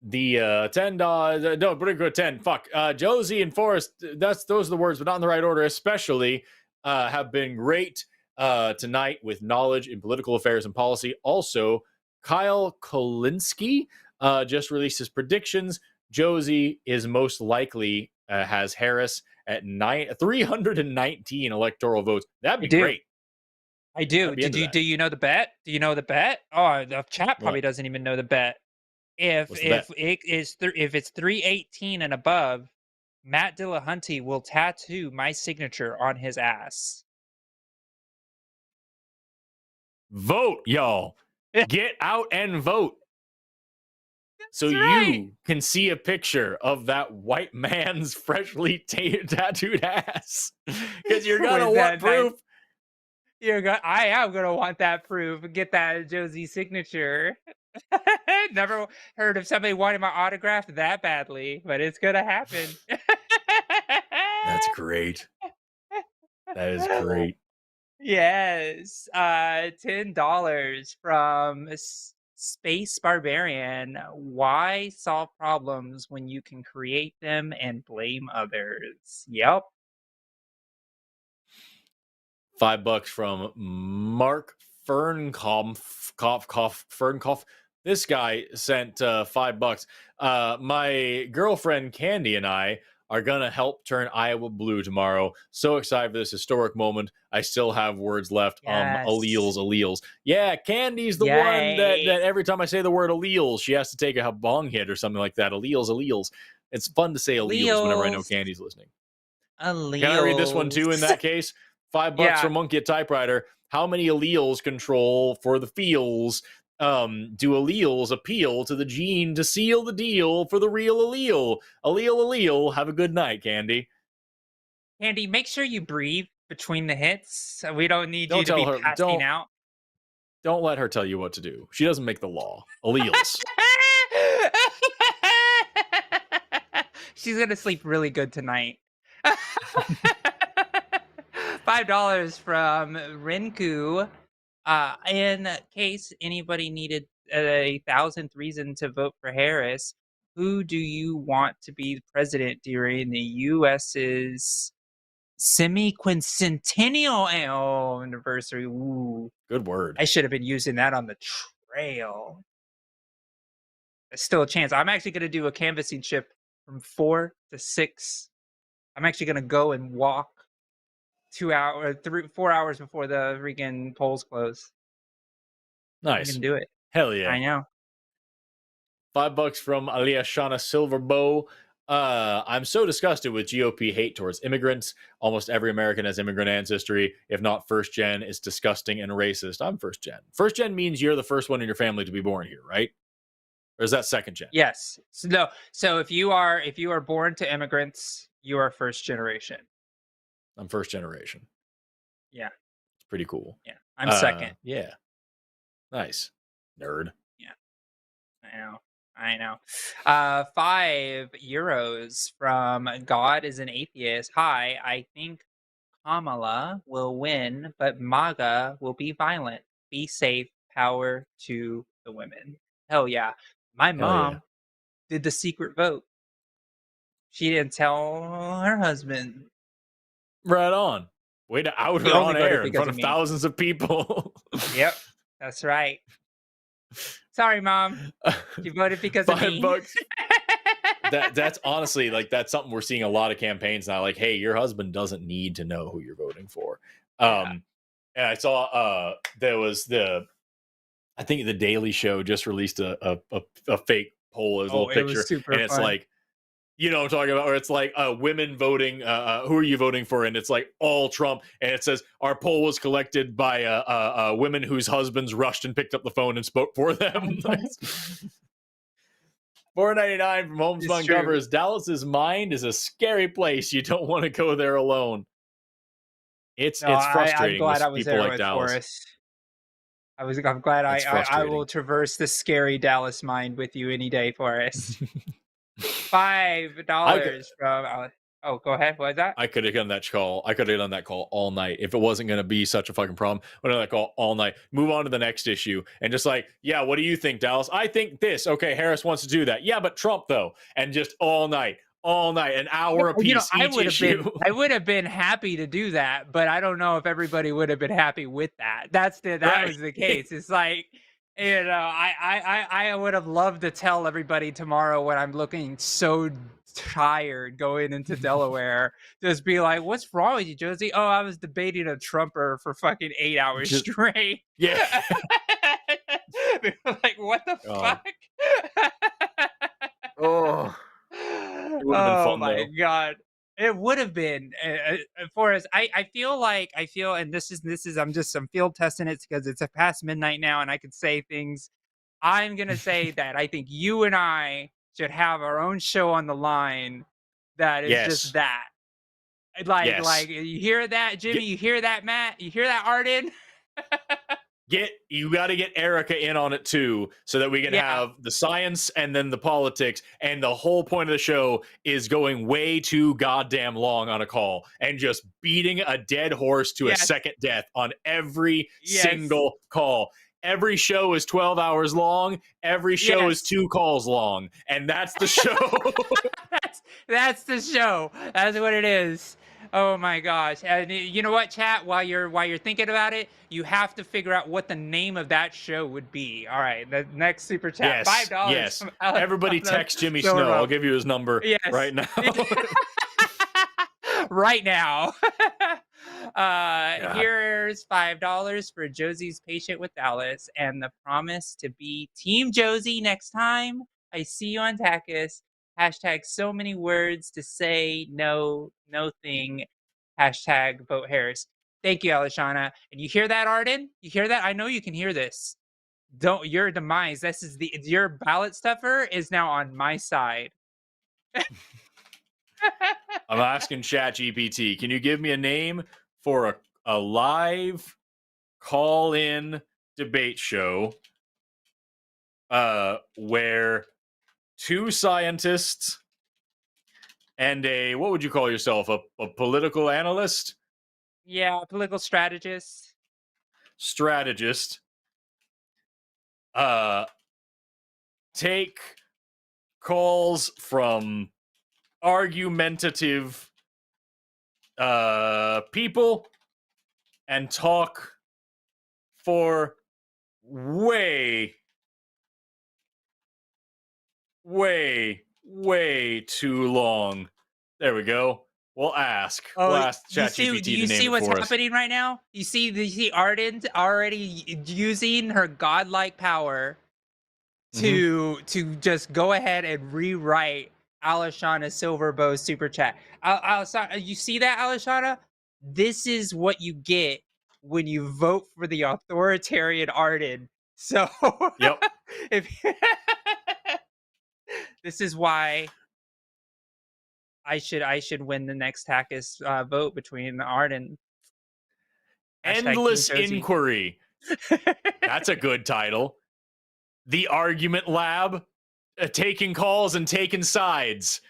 The $10, no, Baricua 10. Fuck. Josie and Forrest, those are the words, but not in the right order, especially have been great tonight with knowledge in political affairs and policy. Also, Kyle Kolinsky just released his predictions. Josie is most likely has Harris at 319 electoral votes. That'd be great. I do. Do you know the bet? Do you know the bet? Oh, the chat probably doesn't even know the bet. If it's 318 and above, Matt Dillahunty will tattoo my signature on his ass. Vote, y'all. Get out and vote. so you can see a picture of that white man's freshly tattooed ass, because you're gonna want proof. I am gonna want that proof. Get that Josie signature. Never heard of somebody wanting my autograph that badly, but it's gonna happen. That's great. That is great. Yes. $10 from Space Barbarian. Why solve problems when you can create them and blame others? Yep. $5 from Mark Fernkoff. This guy sent $5. My girlfriend Candy and I are gonna help turn Iowa blue tomorrow. So excited for this historic moment. I still have words left. Yes. Alleles. Yeah, Candy's the one that every time I say the word alleles, she has to take a bong hit or something like that. Alleles. It's fun to say alleles whenever I know Candy's listening. Alleles. Can I read this one too in that case? $5 from Monkey at Typewriter. How many alleles control for the feels? Do alleles appeal to the gene to seal the deal for the real allele? Allele. Have a good night, Candy. Candy, make sure you breathe between the hits. We don't need you to be passing out. Don't let her tell you what to do. She doesn't make the law. Alleles. She's gonna sleep really good tonight. $5 from Rinku. In case anybody needed a 1,000th reason to vote for Harris, who do you want to be president during the U.S.'s semi-quincentennial anniversary? Ooh, good word. I should have been using that on the trail. There's still a chance. I'm actually going to do a canvassing trip from 4 to 6. I'm actually going to go and walk 4 hours before the freaking polls close. Nice. I can do it. Hell yeah. I know. $5 from Aliashana Silverbow. I'm so disgusted with GOP hate towards immigrants. Almost every American has immigrant ancestry. If not first gen, it's disgusting and racist. I'm first gen. First gen means you're the first one in your family to be born here, right? Or is that second gen? Yes. No. So if you are born to immigrants, you are first generation. I'm first generation. Yeah. It's pretty cool. Yeah. I'm second. Yeah. Nice. Nerd. Yeah. I know. €5 from God is an Atheist. Hi, I think Kamala will win, but MAGA will be violent. Be safe. Power to the women. Hell yeah. My mom did the secret vote. She didn't tell her husband. Right on. Way to out her on air in front of thousands of people. Yep, that's right. Sorry, Mom. You voted because of me. $5. That's honestly, like, that's something we're seeing a lot of campaigns now. Like, hey, your husband doesn't need to know who you're voting for. And I saw there was I think the Daily Show just released a fake poll. It was a little picture, and it's like, you know what I'm talking about, where it's like women voting, who are you voting for? And it's like all Trump. And it says, our poll was collected by women whose husbands rushed and picked up the phone and spoke for them. $4.99 from Homespun Covers. Dallas's mind is a scary place. You don't want to go there alone. It's frustrating. I'm glad I was people there like with Dallas. Forrest. I'm glad I will traverse the scary Dallas mind with you any day, Forrest. $5 from. Oh, go ahead. What is that? I could have done that call. I could have done that call all night if it wasn't going to be such a fucking problem. I would have done that call all night. Move on to the next issue and just like, yeah, what do you think, Dallas? I think this. Okay, Harris wants to do that. Yeah, but Trump though, and just all night, an hour a piece. I would have been happy to do that, but I don't know if everybody would have been happy with that. That was the case. It's like, you know, I would have loved to tell everybody tomorrow when I'm looking so tired going into Delaware, just be like, what's wrong with you, Josie? Oh, I was debating a Trumper for fucking 8 hours straight. Yeah. Like, what the fuck? Oh. Oh my God. It would have been Forrest. I feel, and this is I'm field testing it because it's past midnight now and I could say things. I'm going to say that I think you and I should have our own show on the line that is just that. Like, you hear that, Jimmy? You hear that, Matt? You hear that, Arden? You got to get Erika in on it too, so that we can have the science and then the politics. And the whole point of the show is going way too goddamn long on a call and just beating a dead horse to a second death on every single call. Every show is 12 hours long. Every show is 2 calls long, and that's the show. that's the show. That's what it is. Oh my gosh! And you know what, chat? While you're thinking about it, you have to figure out what the name of that show would be. All right, the next super chat, $5. Yes. Everybody text Jimmy Snow. I'll give you his number right now. Right now. Here's $5 for Josie's patient with Dallas and the promise to be Team Josie next time I see you on Takis. Hashtag so many words to say no thing. Hashtag vote Harris. Thank you, Alishana. And you hear that, Arden? You hear that? I know you can hear this. Don't your demise. This is your ballot stuffer is now on my side. I'm asking ChatGPT, can you give me a name for a live call-in debate show where 2 scientists and a, what would you call yourself, a political analyst? Yeah, political strategist. Take calls from argumentative people and talk for way too long. There we go. We'll ask. We'll ask ChatGPT do you see what's happening right now? You see Arden already using her godlike power to just go ahead and rewrite Alishana Silverbow's super chat. You see that, Alishana? This is what you get when you vote for the authoritarian Arden. So, this is why I should win the next Takis vote between Arden. Endless Inquiry. That's a good title. The Argument Lab, taking calls and taking sides.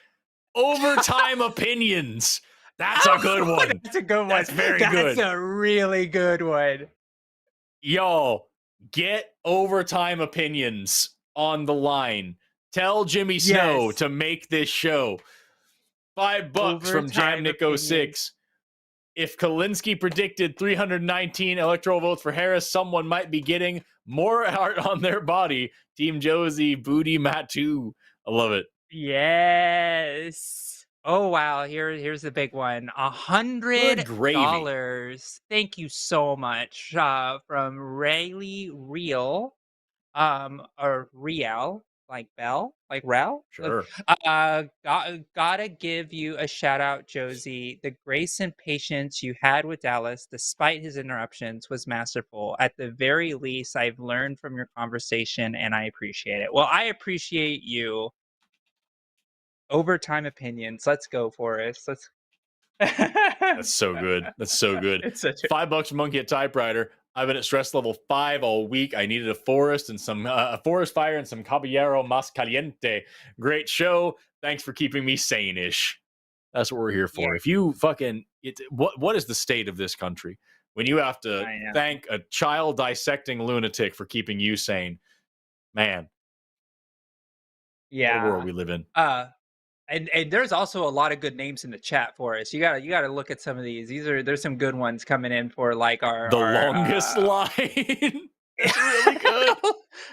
Overtime Opinions. That's a good one. That's a good one. That's very good. That's a really good one. Y'all, get Overtime Opinions on the line. Tell Jimmy Snow to make this show. $5 from Jamnik06. If Kalinske predicted 319 electoral votes for Harris, someone might be getting more art on their body. Team Josie, Booty Matu. I love it. Yes. Oh, wow. Here's the big one. $100. Thank you so much from Rayleigh Real. Or Riel. Like Bell? Like Rel? Sure. Gotta give you a shout out, Josie. The grace and patience you had with Dallas, despite his interruptions, was masterful. At the very least, I've learned from your conversation, and I appreciate it. Well, I appreciate you. Overtime Opinions. Let's go, Forrest. That's so good. That's so good. It's such $5 from Monkey at Typewriter. I've been at stress level 5 all week. I needed a forest and some a forest fire and some Caballero Mas Caliente. Great show. Thanks for keeping me sane-ish. That's what we're here for. Yeah. If you fucking what is the state of this country when you have to thank a child dissecting lunatic for keeping you sane? Man. Yeah. What world we live in. And there's also a lot of good names in the chat for us. You gotta look at some of these. There's some good ones coming in for like our longest line. That's really good.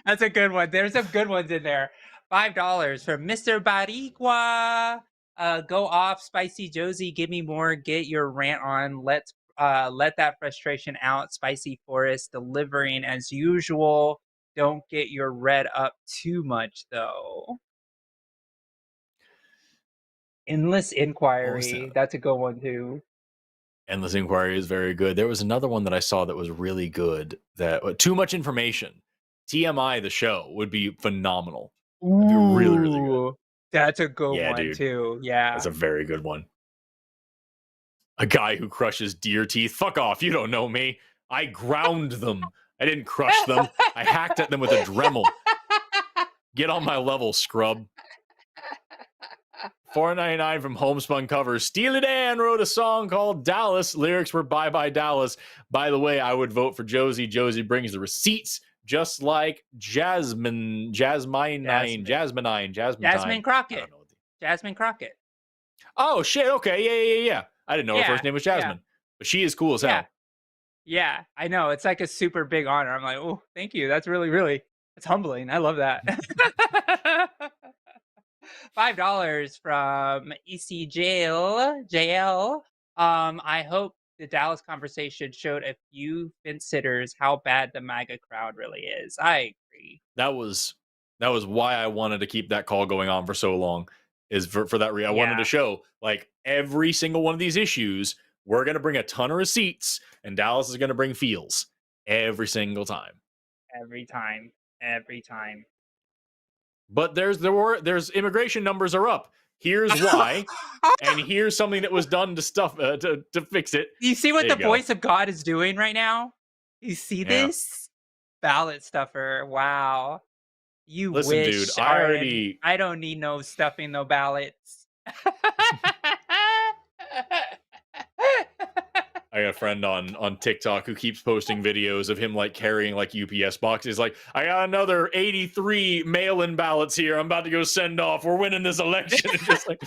That's a good one. There's some good ones in there. $5 from Mr. Barigua. Go off, Spicy Josie. Give me more. Get your rant on. Let that frustration out. Spicy Forest delivering as usual. Don't get your red up too much though. Endless Inquiry. That's a good one too. Endless Inquiry is very good. There was another one that I saw that was really good. That Too Much Information. TMI the show would be phenomenal. It'd be really, really good. That's a good Yeah, one dude. too. Yeah. That's a very good one. A guy who crushes deer teeth. Fuck off. You don't know me. I ground them. I didn't crush them. I hacked at them with a Dremel. Get on my level, scrub. $4.99 from Homespun Covers. Steely Dan wrote a song called Dallas. Lyrics were Bye Bye Dallas. By the way, I would vote for Josie. Josie brings the receipts, just like Jasmine Crockett. Jasmine Crockett. Oh, shit. Okay. Yeah. I didn't know her first name was Jasmine. But she is cool as hell. Yeah, I know. It's like a super big honor. I'm like, oh, thank you. That's really, really, it's humbling. I love that. $5 from JL. I hope the Dallas conversation showed a few fence-sitters how bad the MAGA crowd really is. I agree. That was why I wanted to keep that call going on for so long. Is for that reason. I wanted to show like every single one of these issues, we're gonna bring a ton of receipts, and Dallas is gonna bring feels every single time. Every time. But there's immigration numbers are up. Here's why, and here's something that was done to fix it. You see what the voice of God is doing right now? You see this? Ballot stuffer. Wow. You listen, wish, dude. I don't need no stuffing, no ballots. I got a friend on TikTok who keeps posting videos of him like carrying like UPS boxes. Like, I got another 83 mail-in ballots here. I'm about to go send off. We're winning this election. Just like,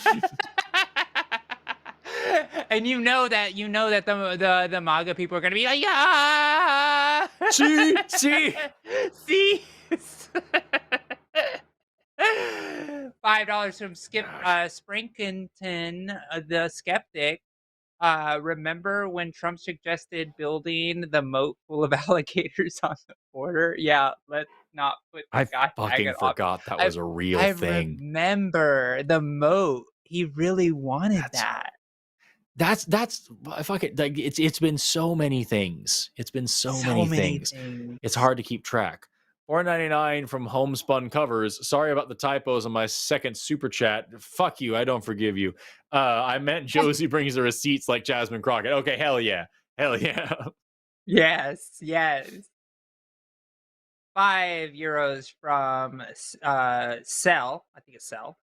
and you know that the MAGA people are gonna be like, yeah. See. $5 from Sprinkington, the skeptic. Remember when Trump suggested building the moat full of alligators on the border? Yeah, let's not put the guy. I fucking forgot that was a real thing. I remember the moat. He really wanted that. That's fucking like it's been so many things. It's been so many things. It's hard to keep track. $4.99 from Homespun Covers. Sorry about the typos on my second super chat. Fuck you. I don't forgive you. I meant Josie brings the receipts like Jasmine Crockett. Okay, hell yeah. Yes. €5 from Cell. I think it's Cell.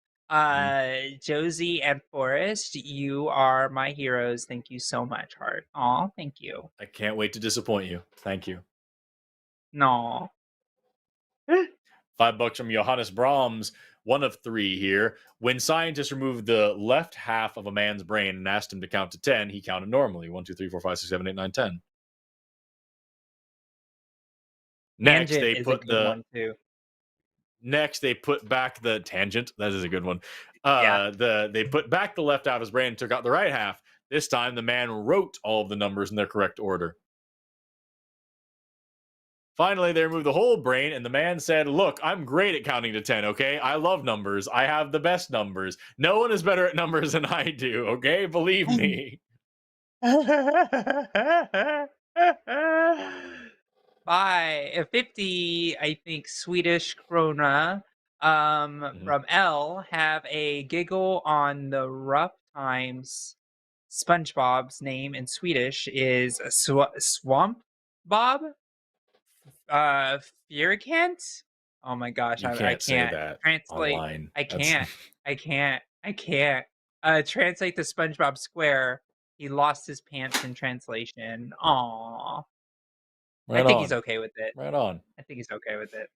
Josie and Forrest, you are my heroes. Thank you so much, Heart. Aw, thank you. I can't wait to disappoint you. Thank you. No. $5 from Johannes Brahms, one of 3 here. When scientists removed the left half of a man's brain and asked him to count to 10, he counted normally. 1, 2, 3, 4, 5, 6, 7, 8, 9, 10. Next, they put back the tangent. That is a good one. They put back the left half of his brain and took out the right half. This time, the man wrote all of the numbers in their correct order. Finally, they removed the whole brain, and the man said, look, I'm great at counting to 10, okay? I love numbers. I have the best numbers. No one is better at numbers than I do, okay? Believe me. 50, I think, Swedish krona from L have a giggle on the rough times. SpongeBob's name in Swedish is Swamp Bob. Furikant? Oh my gosh, I can't say that translate. Online. I can't. Translate the SpongeBob Square. He lost his pants in translation. Aww. I think he's okay with it. Right on. I think he's okay with it.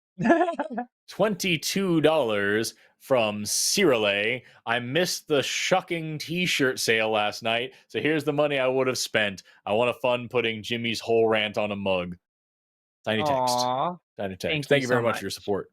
$22 from Cyrille. I missed the shocking t-shirt sale last night, so here's the money I would have spent. I want a fun putting Jimmy's whole rant on a mug. Tiny text. Thank you very much for your support.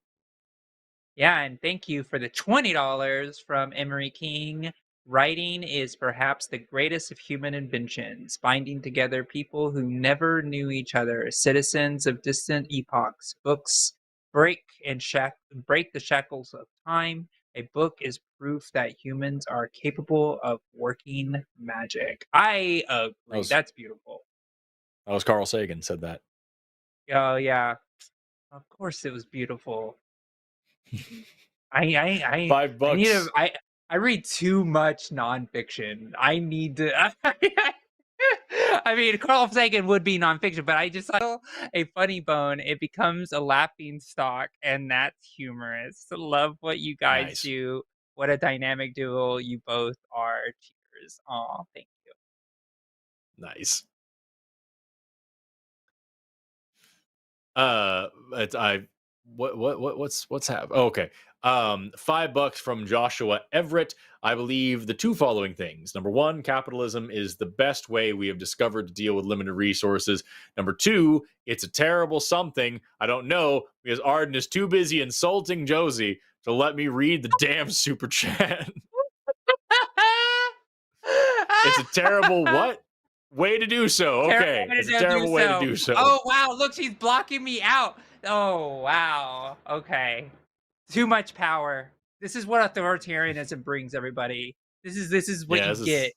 Yeah, and thank you for the $20 from Emery King. Writing is perhaps the greatest of human inventions, binding together people who never knew each other, citizens of distant epochs. Books break the shackles of time. A book is proof that humans are capable of working magic. I agree. That's beautiful. That was Carl Sagan said that. Oh, yeah. Of course, it was beautiful. I $5. need to. I read too much nonfiction. I need to. I mean, Carl Sagan would be nonfiction, but I just saw a funny bone. It becomes a laughing stock, and that's humorous. Love what you guys do. What a dynamic duo you both are. Cheers. Aw, thank you. Nice. What's happening? Oh, okay. $5 from Joshua Everett. I believe the two following things. Number one, capitalism is the best way we have discovered to deal with limited resources. Number two, it's a terrible something. I don't know because Arden is too busy insulting Josie to let me read the damn super chat. It's a terrible what? Way to do so. Okay. It's a terrible way to do so. Oh, wow. Look, she's blocking me out. Oh, wow. Okay. Too much power. This is what authoritarianism brings, everybody. This is what you get.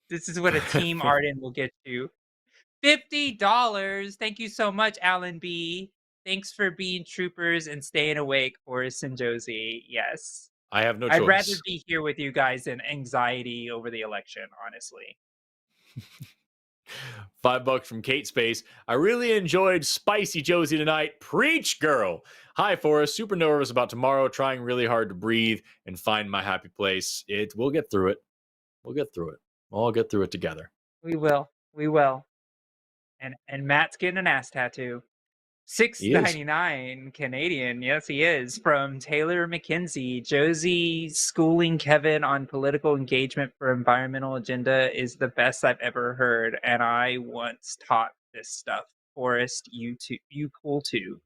This is what a team Arden will get you. $50. Thank you so much, Alan B. Thanks for being troopers and staying awake, Forrest and Josie. Yes. I have no choice. I'd rather be here with you guys than anxiety over the election, honestly. $5 from Kate Space. I really enjoyed Spicy Josie tonight. Preach, girl. Hi, Forrest. Super nervous about tomorrow. Trying really hard to breathe and find my happy place. We'll get through it. We'll get through it. We'll all get through it together. We will. We will. And Matt's getting an ass tattoo. $6.99 Canadian. Yes, he is. From Taylor McKenzie. Josie schooling Kevin on political engagement for environmental agenda is the best I've ever heard, and I once taught this stuff. Forrest, you cool too.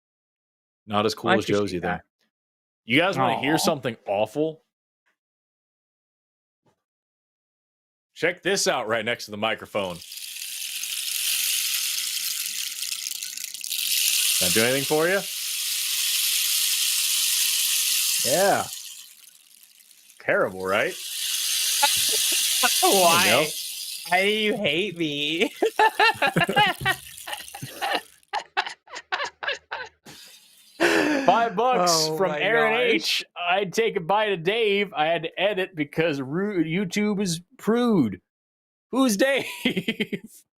Not as cool as Josie, though. You guys want to hear something awful? Check this out right next to the microphone. Can I do anything for you? Yeah. Terrible, right? Why? Why do you hate me? $5 from Aaron H. I'd take a bite of Dave. I had to edit because YouTube is prude. Who's Dave?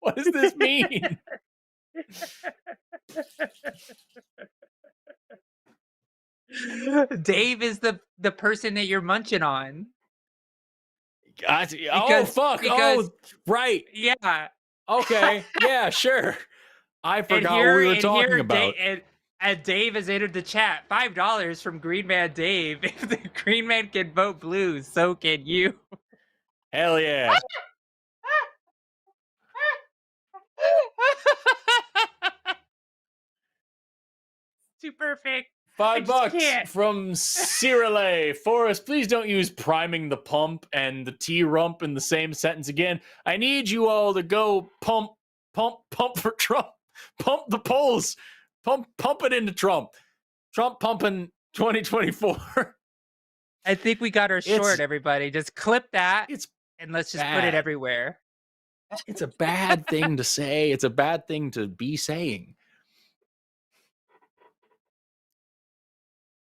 What does this mean? Dave is the person that you're munching on. Oh, right. Yeah. Okay. Yeah, sure. I forgot what we were talking about. And Dave has entered the chat. $5 from Green Man Dave. If the Green Man can vote blue, so can you. Hell yeah. Too perfect. $5 from Cyrille. Forrest, please don't use priming the pump and the T-rump in the same sentence again. I need you all to go pump for Trump. Pump the polls. Pump it into Trump. Trump pumping 2024. I think we got her short, everybody. Just clip that and let's just put it everywhere. It's a bad thing to say. It's a bad thing to be saying.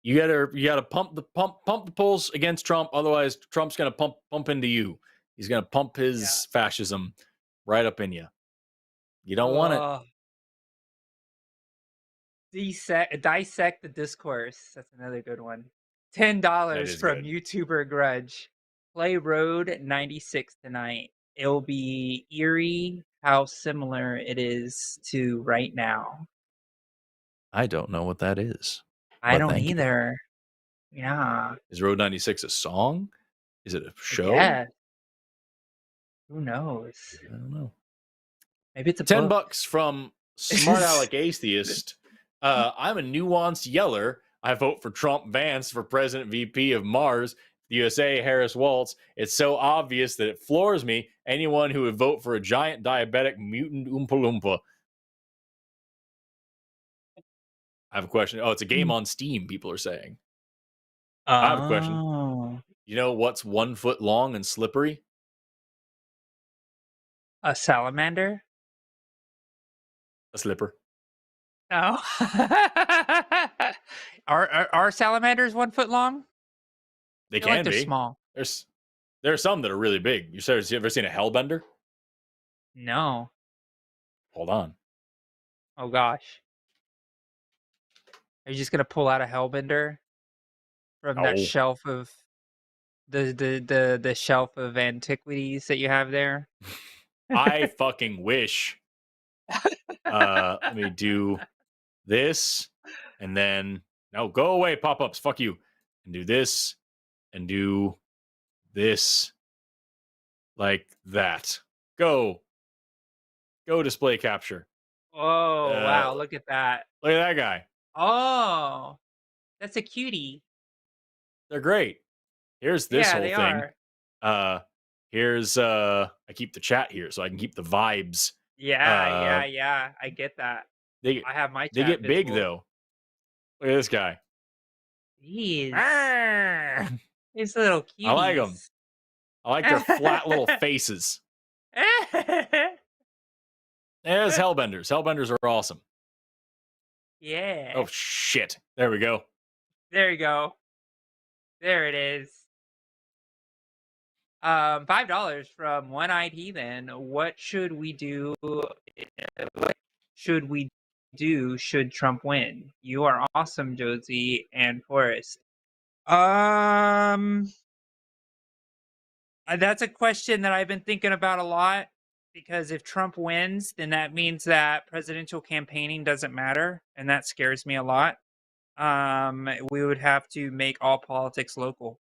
You gotta pump the polls against Trump. Otherwise, Trump's gonna pump into you. He's gonna pump his fascism right up in you. You don't want it. Dissect the discourse. That's another good one. $10 from YouTuber Grudge. Play Road 96 tonight. It'll be eerie how similar it is to right now. I don't know what that is. I don't either. Yeah. Is Road 96 a song? Is it a show? Yeah. Who knows? I don't know. Maybe it's a $10 from Smart Alec Atheist. I'm a nuanced yeller. I vote for Trump Vance for President VP of Mars, the USA, Harris Waltz. It's so obvious that it floors me. Anyone who would vote for a giant diabetic mutant Oompa Loompa. I have a question. Oh, it's a game on Steam, people are saying. I have a question. You know what's 1 foot long and slippery? A salamander? A slipper. No. Are salamanders 1 foot long? They I feel like can they're be. small. There are some that are really big. You ever seen a hellbender? No. Hold on. Oh gosh. Are you just gonna pull out a hellbender from that Oh, shelf of the shelf of antiquities that you have there? I fucking wish. Let me do this, and then no, go away, pop-ups. Fuck you. And do this, and do this, like that. Go display capture. Oh wow! Look at that. Look at that guy. Oh, that's a cutie. They're great. Here's this whole they thing. are. Here's I keep the chat here so I can keep the vibes. Yeah. I get that. I have my chat They get big visible. though. Look at this guy. He's little cuties. I like them. I like their flat little faces. There's hellbenders. Hellbenders are awesome. Yeah. Oh shit. There we go. There you go. There it is. $5 from One-Eyed Heathen. What should we do? What should we do should Trump win? You are awesome, Josie and Forrest. That's a question that I've been thinking about a lot, because if Trump wins, then that means that presidential campaigning doesn't matter, and that scares me a lot. We would have to make all politics local,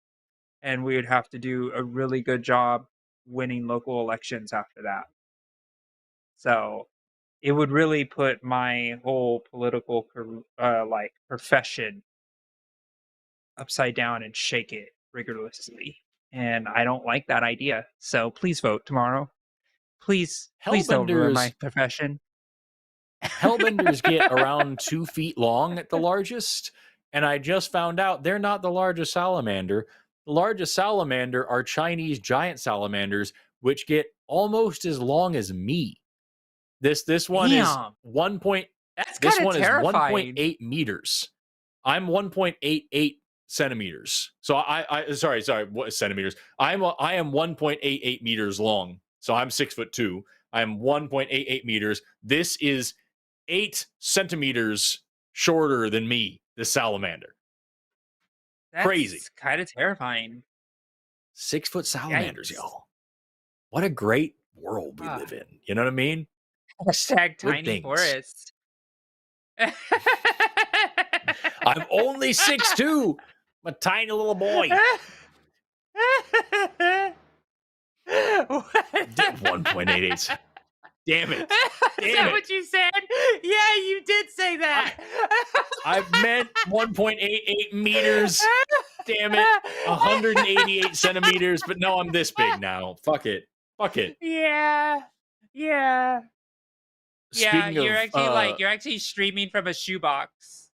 and we would have to do a really good job winning local elections after that. So it would really put my whole political profession upside down and shake it rigorously. And I don't like that idea. So please vote tomorrow. Please don't ruin my profession. Hellbenders get around 2 feet long at the largest. And I just found out they're not the largest salamander. The largest salamander are Chinese giant salamanders, which get almost as long as me. This one is 1. This one is 1.8 meters. I'm 1.88 centimeters. So I sorry, what centimeters? I am 1.88 meters long. So I'm 6'2". I am 1.88 meters. This is 8 centimeters shorter than me, this salamander. That's crazy. Kind of terrifying. 6 foot salamanders, y'all. What a great world we live in. You know what I mean? Hashtag tiny forest. I'm only 6'2". I'm a tiny little boy. 1.88. Damn it. Is that what you said? Yeah, you did say that. I meant 1.88 meters. Damn it. 188 centimeters. But no, I'm this big now. Fuck it. Yeah. You're Speaking you're actually streaming from a shoebox.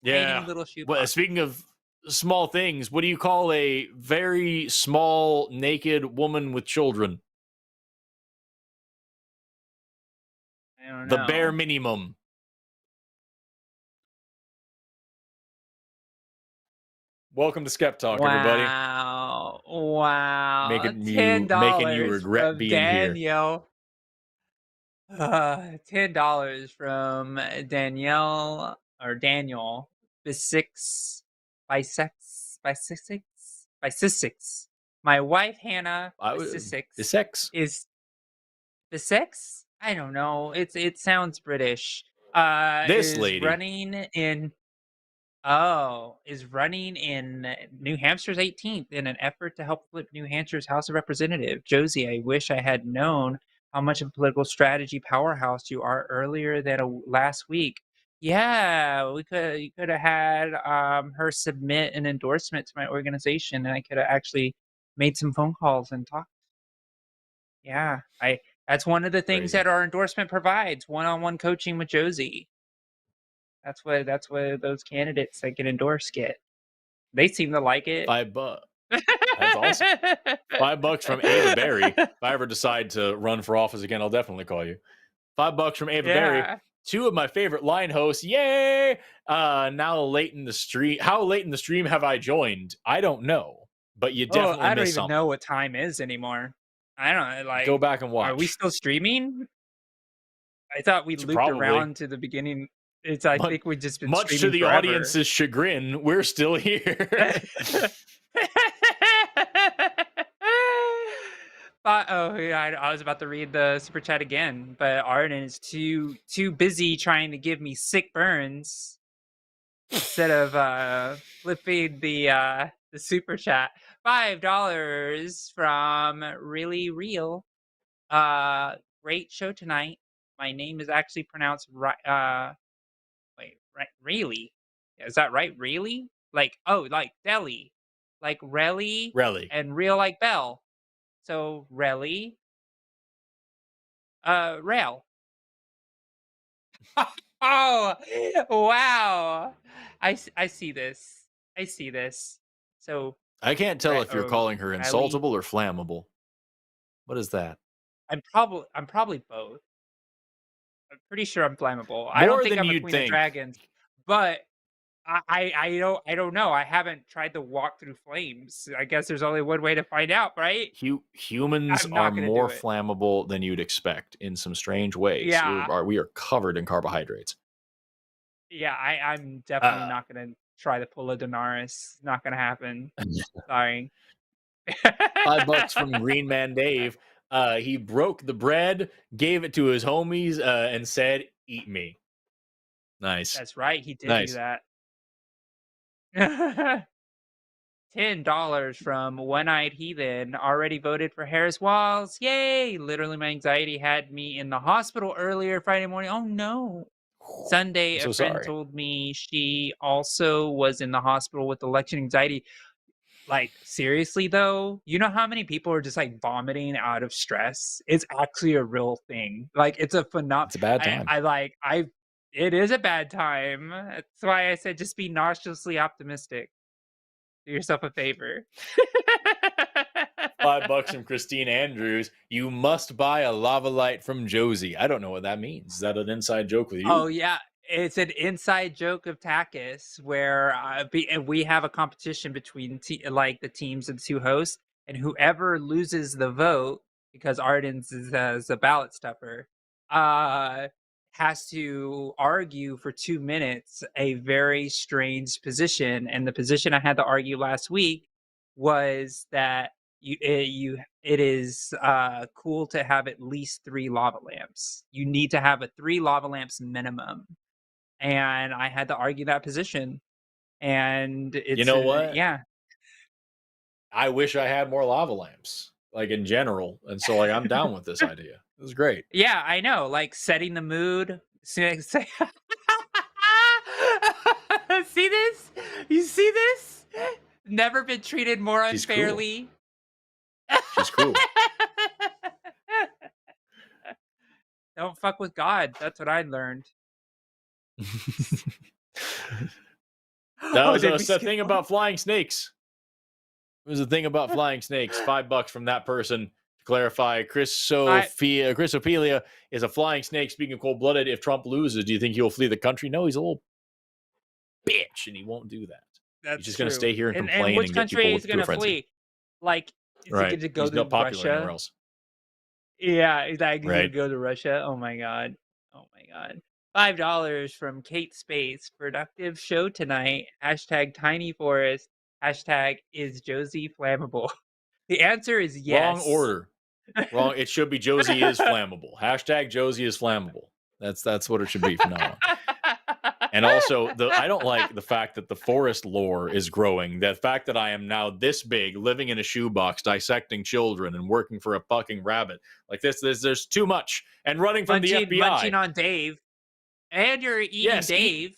Tiny little shoebox. Well, speaking of small things, what do you call a very small naked woman with children? I don't know. The bare minimum. Welcome to SkepTalk, everybody. Wow. Making you regret being Daniel. Here. $10 from Danielle or Daniel. Bisix. My wife Hannah Bisix is Bisix? I don't know. It sounds British. This lady is running in New Hampshire's 18th in an effort to help flip New Hampshire's House of Representatives. Josie, I wish I had known how much of a political strategy powerhouse you are earlier than last week. Yeah, you could have had her submit an endorsement to my organization, and I could have actually made some phone calls and talked. Yeah, that's one of the things that our endorsement provides: one-on-one coaching with Josie. That's what those candidates that get endorsed get. They seem to like it. $5. That's awesome. $5 from Ava Berry. If I ever decide to run for office again, I'll definitely call you. $5 from Ava Berry. two of my favorite line hosts. Yay! Now late in the stream. How late in the stream have I joined? I don't know, but you definitely I don't missed even something. know what time is anymore. I don't like. Go back and watch. Are we still streaming? I thought we looped Probably. around to the beginning. I think we just been much to the forever. audience's chagrin. We're still here. Oh yeah, I was about to read the super chat again, but Arden is too busy trying to give me sick burns instead of flipping the super chat. $5 from Really Real. Great show tonight. My name is actually pronounced right. Really? Is that right? Really? Like deli, like Relly, and real like Bell. So Relly, rail. Oh, wow! I see this. I see this. So I can't tell if you're calling her insultable or flammable. What is that? I'm probably both. I'm pretty sure I'm flammable. I don't think I'm a Queen of Dragons, but I don't know. I haven't tried to walk through flames. I guess there's only one way to find out, right? Humans are more flammable than you'd expect in some strange ways. Yeah. We are covered in carbohydrates. Yeah, I'm definitely not going to try to pull a Daenerys. Not going to happen. Sorry. $5 from Green Man Dave. He broke the bread, gave it to his homies, and said, "Eat me." Nice. That's right. He did do that. $10 from One-Eyed Heathen. Already voted for Harris Walls. Yay! Literally, my anxiety had me in the hospital earlier Friday morning. Oh no. Sunday, a friend told me she also was in the hospital with election anxiety. Like, seriously though, you know how many people are just like vomiting out of stress? It's actually a real thing. Like, it's a phenomenon. It's a bad time. It is a bad time. That's why I said just be nauseously optimistic. Do yourself a favor. $5 from Christine Andrews. You must buy a lava light from Josie. I don't know what that means. Is that an inside joke with you? Oh yeah, it's an inside joke of Takis where we have a competition between the teams and two hosts, and whoever loses the vote, because Arden's is a ballot stuffer, has to argue for 2 minutes a very strange position. And the position I had to argue last week was that it is cool to have at least 3 lava lamps. You need to have 3 lava lamps minimum. And I had to argue that position. And it's, you know what? Yeah. I wish I had more lava lamps, like in general. And so I'm down with this idea. This is great. Yeah, I know. Like setting the mood. See this? You see this? Never been treated more unfairly. She's cool. Don't fuck with God. That's what I learned. That was a thing about flying snakes. It was a thing about flying snakes. $5 from that person to clarify. Chris Ophelia is a flying snake. Speaking of cold-blooded, if Trump loses, do you think he'll flee the country? No, he's a little bitch, and he won't do that. He's just going to stay here and complain and which get country people is going to flee? Like, is he going to go he's to not popular Russia? anywhere else. Yeah, he's going to go to Russia. Oh my god. $5 from Kate Space. Productive show tonight. # Tiny Forest. # is Josie flammable? The answer is yes. Wrong order. Wrong. It should be Josie is flammable. # Josie is flammable. That's what it should be from now on. And also, I don't like the fact that the forest lore is growing. The fact that I am now this big, living in a shoebox, dissecting children, and working for a fucking rabbit. Like this there's too much. And running from the FBI. Munching on Dave. And you're eating Dave.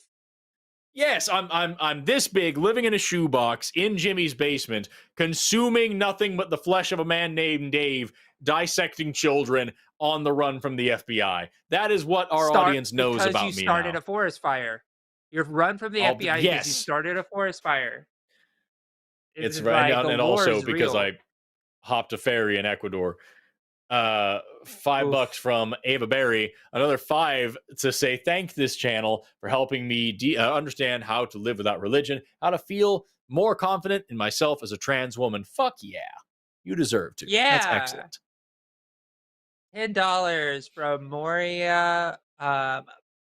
Yes, I'm this big, living in a shoebox in Jimmy's basement, consuming nothing but the flesh of a man named Dave, dissecting children on the run from the FBI. That is what our audience knows about me now. Because you started a forest fire. You've run from the FBI because you started a forest fire. It's right, and also because I hopped a ferry in Ecuador. $5 from Ava Berry, another $5 to say thank this channel for helping me understand how to live without religion, how to feel more confident in myself as a trans woman. Fuck yeah, you deserve to. Yeah, that's excellent. $10 from Moria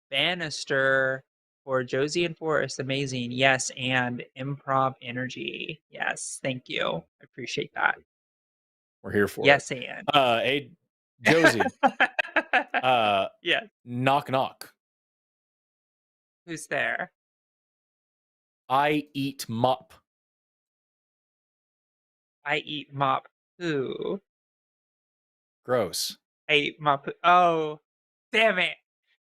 Bannister for Josie and Forrest. Amazing. Yes, and improv energy. Yes, thank you. I appreciate that. We're here for yes, it. and Hey, Josie. Yes. Knock knock. Who's there? I eat mop. I eat mop poo. Gross. I eat mop poo. Oh, damn it.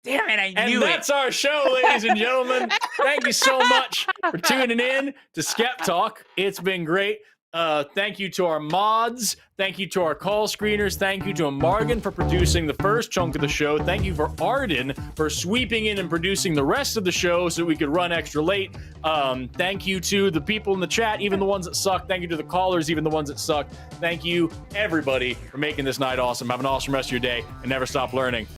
Damn it, I knew it. And that's our show, ladies and gentlemen. Thank you so much for tuning in to SkepTalk. It's been great. Thank you to our mods. Thank you to our call screeners. Thank you to Morgan for producing the first chunk of the show. Thank you for Arden for sweeping in and producing the rest of the show so we could run extra late. Thank you to the people in the chat, even the ones that suck. Thank you to the callers, even the ones that suck. Thank you, everybody, for making this night awesome. Have an awesome rest of your day and never stop learning.